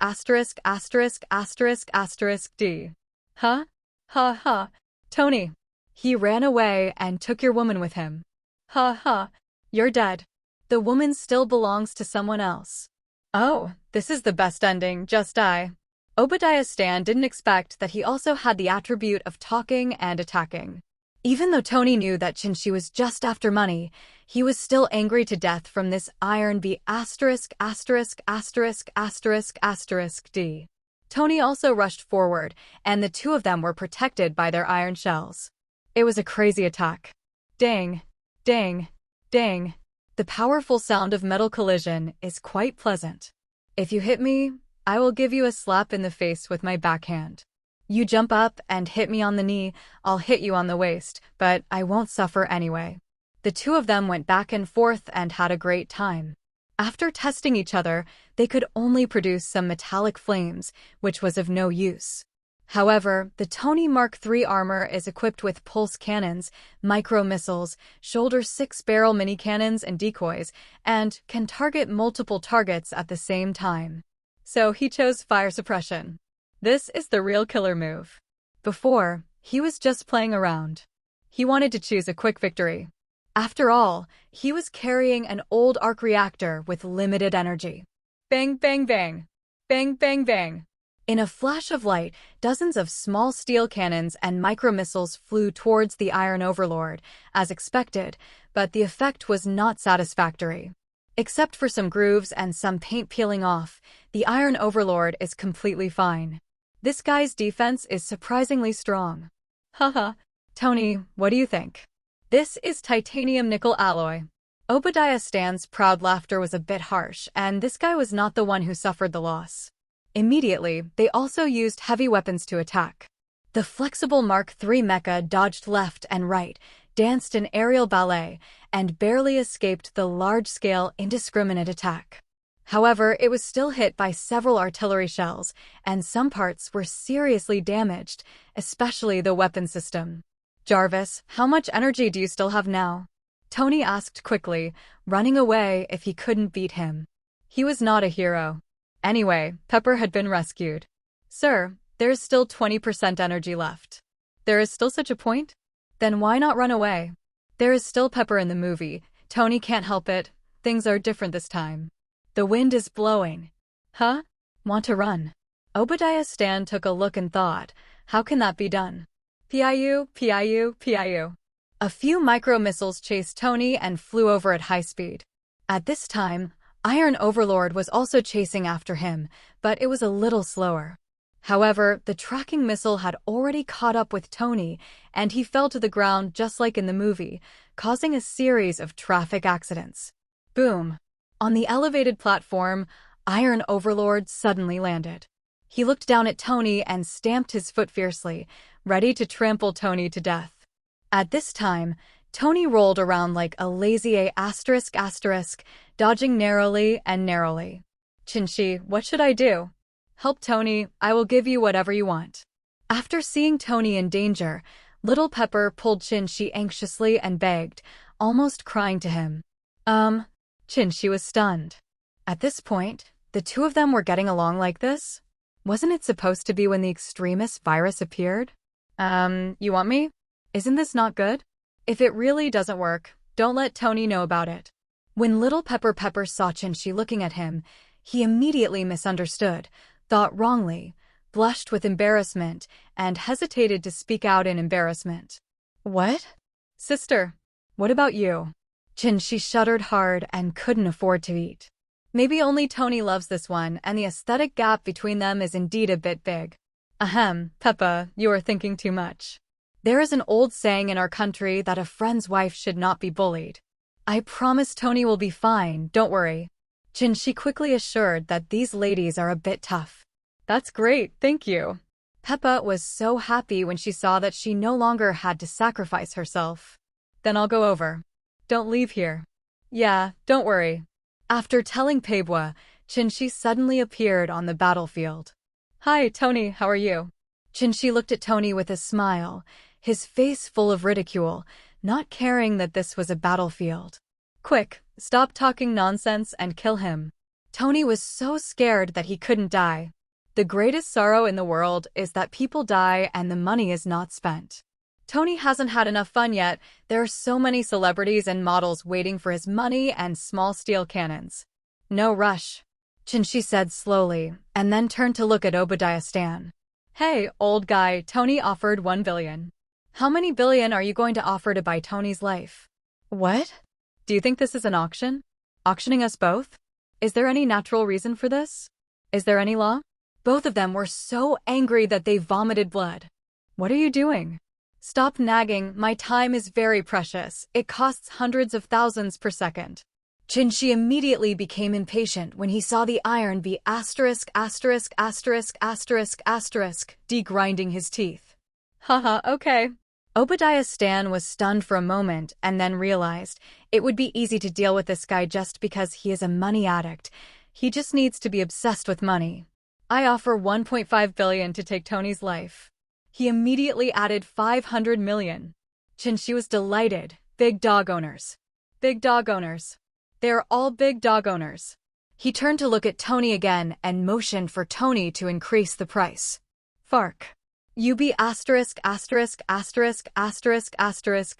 D. Huh? Ha ha. Tony. He ran away and took your woman with him. Ha ha. You're dead. The woman still belongs to someone else. Oh, this is the best ending, just die. Obadiah Stan didn't expect that he also had the attribute of talking and attacking. Even though Tony knew that She was just after money, he was still angry to death from this Iron B D. Tony also rushed forward, and the two of them were protected by their iron shells. It was a crazy attack. Dang. The powerful sound of metal collision is quite pleasant. If you hit me, I will give you a slap in the face with my backhand. You jump up and hit me on the knee, I'll hit you on the waist, but I won't suffer anyway. The two of them went back and forth and had a great time. After testing each other, they could only produce some metallic flames, which was of no use. However, the Tony Mark III armor is equipped with pulse cannons, micro-missiles, shoulder 6-barrel mini-cannons and decoys, and can target multiple targets at the same time. So he chose fire suppression. This is the real killer move. Before, he was just playing around. He wanted to choose a quick victory. After all, he was carrying an old arc reactor with limited energy. Bang, bang, bang. Bang, bang, bang. In a flash of light, dozens of small steel cannons and micro-missiles flew towards the Iron Overlord, as expected, but the effect was not satisfactory. Except for some grooves and some paint peeling off, the Iron Overlord is completely fine. This guy's defense is surprisingly strong. Haha. Tony, what do you think? This is titanium nickel alloy. Obadiah Stan's proud laughter was a bit harsh, and this guy was not the one who suffered the loss. Immediately, they also used heavy weapons to attack. The flexible Mark III mecha dodged left and right, danced an aerial ballet, and barely escaped the large-scale, indiscriminate attack. However, it was still hit by several artillery shells, and some parts were seriously damaged, especially the weapon system. Jarvis, how much energy do you still have now? Tony asked quickly, running away if he couldn't beat him. He was not a hero. Anyway, Pepper had been rescued. Sir, there is still 20% energy left. There is still such a point? Then why not run away? There is still Pepper in the movie. Tony can't help it. Things are different this time. The wind is blowing. Huh? Want to run? Obadiah Stan took a look and thought, how can that be done? Piu, piu, piu. A few micro-missiles chased Tony and flew over at high speed. At this time, Iron Overlord was also chasing after him, but it was a little slower. However, the tracking missile had already caught up with Tony, and he fell to the ground just like in the movie, causing a series of traffic accidents. Boom! On the elevated platform, Iron Overlord suddenly landed. He looked down at Tony and stamped his foot fiercely, ready to trample Tony to death. At this time, Tony rolled around like a lazy ***, dodging narrowly and narrowly. Chinchi, what should I do? Help Tony, I will give you whatever you want. After seeing Tony in danger, Little Pepper pulled Chinchi anxiously and begged, almost crying to him. Chinchi was stunned. At this point, the two of them were getting along like this? Wasn't it supposed to be when the extremist virus appeared? You want me? Isn't this not good? If it really doesn't work, don't let Tony know about it. When Little Pepper saw Chinchi looking at him, he immediately misunderstood, thought wrongly, blushed with embarrassment, and hesitated to speak out in embarrassment. What? Sister, what about you? Chinchi shuddered hard and couldn't afford to eat. Maybe only Tony loves this one, and the aesthetic gap between them is indeed a bit big. Ahem, Peppa, you are thinking too much. There is an old saying in our country that a friend's wife should not be bullied. I promise Tony will be fine, don't worry. Chinchi quickly assured that these ladies are a bit tough. That's great, thank you. Peppa was so happy when she saw that she no longer had to sacrifice herself. Then I'll go over. Don't leave here. Yeah, don't worry. After telling Pebwa, Chinchi suddenly appeared on the battlefield. Hi, Tony, how are you? Chinchi looked at Tony with a smile, his face full of ridicule, not caring that this was a battlefield. Quick, stop talking nonsense and kill him. Tony was so scared that he couldn't die. The greatest sorrow in the world is that people die and the money is not spent. Tony hasn't had enough fun yet. There are so many celebrities and models waiting for his money and small steel cannons. No rush, Chinchi said slowly, and then turned to look at Obadiah Stan. Hey, old guy, Tony offered 1 billion. How many billion are you going to offer to buy Tony's life? What? Do you think this is an auction? Auctioning us both? Is there any natural reason for this? Is there any law? Both of them were so angry that they vomited blood. What are you doing? Stop nagging, my time is very precious. It costs hundreds of thousands per second. Chinchi immediately became impatient when he saw the iron be ***********, degrinding his teeth. Haha, okay. Obadiah Stan was stunned for a moment and then realized it would be easy to deal with this guy just because he is a money addict. He just needs to be obsessed with money. I offer 1.5 billion to take Tony's life. He immediately added 500 million. Chinchi was delighted. Big dog owners. Big dog owners. They are all big dog owners. He turned to look at Tony again and motioned for Tony to increase the price. Fark. UB********************.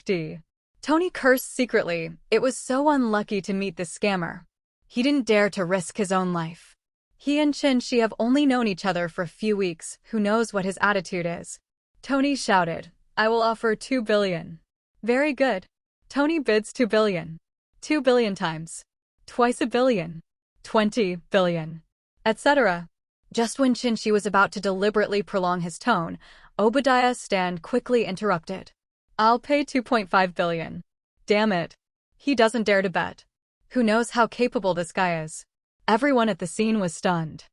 D. Tony cursed secretly. It was so unlucky to meet this scammer. He didn't dare to risk his own life. He and Chinchi have only known each other for a few weeks. Who knows what his attitude is? Tony shouted, I will offer 2 billion. Very good. Tony bids 2 billion. 2 billion times. Twice a billion. 20 billion. Etc. Just when Chinchi was about to deliberately prolong his tone, Obadiah Stan quickly interrupted. I'll pay 2.5 billion. Damn it. He doesn't dare to bet. Who knows how capable this guy is? Everyone at the scene was stunned.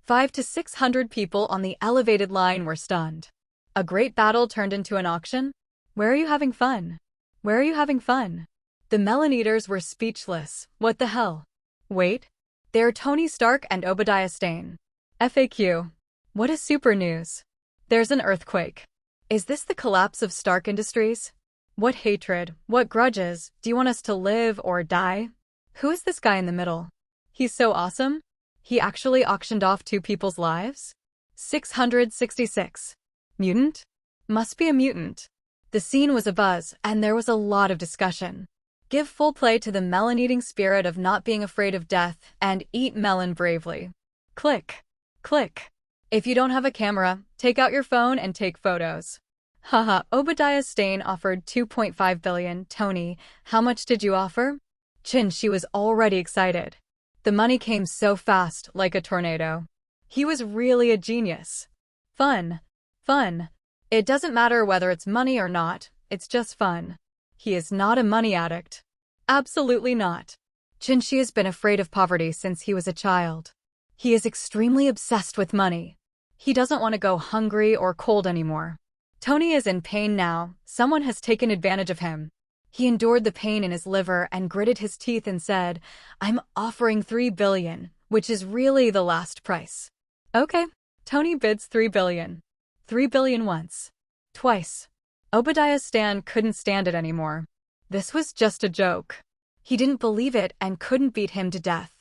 500 to 600 people on the elevated line were stunned. A great battle turned into an auction? Where are you having fun? Where are you having fun? The Melon Eaters were speechless. What the hell? Wait. They're Tony Stark and Obadiah Stane. FAQ. What is super news? There's an earthquake. Is this the collapse of Stark Industries? What hatred, what grudges, do you want us to live or die? Who is this guy in the middle? He's so awesome? He actually auctioned off 2 people's lives? 666. Mutant? Must be a mutant. The scene was abuzz, and there was a lot of discussion. Give full play to the melon-eating spirit of not being afraid of death, and eat melon bravely. Click. Click. If you don't have a camera, take out your phone and take photos. Haha, Obadiah Stane offered 2.5 billion. Tony, how much did you offer? She was already excited. The money came so fast, like a tornado. He was really a genius. Fun. Fun. It doesn't matter whether it's money or not, it's just fun. He is not a money addict. Absolutely not. Shi has been afraid of poverty since he was a child. He is extremely obsessed with money. He doesn't want to go hungry or cold anymore. Tony is in pain now. Someone has taken advantage of him. He endured the pain in his liver and gritted his teeth and said, I'm offering 3 billion, which is really the last price. Okay. Tony bids 3 billion. 3 billion once. Twice. Obadiah Stan couldn't stand it anymore. This was just a joke. He didn't believe it and couldn't beat him to death.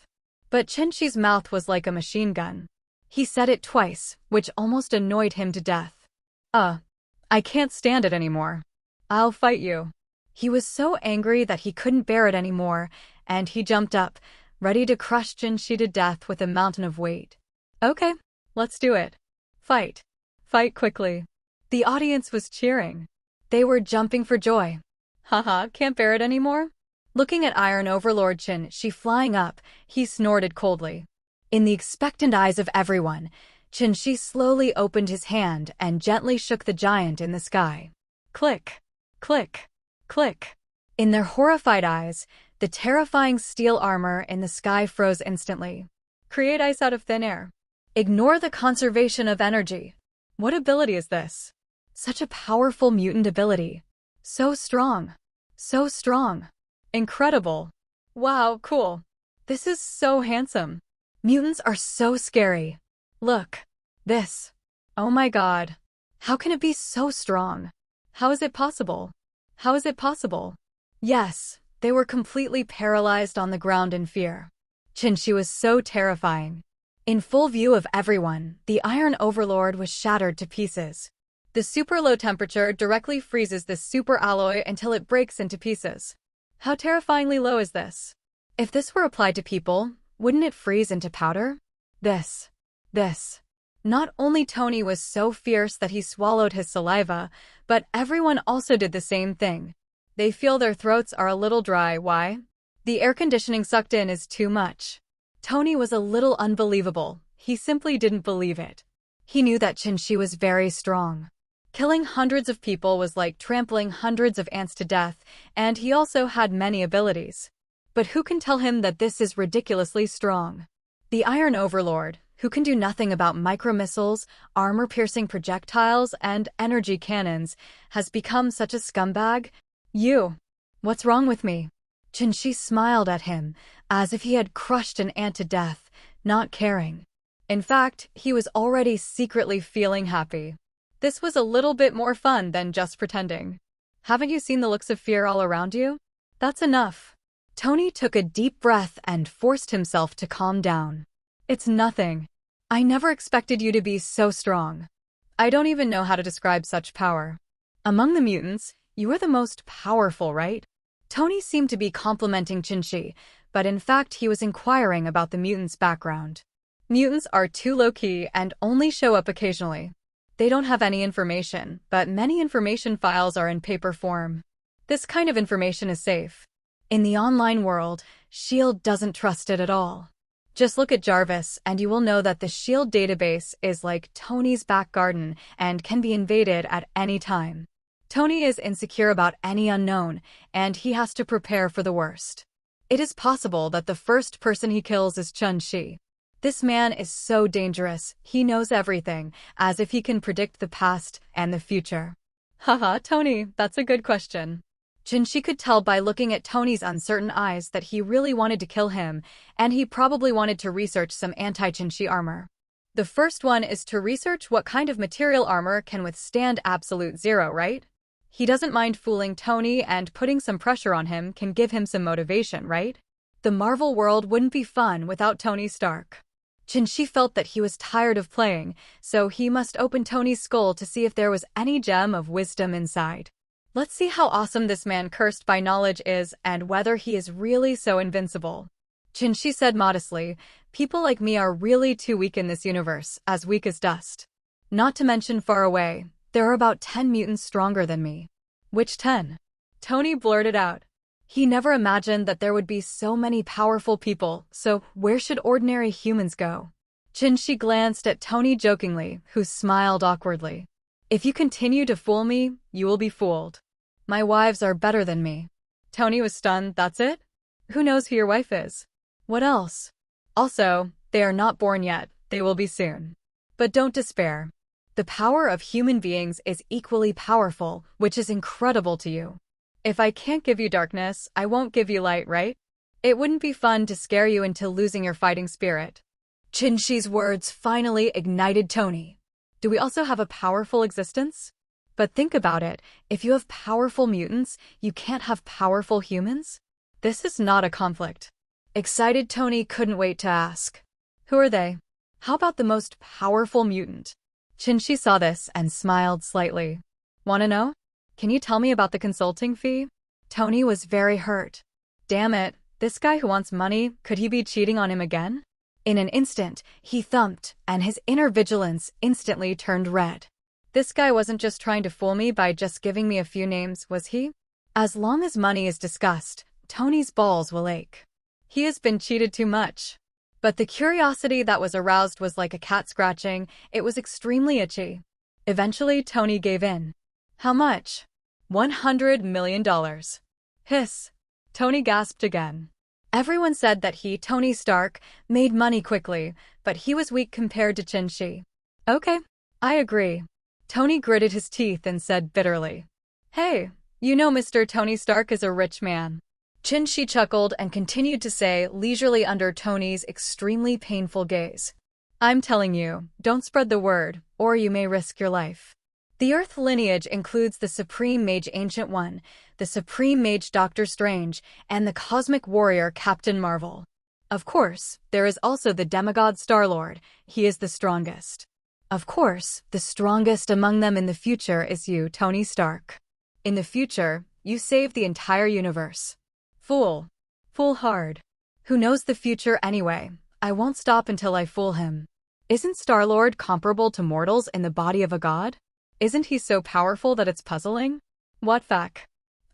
But Shi's mouth was like a machine gun. He said it twice, which almost annoyed him to death. I can't stand it anymore. I'll fight you. He was so angry that he couldn't bear it anymore, and he jumped up, ready to crush Shi to death with a mountain of weight. Okay, let's do it. Fight. Fight quickly. The audience was cheering. They were jumping for joy. Haha, can't bear it anymore? Looking at Iron Overlord Shi flying up, he snorted coldly. In the expectant eyes of everyone, Shi slowly opened his hand and gently shook the giant in the sky. Click. Click. Click. In their horrified eyes, the terrifying steel armor in the sky froze instantly. Create ice out of thin air. Ignore the conservation of energy. What ability is this? Such a powerful mutant ability. So strong. So strong. Incredible. Wow, cool. This is so handsome. Mutants are so scary. Look. This. Oh my god. How can it be so strong? How is it possible? How is it possible? Yes, they were completely paralyzed on the ground in fear. Shi was so terrifying. In full view of everyone, the Iron Overlord was shattered to pieces. The super low temperature directly freezes this super alloy until it breaks into pieces. How terrifyingly low is this? If this were applied to people, wouldn't it freeze into powder? This. Not only Tony was so fierce that he swallowed his saliva, but everyone also did the same thing. They feel their throats are a little dry. Why? The air conditioning sucked in is too much. Tony was a little unbelievable. He simply didn't believe it. He knew that Shi was very strong. Killing hundreds of people was like trampling hundreds of ants to death, and he also had many abilities. But who can tell him that this is ridiculously strong? The Iron Overlord, who can do nothing about micromissiles, armor-piercing projectiles, and energy cannons, has become such a scumbag? What's wrong with me? Shi smiled at him, as if he had crushed an ant to death, not caring. In fact, he was already secretly feeling happy. This was a little bit more fun than just pretending. Haven't you seen the looks of fear all around you? That's enough. Tony took a deep breath and forced himself to calm down. It's nothing. I never expected you to be so strong. I don't even know how to describe such power. Among the mutants, you are the most powerful, right? Tony seemed to be complimenting Shi, but in fact he was inquiring about the mutants' background. Mutants are too low-key and only show up occasionally. They don't have any information, but many information files are in paper form. This kind of information is safe. In the online world, S.H.I.E.L.D. doesn't trust it at all. Just look at Jarvis and you will know that the SHIELD database is like Tony's back garden and can be invaded at any time. Tony is insecure about any unknown, and he has to prepare for the worst. It is possible that the first person he kills is Chun-Shi. This man is so dangerous, he knows everything, as if he can predict the past and the future. Haha, Tony, that's a good question. Chun-Shi could tell by looking at Tony's uncertain eyes that he really wanted to kill him, and he probably wanted to research some anti-Chun-Shi armor. The first one is to research what kind of material armor can withstand absolute zero, right? He doesn't mind fooling Tony, and putting some pressure on him can give him some motivation, right? The Marvel world wouldn't be fun without Tony Stark. Chun-Shi felt that he was tired of playing, so he must open Tony's skull to see if there was any gem of wisdom inside. Let's see how awesome this man cursed by knowledge is and whether he is really so invincible. Chun-Shi said modestly, people like me are really too weak in this universe, as weak as dust. Not to mention far away, there are about 10 mutants stronger than me. Which 10? Tony blurted out. He never imagined that there would be so many powerful people, so where should ordinary humans go? Chun-Shi glanced at Tony jokingly, who smiled awkwardly. If you continue to fool me, you will be fooled. My wives are better than me. Tony was stunned, that's it? Who knows who your wife is? What else? Also, they are not born yet, they will be soon. But don't despair. The power of human beings is equally powerful, which is incredible to you. If I can't give you darkness, I won't give you light, right? It wouldn't be fun to scare you into losing your fighting spirit. Chun-Shi's words finally ignited Tony. Do we also have a powerful existence? But think about it, if you have powerful mutants, you can't have powerful humans? This is not a conflict. Excited Tony couldn't wait to ask. Who are they? How about the most powerful mutant? Chun-Shi saw this and smiled slightly. Wanna know? Can you tell me about the consulting fee? Tony was very hurt. Damn it, this guy who wants money, could he be cheating on him again? In an instant, he thumped, and his inner vigilance instantly turned red. This guy wasn't just trying to fool me by just giving me a few names, was he? As long as money is discussed, Tony's balls will ache. He has been cheated too much. But the curiosity that was aroused was like a cat scratching, it was extremely itchy. Eventually, Tony gave in. How much? $100 million. Hiss. Tony gasped again. Everyone said that he, Tony Stark, made money quickly, but he was weak compared to Chun-Shi. Okay, I agree. Tony gritted his teeth and said bitterly. Hey, you know Mr. Tony Stark is a rich man. Chun-Shi chuckled and continued to say leisurely under Tony's extremely painful gaze. I'm telling you, don't spread the word, or you may risk your life. The Earth lineage includes the Supreme Mage Ancient One, the Supreme Mage Doctor Strange, and the Cosmic Warrior Captain Marvel. Of course, there is also the demigod Star-Lord, he is the strongest. Of course, the strongest among them in the future is you, Tony Stark. In the future, you save the entire universe. Fool. Fool hard. Who knows the future anyway? I won't stop until I fool him. Isn't Star-Lord comparable to mortals in the body of a god? Isn't he so powerful that it's puzzling? What fact?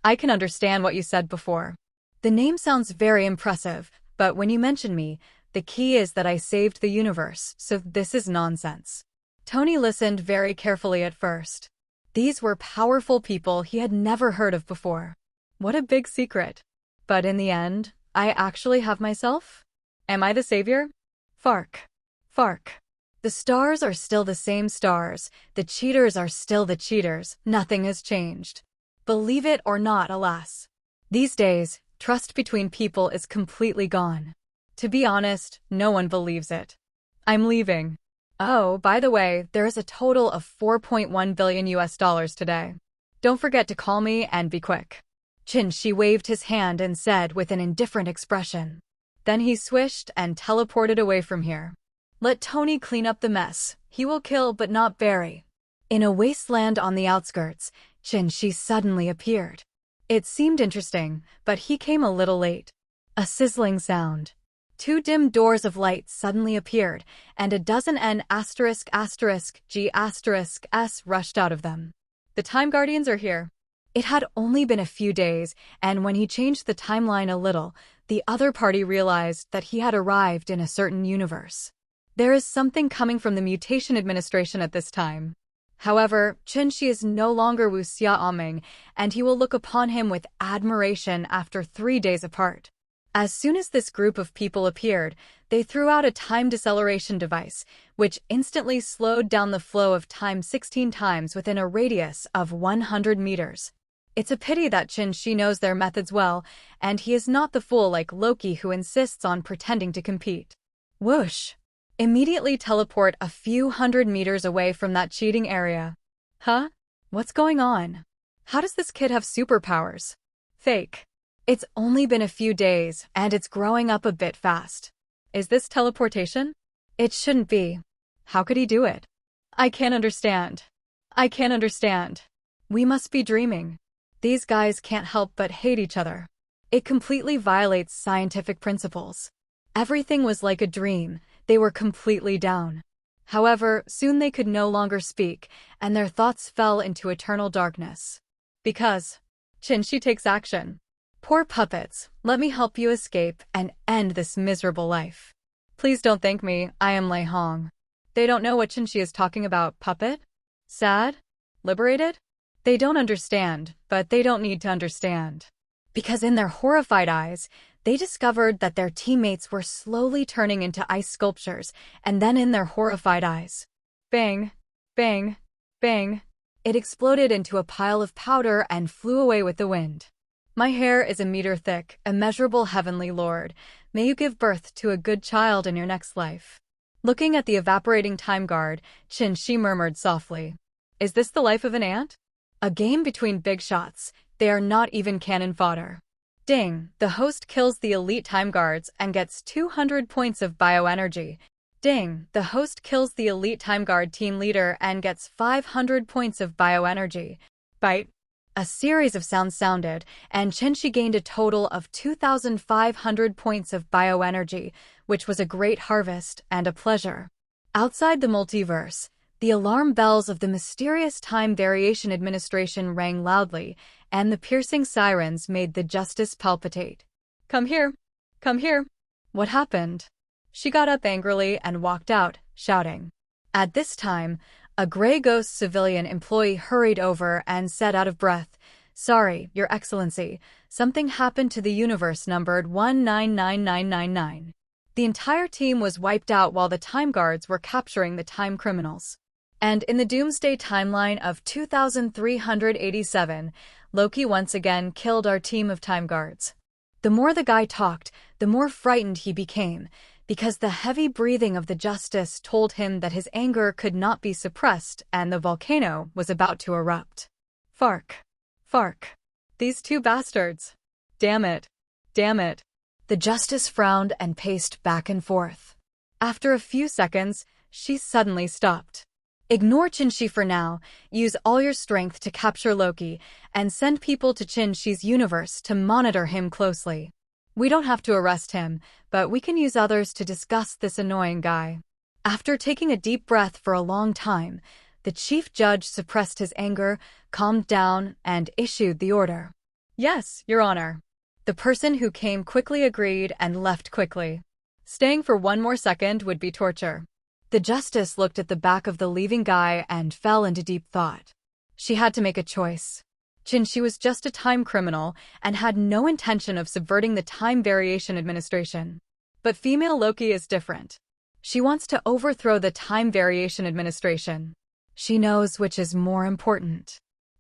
I can understand what you said before. The name sounds very impressive, but when you mention me, the key is that I saved the universe, so this is nonsense. Tony listened very carefully at first. These were powerful people he had never heard of before. What a big secret. But in the end, I actually have myself? Am I the savior? Fark. Fark. The stars are still the same stars, the cheaters are still the cheaters, nothing has changed. Believe it or not, alas. These days, trust between people is completely gone. To be honest, no one believes it. I'm leaving. Oh, by the way, there is a total of $4.1 billion today. Don't forget to call me and be quick. Chun-Shi waved his hand and said with an indifferent expression. Then he swished and teleported away from here. Let Tony clean up the mess. He will kill but not bury. In a wasteland on the outskirts, Chun-Shi suddenly appeared. It seemed interesting, but he came a little late. A sizzling sound. 2 dim doors of light suddenly appeared, and a dozen N***G***S rushed out of them. The Time Guardians are here. It had only been a few days, and when he changed the timeline a little, the other party realized that he had arrived in a certain universe. There is something coming from the Mutation Administration at this time. However, Qinshi is no longer Wu Xiaoming, and he will look upon him with admiration after 3 days apart. As soon as this group of people appeared, they threw out a time deceleration device, which instantly slowed down the flow of time 16 times within a radius of 100 meters. It's a pity that Qinshi knows their methods well, and he is not the fool like Loki who insists on pretending to compete. Whoosh! Immediately teleport a few hundred meters away from that cheating area. Huh? What's going on? How does this kid have superpowers? Fake. It's only been a few days, and it's growing up a bit fast. Is this teleportation? It shouldn't be. How could he do it? I can't understand. I can't understand. We must be dreaming. These guys can't help but hate each other. It completely violates scientific principles. Everything was like a dream. They were completely down. However, soon they could no longer speak, and their thoughts fell into eternal darkness. Because Qinshi takes action. Poor puppets, let me help you escape and end this miserable life. Please don't thank me, I am Lei Hong. They don't know what Qinshi is talking about, puppet? Sad? Liberated? They don't understand, but they don't need to understand. Because in their horrified eyes, they discovered that their teammates were slowly turning into ice sculptures, and then in their horrified eyes, bang, bang, bang, it exploded into a pile of powder and flew away with the wind. My hair is a meter thick, immeasurable heavenly lord. May you give birth to a good child in your next life. Looking at the evaporating time guard, Qinshi murmured softly. Is this the life of an ant? A game between big shots. They are not even cannon fodder. Ding, the host kills the elite time guards and gets 200 points of bioenergy. Ding, the host kills the elite time guard team leader and gets 500 points of bioenergy. Bite. A series of sounds sounded, and Qinshi gained a total of 2,500 points of bioenergy, which was a great harvest and a pleasure. Outside the multiverse, the alarm bells of the mysterious Time Variation Administration rang loudly, and the piercing sirens made the justice palpitate. Come here. Come here. What happened? She got up angrily and walked out, shouting. At this time, a gray ghost civilian employee hurried over and said out of breath, Sorry, Your Excellency, something happened to the universe numbered 199999. The entire team was wiped out while the time guards were capturing the time criminals. And in the Doomsday timeline of 2387, Loki once again killed our team of time guards. The more the guy talked, the more frightened he became, because the heavy breathing of the justice told him that his anger could not be suppressed and the volcano was about to erupt. Fark. Fark. These two bastards. Damn it. Damn it. The justice frowned and paced back and forth. After a few seconds, she suddenly stopped. Ignore Qinshi for now, use all your strength to capture Loki, and send people to Qinshi's universe to monitor him closely. We don't have to arrest him, but we can use others to discuss this annoying guy. After taking a deep breath for a long time, the chief judge suppressed his anger, calmed down, and issued the order. Yes, Your Honor. The person who came quickly agreed and left quickly. Staying for one more second would be torture. The justice looked at the back of the leaving guy and fell into deep thought. She had to make a choice. Qinshi was just a time criminal and had no intention of subverting the Time Variation Administration. But female Loki is different. She wants to overthrow the Time Variation Administration. She knows which is more important.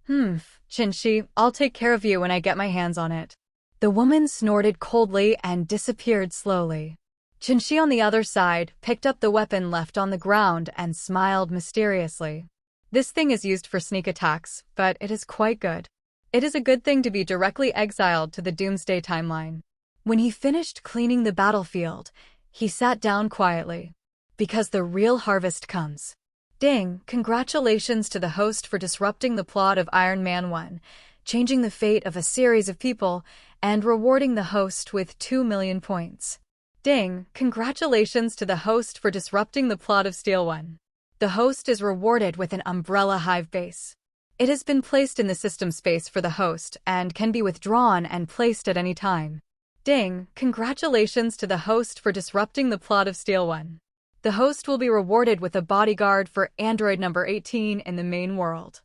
Qinshi, I'll take care of you when I get my hands on it. The woman snorted coldly and disappeared slowly. Qinshi on the other side picked up the weapon left on the ground and smiled mysteriously. This thing is used for sneak attacks, but it is quite good. It is a good thing to be directly exiled to the Doomsday timeline. When he finished cleaning the battlefield, he sat down quietly. Because the real harvest comes. Ding, congratulations to the host for disrupting the plot of Iron Man 1, changing the fate of a series of people, and rewarding the host with 2 million points. Ding, congratulations to the host for disrupting the plot of Steel 1. The host is rewarded with an Umbrella Hive base. It has been placed in the system space for the host and can be withdrawn and placed at any time. Ding, congratulations to the host for disrupting the plot of Steel 1. The host will be rewarded with a bodyguard for android number 18 in the main world.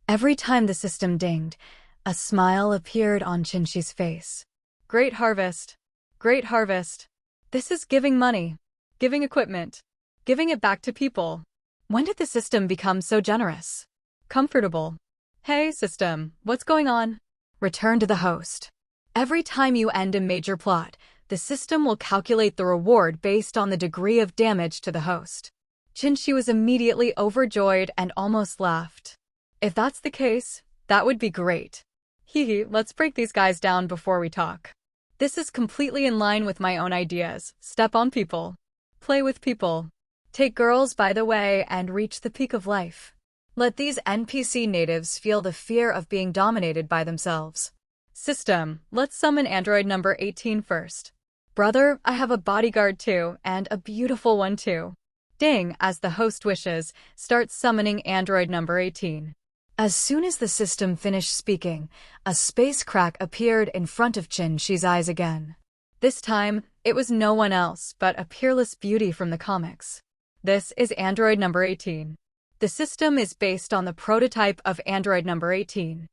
Every time the system dinged, a smile appeared on Chinchi's face. Great harvest. Great harvest. This is giving money, giving equipment, giving it back to people. When did the system become so generous? Comfortable. Hey, system, what's going on? Return to the host. Every time you end a major plot, the system will calculate the reward based on the degree of damage to the host. Chinchi was immediately overjoyed and almost laughed. If that's the case, that would be great. Hee, let's break these guys down before we talk. This is completely in line with my own ideas. Step on people. Play with people. Take girls by the way and reach the peak of life. Let these NPC natives feel the fear of being dominated by themselves. System, let's summon android number 18 first. Brother, I have a bodyguard too, and a beautiful one too. Ding, as the host wishes, start summoning android number 18. As soon as the system finished speaking, a space crack appeared in front of Chinchi's eyes again. This time, it was no one else but a peerless beauty from the comics. This is android number 18. The system is based on the prototype of android number 18.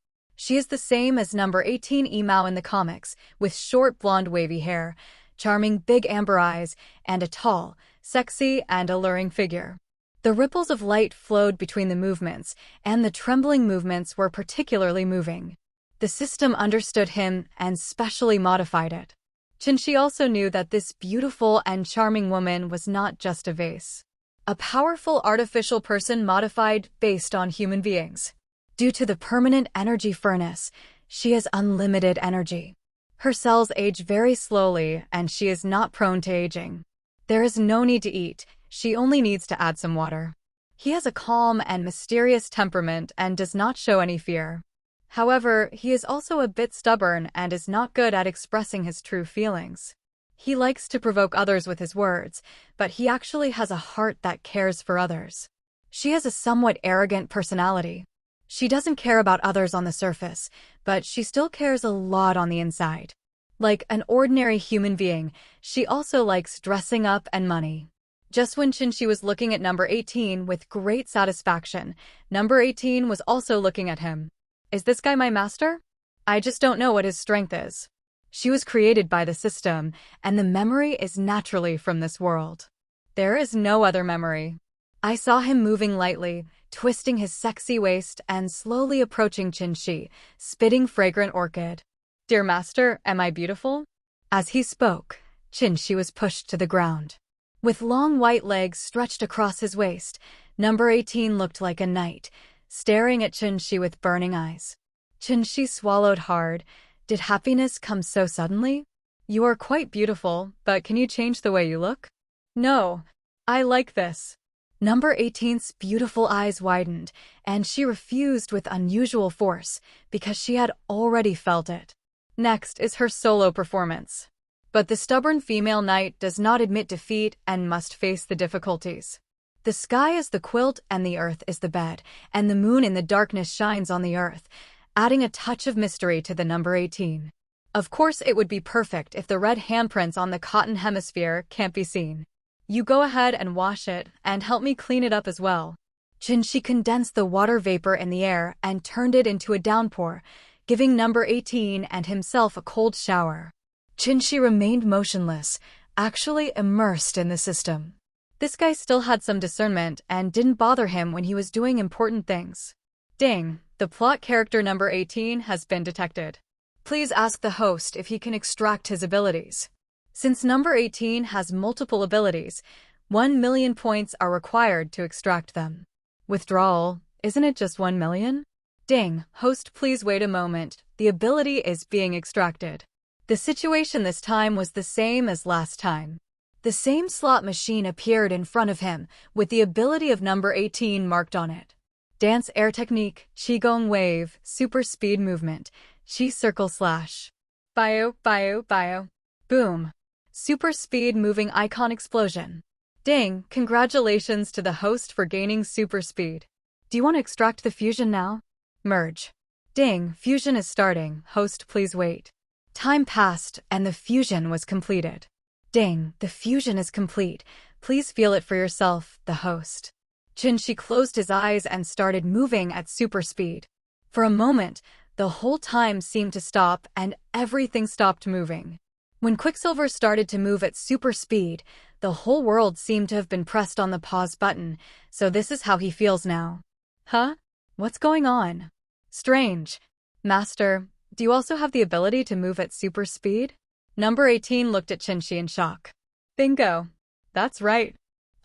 She is the same as number 18 Emao in the comics, with short blonde wavy hair, charming big amber eyes, and a tall, sexy, and alluring figure. The ripples of light flowed between the movements, and the trembling movements were particularly moving. The system understood him and specially modified it. Chinchi also knew that this beautiful and charming woman was not just a vase. A powerful artificial person modified based on human beings. Due to the permanent energy furnace, she has unlimited energy. Her cells age very slowly, and she is not prone to aging. There is no need to eat, she only needs to add some water. He has a calm and mysterious temperament and does not show any fear. However, he is also a bit stubborn and is not good at expressing his true feelings. He likes to provoke others with his words, but he actually has a heart that cares for others. She has a somewhat arrogant personality. She doesn't care about others on the surface, but she still cares a lot on the inside. Like an ordinary human being, she also likes dressing up and money. Just when Chinchi was looking at number 18 with great satisfaction, number 18 was also looking at him. Is this guy my master? I just don't know what his strength is. She was created by the system, and the memory is naturally from this world. There is no other memory. I saw him moving lightly, twisting his sexy waist and slowly approaching Chinchi, spitting fragrant orchid. Dear master, am I beautiful? As he spoke, Chinchi was pushed to the ground. With long white legs stretched across his waist, number 18 looked like a knight, staring at Chinchi with burning eyes. Chinchi swallowed hard. Did happiness come so suddenly? You are quite beautiful, but can you change the way you look? No. I like this. Number 18's beautiful eyes widened, and she refused with unusual force because she had already felt it. Next is her solo performance. But the stubborn female knight does not admit defeat and must face the difficulties. The sky is the quilt and the earth is the bed, and the moon in the darkness shines on the earth, adding a touch of mystery to the number 18. Of course, it would be perfect if the red handprints on the cotton hemisphere can't be seen. You go ahead and wash it, and help me clean it up as well. Chinchi condensed the water vapor in the air and turned it into a downpour, giving number 18 and himself a cold shower. Chinchi remained motionless, actually immersed in the system. This guy still had some discernment and didn't bother him when he was doing important things. Ding, the plot character number 18 has been detected. Please ask the host if he can extract his abilities. Since number 18 has multiple abilities, 1 million points are required to extract them. Withdrawal, isn't it just 1 million? Ding, host, please wait a moment, the ability is being extracted. The situation this time was the same as last time. The same slot machine appeared in front of him, with the ability of number 18 marked on it. Dance air technique, Qigong wave, super speed movement, Qi circle slash. Bio. Boom. Super speed moving icon explosion. Ding, congratulations to the host for gaining super speed. Do you want to extract the fusion now? Merge. Ding, fusion is starting, host please wait. Time passed, and the fusion was completed. Ding, the fusion is complete. Please feel it for yourself, the host. Chinshi closed his eyes and started moving at super speed. For a moment, the whole time seemed to stop and everything stopped moving. When Quicksilver started to move at super speed, the whole world seemed to have been pressed on the pause button, so this is how he feels now. Huh? What's going on? Strange. Master, do you also have the ability to move at super speed? Number 18 looked at Chinshi in shock. Bingo. That's right.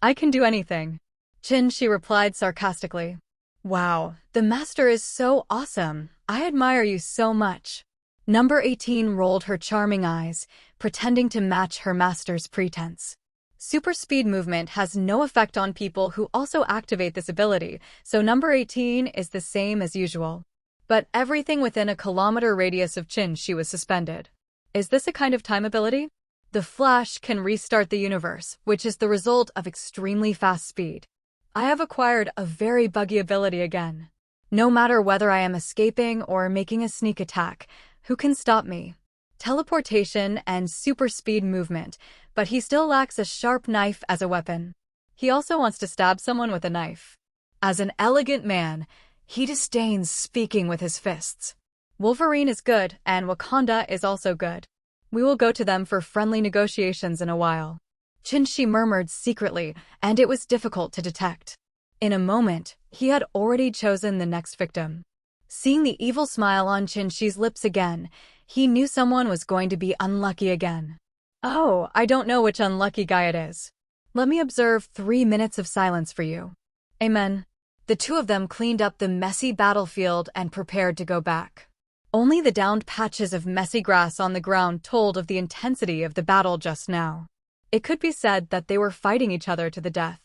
I can do anything. Chinshi replied sarcastically. Wow, the master is so awesome. I admire you so much. Number 18 rolled her charming eyes, pretending to match her master's pretense. Super speed movement has no effect on people who also activate this ability, so number 18 is the same as usual. But everything within a kilometer radius of Chinshi was suspended. Is this a kind of time ability? The Flash can restart the universe, which is the result of extremely fast speed. I have acquired a very buggy ability again. No matter whether I am escaping or making a sneak attack, who can stop me? Teleportation and super speed movement, but he still lacks a sharp knife as a weapon. He also wants to stab someone with a knife. As an elegant man, he disdains speaking with his fists. Wolverine is good, and Wakanda is also good. We will go to them for friendly negotiations in a while. Chinshi murmured secretly, and it was difficult to detect. In a moment, he had already chosen the next victim. Seeing the evil smile on Chinshi's lips again, he knew someone was going to be unlucky again. Oh, I don't know which unlucky guy it is. Let me observe 3 minutes of silence for you. Amen. The two of them cleaned up the messy battlefield and prepared to go back. Only the downed patches of messy grass on the ground told of the intensity of the battle just now. It could be said that they were fighting each other to the death.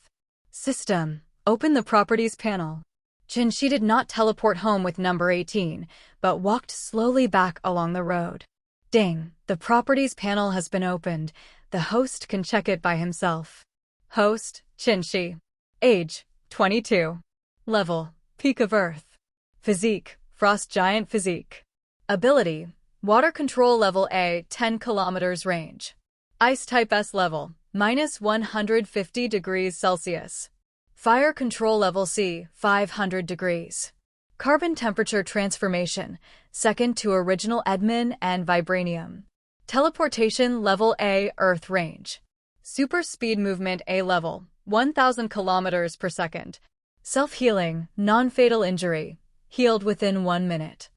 System, open the properties panel. Chinshi did not teleport home with number 18, but walked slowly back along the road. Ding, the properties panel has been opened. The host can check it by himself. Host, Chinshi. Age, 22. Level, Peak of Earth. Physique, Frost Giant Physique. Ability, Water Control Level A, 10 kilometers range. Ice Type S Level, minus 150 degrees Celsius. Fire Control Level C, 500 degrees. Carbon Temperature Transformation, second to original Edmund and Vibranium. Teleportation Level A, Earth Range. Super Speed Movement A Level, 1,000 kilometers per second. Self-healing, non-fatal injury, healed within 1 minute.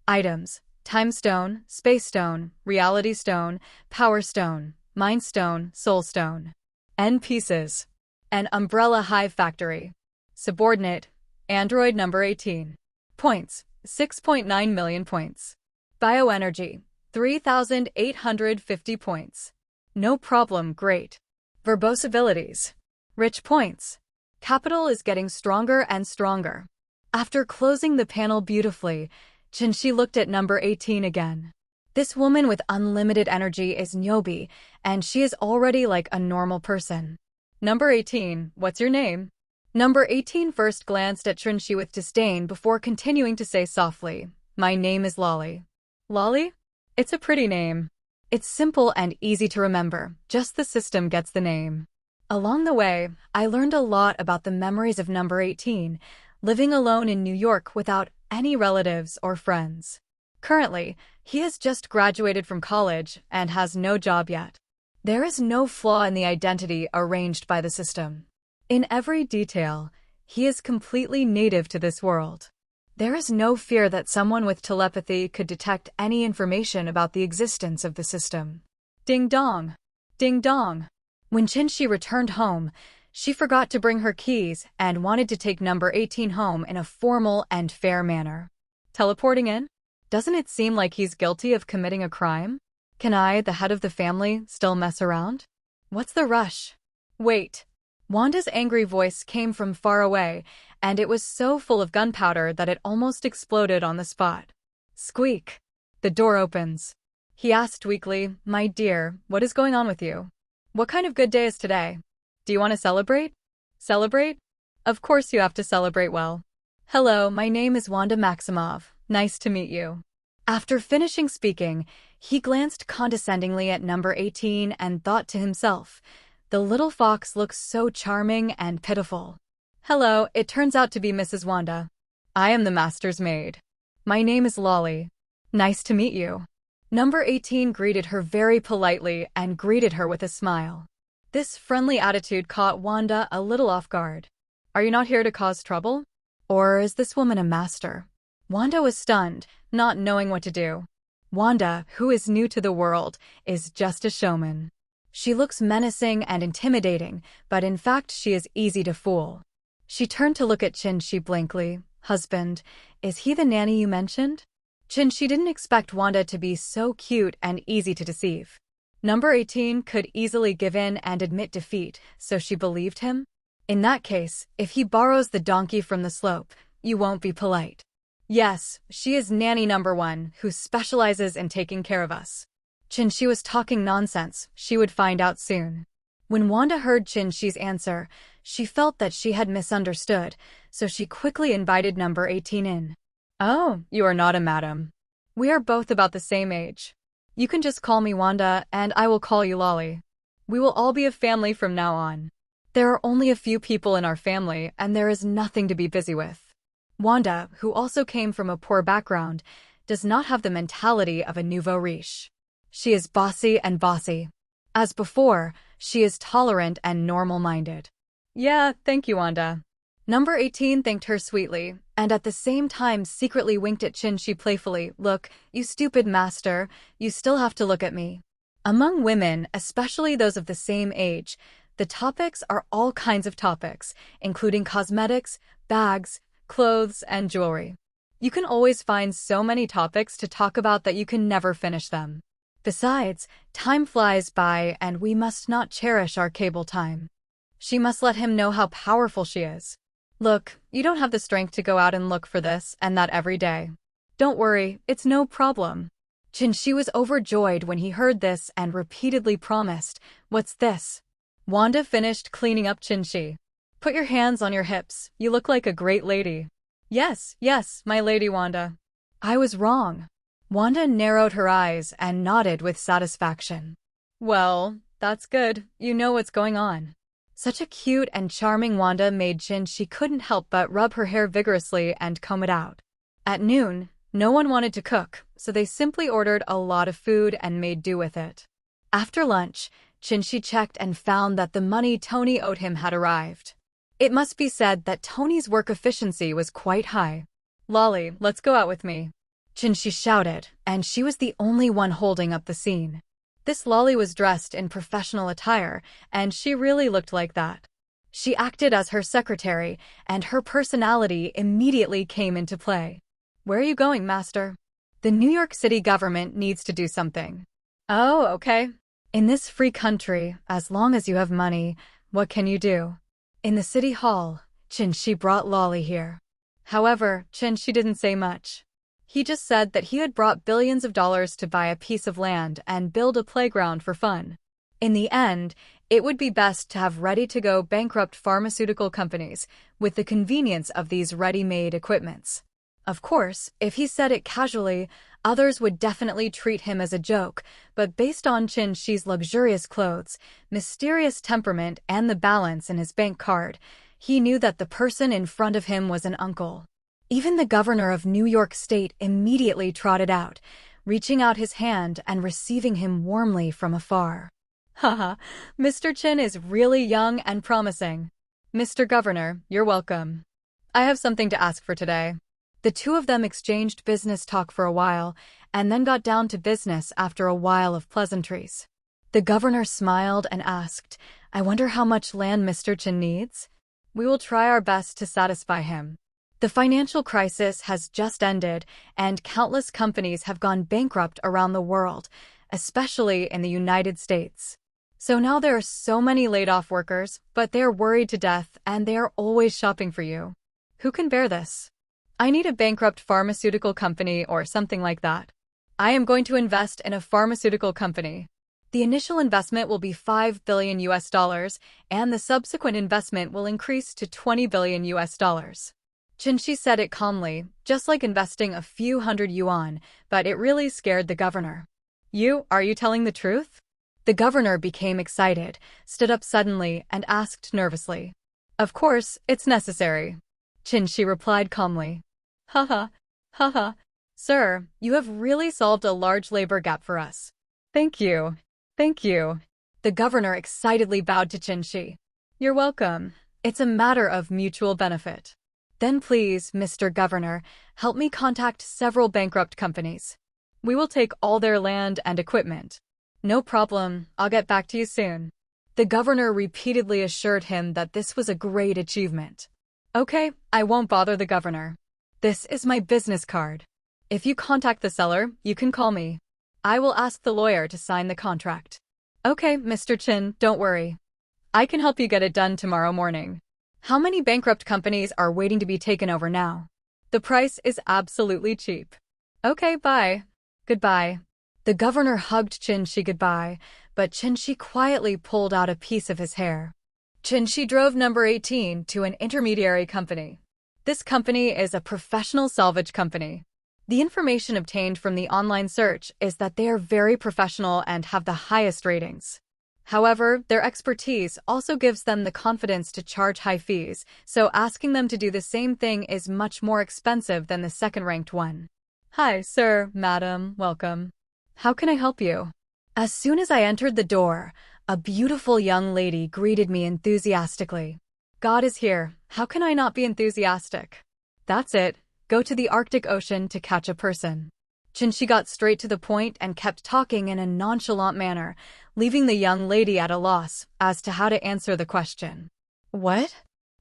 Items, Time Stone, Space Stone, Reality Stone, Power Stone, Mind Stone, Soul Stone. End pieces. An Umbrella Hive Factory. Subordinate, Android number 18. Points, 6.9 million points. Bioenergy, 3,850 points. No problem, great. Verbose abilities. Rich points. Capital is getting stronger and stronger. After closing the panel beautifully, Chinshi looked at number 18 again. This woman with unlimited energy is Nyobi, and she is already like a normal person. Number 18, what's your name? Number 18 first glanced at Chinshi with disdain before continuing to say softly, my name is Lolly. Lolly? It's a pretty name. It's simple and easy to remember, just the system gets the name. Along the way, I learned a lot about the memories of number 18, living alone in New York without any relatives or friends. Currently, he has just graduated from college and has no job yet. There is no flaw in the identity arranged by the system. In every detail, he is completely native to this world. There is no fear that someone with telepathy could detect any information about the existence of the system. Ding dong! Ding dong! When Chinshi returned home, she forgot to bring her keys and wanted to take number 18 home in a formal and fair manner. Teleporting in? Doesn't it seem like he's guilty of committing a crime? Can I, the head of the family, still mess around? What's the rush? Wait. Wanda's angry voice came from far away, and it was so full of gunpowder that it almost exploded on the spot. Squeak. The door opens. He asked weakly, my dear, what is going on with you? What kind of good day is today? Do you want to celebrate? Celebrate? Of course you have to celebrate well. Hello, my name is Wanda Maximoff. Nice to meet you. After finishing speaking, He glanced condescendingly at number 18 and thought to himself, the little fox looks so charming and pitiful. Hello, it turns out to be Mrs. Wanda. I am the master's maid. My name is Lolly. Nice to meet you. Number 18 greeted her very politely and greeted her with a smile. This friendly attitude caught Wanda a little off guard. Are you not here to cause trouble? Or is this woman a master? Wanda was stunned, not knowing what to do. Wanda, who is new to the world, is just a showman. She looks menacing and intimidating, but in fact she is easy to fool. She turned to look at Chin-Shi blankly. Husband, is he the nanny you mentioned? Chin-Shi didn't expect Wanda to be so cute and easy to deceive. Number 18 could easily give in and admit defeat, so she believed him? In that case, if he borrows the donkey from the slope, you won't be polite. Yes, she is nanny number 1, who specializes in taking care of us. Chin-Shi was talking nonsense, she would find out soon. When Wanda heard Chin-Shi's answer, she felt that she had misunderstood, so she quickly invited number 18 in. Oh, you are not a madam. We are both about the same age. You can just call me Wanda, and I will call you Lolly. We will all be a family from now on. There are only a few people in our family, and there is nothing to be busy with. Wanda, who also came from a poor background, does not have the mentality of a nouveau riche. She is bossy and bossy. As before, she is tolerant and normal-minded. Yeah, thank you, Wanda. Number 18 thanked her sweetly, and at the same time secretly winked at Chin-Shi playfully. Look, you stupid master, you still have to look at me. Among women, especially those of the same age, the topics are all kinds of topics, including cosmetics, bags, clothes, and jewelry. You can always find so many topics to talk about that you can never finish them. Besides, time flies by and we must not cherish our cable time. She must let him know how powerful she is. Look, you don't have the strength to go out and look for this and that every day. Don't worry, it's no problem. Chin-Shi was overjoyed when he heard this and repeatedly promised, What's this? Wanda finished cleaning up Chin-Shi. Put your hands on your hips, you look like a great lady. Yes, yes, my lady Wanda. I was wrong. Wanda narrowed her eyes and nodded with satisfaction. Well, that's good, you know what's going on. Such a cute and charming Wanda made Chin-Shi couldn't help but rub her hair vigorously and comb it out. At noon, no one wanted to cook, so they simply ordered a lot of food and made do with it. After lunch, Chin-Shi checked and found that the money Tony owed him had arrived. It must be said that Tony's work efficiency was quite high. Lolly, let's go out with me. Chin-Shi shouted, and she was the only one holding up the scene. This Lolly was dressed in professional attire, and she really looked like that. She acted as her secretary, and her personality immediately came into play. Where are you going, master? The New York City government needs to do something. Oh, okay. In this free country, as long as you have money, what can you do? In the city hall, Chin-Shi brought Lolly here. However, Chin-Shi didn't say much. He just said that he had brought billions of dollars to buy a piece of land and build a playground for fun. In the end, it would be best to have ready-to-go bankrupt pharmaceutical companies with the convenience of these ready-made equipments. Of course, if he said it casually, others would definitely treat him as a joke, but based on Chin-Shi's luxurious clothes, mysterious temperament, and the balance in his bank card, he knew that the person in front of him was an uncle. Even the governor of New York State immediately trotted out, reaching out his hand and receiving him warmly from afar. Haha, Mr. Chin is really young and promising. Mr. Governor, you're welcome. I have something to ask for today. The two of them exchanged business talk for a while, and then got down to business after a while of pleasantries. The governor smiled and asked, I wonder how much land Mr. Chin needs? We will try our best to satisfy him. The financial crisis has just ended, and countless companies have gone bankrupt around the world, especially in the United States. So now there are so many laid-off workers, but they are worried to death and they are always shopping for you. Who can bear this? I need a bankrupt pharmaceutical company or something like that. I am going to invest in a pharmaceutical company. The initial investment will be $5 billion and the subsequent investment will increase to $20 billion. Chin-Shi said it calmly, just like investing a few hundred yuan, but it really scared the governor. Are you telling the truth? The governor became excited, stood up suddenly, and asked nervously. Of course, it's necessary. Chinshi replied calmly. Haha, haha. Sir, you have really solved a large labor gap for us. Thank you. Thank you. The governor excitedly bowed to Chinshi. You're welcome. It's a matter of mutual benefit. Then please, Mr. Governor, help me contact several bankrupt companies. We will take all their land and equipment. No problem, I'll get back to you soon. The governor repeatedly assured him that this was a great achievement. Okay, I won't bother the governor. This is my business card. If you contact the seller, you can call me. I will ask the lawyer to sign the contract. Okay, Mr. Chin, don't worry. I can help you get it done tomorrow morning. How many bankrupt companies are waiting to be taken over now? The price is absolutely cheap. Okay, bye. Goodbye. The governor hugged Chinshi goodbye, but Chinshi quietly pulled out a piece of his hair. Chinshi drove number 18 to an intermediary company. This company is a professional salvage company. The information obtained from the online search is that they are very professional and have the highest ratings. However, their expertise also gives them the confidence to charge high fees, so asking them to do the same thing is much more expensive than the second-ranked one. Hi, sir, madam, welcome. How can I help you? As soon as I entered the door, a beautiful young lady greeted me enthusiastically. God is here. How can I not be enthusiastic? That's it. Go to the Arctic Ocean to catch a person. Chinshi got straight to the point and kept talking in a nonchalant manner, leaving the young lady at a loss as to how to answer the question. What?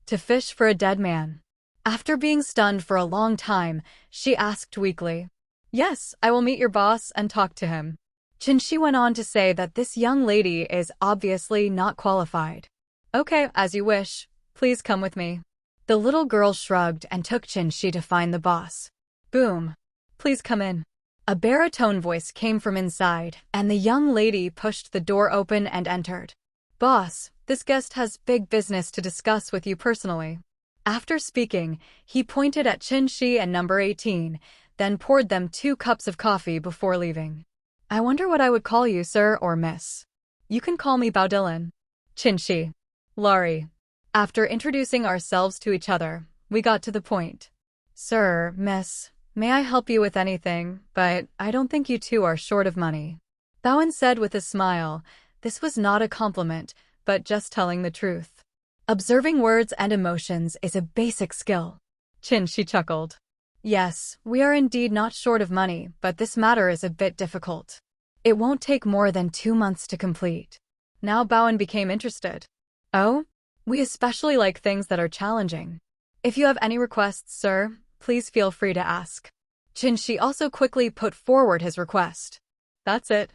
To fish for a dead man. After being stunned for a long time, she asked weakly. Yes, I will meet your boss and talk to him. Chinshi went on to say that this young lady is obviously not qualified. Okay, as you wish. Please come with me. The little girl shrugged and took Chinshi to find the boss. Boom. Please come in. A baritone voice came from inside, and the young lady pushed the door open and entered. Boss, this guest has big business to discuss with you personally. After speaking, he pointed at Chinshi and number 18, then poured them 2 cups of coffee before leaving. I wonder what I would call you, sir or miss. You can call me Baudillon. Chinshi. Laurie. After introducing ourselves to each other, we got to the point. Sir, miss, may I help you with anything, but I don't think you two are short of money. Bowen said with a smile. This was not a compliment, but just telling the truth. Observing words and emotions is a basic skill. Chinshi chuckled. Yes, we are indeed not short of money, but this matter is a bit difficult. It won't take more than 2 months to complete. Now Bowen became interested. Oh? We especially like things that are challenging. If you have any requests, sir, please feel free to ask. Chinshi also quickly put forward his request. That's it.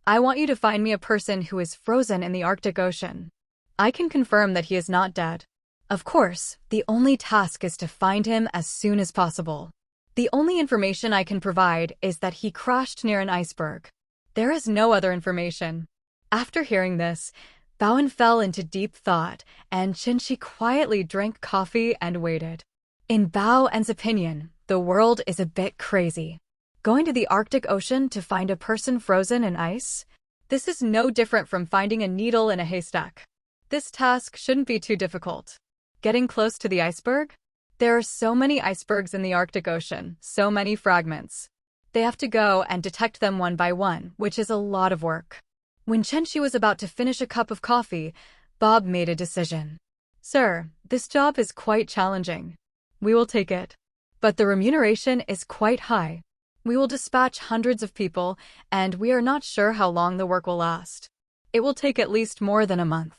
I want you to find me a person who is frozen in the Arctic Ocean. I can confirm that he is not dead. Of course, the only task is to find him as soon as possible. The only information I can provide is that he crashed near an iceberg. There is no other information. After hearing this, Bowen fell into deep thought, and Chinshi quietly drank coffee and waited. In Bowen's opinion, the world is a bit crazy. Going to the Arctic Ocean to find a person frozen in ice? This is no different from finding a needle in a haystack. This task shouldn't be too difficult. Getting close to the iceberg? There are so many icebergs in the Arctic Ocean, so many fragments. They have to go and detect them one by one, which is a lot of work. When Chinshi was about to finish a cup of coffee, Bob made a decision. Sir, this job is quite challenging. We will take it. But the remuneration is quite high. We will dispatch hundreds of people, and we are not sure how long the work will last. It will take at least more than a month.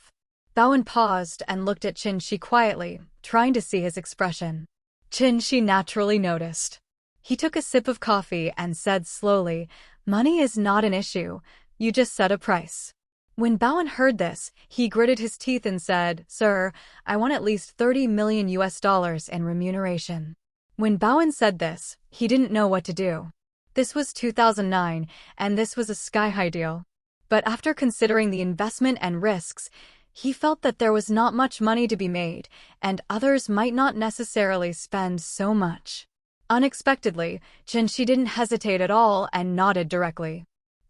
Bowen paused and looked at Chinshi quietly, trying to see his expression. Chinshi naturally noticed. He took a sip of coffee and said slowly, Money is not an issue. You just set a price. When Bowen heard this, he gritted his teeth and said, Sir, I want at least $30 million in remuneration. When Bowen said this, he didn't know what to do. This was 2009, and this was a sky-high deal. But after considering the investment and risks, he felt that there was not much money to be made, and others might not necessarily spend so much. Unexpectedly, Chinshi didn't hesitate at all and nodded directly.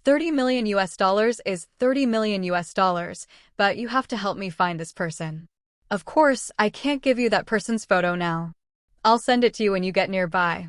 30 million US dollars is 30 million US dollars, but you have to help me find this person. Of course, I can't give you that person's photo now. I'll send it to you when you get nearby.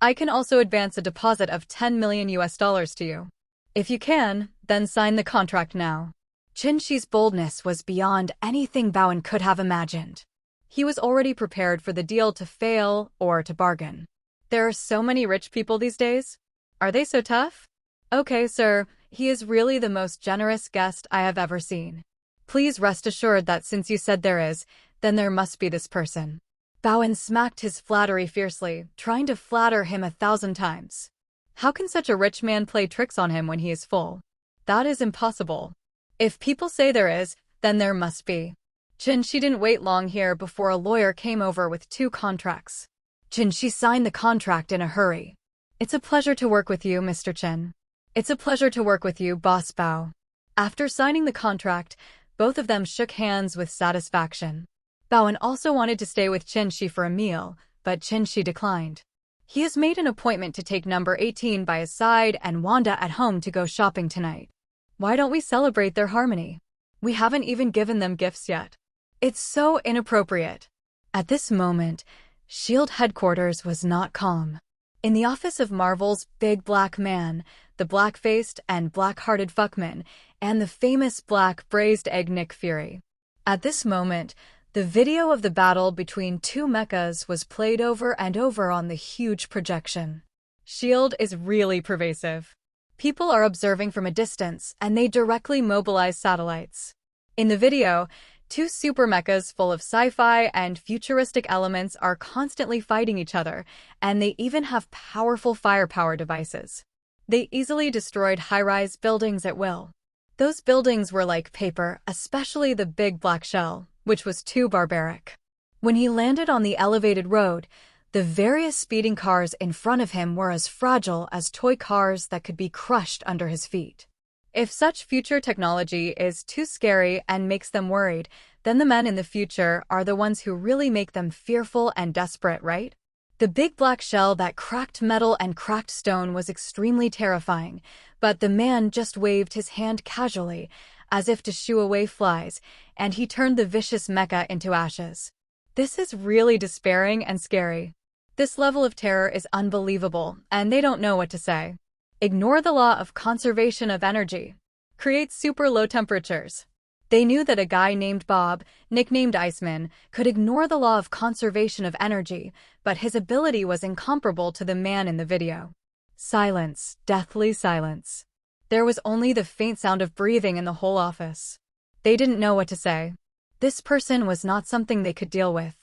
I can also advance a deposit of 10 million US dollars to you. If you can, then sign the contract now. Qin boldness was beyond anything Bowen could have imagined. He was already prepared for the deal to fail or to bargain. There are so many rich people these days. Are they so tough? Okay, sir, he is really the most generous guest I have ever seen. Please rest assured that since you said there is, then there must be this person. Bowen smacked his flattery fiercely, trying to flatter him 1,000 times. How can such a rich man play tricks on him when he is full? That is impossible. If people say there is, then there must be. Qin didn't wait long here before a lawyer came over with 2 contracts. Qin signed the contract in a hurry. It's a pleasure to work with you, Mr. Qin. It's a pleasure to work with you, Boss Bao. After signing the contract, both of them shook hands with satisfaction. Bowen also wanted to stay with Qin for a meal, but Qin declined. He has made an appointment to take number 18 by his side and Wanda at home to go shopping tonight. Why don't we celebrate their harmony? We haven't even given them gifts yet. It's so inappropriate. At this moment, S.H.I.E.L.D. headquarters was not calm. In the office of Marvel's big black man, the black-faced and black-hearted fuckman, and the famous black braised egg Nick Fury. At this moment, the video of the battle between 2 mechas was played over and over on the huge projection. S.H.I.E.L.D. is really pervasive. People are observing from a distance, and they directly mobilize satellites. In the video, 2 super mechas full of sci-fi and futuristic elements are constantly fighting each other, and they even have powerful firepower devices. They easily destroyed high-rise buildings at will. Those buildings were like paper, especially the big black shell, which was too barbaric. When he landed on the elevated road, the various speeding cars in front of him were as fragile as toy cars that could be crushed under his feet. If such future technology is too scary and makes them worried, then the men in the future are the ones who really make them fearful and desperate, right? The big black shell that cracked metal and cracked stone was extremely terrifying, but the man just waved his hand casually, as if to shoo away flies, and he turned the vicious mecha into ashes. This is really despairing and scary. This level of terror is unbelievable, and they don't know what to say. Ignore the law of conservation of energy. Create super low temperatures. They knew that a guy named Bob, nicknamed Iceman, could ignore the law of conservation of energy, but his ability was incomparable to the man in the video. Silence, deathly silence. There was only the faint sound of breathing in the whole office. They didn't know what to say. This person was not something they could deal with.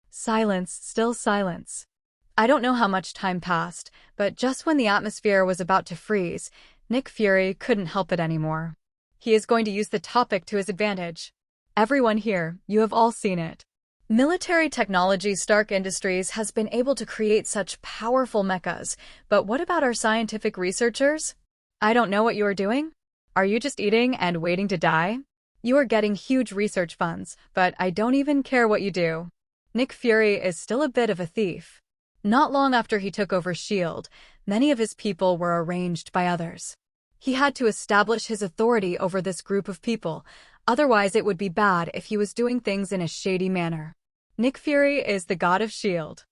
Silence, still silence. I don't know how much time passed, but just when the atmosphere was about to freeze, Nick Fury couldn't help it anymore. He is going to use the topic to his advantage. Everyone here, you have all seen it. Military technology Stark Industries has been able to create such powerful mechas, but what about our scientific researchers? I don't know what you are doing. Are you just eating and waiting to die? You are getting huge research funds, but I don't even care what you do. Nick Fury is still a bit of a thief. Not long after he took over S.H.I.E.L.D., many of his people were arranged by others. He had to establish his authority over this group of people, otherwise it would be bad if he was doing things in a shady manner. Nick Fury is the god of S.H.I.E.L.D.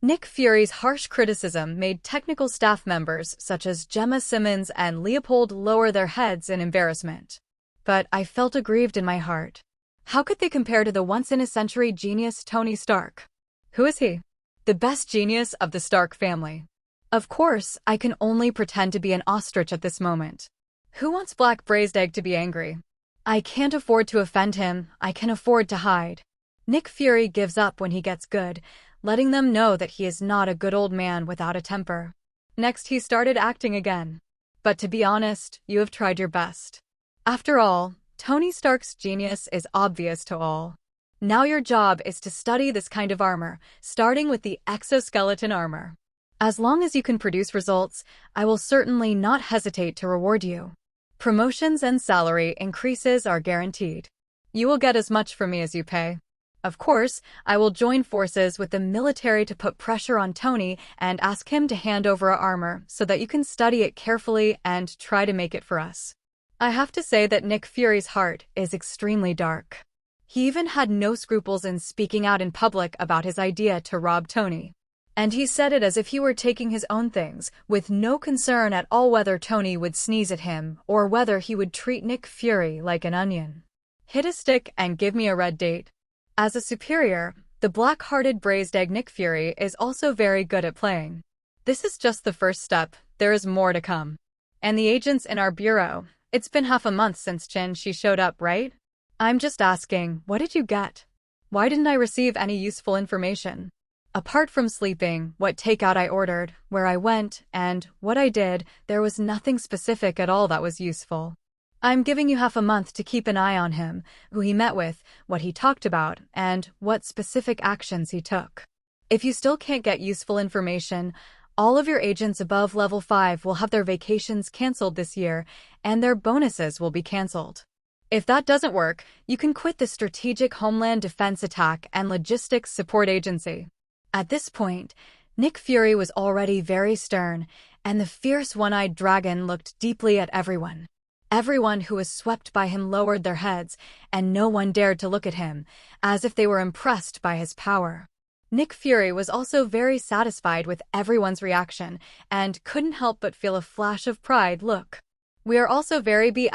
Nick Fury's harsh criticism made technical staff members such as Gemma Simmons and Leopold lower their heads in embarrassment. But I felt aggrieved in my heart. How could they compare to the once-in-a-century genius Tony Stark? Who is he? The best genius of the Stark family. Of course, I can only pretend to be an ostrich at this moment. Who wants Black Braised Egg to be angry? I can't afford to offend him, I can afford to hide. Nick Fury gives up when he gets good, letting them know that he is not a good old man without a temper. Next he started acting again. But to be honest, you have tried your best. After all, Tony Stark's genius is obvious to all. Now your job is to study this kind of armor, starting with the exoskeleton armor. As long as you can produce results, I will certainly not hesitate to reward you. Promotions and salary increases are guaranteed. You will get as much from me as you pay. Of course, I will join forces with the military to put pressure on Tony and ask him to hand over our armor so that you can study it carefully and try to make it for us. I have to say that Nick Fury's heart is extremely dark. He even had no scruples in speaking out in public about his idea to rob Tony. And he said it as if he were taking his own things, with no concern at all whether Tony would sneeze at him or whether he would treat Nick Fury like an onion. Hit a stick and give me a red date. As a superior, the black-hearted braised egg Nick Fury is also very good at playing. This is just the first step, there is more to come. And the agents in our bureau, it's been half a month since she showed up, right? I'm just asking, what did you get? Why didn't I receive any useful information? Apart from sleeping, what takeout I ordered, where I went, and what I did, there was nothing specific at all that was useful. I'm giving you half a month to keep an eye on him, who he met with, what he talked about, and what specific actions he took. If you still can't get useful information, all of your agents above level 5 will have their vacations canceled this year, and their bonuses will be canceled. If that doesn't work, you can quit the Strategic Homeland Defense Attack and Logistics Support Agency. At this point, Nick Fury was already very stern, and the fierce one-eyed dragon looked deeply at everyone. Everyone who was swept by him lowered their heads, and no one dared to look at him, as if they were impressed by his power. Nick Fury was also very satisfied with everyone's reaction, and couldn't help but feel a flash of pride. Look. We are also very D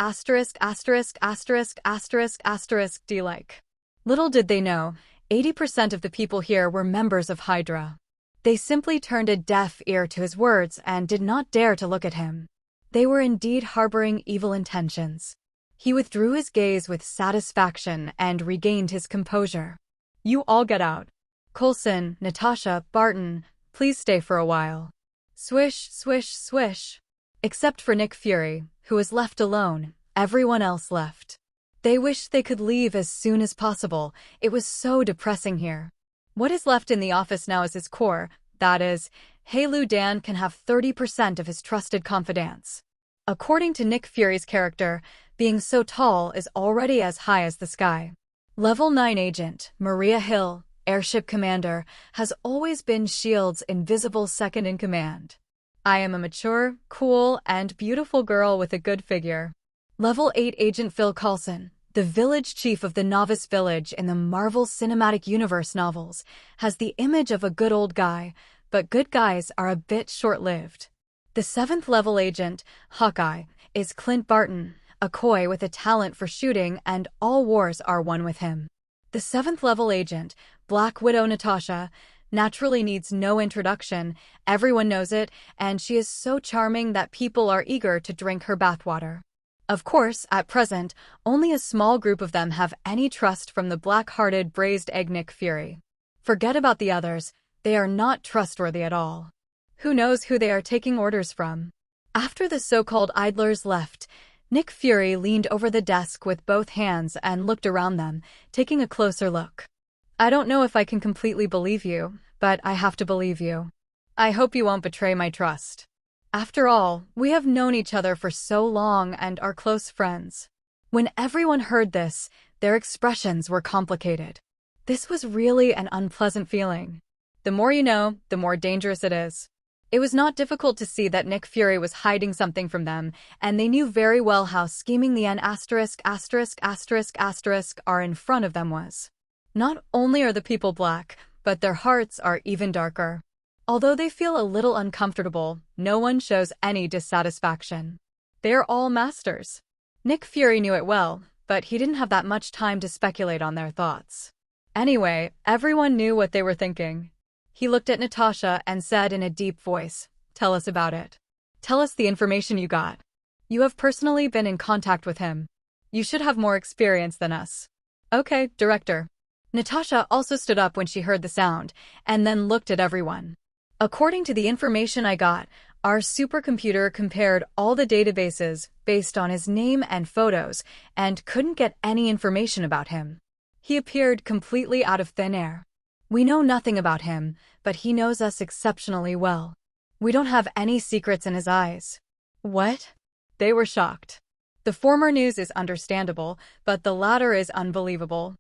like. Little did they know, 80% of the people here were members of Hydra. They simply turned a deaf ear to his words and did not dare to look at him. They were indeed harboring evil intentions. He withdrew his gaze with satisfaction and regained his composure. You all get out. Coulson, Natasha, Barton, please stay for a while. Swish, swish, swish. Except for Nick Fury, who was left alone, everyone else left. They wished they could leave as soon as possible. It was so depressing here. What is left in the office now is his core, that is, Lu Dan can have 30% of his trusted confidants. According to Nick Fury's character, being so tall is already as high as the sky. Level 9 agent, Maria Hill, airship commander, has always been S.H.I.E.L.D.'s invisible second-in-command. I am a mature, cool, and beautiful girl with a good figure. Level 8 agent Phil Coulson, the village chief of the Novice Village in the Marvel Cinematic Universe novels, has the image of a good old guy, but good guys are a bit short-lived. The 7th level agent, Hawkeye, is Clint Barton, a coy with a talent for shooting, and all wars are won with him. The 7th level agent, Black Widow Natasha, naturally needs no introduction, everyone knows it, and she is so charming that people are eager to drink her bathwater. Of course, at present, only a small group of them have any trust from the black-hearted braised egg Nick Fury. Forget about the others, they are not trustworthy at all. Who knows who they are taking orders from? After the so-called idlers left, Nick Fury leaned over the desk with both hands and looked around them, taking a closer look. I don't know if I can completely believe you, but I have to believe you. I hope you won't betray my trust. After all, we have known each other for so long and are close friends. When everyone heard this, their expressions were complicated. This was really an unpleasant feeling. The more you know, the more dangerous it is. It was not difficult to see that Nick Fury was hiding something from them, and they knew very well how scheming the N*** are in front of them was. Not only are the people black, but their hearts are even darker. Although they feel a little uncomfortable, no one shows any dissatisfaction. They're all masters. Nick Fury knew it well, but he didn't have that much time to speculate on their thoughts. Anyway, everyone knew what they were thinking. He looked at Natasha and said in a deep voice, "Tell us about it. Tell us the information you got. You have personally been in contact with him. You should have more experience than us." "Okay, Director." Natasha also stood up when she heard the sound, and then looked at everyone. "According to the information I got, our supercomputer compared all the databases based on his name and photos and couldn't get any information about him. He appeared completely out of thin air. We know nothing about him, but he knows us exceptionally well. We don't have any secrets in his eyes." What? They were shocked. The former news is understandable, but the latter is unbelievable.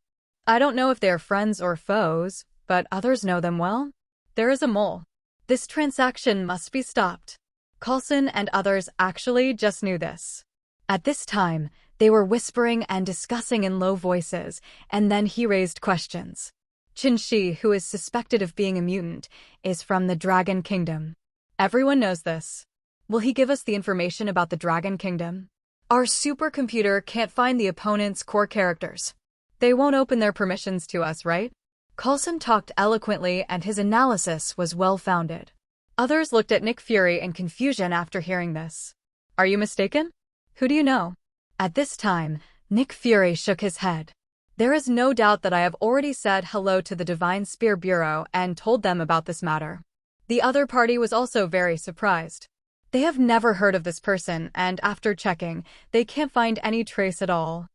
I don't know if they are friends or foes, but others know them well. There is a mole. This transaction must be stopped. Coulson and others actually just knew this. At this time, they were whispering and discussing in low voices, and then he raised questions. Qin, who is suspected of being a mutant, is from the Dragon Kingdom. Everyone knows this. Will he give us the information about the Dragon Kingdom? Our supercomputer can't find the opponent's core characters. They won't open their permissions to us, right? Coulson talked eloquently and his analysis was well-founded. Others looked at Nick Fury in confusion after hearing this. Are you mistaken? Who do you know? At this time, Nick Fury shook his head. There is no doubt that I have already said hello to the Divine Spear Bureau and told them about this matter. The other party was also very surprised. They have never heard of this person, and after checking, they can't find any trace at all.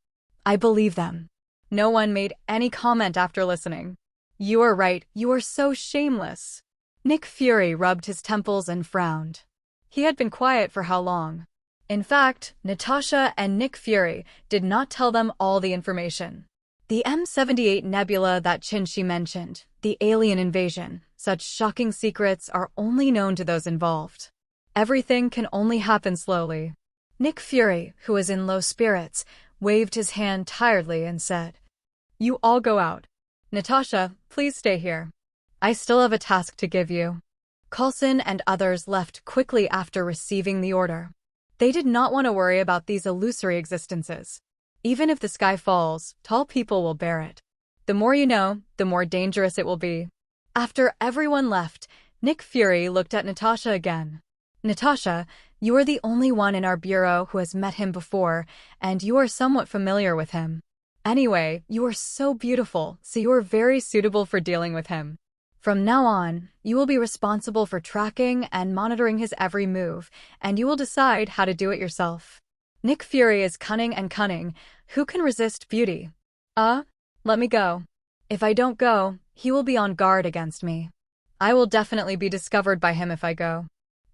I believe them. No one made any comment after listening. You are right, you are so shameless. Nick Fury rubbed his temples and frowned. He had been quiet for how long? In fact, Natasha and Nick Fury did not tell them all the information. The M78 nebula that Qin mentioned, the alien invasion, such shocking secrets are only known to those involved. Everything can only happen slowly. Nick Fury, who was in low spirits, waved his hand tiredly and said, You all go out. Natasha, please stay here. I still have a task to give you. Coulson and others left quickly after receiving the order. They did not want to worry about these illusory existences. Even if the sky falls, tall people will bear it. The more you know, the more dangerous it will be. After everyone left, Nick Fury looked at Natasha again. Natasha, you are the only one in our bureau who has met him before, and you are somewhat familiar with him. Anyway, you are so beautiful, so you are very suitable for dealing with him. From now on, you will be responsible for tracking and monitoring his every move, and you will decide how to do it yourself. Nick Fury is cunning and cunning. Who can resist beauty? Let me go. If I don't go, he will be on guard against me. I will definitely be discovered by him if I go.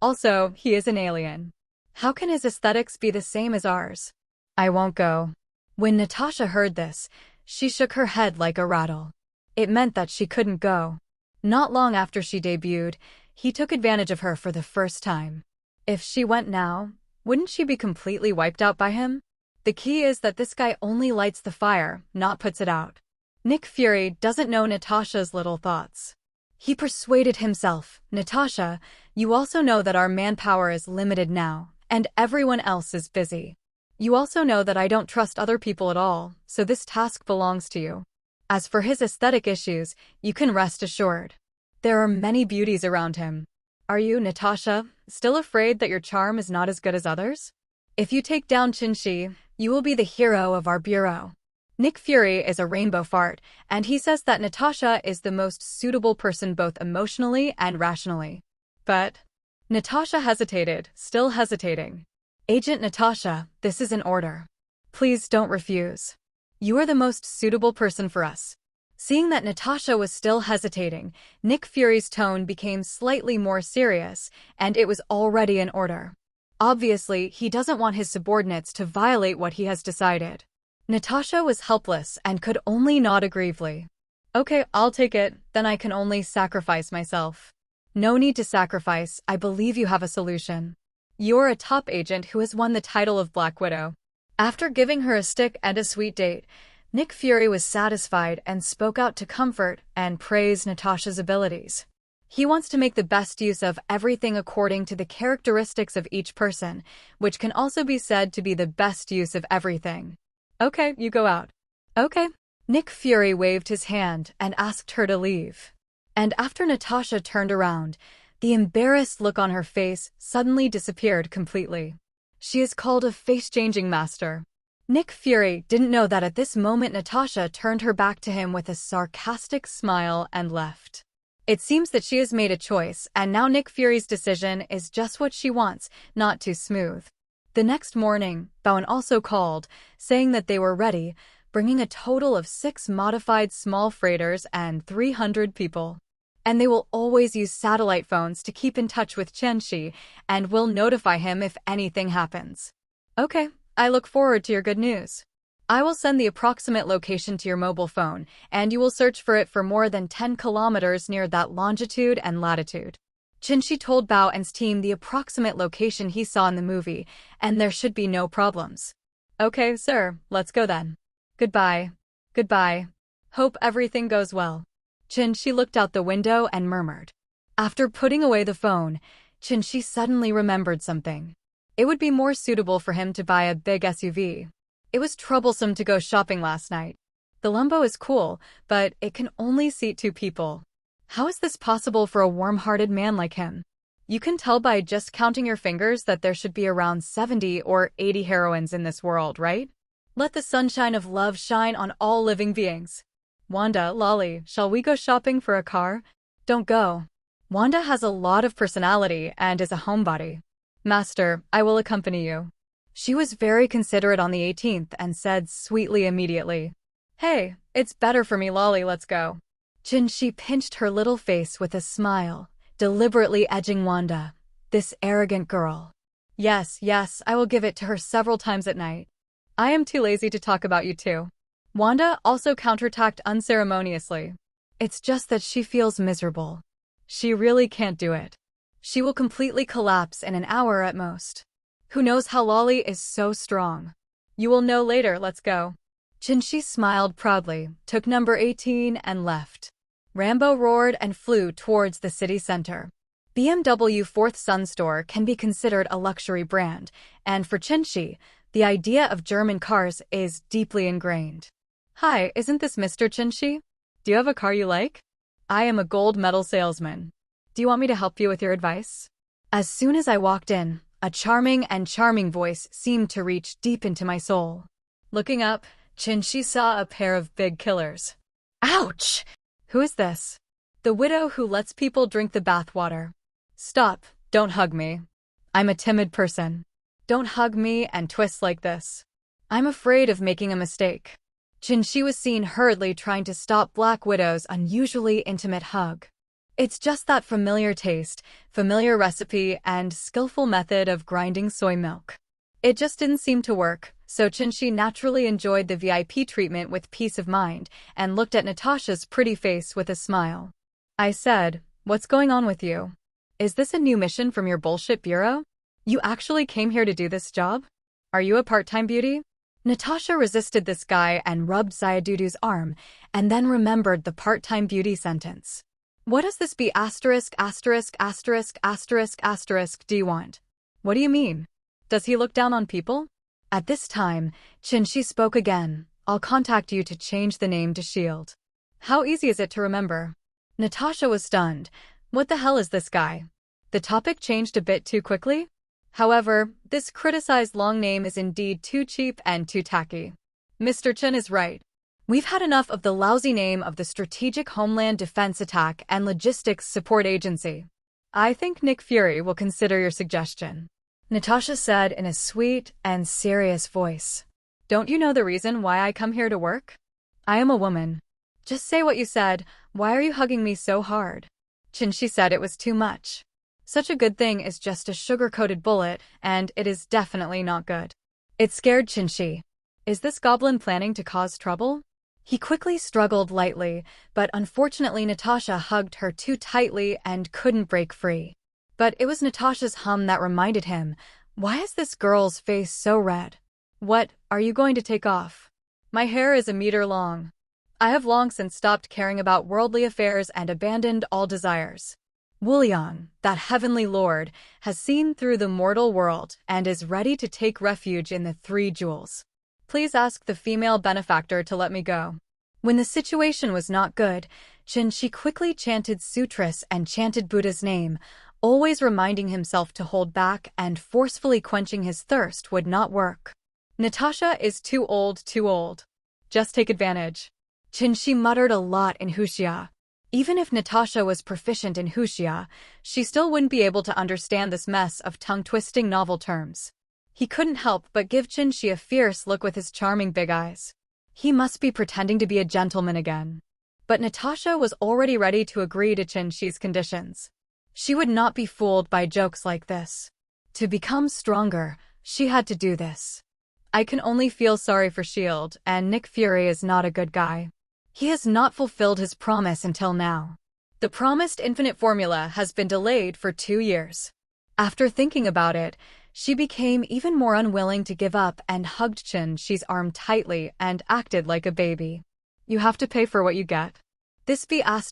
Also, he is an alien. How can his aesthetics be the same as ours? I won't go. When Natasha heard this, she shook her head like a rattle. It meant that she couldn't go. Not long after she debuted, he took advantage of her for the first time. If she went now, wouldn't she be completely wiped out by him? The key is that this guy only lights the fire, not puts it out. Nick Fury doesn't know Natasha's little thoughts. He persuaded himself, Natasha, you also know that our manpower is limited now, and everyone else is busy. You also know that I don't trust other people at all, so this task belongs to you. As for his aesthetic issues, you can rest assured. There are many beauties around him. Are you, Natasha, still afraid that your charm is not as good as others? If you take down Qin, you will be the hero of our bureau. Nick Fury is a rainbow fart, and he says that Natasha is the most suitable person both emotionally and rationally. But Natasha hesitated, still hesitating. Agent Natasha, this is an order. Please don't refuse. You are the most suitable person for us. Seeing that Natasha was still hesitating, Nick Fury's tone became slightly more serious, and it was already an order. Obviously, he doesn't want his subordinates to violate what he has decided. Natasha was helpless and could only nod agreeably. Okay, I'll take it, then I can only sacrifice myself. No need to sacrifice, I believe you have a solution. You're a top agent who has won the title of Black Widow. After giving her a stick and a sweet date, Nick Fury was satisfied and spoke out to comfort and praise Natasha's abilities. He wants to make the best use of everything according to the characteristics of each person, which can also be said to be the best use of everything. Okay, you go out. Okay. Nick Fury waved his hand and asked her to leave. And after Natasha turned around, the embarrassed look on her face suddenly disappeared completely. She is called a face-changing master. Nick Fury didn't know that at this moment Natasha turned her back to him with a sarcastic smile and left. It seems that she has made a choice, and now Nick Fury's decision is just what she wants, not too smooth. The next morning, Bowen also called, saying that they were ready, bringing a total of 6 modified small freighters and 300 people. And they will always use satellite phones to keep in touch with Qin and will notify him if anything happens. Okay, I look forward to your good news. I will send the approximate location to your mobile phone, and you will search for it for more than 10 kilometers near that longitude and latitude. Chinshi told Bao and's team the approximate location he saw in the movie, and there should be no problems. Okay, sir, let's go then. Goodbye. Goodbye. Hope everything goes well. Chinshi looked out the window and murmured. After putting away the phone, Chinshi suddenly remembered something. It would be more suitable for him to buy a big SUV. It was troublesome to go shopping last night. The Lumbo is cool, but it can only seat 2 people. How is this possible for a warm-hearted man like him? You can tell by just counting your fingers that there should be around 70 or 80 heroines in this world, right? Let the sunshine of love shine on all living beings. Wanda, Lolly, shall we go shopping for a car? Don't go. Wanda has a lot of personality and is a homebody. Master, I will accompany you. She was very considerate on the 18th and said sweetly immediately, Hey, it's better for me, Lolly, let's go. Chinshi pinched her little face with a smile, deliberately edging Wanda, this arrogant girl. Yes, I will give it to her several times at night. I am too lazy to talk about you two. Wanda also counterattacked unceremoniously. It's just that she feels miserable. She really can't do it. She will completely collapse in an hour at most. Who knows how Lolly is so strong? You will know later, let's go. Chinshi smiled proudly, took number 18 and left. Rambo roared and flew towards the city center. BMW Fourth Sun Store can be considered a luxury brand, and for Chinshi, the idea of German cars is deeply ingrained. Hi, isn't this Mr. Chinshi? Do you have a car you like? I am a gold medal salesman. Do you want me to help you with your advice? As soon as I walked in, a charming voice seemed to reach deep into my soul. Looking up, Chinshi saw a pair of big killers. Ouch! Who is this? The widow who lets people drink the bathwater. Stop, don't hug me. I'm a timid person. Don't hug me and twist like this. I'm afraid of making a mistake. Chinshi was seen hurriedly trying to stop Black Widow's unusually intimate hug. It's just that familiar taste, familiar recipe, and skillful method of grinding soy milk. It just didn't seem to work, so Chinshi naturally enjoyed the VIP treatment with peace of mind and looked at Natasha's pretty face with a smile. I said, what's going on with you? Is this a new mission from your bullshit bureau? You actually came here to do this job? Are you a part-time beauty? Natasha resisted this guy and rubbed Zayadudu's arm, and then remembered the part-time beauty sentence. What does this be asterisk asterisk asterisk asterisk asterisk do you want? What do you mean? Does he look down on people? At this time, Chinshi spoke again. I'll contact you to change the name to Shield. How easy is it to remember? Natasha was stunned. What the hell is this guy? The topic changed a bit too quickly? However, this criticized long name is indeed too cheap and too tacky. Mr. Chen is right. We've had enough of the lousy name of the Strategic Homeland Defense Attack and Logistics Support Agency. I think Nick Fury will consider your suggestion. Natasha said in a sweet and serious voice. Don't you know the reason why I come here to work? I am a woman. Just say what you said. Why are you hugging me so hard? Chinshi said it was too much. Such a good thing is just a sugar-coated bullet, and it is definitely not good. It scared Chinshi. Is this goblin planning to cause trouble? He quickly struggled lightly, but unfortunately Natasha hugged her too tightly and couldn't break free. But it was Natasha's hum that reminded him, why is this girl's face so red? What, are you going to take off? My hair is a meter long. I have long since stopped caring about worldly affairs and abandoned all desires. Wuliang, that heavenly lord, has seen through the mortal world and is ready to take refuge in the 3 jewels. Please ask the female benefactor to let me go. When the situation was not good, Chinshi quickly chanted sutras and chanted Buddha's name, always reminding himself to hold back, and forcefully quenching his thirst would not work. Natasha is too old. Just take advantage. Chinshi muttered a lot in Wuxia. Even if Natasha was proficient in Wuxia, she still wouldn't be able to understand this mess of tongue-twisting novel terms. He couldn't help but give Chinshi a fierce look with his charming big eyes. He must be pretending to be a gentleman again. But Natasha was already ready to agree to Chinshi's conditions. She would not be fooled by jokes like this. To become stronger, she had to do this. I can only feel sorry for S.H.I.E.L.D., and Nick Fury is not a good guy. He has not fulfilled his promise until now. The promised infinite formula has been delayed for 2 years. After thinking about it, she became even more unwilling to give up and hugged Chin-Shi's arm tightly and acted like a baby. You have to pay for what you get. This B****************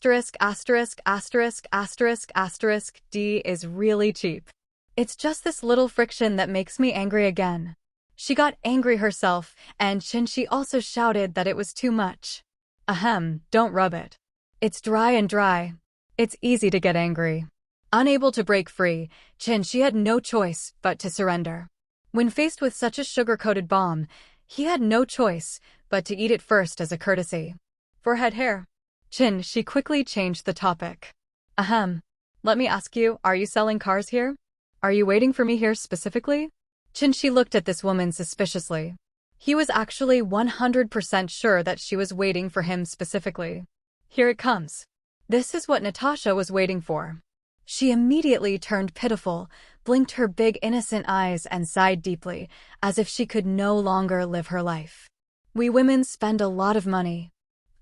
D is really cheap. It's just this little friction that makes me angry again. She got angry herself, and Chin-Shi also shouted that it was too much. Ahem, don't rub it. It's dry and dry. It's easy to get angry. Unable to break free, Chin-Shi had no choice but to surrender. When faced with such a sugar-coated bomb, he had no choice but to eat it first as a courtesy. Forehead hair. Chin-Shi quickly changed the topic. Ahem. Let me ask you, are you selling cars here? Are you waiting for me here specifically? Chin-Shi looked at this woman suspiciously. He was actually 100% sure that she was waiting for him specifically. Here it comes. This is what Natasha was waiting for. She immediately turned pitiful, blinked her big innocent eyes and sighed deeply, as if she could no longer live her life. We women spend a lot of money.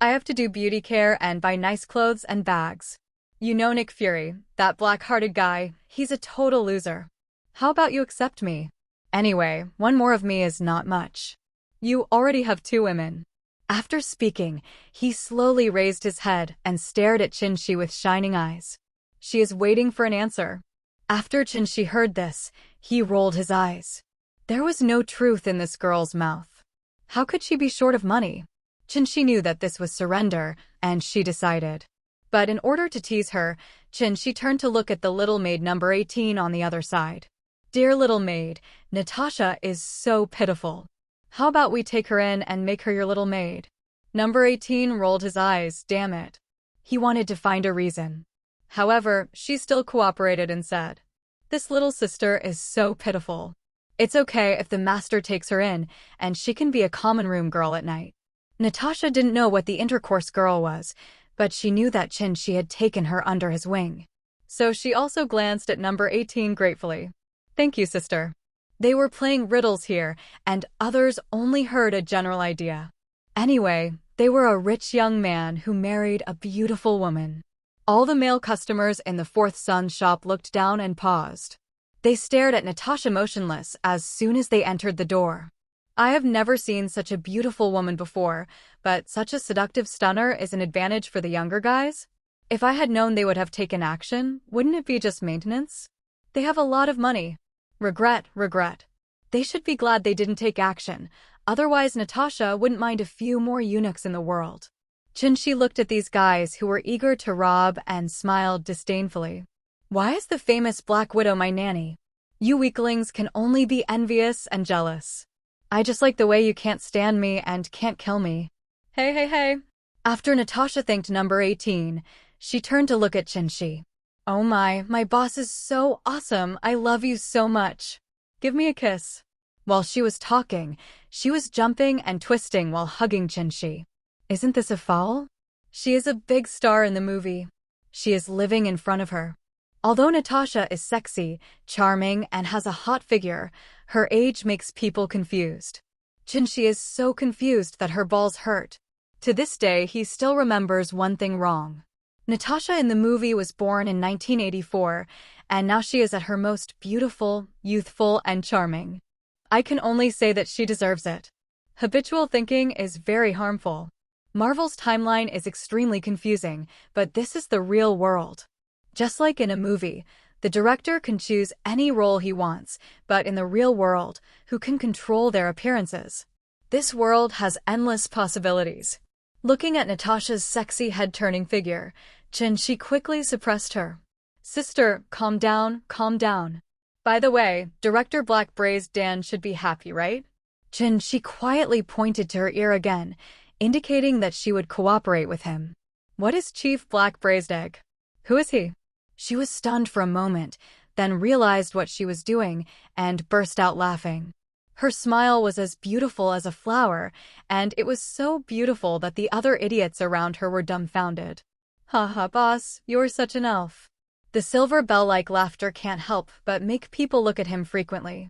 I have to do beauty care and buy nice clothes and bags. You know Nick Fury, that black-hearted guy, he's a total loser. How about you accept me? Anyway, one more of me is not much. You already have 2 women. After speaking, he slowly raised his head and stared at Chin-Shi with shining eyes. She is waiting for an answer. After Chin-Shi heard this, he rolled his eyes. There was no truth in this girl's mouth. How could she be short of money? Chin-Shi knew that this was surrender, and she decided. But in order to tease her, Chin-Shi turned to look at the little maid number 18 on the other side. Dear little maid, Natasha is so pitiful. How about we take her in and make her your little maid? Number 18 rolled his eyes, damn it. He wanted to find a reason. However, she still cooperated and said, this little sister is so pitiful. It's okay if the master takes her in, and she can be a common room girl at night. Natasha didn't know what the intercourse girl was, but she knew that Chin-Shi had taken her under his wing. So she also glanced at number 18 gratefully. Thank you, sister. They were playing riddles here, and others only heard a general idea. Anyway, they were a rich young man who married a beautiful woman. All the male customers in the Fourth Sun shop looked down and paused. They stared at Natasha motionless as soon as they entered the door. I have never seen such a beautiful woman before, but such a seductive stunner is an advantage for the younger guys. If I had known they would have taken action, wouldn't it be just maintenance? They have a lot of money. Regret. They should be glad they didn't take action, otherwise Natasha wouldn't mind a few more eunuchs in the world. Chin-Shi looked at these guys who were eager to rob and smiled disdainfully. Why is the famous Black Widow my nanny? You weaklings can only be envious and jealous. I just like the way you can't stand me and can't kill me. Hey. After Natasha thanked number 18, she turned to look at Chin-Shi. Oh my boss is so awesome. I love you so much. Give me a kiss. While she was talking, she was jumping and twisting while hugging Chin-Shi. Isn't this a foul? She is a big star in the movie. She is living in front of her. Although Natasha is sexy, charming, and has a hot figure, her age makes people confused. Chin-Shi is so confused that her balls hurt. To this day, he still remembers one thing wrong. Natasha in the movie was born in 1984, and now she is at her most beautiful, youthful, and charming. I can only say that she deserves it. Habitual thinking is very harmful. Marvel's timeline is extremely confusing, but this is the real world. Just like in a movie, the director can choose any role he wants, but in the real world, who can control their appearances? This world has endless possibilities. Looking at Natasha's sexy head-turning figure, Chin-Shi quickly suppressed her. Sister, calm down. By the way, director Black Braised Dan should be happy, right? Chin-Shi quietly pointed to her ear again, indicating that she would cooperate with him. What is Chief Black Braised Egg? Who is he? She was stunned for a moment, then realized what she was doing and burst out laughing. Her smile was as beautiful as a flower, and it was so beautiful that the other idiots around her were dumbfounded. Haha, boss, you're such an elf. The silver bell-like laughter can't help but make people look at him frequently.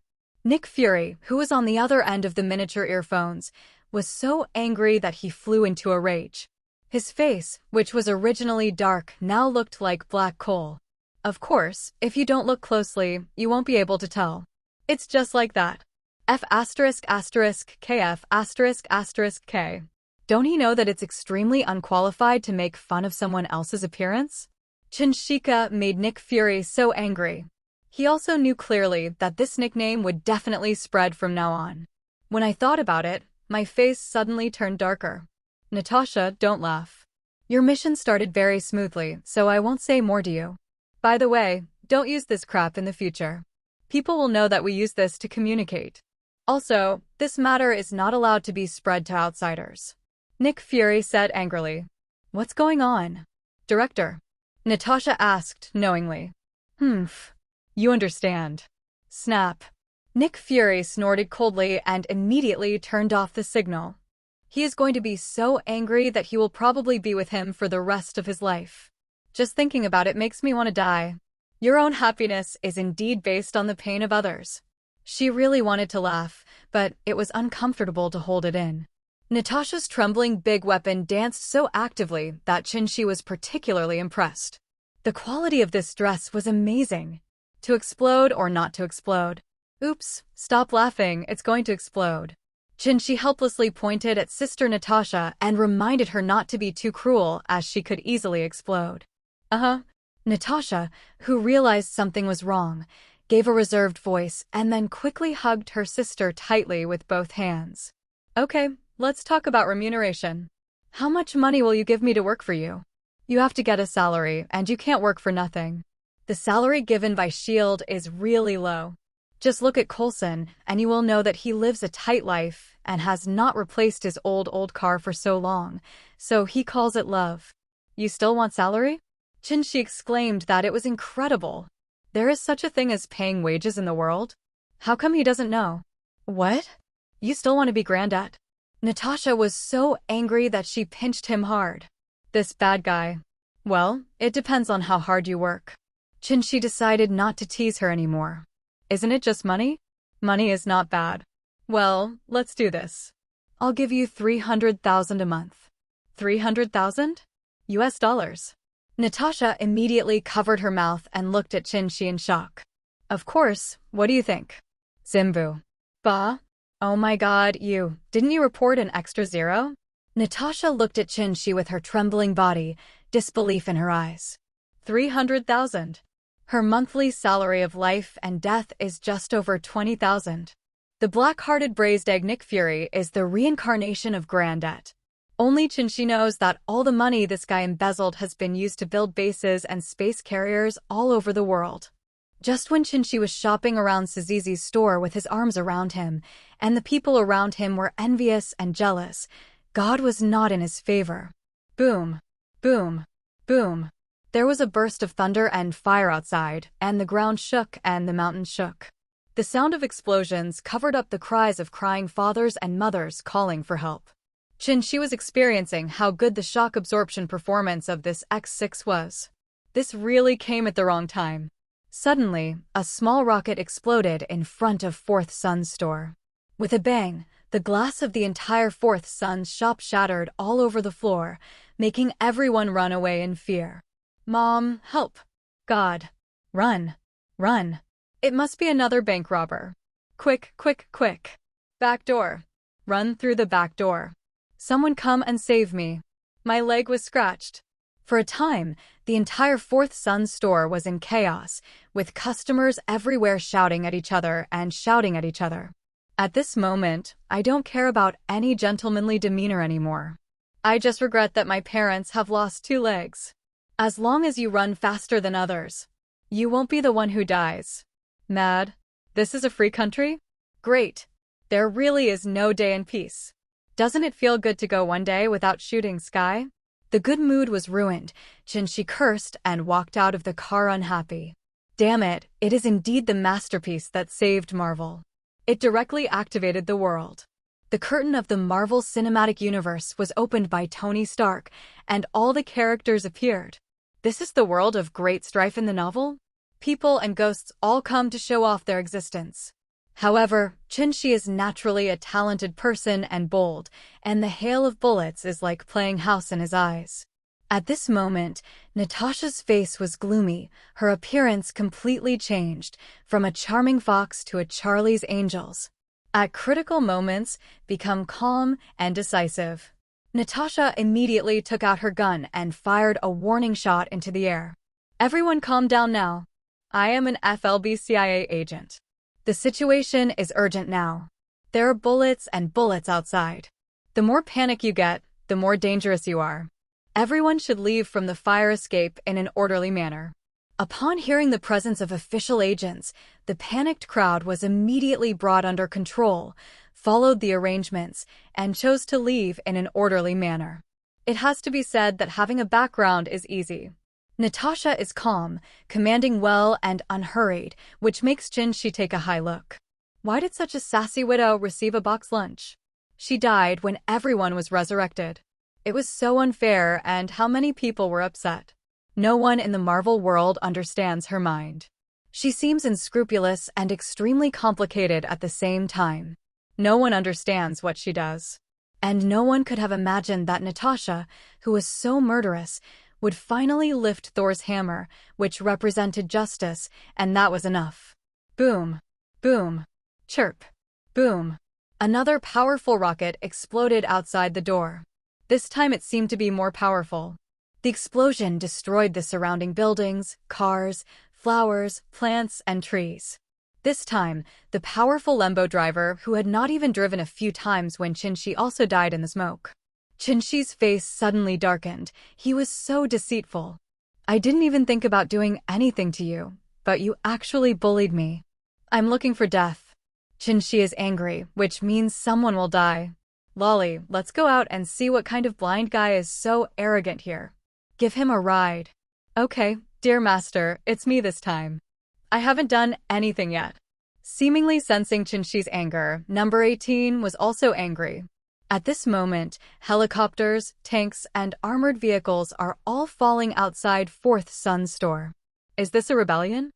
Nick Fury, who was on the other end of the miniature earphones, was so angry that he flew into a rage. His face, which was originally dark, now looked like black coal. Of course, if you don't look closely, you won't be able to tell. It's just like that. F asterisk asterisk KF asterisk asterisk K. Don't he know that it's extremely unqualified to make fun of someone else's appearance? Chinchika made Nick Fury so angry. He also knew clearly that this nickname would definitely spread from now on. When I thought about it, my face suddenly turned darker. Natasha, don't laugh. Your mission started very smoothly, so I won't say more to you. By the way, don't use this crap in the future. People will know that we use this to communicate. Also, this matter is not allowed to be spread to outsiders. Nick Fury said angrily. What's going on? Director. Natasha asked knowingly. You understand. Snap. Nick Fury snorted coldly and immediately turned off the signal. He is going to be so angry that he will probably be with him for the rest of his life. Just thinking about it makes me want to die. Your own happiness is indeed based on the pain of others. She really wanted to laugh, but it was uncomfortable to hold it in. Natasha's trembling big weapon danced so actively that Chinchi was particularly impressed. The quality of this dress was amazing. To explode or not to explode? Oops, stop laughing, it's going to explode. Chinchi helplessly pointed at Sister Natasha and reminded her not to be too cruel as she could easily explode. Natasha, who realized something was wrong, gave a reserved voice and then quickly hugged her sister tightly with both hands. Okay, let's talk about remuneration. How much money will you give me to work for you? You have to get a salary, and you can't work for nothing. The salary given by S.H.I.E.L.D. is really low. Just look at Coulson, and you will know that he lives a tight life and has not replaced his old car for so long, so he calls it love. You still want salary? Chinchi exclaimed that it was incredible. There is such a thing as paying wages in the world? How come he doesn't know? What? You still want to be Granddad? Natasha was so angry that she pinched him hard. This bad guy. Well, it depends on how hard you work. Chinchi decided not to tease her anymore. Isn't it just money? Money is not bad. Well, let's do this. I'll give you $300,000 a month. 300,000? US dollars. Natasha immediately covered her mouth and looked at Chinchi in shock. Of course, what do you think? Zimbu. Bah? Oh my god, didn't you report an extra zero? Natasha looked at Chinchi with her trembling body, disbelief in her eyes. 300,000. Her monthly salary of life and death is just over 20,000. The black-hearted braised egg Nick Fury is the reincarnation of Granddad. Only Chinchi knows that all the money this guy embezzled has been used to build bases and space carriers all over the world. Just when Chinchi was shopping around Sazizi's store with his arms around him, and the people around him were envious and jealous, God was not in his favor. Boom, boom, boom. There was a burst of thunder and fire outside, and the ground shook and the mountains shook. The sound of explosions covered up the cries of crying fathers and mothers calling for help. Chinchi was experiencing how good the shock absorption performance of this X6 was. This really came at the wrong time. Suddenly, a small rocket exploded in front of Fourth Son's store. With a bang, the glass of the entire Fourth Son's shop shattered all over the floor, making everyone run away in fear. Mom, help! God! Run! Run! It must be another bank robber. Quick, quick, quick! Back door! Run through the back door! Someone come and save me. My leg was scratched. For a time, the entire Fourth Son store was in chaos, with customers everywhere shouting at each other and shouting at each other. At this moment, I don't care about any gentlemanly demeanor anymore. I just regret that my parents have lost 2 legs. As long as you run faster than others, you won't be the one who dies. Mad? This is a free country? Great. There really is no day in peace. Doesn't it feel good to go one day without shooting sky? The good mood was ruined. Chinchi cursed and walked out of the car unhappy. Damn it, it is indeed the masterpiece that saved Marvel. It directly activated the world. The curtain of the Marvel Cinematic Universe was opened by Tony Stark, and all the characters appeared. This is the world of great strife in the novel? People and ghosts all come to show off their existence. However, Chin-Shi is naturally a talented person and bold, and the hail of bullets is like playing house in his eyes. At this moment, Natasha's face was gloomy, her appearance completely changed, from a charming fox to a Charlie's Angels. At critical moments, become calm and decisive. Natasha immediately took out her gun and fired a warning shot into the air. Everyone calm down now. I am an FLB CIA agent. The situation is urgent now. There are bullets and bullets outside. The more panic you get, the more dangerous you are. Everyone should leave from the fire escape in an orderly manner. Upon hearing the presence of official agents, the panicked crowd was immediately brought under control, followed the arrangements, and chose to leave in an orderly manner. It has to be said that having a background is easy. Natasha is calm, commanding well and unhurried, which makes Chin-Shi take a high look. Why did such a sassy widow receive a box lunch? She died when everyone was resurrected. It was so unfair, and how many people were upset. No one in the Marvel world understands her mind. She seems unscrupulous and extremely complicated at the same time. No one understands what she does. And no one could have imagined that Natasha, who was so murderous, would finally lift Thor's hammer, which represented justice, and that was enough. Boom. Boom. Chirp. Boom. Another powerful rocket exploded outside the door. This time it seemed to be more powerful. The explosion destroyed the surrounding buildings, cars, flowers, plants, and trees. This time, the powerful Lembo driver, who had not even driven a few times when Chin-Shi also died in the smoke. Chin-Shi's face suddenly darkened. He was so deceitful. I didn't even think about doing anything to you, but you actually bullied me. I'm looking for death. Chin-Shi is angry, which means someone will die. Lolly, let's go out and see what kind of blind guy is so arrogant here. Give him a ride. Okay, dear master, it's me this time. I haven't done anything yet. Seemingly sensing Chin-Shi's anger, number 18 was also angry. At this moment, helicopters, tanks, and armored vehicles are all falling outside Fourth Sun store. Is this a rebellion?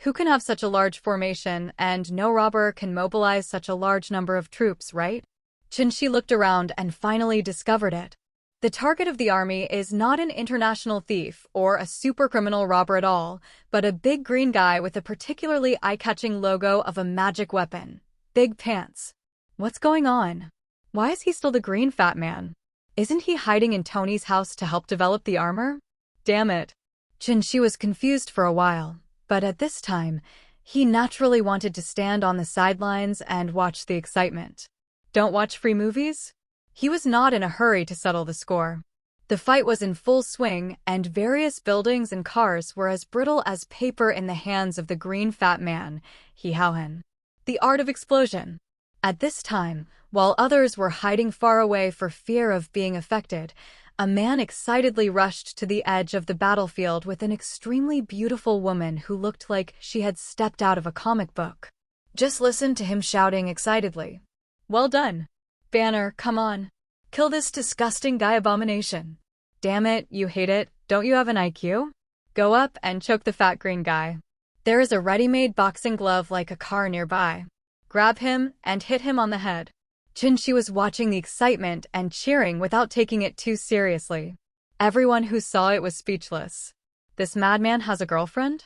Who can have such a large formation, and no robber can mobilize such a large number of troops, right? Chin-Shi looked around and finally discovered it. The target of the army is not an international thief or a supercriminal robber at all, but a big green guy with a particularly eye-catching logo of a magic weapon. Big pants. What's going on? Why is he still the green fat man? Isn't he hiding in Tony's house to help develop the armor? Damn it. Chin-Shi was confused for a while, but at this time, he naturally wanted to stand on the sidelines and watch the excitement. Don't watch free movies? He was not in a hurry to settle the score. The fight was in full swing, and various buildings and cars were as brittle as paper in the hands of the green fat man, He Haohen. The art of explosion. At this time, while others were hiding far away for fear of being affected, a man excitedly rushed to the edge of the battlefield with an extremely beautiful woman who looked like she had stepped out of a comic book. Just listen to him shouting excitedly. Well done. Banner, come on. Kill this disgusting guy abomination. Damn it, you hate it, don't you have an IQ? Go up and choke the fat green guy. There is a ready-made boxing glove like a car nearby. Grab him and hit him on the head. Chin-Shi was watching the excitement and cheering without taking it too seriously. Everyone who saw it was speechless. This madman has a girlfriend?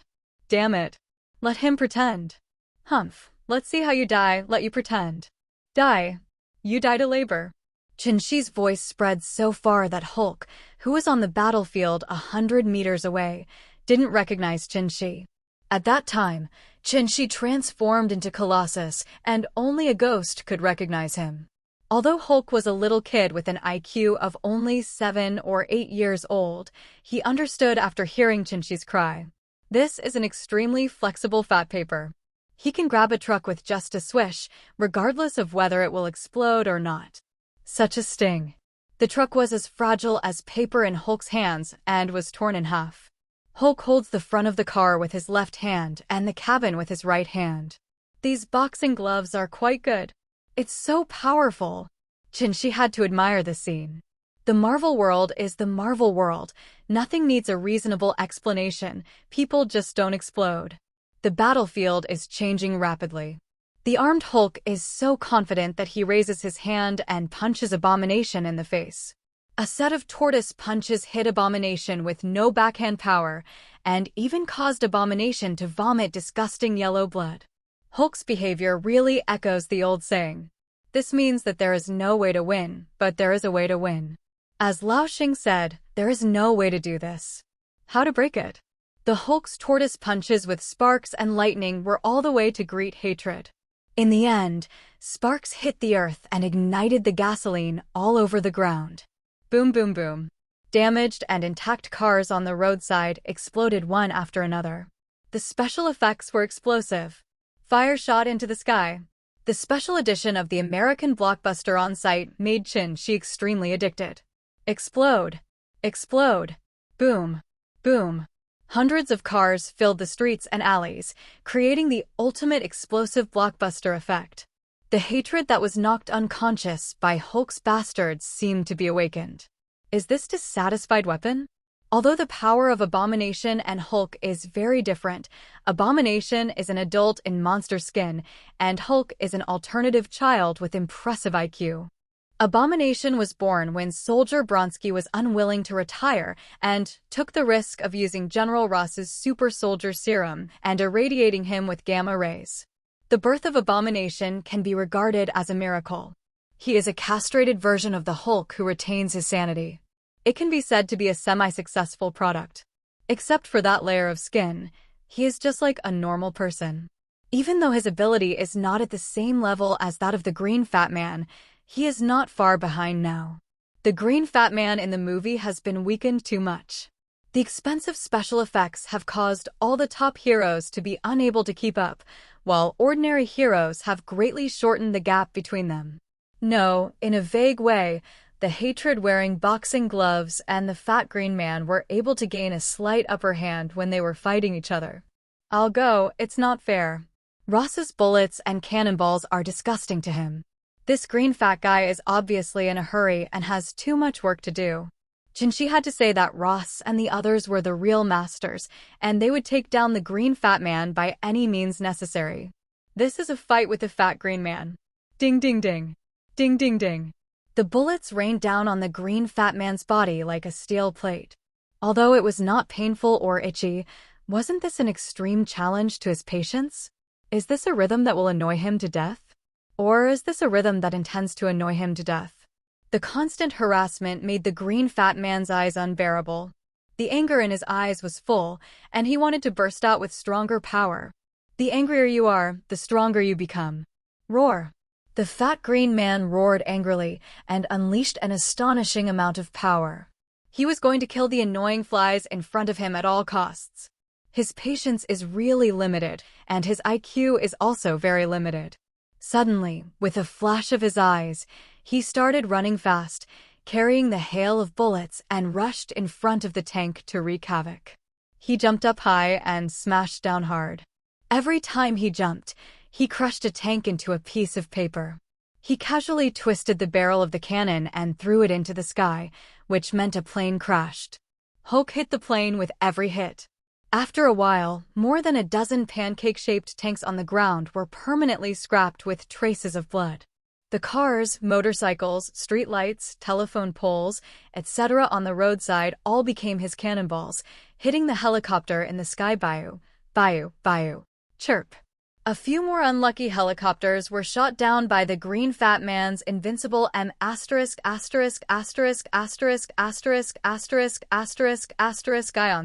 Damn it. Let him pretend. Humph, let's see how you die, let you pretend. Die. You die to labor. Chin-Shi's voice spread so far that Hulk, who was on the battlefield 100 meters away, didn't recognize Chin-Shi. At that time, Chin-Shi transformed into Colossus, and only a ghost could recognize him. Although Hulk was a little kid with an IQ of only 7 or 8 years old, he understood after hearing Chin-Shi's cry. This is an extremely flexible fat paper. He can grab a truck with just a swish, regardless of whether it will explode or not. Such a sting. The truck was as fragile as paper in Hulk's hands and was torn in half. Hulk holds the front of the car with his left hand and the cabin with his right hand. These boxing gloves are quite good. It's so powerful. Chin-Shi had to admire the scene. The Marvel world is the Marvel world. Nothing needs a reasonable explanation. People just don't explode. The battlefield is changing rapidly. The armed Hulk is so confident that he raises his hand and punches Abomination in the face. A set of tortoise punches hit Abomination with no backhand power, and even caused Abomination to vomit disgusting yellow blood. Hulk's behavior really echoes the old saying. This means that there is no way to win, but there is a way to win. As Lao Xing said, there is no way to do this. How to break it? The Hulk's tortoise punches with sparks and lightning were all the way to greet hatred. In the end, sparks hit the earth and ignited the gasoline all over the ground. Boom, boom, boom. Damaged and intact cars on the roadside exploded one after another. The special effects were explosive. Fire shot into the sky. The special edition of the American blockbuster on site made Qin-Shi extremely addicted. Explode. Explode. Boom. Boom. Hundreds of cars filled the streets and alleys, creating the ultimate explosive blockbuster effect. The hatred that was knocked unconscious by Hulk's bastards seemed to be awakened. Is this dissatisfied weapon? Although the power of Abomination and Hulk is very different, Abomination is an adult in monster skin, and Hulk is an alternative child with impressive IQ. Abomination was born when Soldier Bronsky was unwilling to retire and took the risk of using General Ross's super soldier serum and irradiating him with gamma rays. The birth of Abomination can be regarded as a miracle. He is a castrated version of the Hulk who retains his sanity. It can be said to be a semi-successful product. Except for that layer of skin, he is just like a normal person. Even though his ability is not at the same level as that of the Green Fat Man, he is not far behind now. The Green Fat Man in the movie has been weakened too much. The expensive special effects have caused all the top heroes to be unable to keep up, while ordinary heroes have greatly shortened the gap between them. No, in a vague way, the hatred-wearing boxing gloves and the Fat Green Man were able to gain a slight upper hand when they were fighting each other. I'll go, it's not fair. Ross's bullets and cannonballs are disgusting to him. This green fat guy is obviously in a hurry and has too much work to do. Qin-Shi had to say that Ross and the others were the real masters, and they would take down the Green Fat Man by any means necessary. This is a fight with the Fat Green Man. Ding ding ding. Ding ding ding. The bullets rained down on the Green Fat Man's body like a steel plate. Although it was not painful or itchy, wasn't this an extreme challenge to his patience? Is this a rhythm that will annoy him to death? Or is this a rhythm that intends to annoy him to death? The constant harassment made the Green Fat Man's eyes unbearable. The anger in his eyes was full, and he wanted to burst out with stronger power. The angrier you are, the stronger you become. Roar. The Fat Green Man roared angrily and unleashed an astonishing amount of power. He was going to kill the annoying flies in front of him at all costs. His patience is really limited, and his IQ is also very limited. Suddenly, with a flash of his eyes, he started running fast, carrying the hail of bullets, and rushed in front of the tank to wreak havoc. He jumped up high and smashed down hard. Every time he jumped, he crushed a tank into a piece of paper. He casually twisted the barrel of the cannon and threw it into the sky, which meant a plane crashed. Hulk hit the plane with every hit. After a while, more than a dozen pancake-shaped tanks on the ground were permanently scrapped with traces of blood. The cars, motorcycles, streetlights, telephone poles, etc. on the roadside all became his cannonballs, hitting the helicopter in the sky. Bayou, bayou, bayou. Chirp. A few more unlucky helicopters were shot down by the Green Fat Man's invincible ion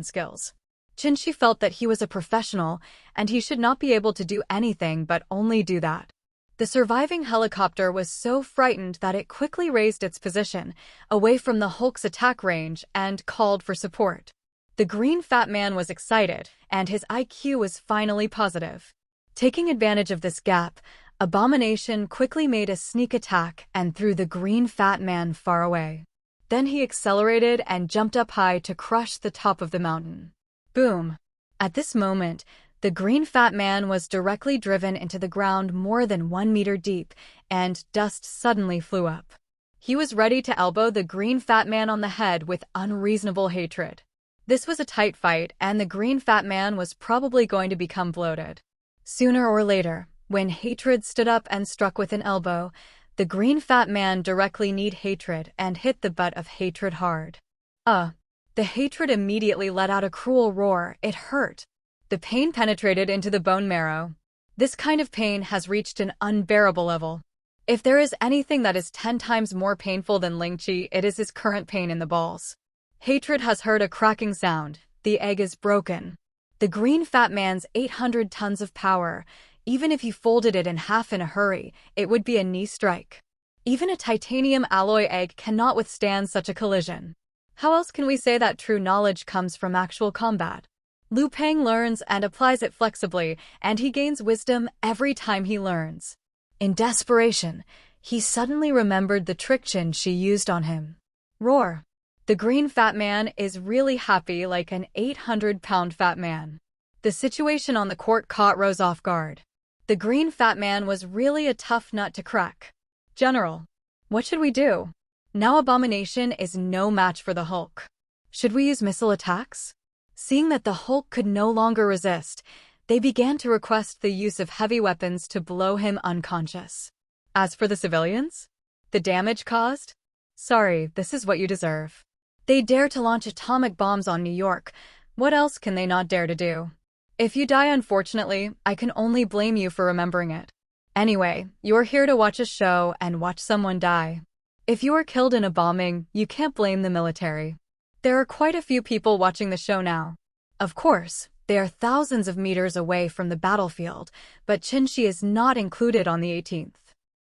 skills. Qin-Shi felt that he was a professional, and he should not be able to do anything but only do that. The surviving helicopter was so frightened that it quickly raised its position, away from the Hulk's attack range, and called for support. The Green Fat Man was excited, and his IQ was finally positive. Taking advantage of this gap, Abomination quickly made a sneak attack and threw the Green Fat Man far away. Then he accelerated and jumped up high to crush the top of the mountain. Boom! At this moment, the Green Fat Man was directly driven into the ground more than 1 meter deep, and dust suddenly flew up. He was ready to elbow the Green Fat Man on the head with unreasonable hatred. This was a tight fight, and the Green Fat Man was probably going to become bloated. Sooner or later, When Hatred stood up and struck with an elbow, the green fat man directly kneed Hatred and hit the butt of Hatred hard. The Hatred immediately let out a cruel roar. It hurt. The pain penetrated into the bone marrow. This kind of pain has reached an unbearable level. If there is anything that is 10 times more painful than Ling Chi, it is his current pain in the balls. Hatred has heard a cracking sound. The egg is broken. The green fat man's 800 tons of power. Even if he folded it in half in a hurry, it would be a knee strike. Even a titanium alloy egg cannot withstand such a collision. How else can we say that true knowledge comes from actual combat? Liu Peng learns and applies it flexibly, and he gains wisdom every time he learns. In desperation, he suddenly remembered the trick Qin Shi used on him. Roar. The green fat man is really happy like an 800-pound fat man. The situation on the court caught Rose off guard. The green fat man was really a tough nut to crack. General, what should we do? Now Abomination is no match for the Hulk. Should we use missile attacks? Seeing that the Hulk could no longer resist, they began to request the use of heavy weapons to blow him unconscious. As for the civilians? The damage caused? Sorry, this is what you deserve. They dare to launch atomic bombs on New York. What else can they not dare to do? If you die unfortunately, I can only blame you for remembering it. Anyway, you're here to watch a show and watch someone die. If you are killed in a bombing, you can't blame the military. There are quite a few people watching the show now. Of course, they are thousands of meters away from the battlefield, but Qin Shi is not included on the 18th.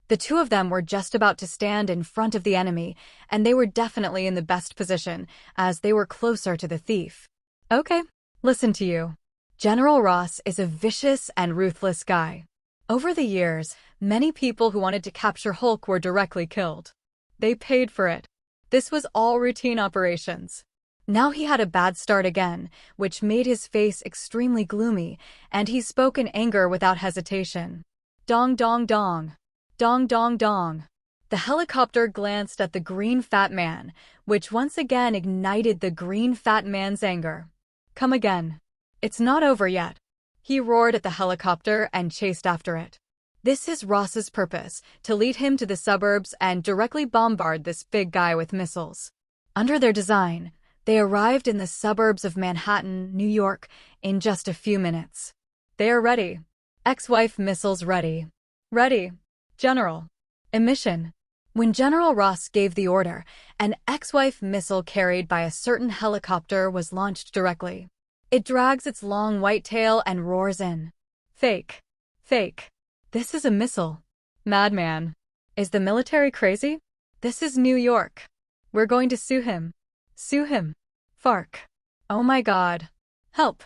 The two of them were just about to stand in front of the enemy, and they were definitely in the best position, as they were closer to the thief. Okay, listen to you. General Ross is a vicious and ruthless guy. Over the years, many people who wanted to capture Hulk were directly killed. They paid for it. This was all routine operations. Now he had a bad start again, which made his face extremely gloomy, and he spoke in anger without hesitation. Dong dong dong. Dong dong dong. The helicopter glanced at the green fat man, which once again ignited the green fat man's anger. Come again. It's not over yet. He roared at the helicopter and chased after it. This is Ross's purpose, to lead him to the suburbs and directly bombard this big guy with missiles. Under their design, they arrived in the suburbs of Manhattan, New York, in just a few minutes. They are ready. Ex-wife missiles ready. Ready. General. Emission. When General Ross gave the order, an ex-wife missile carried by a certain helicopter was launched directly. It drags its long white tail and roars in. Fake. Fake. This is a missile. Madman. Is the military crazy? This is New York. We're going to sue him. Sue him. FARC. Oh my God. Help.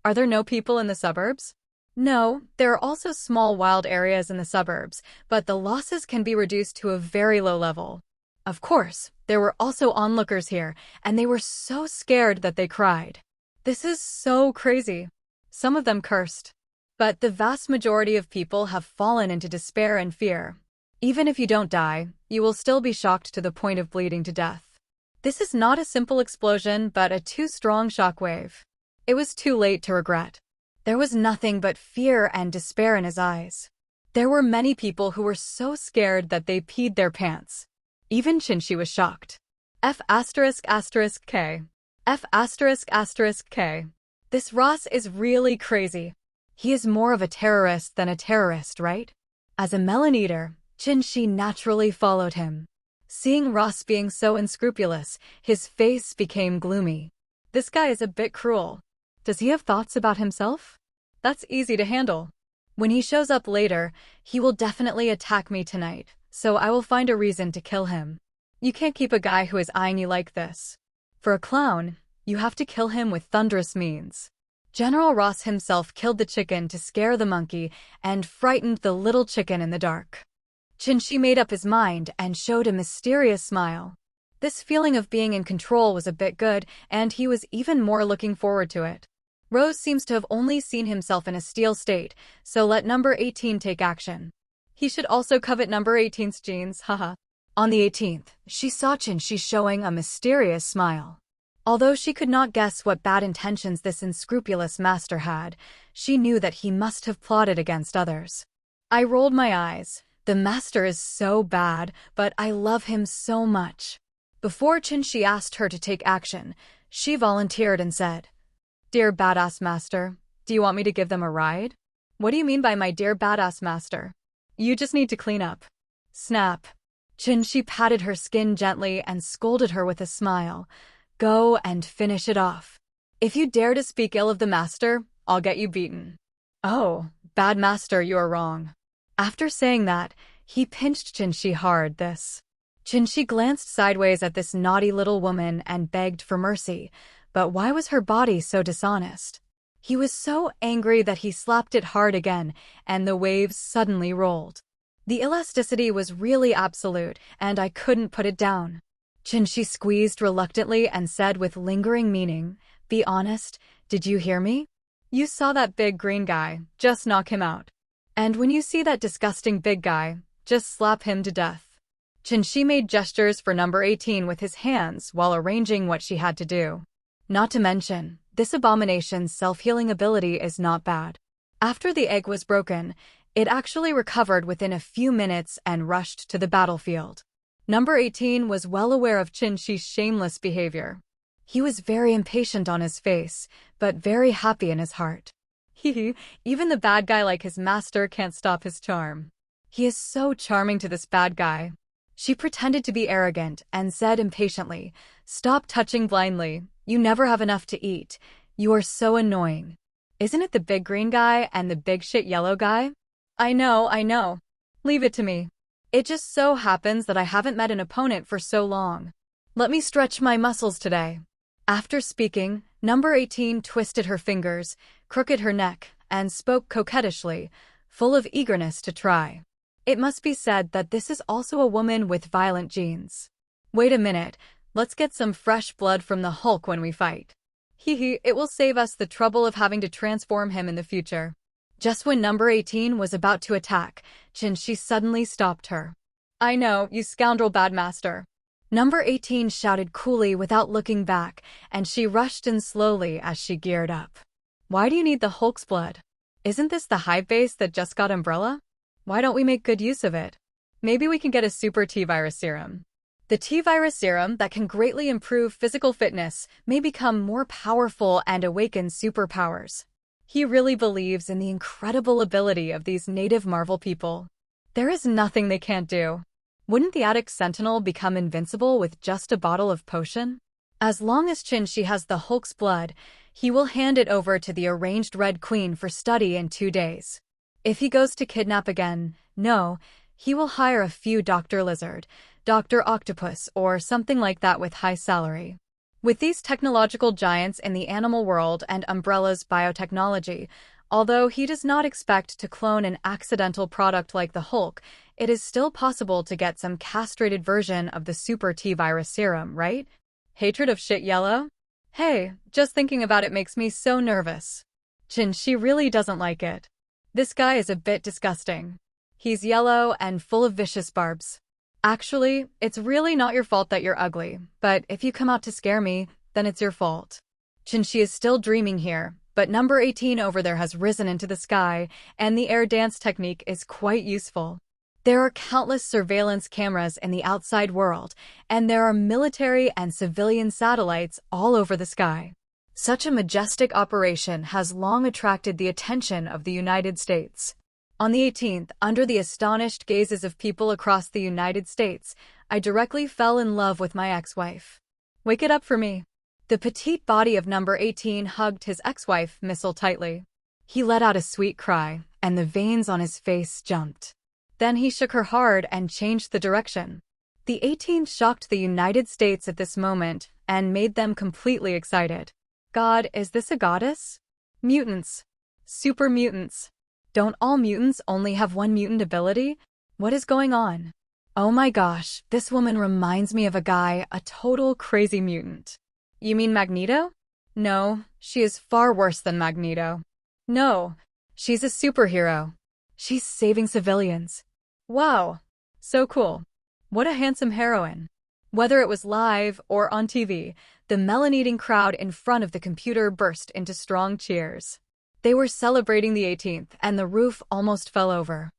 Are there no people in the suburbs? No, there are also small wild areas in the suburbs, but the losses can be reduced to a very low level. Of course, there were also onlookers here, and they were so scared that they cried. This is so crazy. Some of them cursed. But the vast majority of people have fallen into despair and fear. Even if you don't die, you will still be shocked to the point of bleeding to death. This is not a simple explosion, but a too strong shockwave. It was too late to regret. There was nothing but fear and despair in his eyes. There were many people who were so scared that they peed their pants. Even Qin Shi was shocked. F***K. F***K. This Ross is really crazy. He is more of a terrorist than a terrorist, right? As a melon eater, Qin Shi naturally followed him. Seeing Ross being so unscrupulous, his face became gloomy. This guy is a bit cruel. Does he have thoughts about himself? That's easy to handle. When he shows up later, he will definitely attack me tonight, so I will find a reason to kill him. You can't keep a guy who is eyeing you like this. For a clown, you have to kill him with thunderous means. General Ross himself killed the chicken to scare the monkey and frightened the little chicken in the dark. Qin Shi made up his mind and showed a mysterious smile. This feeling of being in control was a bit good, and he was even more looking forward to it. Rose seems to have only seen himself in a steel state, so let number 18 take action. He should also covet number 18's genes, haha. On the 18th, she saw Qin Shi showing a mysterious smile. Although she could not guess what bad intentions this unscrupulous master had, she knew that he must have plotted against others. I rolled my eyes. The master is so bad, but I love him so much. Before Chinshi asked her to take action, she volunteered and said, "Dear badass master, do you want me to give them a ride?" "What do you mean by my dear badass master?" "You just need to clean up." Snap. Chinshi patted her skin gently and scolded her with a smile. "Go and finish it off. If you dare to speak ill of the master, I'll get you beaten." "Oh, bad master, you are wrong." After saying that, he pinched Chinshi hard. Chinshi glanced sideways at this naughty little woman and begged for mercy, but why was her body so dishonest? He was so angry that he slapped it hard again, and the waves suddenly rolled. The elasticity was really absolute, and I couldn't put it down. Chinshi squeezed reluctantly and said with lingering meaning, "Be honest, did you hear me? You saw that big green guy, just knock him out. And when you see that disgusting big guy, just slap him to death." Chinshi made gestures for number 18 with his hands while arranging what she had to do. Not to mention, this abomination's self-healing ability is not bad. After the egg was broken, it actually recovered within a few minutes and rushed to the battlefield. Number 18 was well aware of Chinshi's shameless behavior. He was very impatient on his face, but very happy in his heart. Even the bad guy like his master can't stop his charm. He is so charming to this bad guy. She pretended to be arrogant and said impatiently, "Stop touching blindly. You never have enough to eat. You are so annoying. Isn't it the big green guy and the big shit yellow guy?" I know. Leave it to me. It just so happens that I haven't met an opponent for so long. Let me stretch my muscles today." After speaking, number 18 twisted her fingers, crooked her neck, and spoke coquettishly, full of eagerness to try. It must be said that this is also a woman with violent genes. "Wait a minute, let's get some fresh blood from the Hulk when we fight. It will save us the trouble of having to transform him in the future." Just when number 18 was about to attack, Chinshi suddenly stopped her. "I know, you scoundrel bad master." Number 18 shouted coolly without looking back, and she rushed in slowly as she geared up. "Why do you need the Hulk's blood? Isn't this the hive base that just got Umbrella? Why don't we make good use of it? Maybe we can get a super T-virus serum." The T-virus serum that can greatly improve physical fitness may become more powerful and awaken superpowers. He really believes in the incredible ability of these native Marvel people. There is nothing they can't do. Wouldn't the Attic Sentinel become invincible with just a bottle of potion? As long as Chinshi has the Hulk's blood, he will hand it over to the arranged Red Queen for study in 2 days. If he goes to kidnap again, no, he will hire a few Dr. Lizard, Dr. Octopus, or something like that with high salary. With these technological giants in the animal world and Umbrella's biotechnology, although he does not expect to clone an accidental product like the Hulk, it is still possible to get some castrated version of the Super T-virus serum, right? Hatred of shit yellow? Hey, just thinking about it makes me so nervous. Chinshi really doesn't like it. This guy is a bit disgusting. He's yellow and full of vicious barbs. Actually, it's really not your fault that you're ugly, but if you come out to scare me, then it's your fault. Chinshi is still dreaming here, but number 18 over there has risen into the sky, and the air dance technique is quite useful. There are countless surveillance cameras in the outside world, and there are military and civilian satellites all over the sky. Such a majestic operation has long attracted the attention of the United States. On the 18th, under the astonished gazes of people across the United States, I directly fell in love with my ex-wife. Wake it up for me. The petite body of number 18 hugged his ex-wife Missile tightly. He let out a sweet cry, and the veins on his face jumped. Then he shook her hard and changed the direction. The 18 shocked the United States at this moment and made them completely excited. God, is this a goddess? Mutants. Super mutants. Don't all mutants only have one mutant ability? What is going on? Oh my gosh, this woman reminds me of a guy, a total crazy mutant. You mean Magneto? No, she is far worse than Magneto. No, she's a superhero. She's saving civilians. Wow, so cool. What a handsome heroine. Whether it was live or on TV, the melon-eating crowd in front of the computer burst into strong cheers. They were celebrating the 18th, and the roof almost fell over.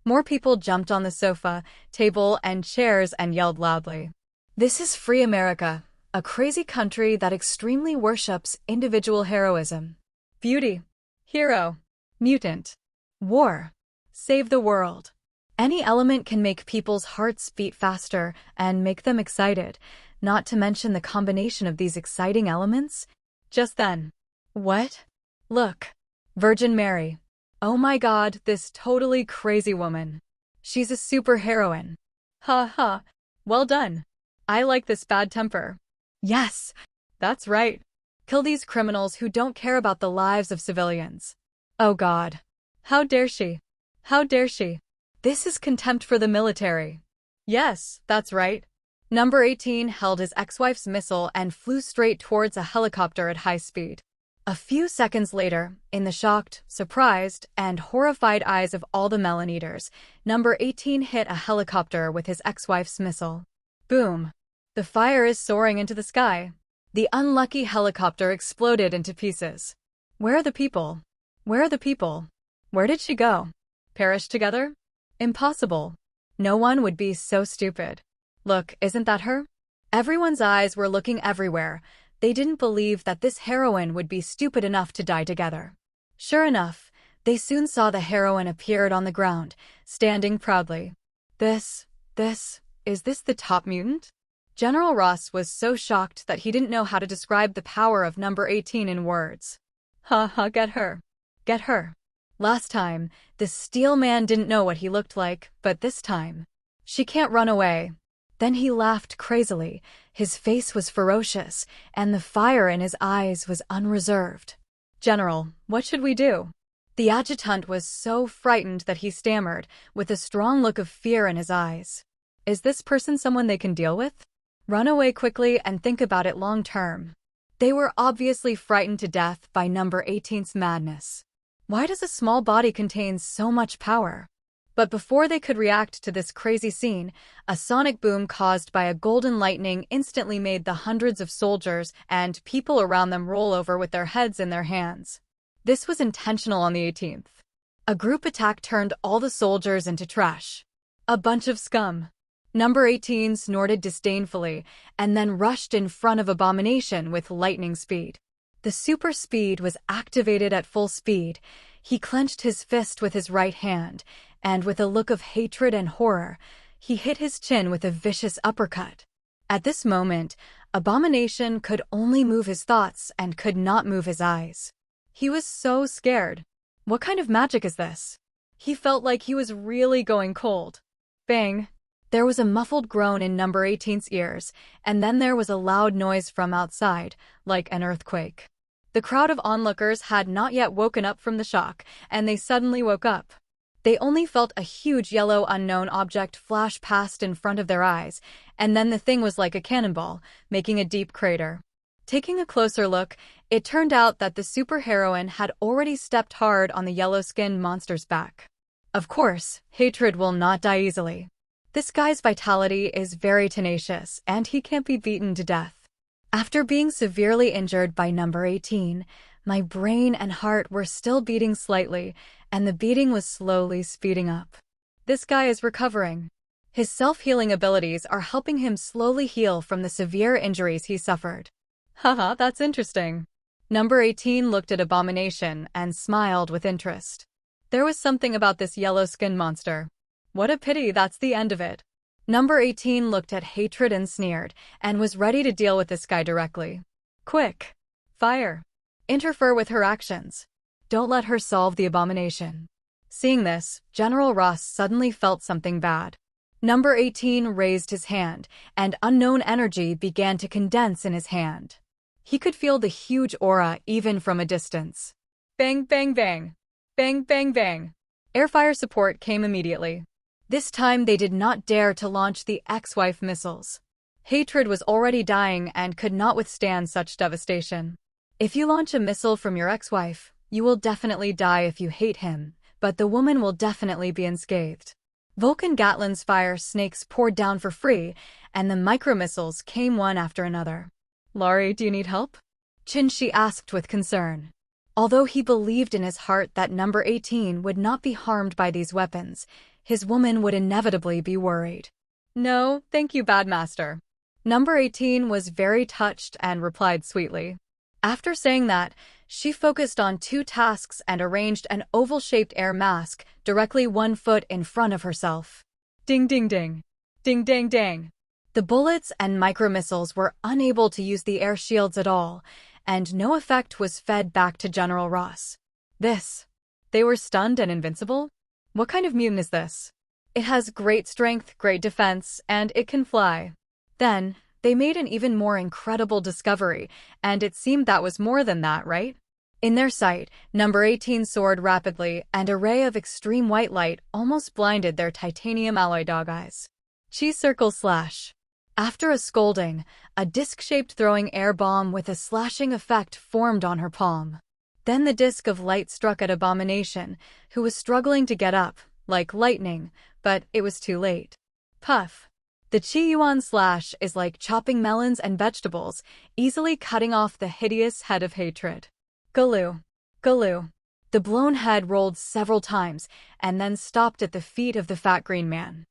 More people jumped on the sofa, table, and chairs and yelled loudly. This is free America, a crazy country that extremely worships individual heroism. Beauty, hero, mutant, war, save the world. Any element can make people's hearts beat faster and make them excited, not to mention the combination of these exciting elements. Just then. What? Look. Virgin Mary. Oh my God, this totally crazy woman. She's a superheroine. Ha ha. Well done. I like this bad temper. Yes, that's right. Kill these criminals who don't care about the lives of civilians. Oh God. How dare she? How dare she? This is contempt for the military. Yes, that's right. Number 18 held his ex-wife's missile and flew straight towards a helicopter at high speed. A few seconds later, in the shocked, surprised, and horrified eyes of all the melon eaters, number 18 hit a helicopter with his ex-wife's missile. Boom! The fire is soaring into the sky. The unlucky helicopter exploded into pieces. Where are the people? Where are the people? Where did she go? Perish together? Impossible. No one would be so stupid. Look, isn't that her? Everyone's eyes were looking everywhere. They didn't believe that this heroine would be stupid enough to die together. Sure enough, they soon saw the heroine appeared on the ground, standing proudly. Is this the top mutant? General Ross was so shocked that he didn't know how to describe the power of number 18 in words. Ha ha, get her. Get her. Last time, the Steel Man didn't know what he looked like, but this time, she can't run away. Then he laughed crazily. His face was ferocious, and the fire in his eyes was unreserved. General, what should we do? The adjutant was so frightened that he stammered, with a strong look of fear in his eyes. Is this person someone they can deal with? Run away quickly and think about it long term. They were obviously frightened to death by number 18's madness. Why does a small body contain so much power? But before they could react to this crazy scene, a sonic boom caused by a golden lightning instantly made the hundreds of soldiers and people around them roll over with their heads in their hands. This was intentional on the 18th. A group attack turned all the soldiers into trash. A bunch of scum. Number 18 snorted disdainfully and then rushed in front of Abomination with lightning speed. The super speed was activated at full speed. He clenched his fist with his right hand, and with a look of hatred and horror, he hit his chin with a vicious uppercut. At this moment, Abomination could only move his thoughts and could not move his eyes. He was so scared. What kind of magic is this? He felt like he was really going cold. Bang! There was a muffled groan in number 18's ears, and then there was a loud noise from outside, like an earthquake. The crowd of onlookers had not yet woken up from the shock, and they suddenly woke up. They only felt a huge yellow unknown object flash past in front of their eyes, and then the thing was like a cannonball, making a deep crater. Taking a closer look, it turned out that the superheroine had already stepped hard on the yellow-skinned monster's back. Of course, hatred will not die easily. This guy's vitality is very tenacious, and he can't be beaten to death. After being severely injured by number 18, my brain and heart were still beating slightly, and the beating was slowly speeding up. This guy is recovering. His self-healing abilities are helping him slowly heal from the severe injuries he suffered. Haha, that's interesting. Number 18 looked at Abomination and smiled with interest. There was something about this yellow-skinned monster. What a pity that's the end of it. Number 18 looked at hatred and sneered, and was ready to deal with this guy directly. Quick! Fire! Interfere with her actions. Don't let her solve the abomination. Seeing this, General Ross suddenly felt something bad. Number 18 raised his hand, and unknown energy began to condense in his hand. He could feel the huge aura even from a distance. Bang, bang, bang! Bang, bang, bang! Airfire support came immediately. This time they did not dare to launch the ex-wife missiles. Hatred was already dying and could not withstand such devastation. If you launch a missile from your ex-wife, you will definitely die if you hate him, but the woman will definitely be unscathed. Vulcan Gatlin's fire snakes poured down for free, and the micromissiles came one after another. Laurie, do you need help? Chinshi asked with concern. Although he believed in his heart that number 18 would not be harmed by these weapons, his woman would inevitably be worried. No, thank you, bad master. Number 18 was very touched and replied sweetly. After saying that, she focused on two tasks and arranged an oval-shaped air mask directly 1 foot in front of herself. Ding ding ding. Ding dang dang. The bullets and micromissiles were unable to use the air shields at all, and no effect was fed back to General Ross. They were stunned and invincible? What kind of mutant is this? It has great strength, great defense, and it can fly. Then, they made an even more incredible discovery, and it seemed that was more than that, right? In their sight, number 18 soared rapidly, and a ray of extreme white light almost blinded their titanium alloy dog eyes. Chi circle slash. After a scolding, a disc-shaped throwing air bomb with a slashing effect formed on her palm. Then the disc of light struck at Abomination, who was struggling to get up, like lightning, but it was too late. Puff. The Chi Yuan slash is like chopping melons and vegetables, easily cutting off the hideous head of hatred. Galoo. Galoo. The blown head rolled several times, and then stopped at the feet of the fat green man.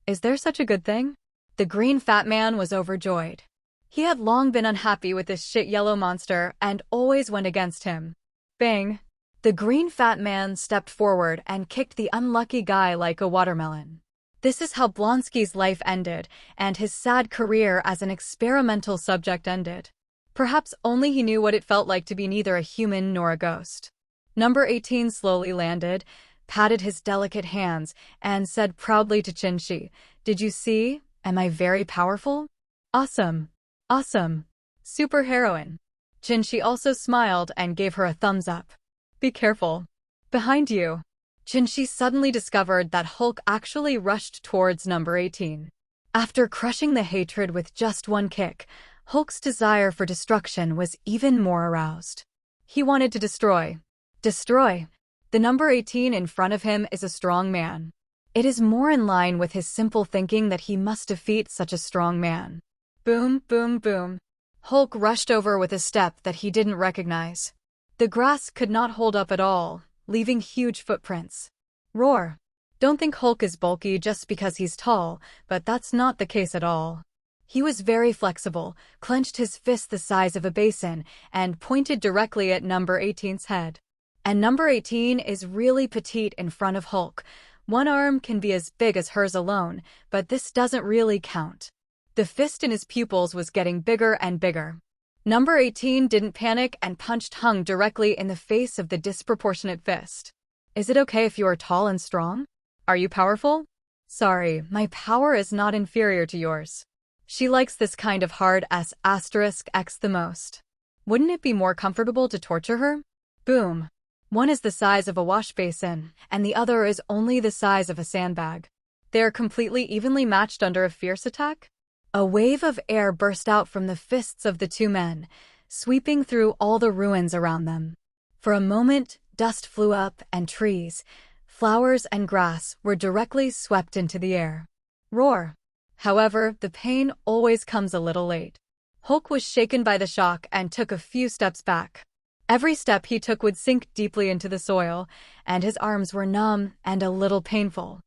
Is there such a good thing? The green fat man was overjoyed. He had long been unhappy with this shit yellow monster and always went against him. Bang! The green fat man stepped forward and kicked the unlucky guy like a watermelon. This is how Blonsky's life ended, and his sad career as an experimental subject ended. Perhaps only he knew what it felt like to be neither a human nor a ghost. Number 18 slowly landed, patted his delicate hands, and said proudly to Qinshi, "Did you see? Am I very powerful? Awesome. Awesome. Superheroine." Qinshi also smiled and gave her a thumbs up. Be careful. Behind you. Qinshi suddenly discovered that Hulk actually rushed towards number 18. After crushing the hatred with just one kick, Hulk's desire for destruction was even more aroused. He wanted to destroy. Destroy. The number 18 in front of him is a strong man. It is more in line with his simple thinking that he must defeat such a strong man. Boom, boom, boom. Hulk rushed over with a step that he didn't recognize. The grass could not hold up at all, leaving huge footprints. Roar. Don't think Hulk is bulky just because he's tall, but that's not the case at all. He was very flexible, clenched his fist the size of a basin, and pointed directly at number 18's head. And number 18 is really petite in front of Hulk. One arm can be as big as hers alone, but this doesn't really count. The fist in his pupils was getting bigger and bigger. Number 18 didn't panic and punched Hung directly in the face of the disproportionate fist. Is it okay if you are tall and strong? Are you powerful? Sorry, my power is not inferior to yours. She likes this kind of hard S**X the most. Wouldn't it be more comfortable to torture her? Boom. One is the size of a wash basin, and the other is only the size of a sandbag. They are completely evenly matched under a fierce attack? A wave of air burst out from the fists of the two men, sweeping through all the ruins around them. For a moment, dust flew up and trees, flowers and grass were directly swept into the air. Roar. However, the pain always comes a little late. Hulk was shaken by the shock and took a few steps back. Every step he took would sink deeply into the soil, and his arms were numb and a little painful.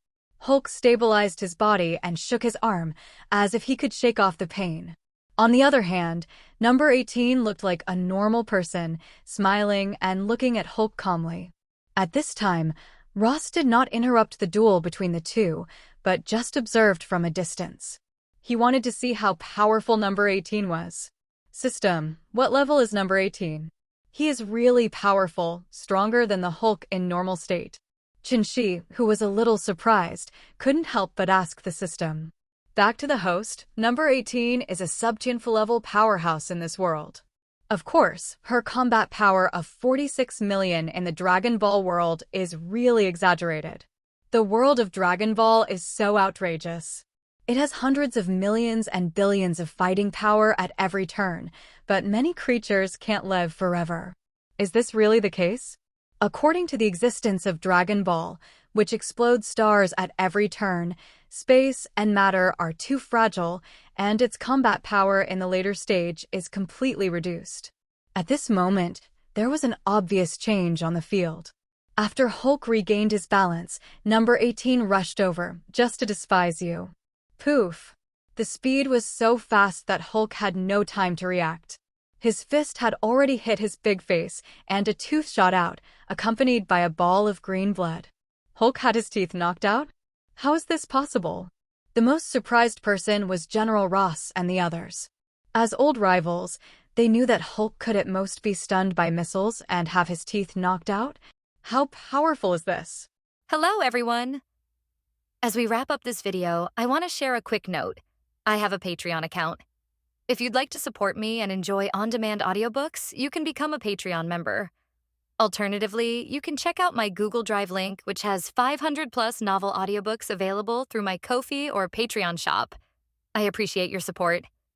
Hulk stabilized his body and shook his arm, as if he could shake off the pain. On the other hand, number 18 looked like a normal person, smiling and looking at Hulk calmly. At this time, Ross did not interrupt the duel between the two, but just observed from a distance. He wanted to see how powerful number 18 was. System, what level is number 18? He is really powerful, stronger than the Hulk in normal state. Qinshi, who was a little surprised, couldn't help but ask the system. Back to the host, number 18 is a sub-Jinfa-level powerhouse in this world. Of course, her combat power of 46 million in the Dragon Ball world is really exaggerated. The world of Dragon Ball is so outrageous. It has hundreds of millions and billions of fighting power at every turn, but many creatures can't live forever. Is this really the case? According to the existence of Dragon Ball, which explodes stars at every turn, space and matter are too fragile, and its combat power in the later stage is completely reduced. At this moment, there was an obvious change on the field. After Hulk regained his balance, number 18 rushed over, just to despise you. Poof! The speed was so fast that Hulk had no time to react. His fist had already hit his big face, and a tooth shot out, accompanied by a ball of green blood. Hulk had his teeth knocked out? How is this possible? The most surprised person was General Ross and the others. As old rivals, they knew that Hulk could at most be stunned by missiles and have his teeth knocked out. How powerful is this? Hello, everyone! As we wrap up this video, I want to share a quick note. I have a Patreon account. If you'd like to support me and enjoy on-demand audiobooks, you can become a Patreon member. Alternatively, you can check out my Google Drive link, which has 500-plus novel audiobooks available through my Ko-fi or Patreon shop. I appreciate your support.